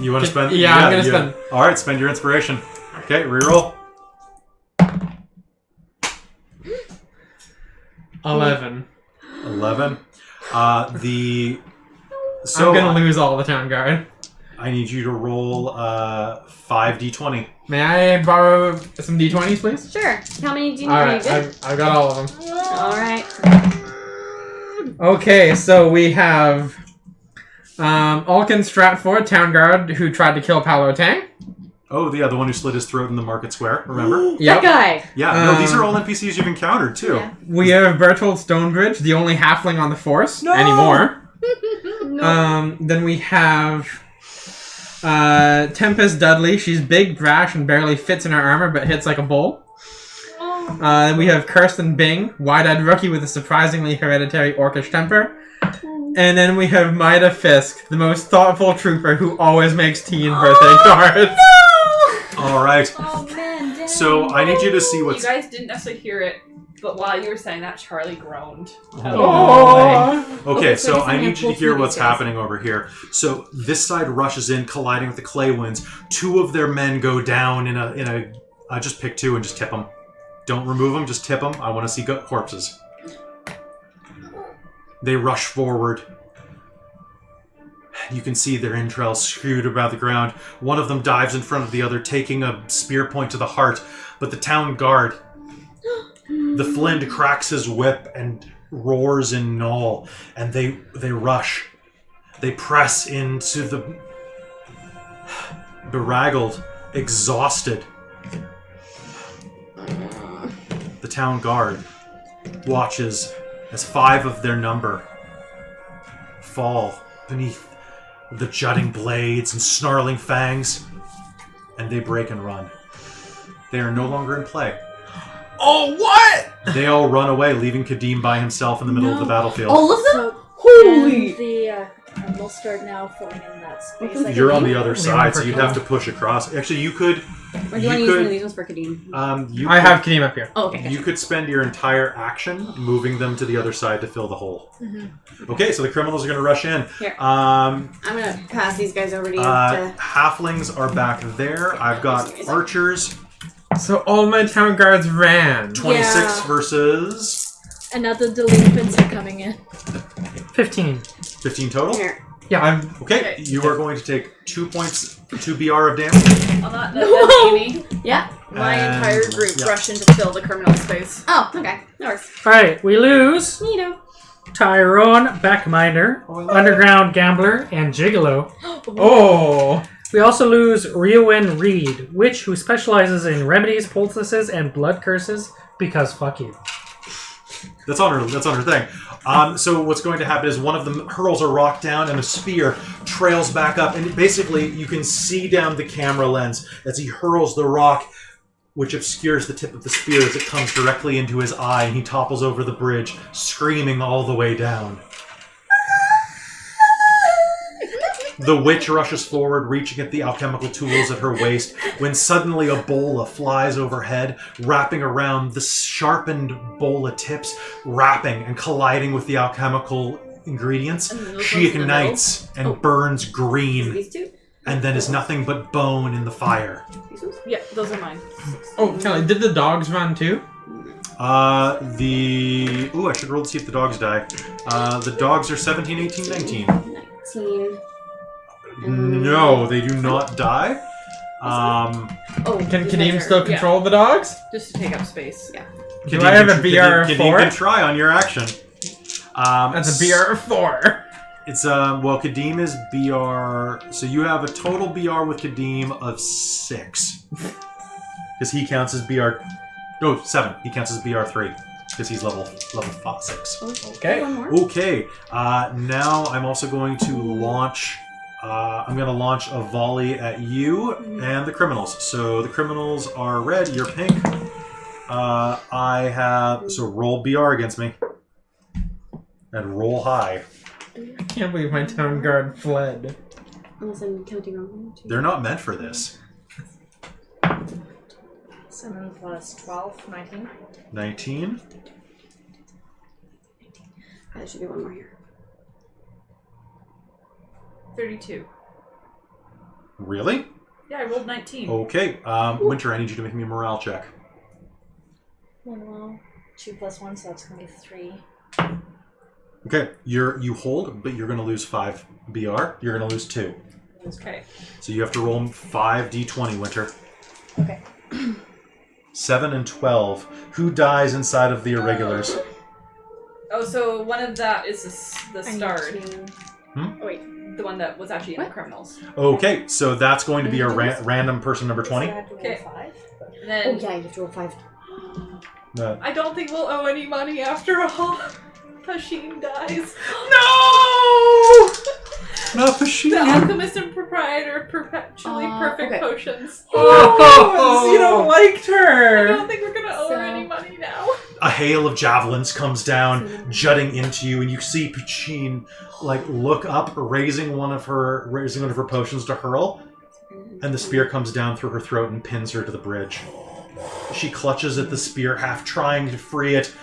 Speaker 1: You want to spend?
Speaker 4: Yeah, I'm gonna spend.
Speaker 1: All right, spend your inspiration. Okay, reroll.
Speaker 4: 11.
Speaker 1: 11. So
Speaker 4: I'm gonna lose all the town guard.
Speaker 1: I need you to roll 5d20.
Speaker 4: May I borrow some d20s, please?
Speaker 3: Sure. How many do you need?
Speaker 4: All
Speaker 3: Are you
Speaker 4: right,
Speaker 3: good?
Speaker 4: I've got all of them.
Speaker 3: All right.
Speaker 4: Okay, so we have Alkin Stratford, town guard, who tried to kill Paolo Tang.
Speaker 1: Oh, yeah, the one who slit his throat in the market square. Remember?
Speaker 3: That guy.
Speaker 1: Yeah. No, these are all NPCs you've encountered too.
Speaker 3: Yeah.
Speaker 4: We have Bertold Stonebridge, the only halfling on the force anymore. Then we have Tempest Dudley. She's big, brash, and barely fits in her armor, but hits like a bull. Then we have Kirsten Bing, wide-eyed rookie with a surprisingly hereditary orcish temper. And then we have Maida Fisk, the most thoughtful trooper who always makes tea and birthday cards.
Speaker 1: All right.
Speaker 2: Oh man, dang.
Speaker 1: So I need you to see
Speaker 6: You
Speaker 1: what's.
Speaker 6: guys didn't necessarily hear it, but while you were saying that, Charlie groaned.
Speaker 4: Oh.
Speaker 1: Okay, so
Speaker 3: it's
Speaker 1: I
Speaker 3: like
Speaker 1: need you to
Speaker 3: full
Speaker 1: hear
Speaker 3: movie
Speaker 1: what's
Speaker 3: sales.
Speaker 1: happening over here. So this side rushes in, colliding with the clay winds. 2 of their men go down in a. Just pick 2 and just tip them. Don't remove them, just tip them. I want to see corpses. They rush forward. You can see their entrails screwed about the ground. One of them dives in front of the other, taking a spear point to the heart. But the town guard, the Flind cracks his whip and roars in gnoll, and they rush. They press into the beraggled, exhausted. The town guard watches as 5 of their number fall beneath the jutting blades and snarling fangs, and they break and run. They are no longer in play.
Speaker 4: Oh, what?
Speaker 1: They all run away, leaving Kadim by himself in the middle of the battlefield.
Speaker 3: All of them?
Speaker 2: So
Speaker 3: Holy!
Speaker 2: the we'll start now filling in that space.
Speaker 3: Like
Speaker 1: You're
Speaker 3: a
Speaker 1: on the
Speaker 3: team?
Speaker 1: other
Speaker 5: Only
Speaker 1: side,
Speaker 5: one
Speaker 1: so
Speaker 5: per
Speaker 1: you'd
Speaker 5: kill.
Speaker 1: have to push across. Actually, you could.
Speaker 3: Or do you want to use one of these ones for Kadim?
Speaker 4: I have Kadeem up here.
Speaker 3: Oh, okay.
Speaker 1: You could spend your entire action moving them to the other side to fill the hole.
Speaker 3: Mm-hmm.
Speaker 1: Okay, so the criminals are going to rush in.
Speaker 3: Here.
Speaker 1: Um,
Speaker 3: I'm going to pass these guys over to you.
Speaker 1: halflings are back there. I've got archers.
Speaker 4: So all my town guards ran.
Speaker 1: 26
Speaker 2: Yeah.
Speaker 1: versus
Speaker 2: Another delinquents are coming in.
Speaker 5: 15.
Speaker 1: 15 total.
Speaker 3: Here.
Speaker 5: Yeah.
Speaker 1: Okay, you are going to take 2 points, 2 BR of damage.
Speaker 6: On that note, then, Amy,
Speaker 3: Yeah.
Speaker 6: my
Speaker 1: And-
Speaker 6: entire group
Speaker 1: yeah.
Speaker 6: rush in to fill the criminal space.
Speaker 3: Oh, okay. No worries.
Speaker 5: Alright, we lose
Speaker 3: Neato.
Speaker 5: Tyrone Backminer, Underground Gambler, and Gigolo.
Speaker 4: Oh.
Speaker 5: We also lose Riowyn Reed, witch who specializes in remedies, poultices, and blood curses, because fuck you.
Speaker 1: That's on her thing. So what's going to happen is one of them hurls a rock down, and a spear trails back up, and basically you can see down the camera lens as he hurls the rock, which obscures the tip of the spear as it comes directly into his eye, and he topples over the bridge, screaming all the way down. The witch rushes forward, reaching at the alchemical tools at her waist, when suddenly a bola flies overhead, wrapping around the sharpened bola tips, wrapping and colliding with the alchemical ingredients.
Speaker 6: And those
Speaker 1: She
Speaker 6: ones in the
Speaker 1: ignites and burns green,
Speaker 3: These two.
Speaker 1: and then is nothing but bone in the fire.
Speaker 3: These ones.
Speaker 6: Yeah, those are mine.
Speaker 4: Oh, Kelly, did the dogs run too?
Speaker 1: Ooh, I should roll to see if the dogs die. The dogs are 17, 18, 19.
Speaker 3: 19.
Speaker 1: No, they do not die.
Speaker 3: Oh,
Speaker 4: Can
Speaker 3: these
Speaker 4: Caneen
Speaker 3: ones are-
Speaker 4: still control the dogs?
Speaker 6: Just to take up space.
Speaker 3: Yeah.
Speaker 4: Do I have a BR of 4?
Speaker 1: You can try on your action.
Speaker 4: That's a BR of 4.
Speaker 1: It's well, Kadeem is BR. So you have a total BR with Kadeem of 6, because he counts as BR. No, 7. He counts as BR 3 because he's level 6.
Speaker 4: Okay.
Speaker 3: One more.
Speaker 1: Okay. Now I'm also going to launch. I'm going to launch a volley at you and the criminals. So the criminals are red. You're pink. I have roll BR against me and roll high.
Speaker 4: I can't believe my town guard fled.
Speaker 3: Unless I'm counting wrong.
Speaker 1: They're not meant for this.
Speaker 2: 7 plus 12, 19.
Speaker 1: 19.
Speaker 3: There should be one more here.
Speaker 6: 32.
Speaker 1: Really?
Speaker 6: Yeah, I rolled 19.
Speaker 1: Okay. Winter, I need you to make me a morale check.
Speaker 2: 2 plus 1, so that's going to be 3.
Speaker 1: Okay. You hold, but you're going to lose 5 BR. You're going to lose 2.
Speaker 6: Okay.
Speaker 1: So you have to roll 5 D20, Winter.
Speaker 2: Okay.
Speaker 1: 7 and 12. Who dies inside of the irregulars?
Speaker 6: Oh, so one of that is the starred.
Speaker 2: Oh, wait.
Speaker 6: The one that was actually in the criminals.
Speaker 1: Okay, so that's going to be a random person number 20.
Speaker 2: So I have to roll
Speaker 6: Okay.
Speaker 2: 5?
Speaker 6: And
Speaker 3: Oh
Speaker 6: then
Speaker 3: yeah, you have to roll 5.
Speaker 6: I don't think we'll owe any money after all. Pasheen dies.
Speaker 1: No! Not
Speaker 6: The
Speaker 1: Pasheen!
Speaker 6: alchemist and proprietor of perpetually perfect
Speaker 3: okay.
Speaker 6: potions.
Speaker 4: Oh, you don't liked
Speaker 6: I
Speaker 4: her.
Speaker 6: don't think we're gonna owe her
Speaker 3: So-
Speaker 6: any money now.
Speaker 1: A hail of javelins comes down, jutting into you, and you see Pachine look up, raising one of her potions to hurl, and the spear comes down through her throat and pins her to the bridge. She clutches at the spear, half trying to free it,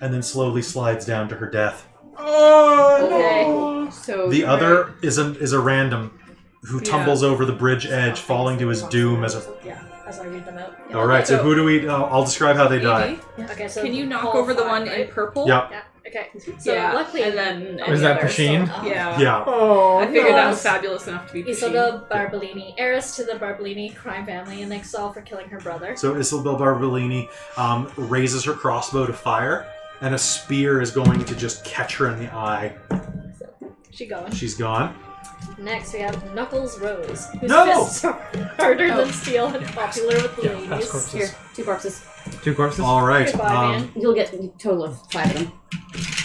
Speaker 1: and then slowly slides down to her death.
Speaker 3: Okay. So
Speaker 1: The other is a random who tumbles over the bridge edge, falling to his doom as a...
Speaker 2: Yeah, as I read them out.
Speaker 1: All right, so who do we... I'll describe how they die.
Speaker 6: Maybe.
Speaker 2: Okay, so
Speaker 6: Can you knock
Speaker 2: all
Speaker 6: over the
Speaker 2: 5,
Speaker 6: one in
Speaker 2: right?
Speaker 6: purple?
Speaker 1: Yep.
Speaker 2: Yeah, okay. So
Speaker 6: Yeah,
Speaker 2: luckily...
Speaker 6: and then
Speaker 4: Was that
Speaker 6: the other.
Speaker 4: Pasheen?
Speaker 6: Yeah.
Speaker 1: Yeah.
Speaker 4: Oh,
Speaker 6: I figured that
Speaker 2: no.
Speaker 6: was fabulous enough to be Pasheen.
Speaker 2: Isolde Barbolini, heiress to the Barbolini crime family in exile for killing her brother.
Speaker 1: So Isobel Barbolini raises her crossbow to fire, and a spear is going to just catch her in the eye.
Speaker 2: She gone.
Speaker 1: She's gone.
Speaker 2: Next, we have Knuckles Rose, whose
Speaker 1: No!
Speaker 2: fists are harder than steel and popular with the
Speaker 5: That's
Speaker 2: ladies.
Speaker 5: corpses.
Speaker 3: here, 2 corpses.
Speaker 4: 2 corpses?
Speaker 1: All right.
Speaker 2: Goodbye, man.
Speaker 3: You'll get a total of 5 of them.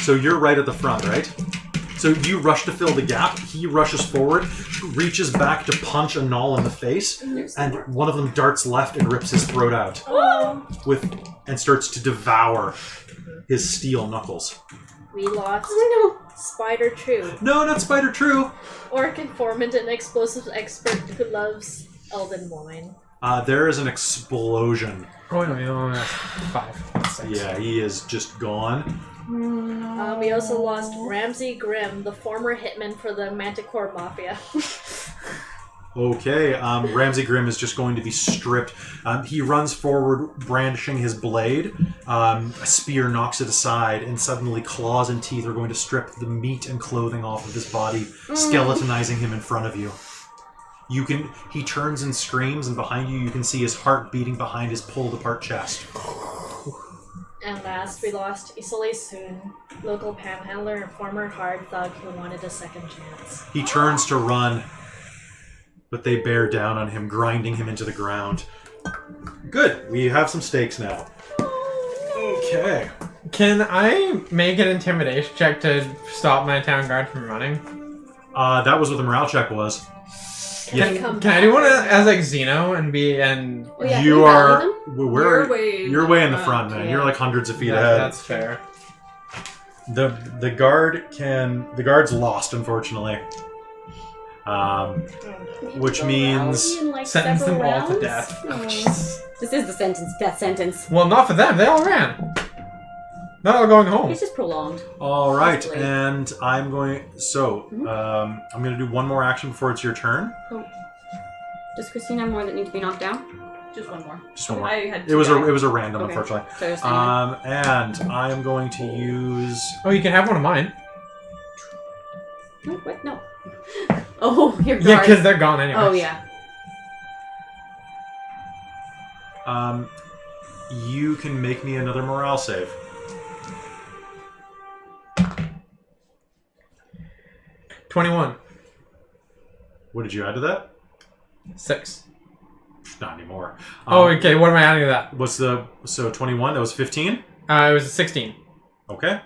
Speaker 1: So you're right at the front, right? So you rush to fill the gap. He rushes forward, reaches back to punch a gnoll in the face, and one of them darts left and rips his throat out and starts to devour his steel knuckles.
Speaker 2: We lost
Speaker 3: Oh
Speaker 2: Spider True,
Speaker 1: No, not Spider True.
Speaker 2: orc informant and explosives expert who loves elven wine.
Speaker 1: There is an explosion.
Speaker 4: Oh, no, you only have 5. That's 6.
Speaker 1: Yeah, he is just gone.
Speaker 2: We also lost Ramsey Grimm, the former hitman for the Manticore Mafia.
Speaker 1: Okay, Ramsey Grimm is just going to be stripped. He runs forward, brandishing his blade. A spear knocks it aside, and suddenly claws and teeth are going to strip the meat and clothing off of his body, skeletonizing him in front of you. He turns and screams, and behind you can see his heart beating behind his pulled-apart chest.
Speaker 2: And last, we lost Isolde Soon, local panhandler and former hard thug who wanted a second chance.
Speaker 1: He turns to run, but they bear down on him, grinding him into the ground. Good. We have some stakes now. Okay.
Speaker 4: Can I make an intimidation check to stop my town guard from running?
Speaker 1: That was what the morale check was. Yeah.
Speaker 4: Can I do one as like Xeno and be and?
Speaker 3: Oh, yeah,
Speaker 1: You
Speaker 3: can
Speaker 1: are.
Speaker 3: rally them?
Speaker 1: You're way in the front, man.
Speaker 3: Yeah.
Speaker 1: You're like hundreds of feet ahead.
Speaker 4: That's fair.
Speaker 1: The guard's lost, unfortunately. Which means
Speaker 4: Sentence them all to death. Oh, Jesus.
Speaker 3: This is the death sentence.
Speaker 4: Well, not for them. They all ran. Not all going home.
Speaker 3: It's just prolonged.
Speaker 1: all right,
Speaker 3: Possibly.
Speaker 1: and I'm going. So I'm going to do one more action before it's your turn.
Speaker 3: Oh. Does Christine have more that need to be knocked down?
Speaker 6: Just one more.
Speaker 1: Just one more.
Speaker 6: I had
Speaker 1: It was
Speaker 6: two
Speaker 1: a random,
Speaker 3: Okay.
Speaker 1: unfortunately.
Speaker 3: So you're saying
Speaker 1: And I am going to use.
Speaker 4: Oh, you can have one of mine.
Speaker 3: no, what? No. Oh, your guard.
Speaker 4: Yeah, because they're gone anyway.
Speaker 3: Oh, yeah.
Speaker 1: You can make me another morale save.
Speaker 4: $21.
Speaker 1: What did you add to that?
Speaker 4: 6.
Speaker 1: Not anymore.
Speaker 4: Oh, okay. What am I adding to that?
Speaker 1: What's the 21? That was 15.
Speaker 4: It was a 16.
Speaker 1: Okay.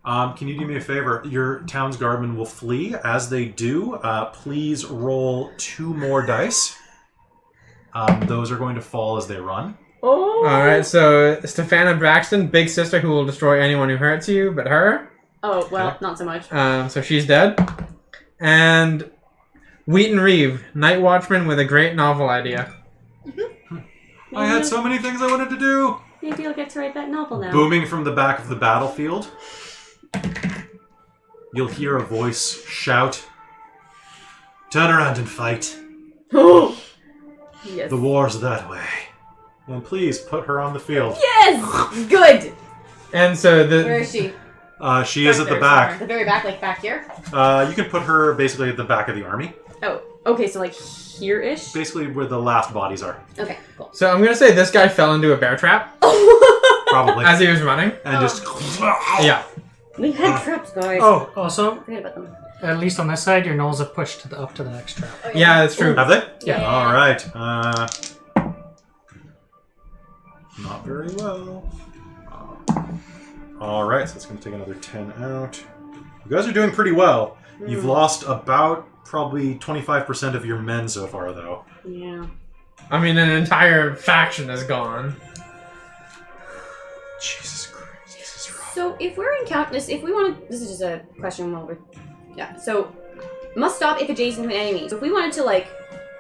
Speaker 1: Can you do me a favor? Your town's guardmen will flee. As they do, please roll 2 more dice. Those are going to fall as they run.
Speaker 3: Oh.
Speaker 4: All right. So Stefana Braxton, big sister who will destroy anyone who hurts you, but her.
Speaker 3: Oh, well, not so much.
Speaker 4: So she's dead. And Wheaton Reeve, night watchman with a great novel idea.
Speaker 1: I had so many things I wanted to do.
Speaker 3: Maybe you'll get to write that novel now.
Speaker 1: Booming from the back of the battlefield, you'll hear a voice shout, "Turn around and fight.
Speaker 3: Oh. Yes.
Speaker 1: The war's that way." And please put her on the field.
Speaker 3: Yes! Good!
Speaker 4: And so
Speaker 3: Where is she?
Speaker 1: She is at the
Speaker 6: there
Speaker 1: back.
Speaker 3: The very back, like back here?
Speaker 1: You can put her basically at the back of the army.
Speaker 3: Oh, okay, so like here-ish?
Speaker 1: Basically where the last bodies are.
Speaker 3: Okay, cool.
Speaker 4: So I'm gonna say this guy fell into a bear trap
Speaker 1: Probably.
Speaker 4: as he was running.
Speaker 1: And just...
Speaker 4: Yeah.
Speaker 3: We had traps, guys.
Speaker 5: Oh, also,
Speaker 3: Forget about them.
Speaker 5: at least on this side, your gnolls have pushed up to the next trap.
Speaker 3: Oh,
Speaker 4: Yeah, that's true.
Speaker 1: Have they?
Speaker 5: Yeah.
Speaker 1: All right. Not very well. All right, so it's going to take another 10 out. You guys are doing pretty well. You've lost about probably 25% of your men so far, though.
Speaker 3: Yeah.
Speaker 4: I mean, an entire faction is gone.
Speaker 1: Jesus Christ, this is rough.
Speaker 3: So if we're if we want to, this is just a question while we're, yeah. So must stop if adjacent to an enemy. So if we wanted to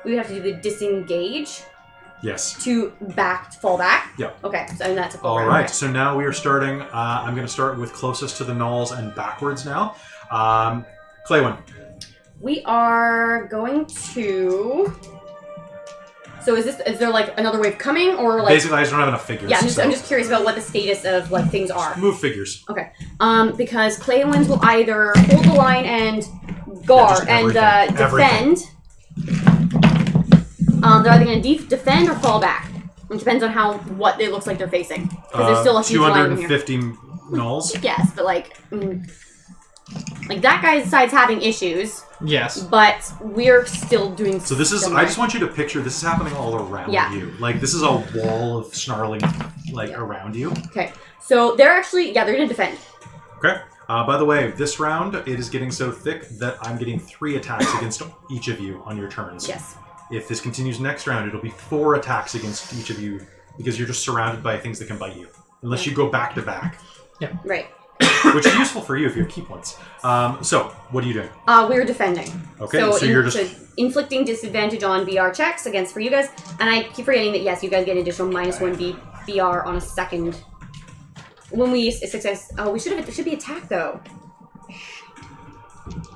Speaker 3: we would have to do the disengage
Speaker 1: Yes.
Speaker 3: to fall back.
Speaker 1: Yeah.
Speaker 3: Okay, so and that's a full
Speaker 1: All
Speaker 3: round.
Speaker 1: right,
Speaker 3: Okay.
Speaker 1: so now we are starting. I'm going to start with closest to the gnolls and backwards now. Claywin.
Speaker 3: We are going to. So is there like another wave coming or like?
Speaker 1: Basically, I just don't have enough figures.
Speaker 3: Yeah,
Speaker 1: so
Speaker 3: I'm just curious about what the status of things are.
Speaker 1: move figures.
Speaker 3: Okay. Because Claywins will either hold the line and guard
Speaker 1: Yeah,
Speaker 3: and
Speaker 1: just everything.
Speaker 3: defend. They're either going to defend or fall back. It depends on what it looks like they're facing. Because there's still a huge line in here.
Speaker 1: 250 gnolls.
Speaker 3: Yes, but that guy's side's having issues,
Speaker 4: Yes.
Speaker 3: but we're still doing.
Speaker 1: So this is.
Speaker 3: similar.
Speaker 1: I just want you to picture this is happening all around
Speaker 3: Yeah.
Speaker 1: you. Like this is a wall of snarling, around you.
Speaker 3: Okay, so they're actually they're going to defend.
Speaker 1: Okay. By the way, this round it is getting so thick that I'm getting 3 attacks against each of you on your turns.
Speaker 3: Yes.
Speaker 1: If this continues next round, it'll be 4 attacks against each of you because you're just surrounded by things that can bite you. Unless you go back to back,
Speaker 3: Right.
Speaker 1: which is useful for you if you have key points. So, what are you doing?
Speaker 3: We're defending.
Speaker 1: Okay, so you're just...
Speaker 3: so inflicting disadvantage on VR checks for you guys, and I keep forgetting that yes, you guys get an additional -1 VR on a second. When we success, we should have. It should be attack though.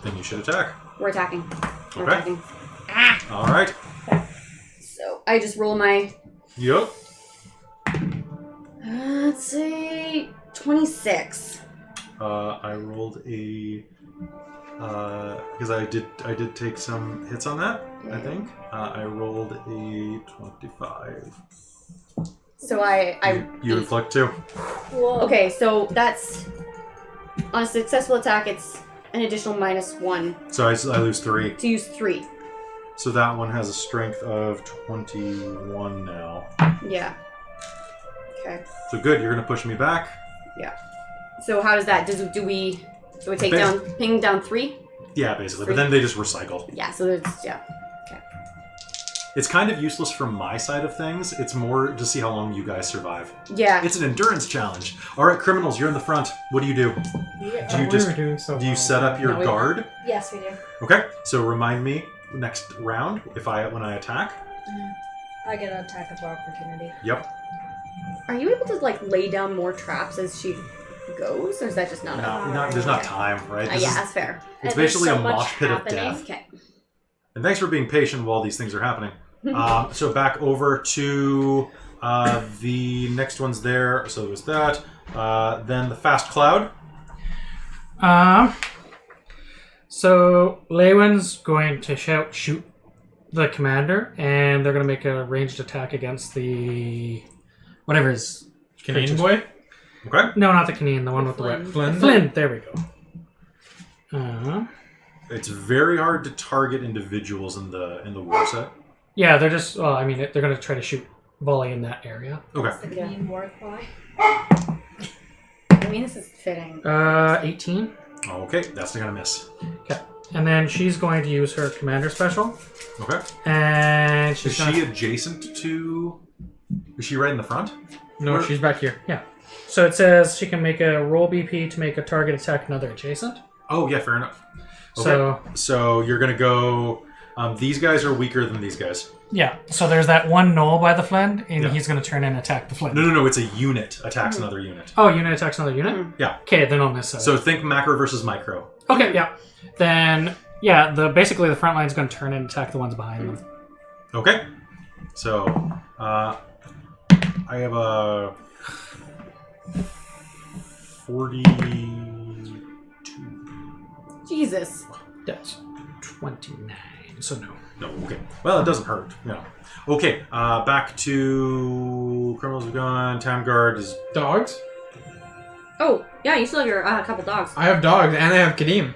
Speaker 1: Then you should attack.
Speaker 3: We're attacking. We're
Speaker 1: Okay.
Speaker 3: attacking.
Speaker 1: All right.
Speaker 3: So I just roll my.
Speaker 1: Yep.
Speaker 3: Let's say 26.
Speaker 1: I rolled a because I did take some hits on that. I think I rolled a 25.
Speaker 3: So I
Speaker 1: You inflict too.
Speaker 2: Whoa.
Speaker 3: Okay, so that's on a successful attack. It's an additional -1
Speaker 1: So I lose 3.
Speaker 3: to use 3.
Speaker 1: So that one has a strength of 21 now.
Speaker 3: Yeah. Okay.
Speaker 1: So good. You're gonna push me back.
Speaker 3: So how does that? Do we take down ping down 3?
Speaker 1: Yeah, basically. But then they just recycle.
Speaker 3: Yeah. So there's
Speaker 1: It's kind of useless from my side of things. It's more to see how long you guys survive.
Speaker 3: yeah.
Speaker 1: It's an endurance challenge. All right, criminals, you're in the front. What do you do?
Speaker 2: Yeah.
Speaker 1: Do you
Speaker 4: We
Speaker 1: just
Speaker 4: were doing so
Speaker 1: do you
Speaker 4: well.
Speaker 1: set up your
Speaker 3: No, we
Speaker 1: guard?
Speaker 2: Yes, we do.
Speaker 1: Okay. So remind me next round when I attack.
Speaker 2: I get an attack of opportunity.
Speaker 1: Yep.
Speaker 3: Are you able to like lay down more traps as she goes, or is that just not?
Speaker 1: There's not time, right? This
Speaker 3: Yeah,
Speaker 1: is-
Speaker 3: that's fair.
Speaker 1: it's
Speaker 2: And there's
Speaker 1: basically
Speaker 2: so
Speaker 1: a
Speaker 2: much
Speaker 1: mosh pit of
Speaker 2: happening.
Speaker 1: death.
Speaker 3: Okay.
Speaker 1: And thanks for being patient while these things are happening. So back over to the next one's there. So it was that. Then the fast cloud.
Speaker 5: So Lewin's going to shoot the commander, and they're going to make a ranged attack against the whatever his
Speaker 4: Caneen boy?
Speaker 1: Okay.
Speaker 5: No, not the Caneen, the one with the
Speaker 3: Flind.
Speaker 5: red.
Speaker 4: Flind?
Speaker 5: Flind. There we go.
Speaker 1: It's very hard to target individuals in the war set.
Speaker 5: Yeah, they're just. Well, I mean, they're going to try to shoot volley in that area.
Speaker 1: Okay.
Speaker 2: The Caneen war cry.
Speaker 3: I mean, this is fitting.
Speaker 5: 18.
Speaker 1: Okay, that's not gonna miss.
Speaker 5: Okay, and then she's going to use her commander special,
Speaker 1: Okay.
Speaker 5: and
Speaker 1: Is
Speaker 5: she's
Speaker 1: she
Speaker 5: gonna,
Speaker 1: adjacent to? Is she right in the front?
Speaker 4: No,
Speaker 1: Where-
Speaker 4: she's back here.
Speaker 5: So it says she can make a roll BP to make a target attack another adjacent.
Speaker 1: Oh yeah, fair enough. Okay.
Speaker 5: So
Speaker 1: So you're gonna go. These guys are weaker than these guys.
Speaker 5: yeah, so there's that one gnoll by the Flind, and
Speaker 1: Yeah.
Speaker 5: he's going to turn and attack the Flind.
Speaker 1: No. It's a unit attacks another unit.
Speaker 5: Oh, unit attacks another unit?
Speaker 1: Yeah.
Speaker 5: Okay, then I'll miss it.
Speaker 1: So think macro versus micro.
Speaker 5: Okay, yeah. Then, yeah, basically the front line's going to turn and attack the ones behind them.
Speaker 1: Okay. So I have a 42.
Speaker 3: Jesus.
Speaker 5: That's 29, so no.
Speaker 1: No, okay. Well, it doesn't hurt. Yeah. Okay. Back to criminals have gone. Town guard is.
Speaker 4: Dogs?
Speaker 3: Oh, yeah, you still have your couple dogs.
Speaker 4: I have dogs and I have Kadeem.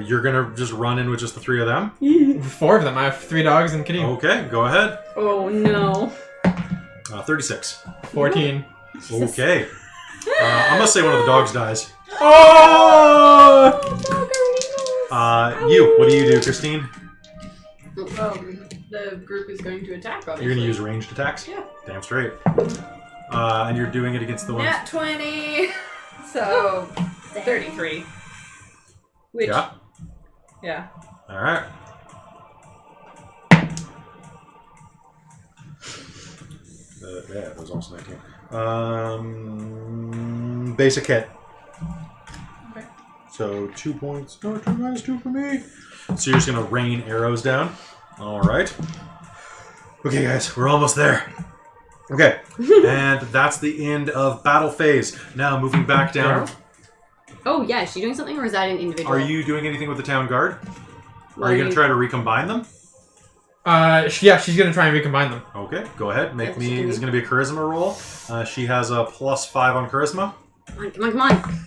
Speaker 1: You're gonna just run in with just the 3 of them?
Speaker 4: 4 of them. I have 3 dogs and Kadeem.
Speaker 1: Okay. Go ahead.
Speaker 3: Oh, no.
Speaker 1: 36.
Speaker 4: 14.
Speaker 1: Okay. I'm gonna say one of the dogs dies.
Speaker 4: Oh!
Speaker 1: You. What do you do, Christine?
Speaker 7: The group is going to attack, obviously.
Speaker 1: You're gonna use ranged attacks?
Speaker 7: Yeah.
Speaker 1: Damn straight. And you're doing it against the ones.
Speaker 6: Nat 20. So 33. Which
Speaker 1: Yeah.
Speaker 6: yeah.
Speaker 1: All right. Yeah, it was also 19. Basic hit.
Speaker 6: Okay.
Speaker 1: So 2 points. No, 2 minus 2 for me. So you're just gonna rain arrows down. All right. Okay, guys, we're almost there. Okay, and that's the end of battle phase. Now moving back down.
Speaker 3: Oh, yeah, is she doing something, or is that an individual?
Speaker 1: Are you doing anything with the town guard?
Speaker 3: Well,
Speaker 1: Are you gonna try to recombine them?
Speaker 4: Yeah, she's gonna try and recombine them.
Speaker 1: Okay, go ahead. Make
Speaker 3: Yes,
Speaker 1: me.
Speaker 3: she can
Speaker 1: This is
Speaker 3: do.
Speaker 1: going to be a charisma roll. She has a +5 on charisma.
Speaker 3: Come on, come on.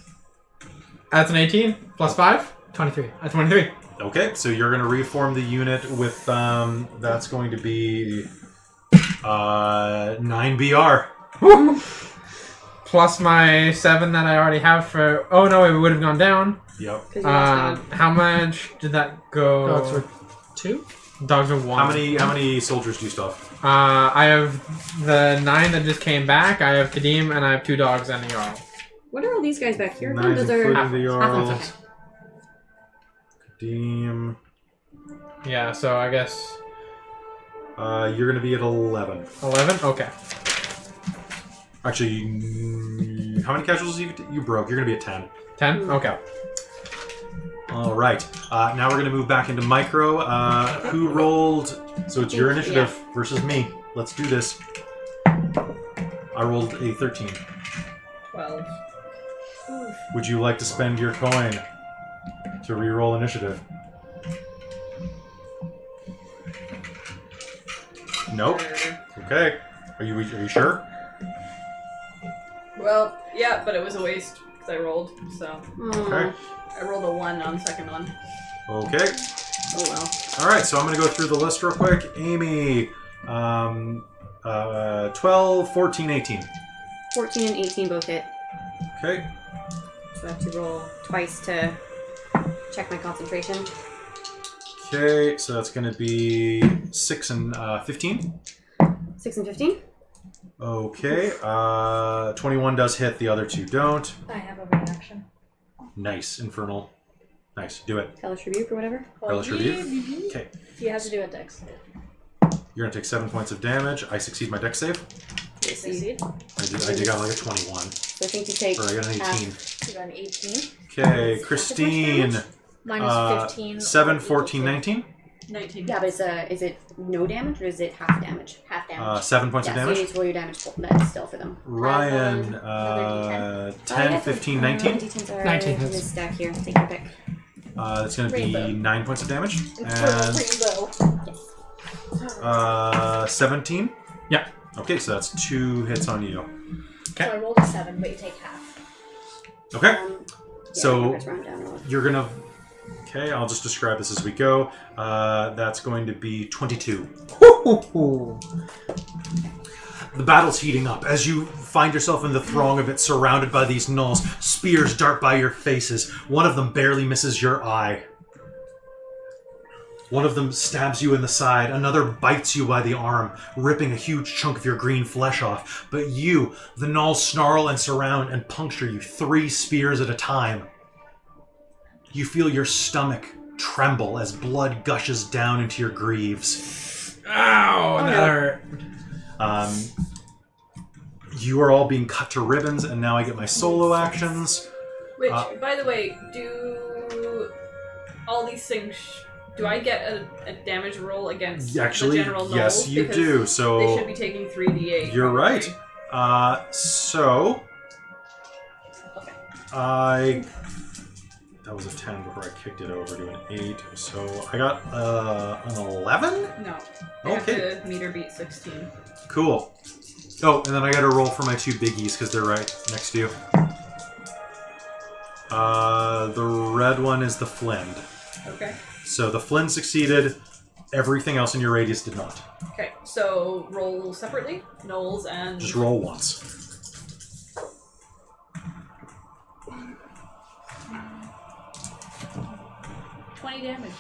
Speaker 4: That's an 18 plus 5.
Speaker 5: 23.
Speaker 4: That's 23.
Speaker 1: Okay, so you're going to reform the unit with. That's going to be 9 BR.
Speaker 4: Plus my 7 that I already have for. Oh no, it would have gone down.
Speaker 1: Yep.
Speaker 3: 'Cause you lost
Speaker 4: How much did that go?
Speaker 5: Dogs were 2?
Speaker 4: Dogs are 1.
Speaker 1: How many soldiers do you still have?
Speaker 4: I have the 9 that just came back. I have Kadeem, and I have 2 dogs and a Jarl.
Speaker 3: What are all these guys back here?
Speaker 1: Nine's
Speaker 3: Those are
Speaker 1: including the Jarl.
Speaker 3: half.
Speaker 1: Kadeem.
Speaker 4: Yeah, so I guess
Speaker 1: You're going to be at 11.
Speaker 4: 11. Okay.
Speaker 1: Actually, how many casualties you broke? You're going to be at 10.
Speaker 4: 10. Okay.
Speaker 1: All right. Now we're going to move back into micro. Who rolled? So it's your initiative versus me. Let's do this. I rolled a 13.
Speaker 6: 12.
Speaker 1: Would you like to spend your coin to re-roll initiative? Nope. Okay. Are you sure?
Speaker 7: Well, yeah, but it was a waste because I rolled, so.
Speaker 1: Okay.
Speaker 7: I rolled a 1 on the second one.
Speaker 1: Okay.
Speaker 3: Oh well.
Speaker 1: All right. So I'm going to go through the list real quick. Amy, 12, 14, 18.
Speaker 3: 14 and 18 both hit.
Speaker 1: Okay.
Speaker 3: So I have to roll twice to check my concentration.
Speaker 1: Okay. So that's going to be 6 and 15.
Speaker 3: 6 and 15.
Speaker 1: Okay. 21 does hit. The other two don't.
Speaker 2: I have a reaction.
Speaker 1: Nice. Infernal. Nice. Do it.
Speaker 3: Hellish Rebuke or whatever.
Speaker 1: Hellish Rebuke. Okay.
Speaker 2: You have to do a dex.
Speaker 1: You're going to take 7 points of damage. I succeed my dex save.
Speaker 2: Succeed.
Speaker 1: I got like a 21.
Speaker 3: So I think you take
Speaker 1: Or I got an 18.
Speaker 2: You got an 18.
Speaker 1: Okay, Christine.
Speaker 2: Minus 15.
Speaker 1: 7, 14, 19.
Speaker 7: 19.
Speaker 3: Yeah, but is it no damage or is it half damage? Half damage.
Speaker 1: 7 points of
Speaker 3: So you
Speaker 1: damage.
Speaker 3: need to roll your damage that still for them.
Speaker 1: Ryan,
Speaker 2: another
Speaker 1: 10, 15, 19.
Speaker 3: D10s are
Speaker 5: 19
Speaker 3: in
Speaker 5: hits.
Speaker 3: this stack here. Take your pick.
Speaker 1: That's going to be
Speaker 2: Rainbow.
Speaker 1: 9 points of damage.
Speaker 2: Rainbow.
Speaker 1: And 17.
Speaker 4: Yeah.
Speaker 1: Okay, so that's 2 hits on you.
Speaker 2: So I rolled a 7, but you take half.
Speaker 1: Okay,
Speaker 3: Yeah,
Speaker 1: so
Speaker 3: numbers round down a lot.
Speaker 1: you're going to... Okay, I'll just describe this as we go. That's going to be 22. The battle's heating up. As you find yourself in the throng of it, surrounded by these gnolls, spears dart by your faces. One of them barely misses your eye. One of them stabs you in the side. Another bites you by the arm, ripping a huge chunk of your green flesh off. But you, the gnolls snarl and surround and puncture you 3 spears at a time. You feel your stomach tremble as blood gushes down into your greaves.
Speaker 4: Ow, that hurt.
Speaker 1: You are all being cut to ribbons, and now I get my solo actions.
Speaker 7: Which, by the way, do all these things... Do I get a damage roll against
Speaker 1: Actually,
Speaker 7: the general gnolls?
Speaker 1: yes, you
Speaker 7: Because
Speaker 1: do. So
Speaker 7: they should be taking 3d8.
Speaker 1: you're
Speaker 7: probably.
Speaker 1: right.
Speaker 7: Okay.
Speaker 1: That was a 10 before I kicked it over to an 8. So I got an 11?
Speaker 7: No. I have
Speaker 1: Okay.
Speaker 7: to meter beat 16.
Speaker 1: Cool. Oh, and then I got to roll for my 2 biggies because they're right next to you. The red one is the Flind.
Speaker 7: Okay.
Speaker 1: So the Flind succeeded. Everything else in your radius did not.
Speaker 7: Okay, so roll separately. Gnolls and...
Speaker 1: Just roll once.
Speaker 7: damage.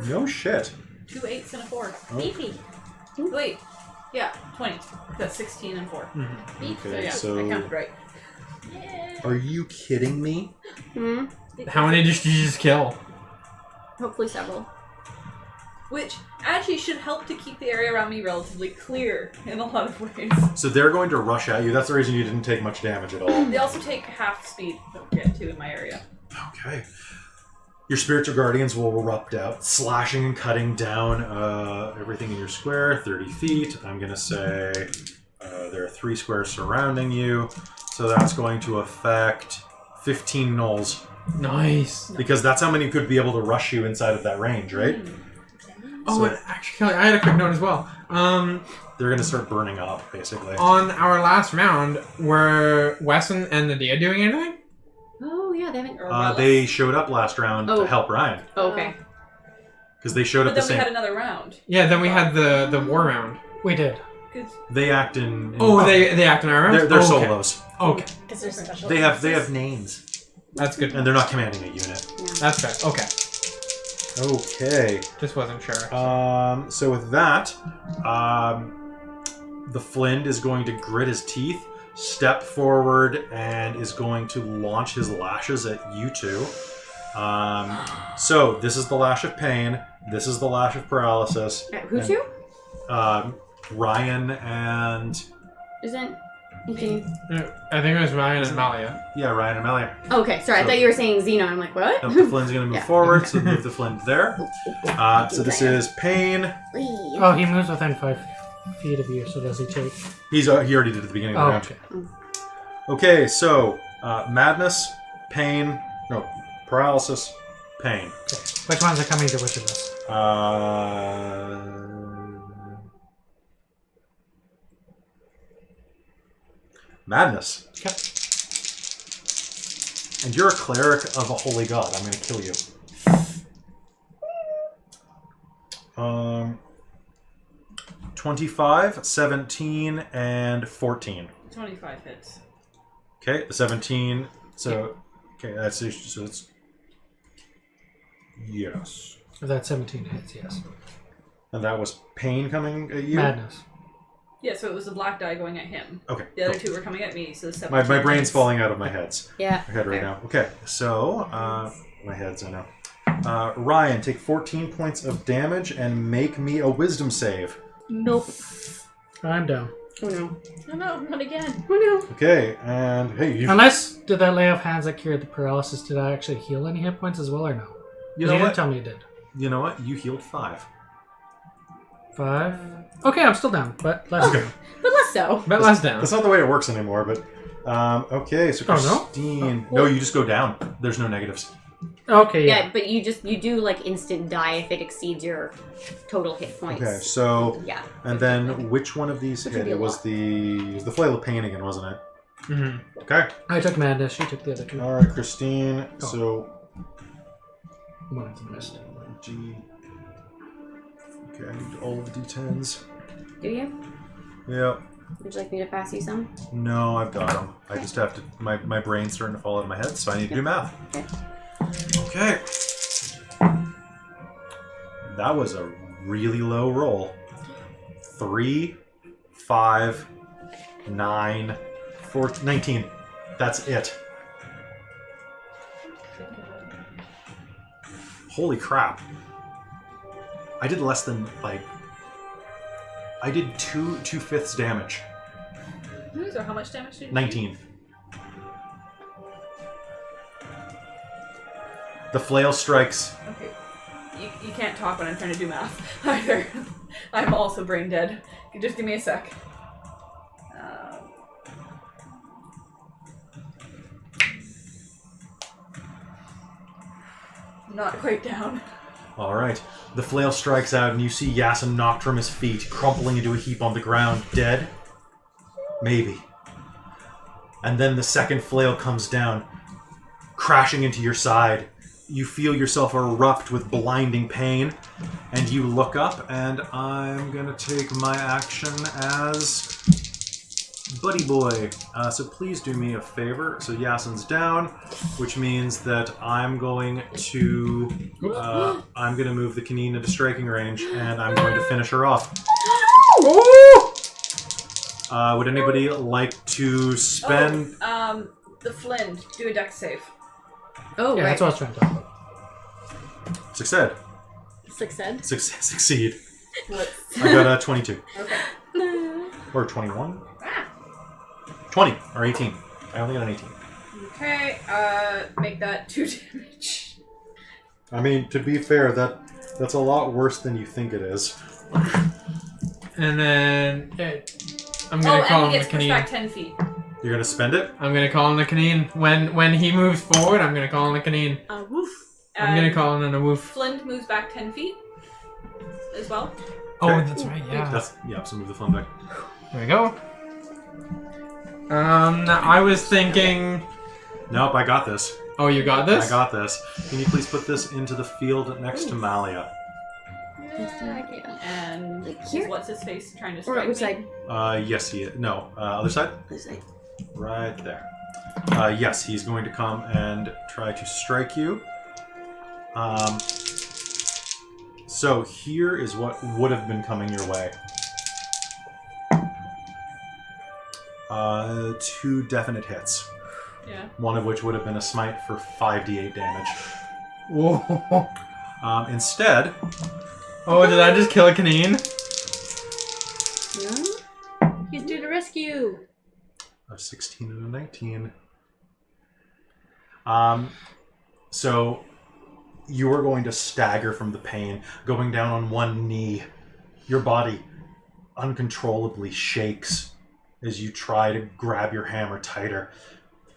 Speaker 1: No shit.
Speaker 7: 2 8s and a 4.
Speaker 1: Oh.
Speaker 2: Beefy.
Speaker 7: Wait. Yeah, 20. That's 16 and 4.
Speaker 1: Okay,
Speaker 7: So yeah,
Speaker 1: so
Speaker 7: I counted right.
Speaker 1: are you kidding me?
Speaker 3: Hmm.
Speaker 4: How many did you just kill?
Speaker 3: Hopefully several.
Speaker 7: Which actually should help to keep the area around me relatively clear in a lot of ways.
Speaker 1: So they're going to rush at you. That's the reason you didn't take much damage at all.
Speaker 7: They also take half speed to get to in my area.
Speaker 1: Okay. Your spiritual guardians will erupt out, slashing and cutting down everything in your square, 30 feet. I'm going to say there are 3 squares surrounding you. So that's going to affect 15 gnolls.
Speaker 4: Nice.
Speaker 1: Because that's how many could be able to rush you inside of that range, right?
Speaker 4: Oh,
Speaker 1: So-
Speaker 4: and actually, I had a quick note as well.
Speaker 1: They're going to start burning up, basically.
Speaker 4: On our last round, were Wesson and Nadia doing anything?
Speaker 3: Oh yeah, they haven't.
Speaker 7: Or
Speaker 1: They showed up last round to
Speaker 3: Oh.
Speaker 1: help Ryan.
Speaker 3: Oh, okay.
Speaker 1: Because they showed
Speaker 7: But
Speaker 1: up the
Speaker 7: then we
Speaker 1: same...
Speaker 7: had another round.
Speaker 4: Yeah, then we had the war round.
Speaker 5: We did.
Speaker 1: They act in...
Speaker 4: Oh, they act in our round?
Speaker 1: They're
Speaker 4: Oh, okay.
Speaker 1: solos.
Speaker 4: Okay,
Speaker 2: Because they're special.
Speaker 1: They have names.
Speaker 4: that's good.
Speaker 1: And they're not commanding a unit.
Speaker 4: That's fair. Okay,
Speaker 1: Okay.
Speaker 4: just wasn't sure.
Speaker 1: So with that, the Flind is going to grit his teeth, step forward, and is going to launch his lashes at you two. So this is the lash of pain. This is the lash of paralysis.
Speaker 3: Who
Speaker 1: and,
Speaker 3: two?
Speaker 1: Ryan and
Speaker 3: Isn't You can...
Speaker 4: I think it was Ryan and Malia.
Speaker 1: Yeah, Ryan and Melia.
Speaker 3: Okay, sorry. I
Speaker 1: So-
Speaker 3: thought you were saying Xeno. I'm like, what?
Speaker 1: Nope, the Flynn's going to move
Speaker 3: Yeah.
Speaker 1: forward, so move the Flynn there. So this is Pain.
Speaker 5: Oh, he moves within 5 feet of you, so does he take?
Speaker 1: He already did at the beginning of the
Speaker 5: Oh,
Speaker 1: round.
Speaker 5: okay.
Speaker 1: Okay, so Madness, Pain, no, Paralysis, Pain.
Speaker 5: Okay. Which ones are coming to which of us?
Speaker 1: Madness.
Speaker 5: Okay.
Speaker 1: And you're a cleric of a holy god. I'm going to kill you. 25, 17, and 14.
Speaker 7: 25 hits.
Speaker 1: Okay, the 17. So, okay, that's so it's yes.
Speaker 5: That's 17 hits, yes.
Speaker 1: And that was Pain coming at you.
Speaker 5: Madness.
Speaker 7: Yeah, so it was the black die going at him.
Speaker 1: Okay.
Speaker 7: The other
Speaker 1: cool.
Speaker 7: two were coming at me, so the 17
Speaker 1: My brain's
Speaker 7: hits.
Speaker 1: falling out of my heads.
Speaker 3: Yeah.
Speaker 1: My head right now. Okay, so my head's I know. Ryan, take 14 points of damage and make me a Wisdom save.
Speaker 3: Nope.
Speaker 5: I'm down.
Speaker 3: Oh no.
Speaker 2: Oh no, not again.
Speaker 3: Oh no.
Speaker 1: Okay, and hey, you
Speaker 5: Unless, did that lay of hands that cured the paralysis, did I actually heal any hit points as well or no?
Speaker 1: you
Speaker 5: You
Speaker 1: know
Speaker 5: didn't
Speaker 1: what?
Speaker 5: tell me you did.
Speaker 1: You know what? You healed 5.
Speaker 5: 5? Okay, I'm still down, but less down.
Speaker 3: But less so.
Speaker 4: But less down.
Speaker 1: That's not the way it works anymore, but okay, so
Speaker 5: Oh, no?
Speaker 1: Christine. No, you just go down. There's no negatives.
Speaker 5: Okay, yeah.
Speaker 3: Yeah, but you do like instant die if it exceeds your total hit points.
Speaker 1: Okay, so
Speaker 3: Yeah.
Speaker 1: and then which one of these
Speaker 3: Which would
Speaker 1: hit?
Speaker 3: be a
Speaker 1: It was
Speaker 3: lot.
Speaker 1: the Flail of Pain again, wasn't it?
Speaker 4: Mm-hmm.
Speaker 1: Okay.
Speaker 5: I took Madness, she took the other two.
Speaker 1: All right, Christine.
Speaker 5: Oh.
Speaker 1: So
Speaker 5: One of them missed.
Speaker 1: G. Okay, I need all of the D10s.
Speaker 3: Do you?
Speaker 1: Yep.
Speaker 3: Would you like me to pass you some?
Speaker 1: No, I've got them. I just have to. My brain's starting to fall out of my head, so I need to do math. Okay. That was a really low roll. 3, 5, 9, 4, 19. That's it. Holy crap. I did less than, like... I did 2/5 damage.
Speaker 7: So how much damage did you
Speaker 1: 19. The flail strikes.
Speaker 7: Okay. You can't talk when I'm trying to do math either. I'm also brain dead. Just give me a sec. Not quite down.
Speaker 1: Alright. The flail strikes out, and you see Yasin knocked from his feet, crumpling into a heap on the ground, dead? Maybe. And then the second flail comes down, crashing into your side. You feel yourself erupt with blinding pain, and you look up, and I'm gonna take my action as Buddy Boy. So please do me a favor. So Yasin's down, which means that I'm going to move the Caneen into striking range, and I'm going to finish her off. Would anybody like to spend?
Speaker 7: The Flind, do a dex save.
Speaker 3: Oh,
Speaker 5: Yeah,
Speaker 3: right.
Speaker 5: that's what I was trying to talk about.
Speaker 1: Succeed. Succeed.
Speaker 7: What?
Speaker 1: I got a 22
Speaker 7: Okay.
Speaker 1: or 21. 20 or 18. I only got an 18.
Speaker 7: Okay, make that 2 damage.
Speaker 1: I mean, to be fair, that's a lot worse than you think it is.
Speaker 4: And then I'm
Speaker 7: Oh,
Speaker 4: gonna call
Speaker 7: and he
Speaker 4: him
Speaker 7: gets
Speaker 4: the
Speaker 7: pushed back
Speaker 4: Caneen.
Speaker 7: 10 feet.
Speaker 1: You're gonna spend it?
Speaker 4: I'm gonna call him the Caneen. When he moves forward, I'm gonna call him the Caneen.
Speaker 7: Woof.
Speaker 4: I'm gonna call him a woof.
Speaker 7: Flind moves back 10 feet as well.
Speaker 4: Oh,
Speaker 1: Okay.
Speaker 4: that's right. Yeah.
Speaker 1: So move the Flynn back.
Speaker 4: There we go. I was thinking.
Speaker 1: Nope, I got this.
Speaker 4: Oh, you got this?
Speaker 1: I got this. Can you please put this into the field next to Malia?
Speaker 7: And
Speaker 3: Like here?
Speaker 7: what's his face trying to
Speaker 3: Or
Speaker 7: strike
Speaker 3: which
Speaker 7: me?
Speaker 3: side?
Speaker 1: Yes, he is. No, other side?
Speaker 3: This side.
Speaker 1: Right there. Yes, he's going to come and try to strike you. So here is what would have been coming your way. 2 definite hits.
Speaker 7: Yeah.
Speaker 1: One of which would have been a smite for 5d8 damage.
Speaker 4: Whoa.
Speaker 1: Instead,
Speaker 4: Oh, did I just kill a Caneen?
Speaker 3: Yeah? He's due to rescue.
Speaker 1: A 16 and a 19. So you are going to stagger from the pain, going down on one knee. Your body uncontrollably shakes as you try to grab your hammer tighter.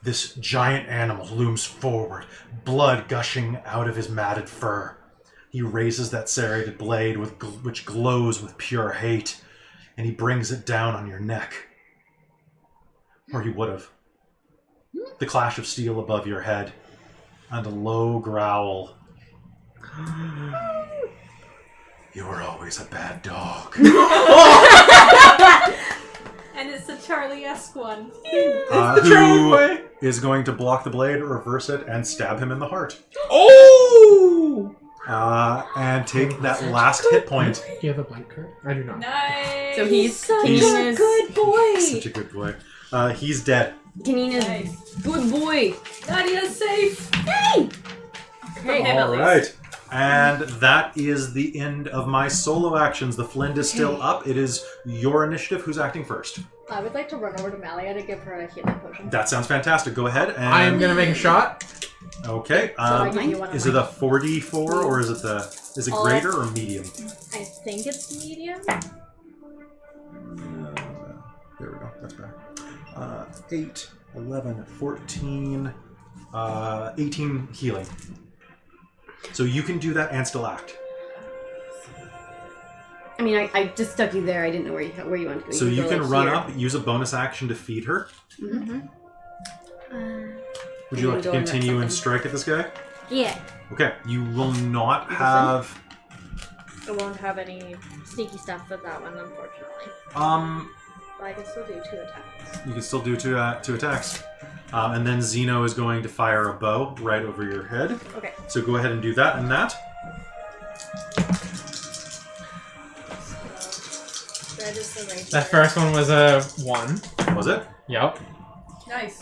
Speaker 1: This giant animal looms forward, blood gushing out of his matted fur. He raises that serrated blade which glows with pure hate, and he brings it down on your neck. Or he would have. The clash of steel above your head, and a low growl. You were always a bad dog.
Speaker 7: And it's the Charlie-esque one.
Speaker 1: Who is going to block the blade, reverse it, and stab him in the heart.
Speaker 4: Oh!
Speaker 1: And take that last hit point.
Speaker 5: Do you have a blank card?
Speaker 4: I do not.
Speaker 7: Nice.
Speaker 3: So he's
Speaker 1: He's
Speaker 3: a good boy.
Speaker 1: Such a good boy. He's dead.
Speaker 3: Caneen is
Speaker 7: Nice.
Speaker 3: good boy.
Speaker 7: Nadia's safe.
Speaker 3: Hey!
Speaker 7: From him, at
Speaker 1: All
Speaker 7: least.
Speaker 1: right. And that is the end of my solo actions. The Flind is still up. It is your initiative. Who's acting first?
Speaker 2: I would like to run over to MacLeod and give her a healing potion.
Speaker 1: That sounds fantastic. Go ahead. And
Speaker 4: I am going to make a shot.
Speaker 1: Okay.
Speaker 2: I give you one of
Speaker 1: Is
Speaker 2: mine.
Speaker 1: it a 44 or is it greater or medium?
Speaker 2: I think it's medium.
Speaker 1: There we go. That's better. 8, 11, 14, 18 healing. So you can do that and still act.
Speaker 3: I mean, I just stuck you there. I didn't know where you wanted to go.
Speaker 1: So you
Speaker 3: go,
Speaker 1: can
Speaker 3: like,
Speaker 1: run
Speaker 3: here.
Speaker 1: up, use a bonus action to feed her.
Speaker 3: Mm-hmm.
Speaker 1: Would you like to
Speaker 3: go and
Speaker 1: continue and
Speaker 3: something.
Speaker 1: strike at this guy?
Speaker 3: Yeah.
Speaker 1: Okay. You will not have...
Speaker 2: I won't have any sneaky stuff with that one, unfortunately. But I can still do 2 attacks.
Speaker 1: You can still do two attacks. And then Zeno is going to fire a bow right over your head.
Speaker 2: Okay.
Speaker 1: So go ahead and do that and that.
Speaker 2: That is the range.
Speaker 4: That first one was a 1.
Speaker 1: Was it?
Speaker 4: Yep.
Speaker 7: Nice.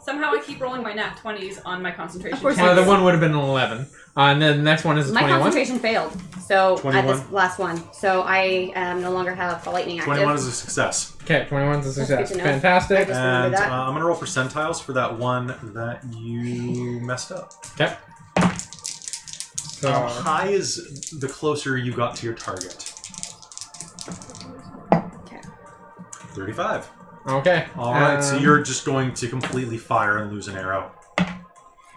Speaker 7: Somehow I keep rolling my nat 20s on my concentration.
Speaker 3: Of course
Speaker 7: check.
Speaker 4: Well, the one would have been an 11. And then the next one is a
Speaker 3: My
Speaker 4: 21.
Speaker 3: concentration failed. So
Speaker 1: 21?
Speaker 3: at this last one. So I no longer have the lightning active.
Speaker 1: 21 is a success.
Speaker 4: Okay, 21 is a
Speaker 3: That's
Speaker 4: success.
Speaker 3: good to know.
Speaker 4: Fantastic.
Speaker 3: I just remembered
Speaker 1: And
Speaker 3: that.
Speaker 1: I'm going to roll percentiles for that one that you messed up.
Speaker 4: Okay. So,
Speaker 1: How high is the closer you got to your target?
Speaker 3: Okay.
Speaker 1: 35.
Speaker 4: okay.
Speaker 1: All right, so you're just going to completely fire and lose an arrow.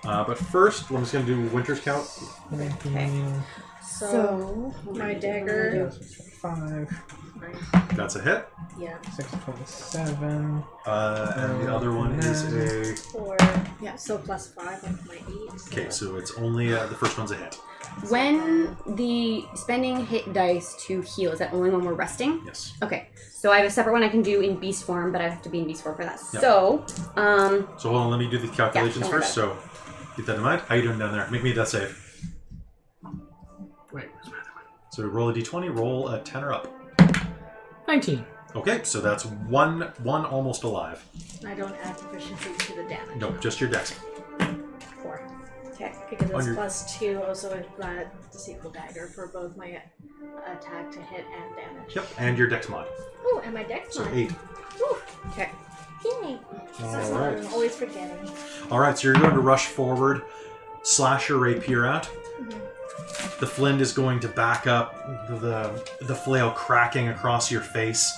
Speaker 1: But first, I'm just going to do Winter's Count.
Speaker 3: Okay.
Speaker 2: So, my dagger.
Speaker 4: 5,
Speaker 1: That's a hit.
Speaker 2: Yeah.
Speaker 4: 6, 27.
Speaker 1: And the other one is a...
Speaker 2: 4. Yeah, so plus 5 on my 8. So
Speaker 1: Okay, so it's only... the first one's a hit.
Speaker 3: When the spending hit dice to heal, is that only when we're resting?
Speaker 1: Yes.
Speaker 3: Okay. So I have a separate one I can do in beast form, but I have to be in beast form for that.
Speaker 1: Yep.
Speaker 3: So,
Speaker 1: So hold on, let me do the calculations
Speaker 3: don't worry
Speaker 1: first. So keep that in mind. How you doing down there? Make me a death save.
Speaker 5: Wait,
Speaker 1: So roll a d20, roll a 10 or up.
Speaker 5: 19.
Speaker 1: Okay, so that's one almost alive.
Speaker 2: I don't add proficiency to the damage.
Speaker 1: No, just your dex.
Speaker 2: 4.
Speaker 3: okay.
Speaker 2: Because
Speaker 1: On
Speaker 2: it's
Speaker 1: your-
Speaker 2: plus 2 also with that deceitful dagger for both my attack to hit and damage.
Speaker 1: Yep, and your dex mod.
Speaker 2: Oh, and my dex
Speaker 1: So
Speaker 2: mod.
Speaker 1: 8.
Speaker 3: Okay.
Speaker 2: Yay. That's
Speaker 1: All
Speaker 2: what
Speaker 1: right.
Speaker 2: I'm always forgetting.
Speaker 1: All right, so you're going to rush forward, slash your rapier out. The Flind is going to back up, the flail cracking across your face,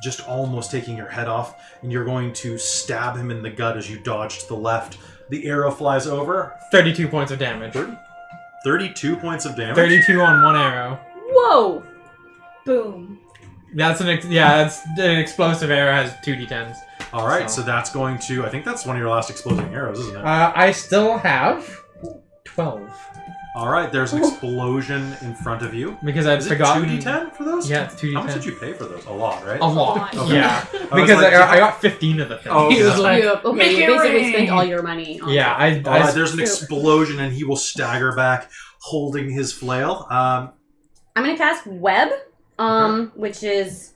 Speaker 1: just almost taking your head off, and you're going to stab him in the gut as you dodge to the left. The arrow flies over.
Speaker 4: 32 points of damage.
Speaker 1: 32 points of damage.
Speaker 4: 32 on one arrow.
Speaker 3: Whoa!
Speaker 2: Boom.
Speaker 4: That's that's an explosive arrow has 2d10s.
Speaker 1: All right,
Speaker 4: So-
Speaker 1: so that's going to... I think that's one of your last exploding arrows, isn't it?
Speaker 4: I still have 12
Speaker 1: All right, there's an explosion in front of you.
Speaker 4: because I'd
Speaker 1: Is it
Speaker 4: forgotten.
Speaker 1: 2d10 for those?
Speaker 4: Yeah, it's 2d10.
Speaker 1: How much did you pay for those? A lot, right?
Speaker 4: A lot.
Speaker 1: Okay.
Speaker 4: Yeah,
Speaker 1: was
Speaker 4: because
Speaker 1: like,
Speaker 4: I got 15 of the things.
Speaker 1: Oh,
Speaker 5: He was
Speaker 1: okay.
Speaker 5: like,
Speaker 3: Yep, okay,
Speaker 5: "Make
Speaker 3: you
Speaker 5: it
Speaker 3: basically
Speaker 5: rain!"
Speaker 3: spent all your money on
Speaker 4: Yeah,
Speaker 3: that.
Speaker 1: All right, there's an explosion, and he will stagger back, holding his flail.
Speaker 3: I'm gonna cast web, which is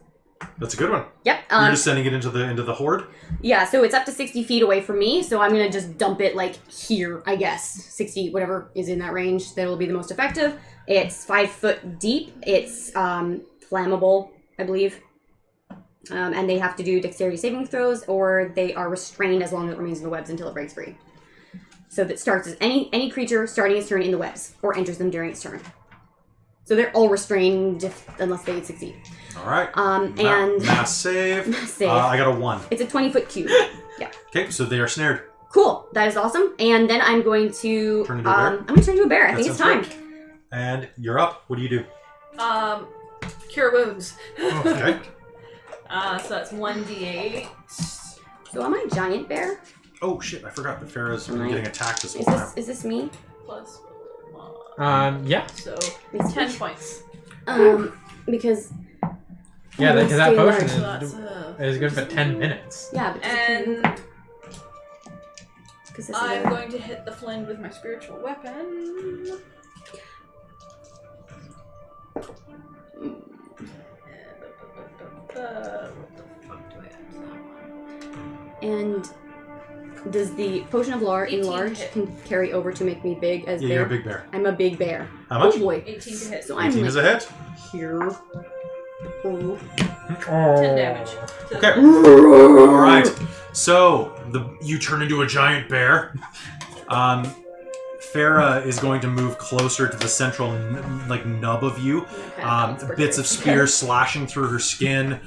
Speaker 1: That's a good one.
Speaker 3: yep.
Speaker 1: You're just sending it into the horde.
Speaker 3: Yeah, so it's up to 60 feet away from me, so I'm gonna just dump it like here, I guess. 60, whatever is in that range, that'll be the most effective. It's 5 foot deep. It's flammable, I believe. and they have to do dexterity saving throws, or they are restrained as long as it remains in the webs until it breaks free. So that starts as any creature starting its turn in the webs, or enters them during its turn. So they're all restrained unless they succeed.
Speaker 1: All right.
Speaker 3: And
Speaker 1: mass save.
Speaker 3: Mass save.
Speaker 1: I got a 1.
Speaker 3: It's a 20-foot cube. Yeah.
Speaker 1: Okay, so they are snared.
Speaker 3: Cool. That is awesome. And then I'm going to
Speaker 1: Turn into a bear?
Speaker 3: I'm going to turn into a bear. I
Speaker 1: That
Speaker 3: think it's
Speaker 1: sounds
Speaker 3: time.
Speaker 1: And you're up. What do you do?
Speaker 7: Cure wounds.
Speaker 1: Okay.
Speaker 7: So that's 1d8.
Speaker 3: So am I a giant bear?
Speaker 1: Oh shit! I forgot that Farrah's been
Speaker 3: Right.
Speaker 1: getting attacked this whole
Speaker 3: Is
Speaker 1: time.
Speaker 3: this me?
Speaker 7: Plus
Speaker 4: Yeah.
Speaker 7: So
Speaker 3: It's
Speaker 7: 10 points.
Speaker 3: Because
Speaker 4: Yeah,
Speaker 3: I
Speaker 4: because that
Speaker 3: wanna
Speaker 4: potion
Speaker 3: stay
Speaker 7: So
Speaker 3: large.
Speaker 7: that's
Speaker 4: is good for 10 minutes.
Speaker 3: Yeah, but
Speaker 7: And
Speaker 3: because this
Speaker 7: I'm
Speaker 3: is a,
Speaker 7: going to hit the Flind with my spiritual weapon. What the fuck do I have for that one?
Speaker 3: and does the potion of lore
Speaker 7: 18
Speaker 3: enlarge
Speaker 7: hit.
Speaker 3: can carry over to make me big as
Speaker 1: Yeah,
Speaker 3: bear?
Speaker 1: you're a big bear.
Speaker 3: I'm a big bear.
Speaker 1: How much?
Speaker 3: Oh boy.
Speaker 7: 18 to hit.
Speaker 3: So I'm
Speaker 1: 18
Speaker 3: like
Speaker 1: is a hit.
Speaker 3: here. Oh.
Speaker 7: 10 damage.
Speaker 1: Okay. All right. So you turn into a giant bear. Farrah is going to move closer to the central nub of you. Bits of spears slashing through her skin.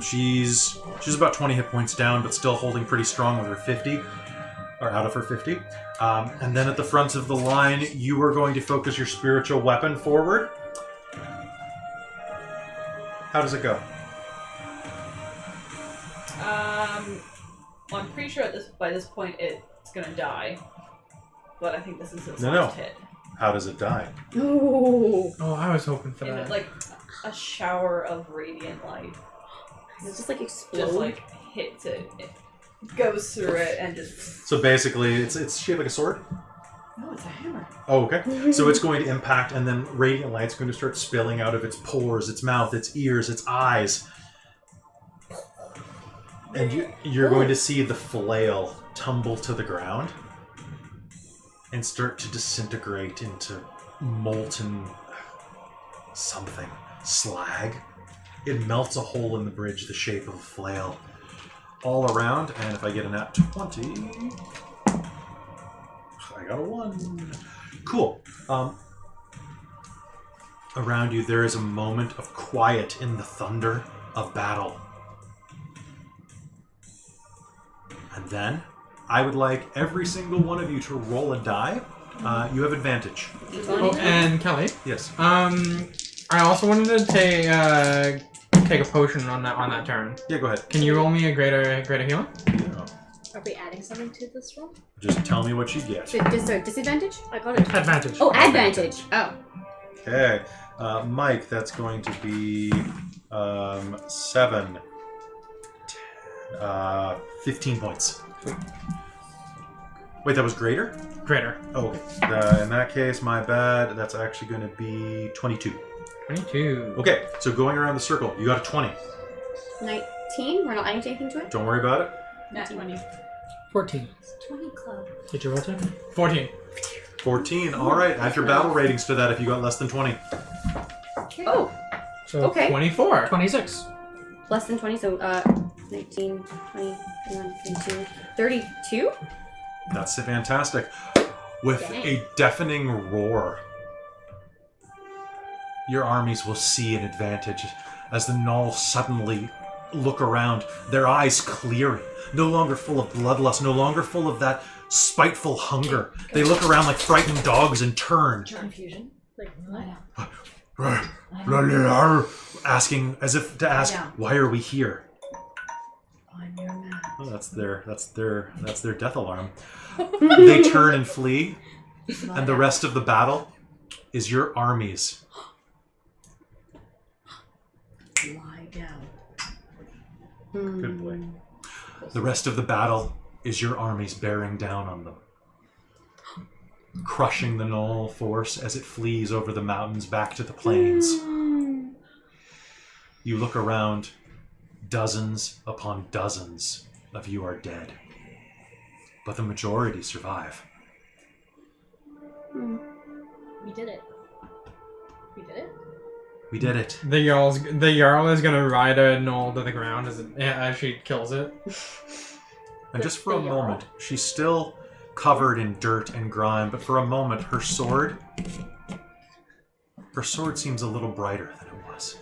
Speaker 1: She's about 20 hit points down, but still holding pretty strong with her 50, or out of her 50. And then at the front of the line, you are going to focus your spiritual weapon forward. How does it go?
Speaker 7: Well, I'm pretty sure by this point it's gonna die. But I think this is its
Speaker 1: No.
Speaker 7: last hit.
Speaker 1: How does it die?
Speaker 3: Oh.
Speaker 4: Oh, I was hoping for
Speaker 7: And
Speaker 4: that.
Speaker 7: it, like a shower of radiant light
Speaker 3: It's just like explode.
Speaker 7: just like hits it. It goes through it and just.
Speaker 1: So basically, it's shaped like a sword.
Speaker 7: No, it's a hammer.
Speaker 1: Oh, okay. So it's going to impact, and then radiant light's going to start spilling out of its pores, its mouth, its ears, its eyes. And you're going to see the flail tumble to the ground and start to disintegrate into molten something. Slag. It melts a hole in the bridge the shape of a flail. All around, and if I get a nat 20... I got a 1. Cool. Around you, there is a moment of quiet in the thunder of battle. And then, I would like every single one of you to roll a die. You have advantage.
Speaker 4: Oh, and Kelly,
Speaker 1: Yes.
Speaker 4: I also wanted to take a potion on that turn.
Speaker 1: Yeah, go ahead.
Speaker 4: Can you roll me a greater healing?
Speaker 1: Yeah.
Speaker 2: Are we adding something to this roll?
Speaker 1: Just tell me what you get.
Speaker 3: Disadvantage?
Speaker 2: I got it.
Speaker 5: Advantage.
Speaker 3: Oh, advantage. Oh.
Speaker 1: Okay. Mike, that's going to be 7, 10, 15 points. Wait, that was greater?
Speaker 4: Greater.
Speaker 1: Oh, okay. In that case, my bad. That's actually going to be 22.
Speaker 4: 22.
Speaker 1: Okay, so going around the circle, you got a 20.
Speaker 3: 19? We're not adding anything to it?
Speaker 1: Don't worry about it.
Speaker 7: Nat 20.
Speaker 5: 14.
Speaker 2: 20 club.
Speaker 5: Did you roll 10?
Speaker 4: 14.
Speaker 1: 14. All right, add your battle ratings to that if you got less than 20.
Speaker 3: Oh,
Speaker 5: So
Speaker 3: okay.
Speaker 4: 24.
Speaker 5: 26.
Speaker 3: Less than 20, so 19, 20, 21, 22, 32?
Speaker 1: That's fantastic. With
Speaker 3: Dang.
Speaker 1: a deafening roar, your armies will see an advantage as the gnolls suddenly look around, their eyes clearing, no longer full of bloodlust, no longer full of that spiteful hunger. They look around like frightened dogs and turn,
Speaker 2: Confusion. Like what?
Speaker 1: asking as if to ask, "Why are we here?"
Speaker 2: On your map.
Speaker 1: Oh, that's their death alarm. They turn and flee, and the rest of the battle is your armies.
Speaker 2: Lie down.
Speaker 1: Good boy. The rest of the battle is your armies bearing down on them, crushing the gnoll force as it flees over the mountains back to the plains. You look around, dozens upon dozens of you are dead, but the majority survive.
Speaker 2: We did it. We did it?
Speaker 1: We did it.
Speaker 4: The Jarl is gonna ride a gnoll to the ground as she kills it.
Speaker 1: And just for a moment, she's still covered in dirt and grime, but for a moment, her sword seems a little brighter than it was.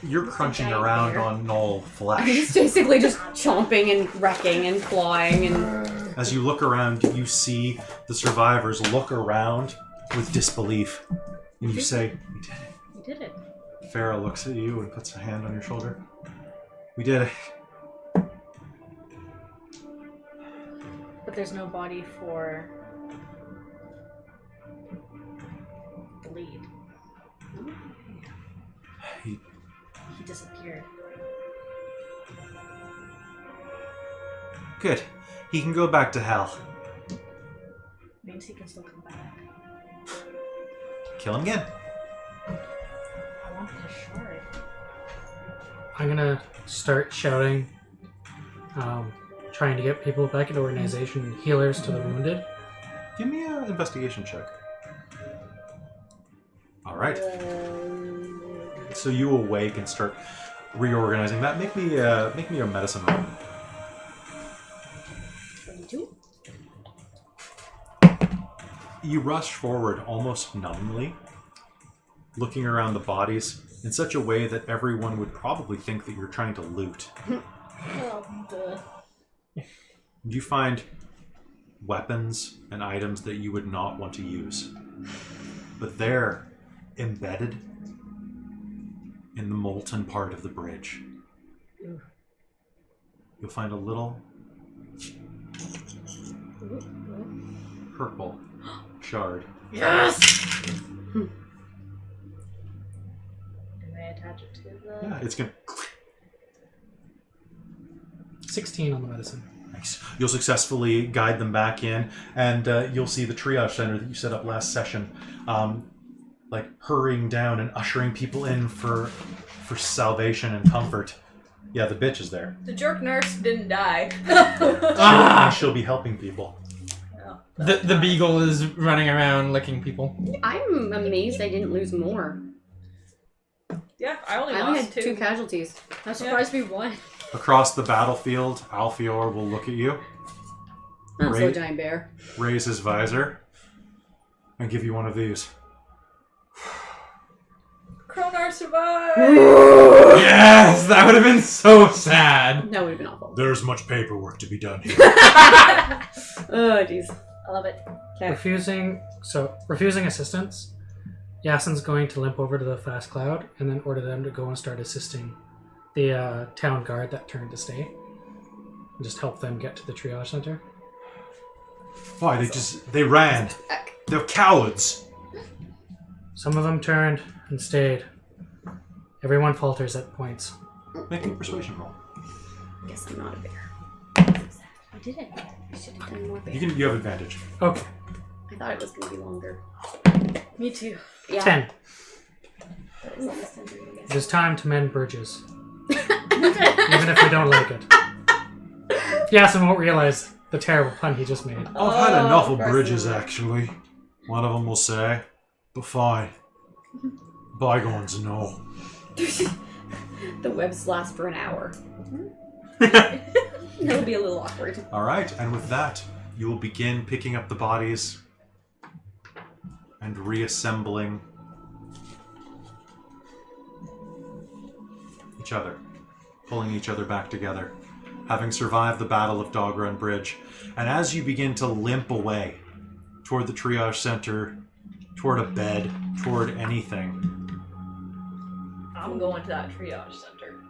Speaker 1: You're crunching around on gnoll flesh.
Speaker 3: He's basically just chomping and wrecking and clawing and...
Speaker 1: As you look around, you see the survivors look around with disbelief. And you say, we did it.
Speaker 2: We did it.
Speaker 1: Farah looks at you and puts a hand on your shoulder. We did it.
Speaker 2: But there's no body for Bleed.
Speaker 1: He
Speaker 2: disappeared.
Speaker 1: Good. He can go back to hell.
Speaker 2: Means he can still come back.
Speaker 1: Kill him again.
Speaker 2: I want the shard.
Speaker 5: I'm gonna start shouting, trying to get people back into organization, healers to the wounded.
Speaker 1: Give me an investigation check. All right. So you awake and start reorganizing that. Make me a medicine roll.
Speaker 3: 22.
Speaker 1: You rush forward almost numbly, looking around the bodies in such a way that everyone would probably think that you're trying to loot. You find weapons and items that you would not want to use, but they're embedded in the molten part of the bridge. You'll find a little purple shard.
Speaker 2: Yes! Can I attach it to the...
Speaker 1: Yeah, it's gonna...
Speaker 5: 16 on the medicine.
Speaker 1: Nice. You'll successfully guide them back in, and you'll see the triage center that you set up last session, like hurrying down and ushering people in for salvation and comfort. Yeah, the bitch is there.
Speaker 7: The jerk nurse didn't die.
Speaker 1: She'll be helping people.
Speaker 4: The beagle is running around licking people.
Speaker 3: I'm amazed I didn't lose more.
Speaker 7: Yeah, I only
Speaker 3: I only
Speaker 7: lost
Speaker 3: had 2 casualties.
Speaker 2: I'm surprised we won.
Speaker 1: Across the battlefield, Alfior will look at you,
Speaker 3: Not so
Speaker 1: Right.
Speaker 3: giant bear.
Speaker 1: raise his visor, and give you one of these.
Speaker 7: Kronar survived!
Speaker 4: Yes, that would have been so sad.
Speaker 3: That would have been awful.
Speaker 1: There's much paperwork to be done here.
Speaker 3: Oh, jeez.
Speaker 2: I love it.
Speaker 5: Refusing assistance, Yasin's going to limp over to the Fast Cloud and then order them to go and start assisting the town guard that turned to stay. And just help them get to the triage center.
Speaker 1: Why? They ran. They're cowards.
Speaker 5: Some of them turned and stayed. Everyone falters at points.
Speaker 1: Make a persuasion roll.
Speaker 3: Guess I'm not a bear.
Speaker 2: I did it.
Speaker 3: I should have done more bear.
Speaker 1: You have advantage.
Speaker 5: Okay,
Speaker 3: I thought it was going to be longer.
Speaker 2: Me too.
Speaker 3: Yeah.
Speaker 5: 10.
Speaker 3: But it was less than 3, I guess.
Speaker 5: It is time to mend bridges. Even if we don't like it. Yasin won't realize the terrible pun he just made.
Speaker 1: I've had enough of
Speaker 6: personally.
Speaker 1: bridges, actually. One of them will say, but fine. Bygones, no.
Speaker 3: The webs last for an hour. That'll be a little awkward.
Speaker 1: All right, and with that, you will begin picking up the bodies and reassembling each other, pulling each other back together, having survived the Battle of Dogrun Bridge. And as you begin to limp away toward the triage center, toward a bed, toward anything,
Speaker 7: I'm going to that triage center.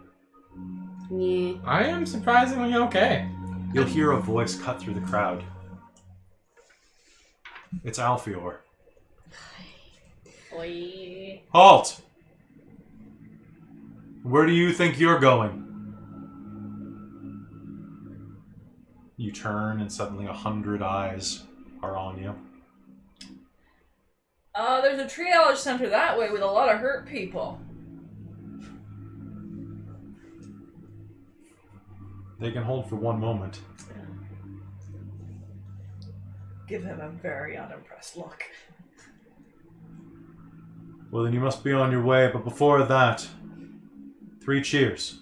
Speaker 3: Yeah.
Speaker 4: I am surprisingly okay.
Speaker 1: you'll hear a voice cut through the crowd. It's Alfior.
Speaker 2: Oi.
Speaker 1: Halt! Where do you think you're going? You turn and suddenly 100 eyes are on you.
Speaker 7: There's a triage center that way with a lot of hurt people.
Speaker 1: They can hold for one moment.
Speaker 6: Give him a very unimpressed look.
Speaker 1: Well, then you must be on your way. But before that, 3 cheers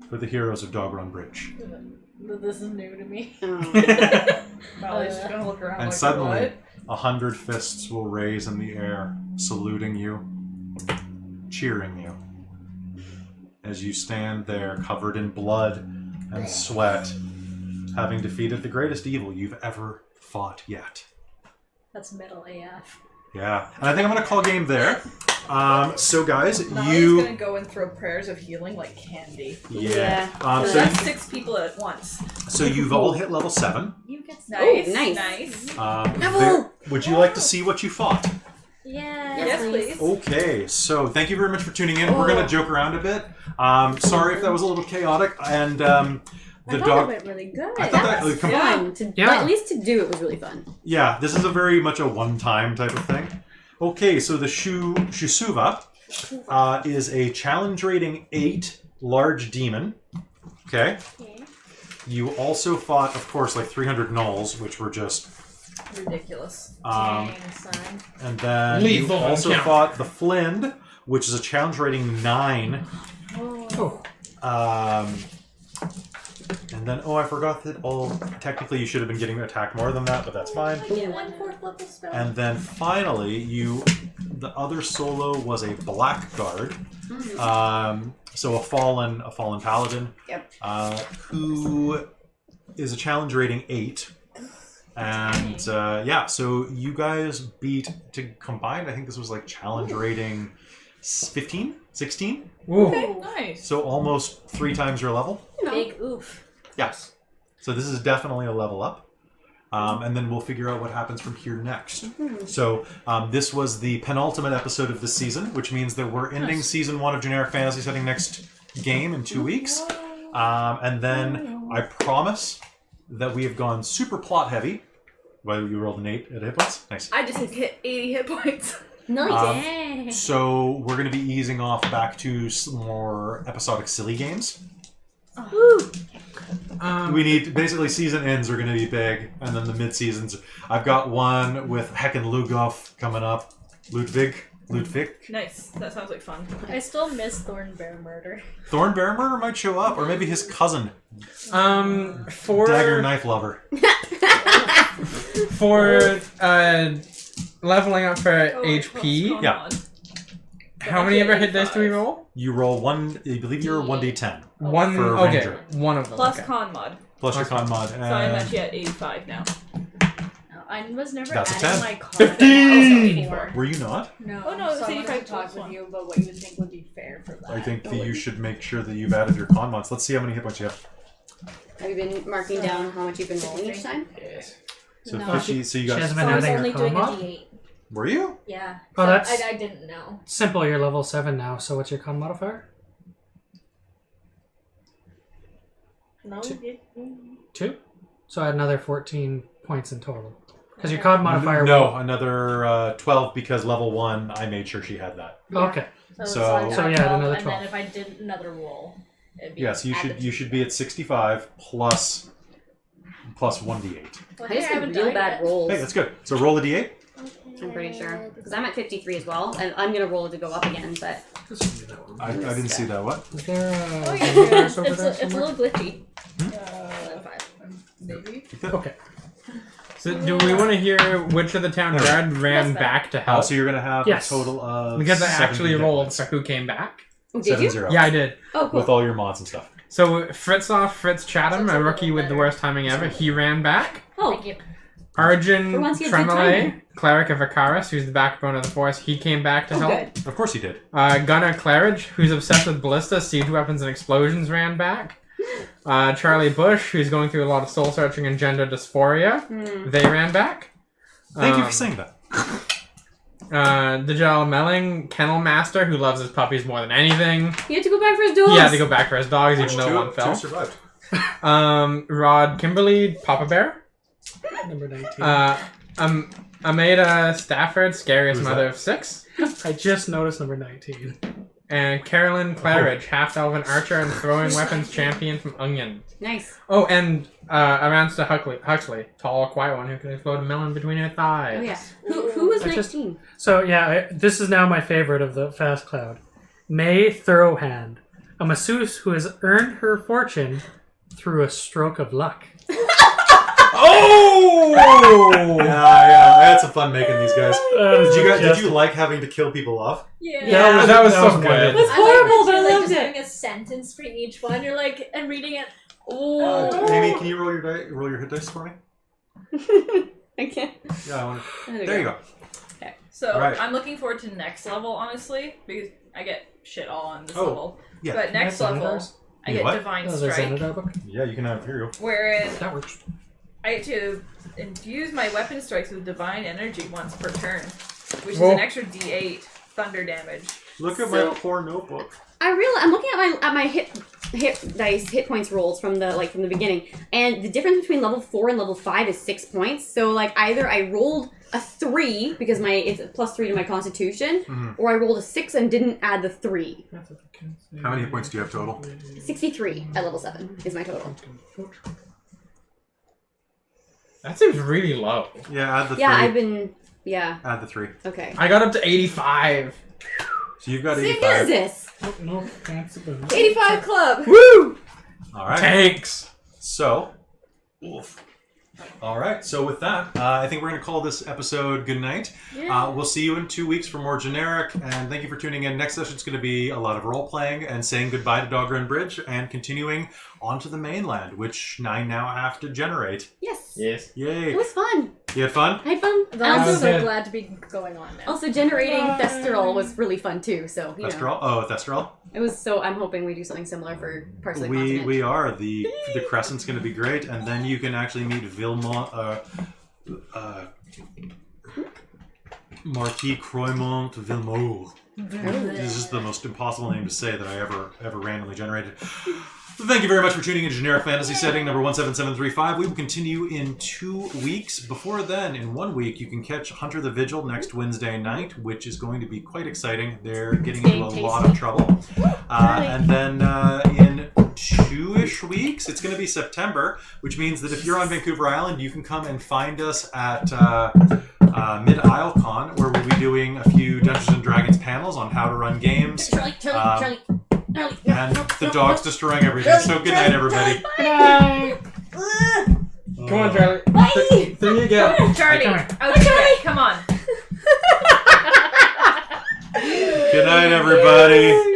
Speaker 1: for the heroes of Dogrun Bridge.
Speaker 2: This is new to me.
Speaker 6: Molly's just gonna look around
Speaker 1: And
Speaker 6: like,
Speaker 1: suddenly,
Speaker 6: what?
Speaker 1: 100 fists will raise in the air, saluting you, cheering you, as you stand there covered in blood and sweat, having defeated the greatest evil you've ever fought yet.
Speaker 2: That's metal AF.
Speaker 1: Yeah, and I think I'm going to call game there. So guys,
Speaker 6: Molly's gonna go and throw prayers of healing like candy.
Speaker 1: Yeah.
Speaker 6: So that's 6 people at once.
Speaker 1: So you've all hit level 7.
Speaker 2: You get
Speaker 6: Nice.
Speaker 3: Neville!
Speaker 1: Would you like to see what you fought?
Speaker 2: Yeah.
Speaker 6: Yes, please.
Speaker 1: Okay, so thank you very much for tuning in. We're going to joke around a bit. Sorry if that was a little chaotic. And the
Speaker 3: I thought
Speaker 1: dog.
Speaker 3: it went really good.
Speaker 1: I thought
Speaker 3: that was fun.
Speaker 5: Yeah.
Speaker 3: At least to do it was really fun.
Speaker 1: Yeah, this is a very much a one-time type of thing. Okay, so the Shusuva is a challenge rating 8 large demon. Okay. You also fought, of course, like 300 gnolls, which were just
Speaker 6: Ridiculous.
Speaker 2: Dang, son.
Speaker 1: and then
Speaker 4: Lethal
Speaker 1: you also
Speaker 4: encounter.
Speaker 1: fought the Flind, which is a challenge rating 9.
Speaker 5: Oh.
Speaker 1: And then, I forgot that technically you should have been getting attack more than that, but that's fine.
Speaker 2: Get 1 4th level spell.
Speaker 1: And then finally, the other solo was a Blackguard. So a fallen paladin.
Speaker 3: Yep.
Speaker 1: Who is a challenge rating 8. And so you guys beat to combined, I think this was like challenge rating 15? 16?
Speaker 4: Ooh.
Speaker 6: Okay, nice.
Speaker 1: So almost 3 times your level.
Speaker 2: Big oof.
Speaker 1: Yes. So this is definitely a level up. And then we'll figure out what happens from here next. So this was the penultimate episode of this season, which means that we're ending season 1 of Generic Fantasy Setting next game in 2 weeks. And then I promise that we have gone super plot heavy. Well, you rolled an 8 at hit points. Nice.
Speaker 6: I just hit 80 hit points.
Speaker 3: Nice.
Speaker 1: So we're going to be easing off back to some more episodic silly games.
Speaker 3: Woo.
Speaker 1: We need basically season ends are going to be big, and then the mid seasons. I've got one with Heckin' Lugoff coming up. Ludwig.
Speaker 6: Nice. That sounds like fun.
Speaker 2: I still miss Thorn Bear Murder.
Speaker 1: Thorn Bear Murder might show up, or maybe his cousin,
Speaker 4: For
Speaker 1: Dagger Knife Lover.
Speaker 4: for leveling up for HP.
Speaker 1: Yeah.
Speaker 4: How many ever hit dice do we roll?
Speaker 1: You roll one. I believe you're 1d10
Speaker 4: One.
Speaker 1: For a
Speaker 4: Okay,
Speaker 1: ranger.
Speaker 4: one of them.
Speaker 6: Plus
Speaker 4: okay.
Speaker 6: con mod.
Speaker 1: plus your con mod.
Speaker 6: So I'm actually at 85 now.
Speaker 2: No, I was never
Speaker 1: That's a
Speaker 2: adding
Speaker 1: 10.
Speaker 2: my card.
Speaker 1: 15!
Speaker 2: Before.
Speaker 1: Were you not?
Speaker 2: No.
Speaker 6: Oh, no, it's
Speaker 2: so I wanted
Speaker 6: 85
Speaker 2: to talk
Speaker 6: plus
Speaker 2: with
Speaker 6: one.
Speaker 2: you about what you would think would be fair for that.
Speaker 1: I think that you should make sure that you've added your con mods. Let's see how many hit points you have.
Speaker 3: Have you been marking down how much you've been rolling each time?
Speaker 1: So
Speaker 2: No.
Speaker 1: 50. So you
Speaker 5: She
Speaker 1: got.
Speaker 5: hasn't
Speaker 2: So
Speaker 5: been
Speaker 2: I was
Speaker 5: adding
Speaker 2: only
Speaker 5: her
Speaker 2: doing a
Speaker 5: con mod?
Speaker 2: D8.
Speaker 1: Were you?
Speaker 2: Yeah.
Speaker 5: Oh,
Speaker 2: So
Speaker 5: that's-
Speaker 2: I didn't know.
Speaker 5: Simple, you're level 7 now, so what's your con modifier?
Speaker 2: No.
Speaker 5: 2? So I had another 14 points in total. Because your con modifier...
Speaker 1: No, another 12 because level 1. I made sure she had that.
Speaker 5: Okay.
Speaker 1: So-
Speaker 2: I got
Speaker 5: So, yeah,
Speaker 2: 12,
Speaker 5: another
Speaker 2: and
Speaker 5: 12.
Speaker 2: then if I did another roll, it'd be
Speaker 1: Yes, you should be at 65 plus 1d8.
Speaker 2: Well,
Speaker 3: I just
Speaker 2: hey,
Speaker 3: had
Speaker 2: haven't
Speaker 3: real
Speaker 2: died
Speaker 3: bad
Speaker 2: yet.
Speaker 3: rolls.
Speaker 1: Hey, that's good. So roll a d8.
Speaker 3: I'm pretty sure. Because I'm at 53 as well, and I'm going to roll it to go up again, but...
Speaker 1: I didn't see that. What?
Speaker 5: Is there a...
Speaker 2: Oh, yeah,
Speaker 5: Vortex over
Speaker 2: it's
Speaker 5: there
Speaker 2: a
Speaker 5: somewhere?
Speaker 2: little glitchy.
Speaker 6: Maybe.
Speaker 5: Okay.
Speaker 4: So do we want to hear which of the town guard ran
Speaker 2: That's
Speaker 4: back to
Speaker 1: Oh,
Speaker 4: help?
Speaker 1: so you're gonna have
Speaker 5: Yes.
Speaker 1: a total of
Speaker 4: Because I
Speaker 1: 70
Speaker 4: actually
Speaker 1: hit
Speaker 4: rolled
Speaker 1: points.
Speaker 4: for who came back.
Speaker 3: Did you?
Speaker 1: 7-0.
Speaker 4: Yeah, I did.
Speaker 3: Oh, cool.
Speaker 1: With all your mods and stuff.
Speaker 4: So Fritz Chatham, a rookie with the worst timing ever, he ran back.
Speaker 3: Oh,
Speaker 2: Thank you.
Speaker 4: Arjun
Speaker 3: For once, he had good
Speaker 4: Tremolay,
Speaker 3: timing.
Speaker 4: cleric of Icarus, who's the backbone of the force, he came back to
Speaker 3: oh
Speaker 4: help.
Speaker 3: good.
Speaker 1: Of course he did.
Speaker 4: Gunnar Claridge, who's obsessed with ballista, siege weapons, and explosions, ran back. Charlie Bush, who's going through a lot of soul searching and gender dysphoria, they ran back.
Speaker 1: Thank you for saying that.
Speaker 4: Dajal Melling, kennel master, who loves his puppies more than anything.
Speaker 3: He had to go back for his dogs.
Speaker 4: He had to go back for his dogs, even though one
Speaker 1: Two
Speaker 4: fell.
Speaker 1: survived.
Speaker 4: Rod Kimberly, Papa Bear.
Speaker 5: Number 19.
Speaker 4: Amada Stafford, scariest
Speaker 1: Who's
Speaker 4: mother
Speaker 1: that?
Speaker 4: of 6.
Speaker 5: I just noticed number 19.
Speaker 4: And Carolyn Claridge, half-elven archer and throwing weapons champion from Onion.
Speaker 3: Nice.
Speaker 4: Oh, and Aransta Huxley, tall, quiet one who can explode a melon between her thighs.
Speaker 3: Oh yeah. Who was
Speaker 5: I just-
Speaker 3: 19?
Speaker 5: So yeah, this is now my favorite of the Fast Cloud. May Thoroughhand, a masseuse who has earned her fortune through a stroke of luck.
Speaker 4: Oh!
Speaker 1: Yeah, I had some fun making these guys. Did
Speaker 5: Just-
Speaker 1: you like having to kill people off?
Speaker 7: Yeah.
Speaker 4: That was so
Speaker 5: wonderful.
Speaker 4: good.
Speaker 3: It was
Speaker 2: I
Speaker 3: horrible, but I
Speaker 2: like
Speaker 3: loved
Speaker 2: just
Speaker 3: it.
Speaker 2: doing a sentence for each one. You're like, and reading it.
Speaker 1: Amy, can you roll your hit dice for me?
Speaker 3: I can't.
Speaker 1: Yeah, I want to.
Speaker 3: There
Speaker 1: There you go.
Speaker 7: So
Speaker 1: Right.
Speaker 7: I'm looking forward to next level, honestly, because I get shit all on this
Speaker 1: Oh,
Speaker 7: level.
Speaker 1: yeah.
Speaker 7: But next
Speaker 5: Can I
Speaker 7: level,
Speaker 5: Xanadars?
Speaker 7: I
Speaker 1: You
Speaker 7: get
Speaker 1: what?
Speaker 7: Divine
Speaker 5: Oh, there's
Speaker 7: Strike,
Speaker 5: Xanadar book?
Speaker 1: Yeah, you can have. Here you go.
Speaker 7: wherein
Speaker 5: That works.
Speaker 7: I get to infuse my weapon strikes with divine energy once per turn, which
Speaker 4: Whoa.
Speaker 7: is an extra D8 thunder damage.
Speaker 1: Look at
Speaker 3: So-
Speaker 1: my poor notebook.
Speaker 3: I'm looking at my hit points rolls from the beginning, and the difference between level 4 and level 5 is 6 points. So like either I rolled a 3 because it's a +3 to my Constitution, or I rolled a 6 and didn't add the 3.
Speaker 1: How many hit points do you have total?
Speaker 3: 63 at level 7 is my total.
Speaker 4: That seems really low.
Speaker 1: Yeah, add the
Speaker 3: Yeah,
Speaker 1: 3.
Speaker 3: Add
Speaker 1: the 3.
Speaker 3: okay.
Speaker 4: I got up to 85.
Speaker 1: So you've got
Speaker 3: What
Speaker 1: 85.
Speaker 3: is this?
Speaker 5: No, that's a bonus.
Speaker 3: 85 club.
Speaker 4: Woo!
Speaker 1: All right.
Speaker 4: Tanks.
Speaker 1: So, all right. So with that, I think we're going to call this episode good night. We'll see you in 2 weeks for more generic. And thank you for tuning in. Next session's going to be a lot of role playing and saying goodbye to Dogrun Bridge and continuing onto the mainland, which I now have to generate.
Speaker 3: Yes.
Speaker 4: Yes.
Speaker 3: It
Speaker 1: Yay!
Speaker 3: was fun.
Speaker 1: You had fun?
Speaker 3: I had fun.
Speaker 2: I'm
Speaker 5: was
Speaker 2: so
Speaker 5: good.
Speaker 2: glad to be going on now.
Speaker 3: Also, generating Thestral was really fun too. So you know,
Speaker 1: Thestral? Oh, Thestral.
Speaker 3: it was so. I'm hoping we do something similar for parts of the continent.
Speaker 1: We are the Crescent's going to be great, and then you can actually meet Vilmont, Marquis Croymont Villemot. This is the most impossible name to say that I ever randomly generated. Thank you very much for tuning in to Generic Fantasy Setting number 17735. We will continue in 2 weeks. Before then, in 1 week, you can catch Hunter the Vigil next Wednesday night, which is going to be quite exciting. They're getting into a lot of trouble. And then in 2-ish weeks, it's going to be September, which means that if you're on Vancouver Island, you can come and find us at Mid-Isle Con, where we'll be doing a few Dungeons & Dragons panels on how to run games.
Speaker 2: Charlie.
Speaker 1: And the dog's destroying everything. So good night, everybody.
Speaker 4: Come on, Charlie.
Speaker 3: Bye.
Speaker 4: There you go.
Speaker 7: Charlie,
Speaker 5: Come here.
Speaker 7: out of bed. Come on.
Speaker 1: Good night, everybody.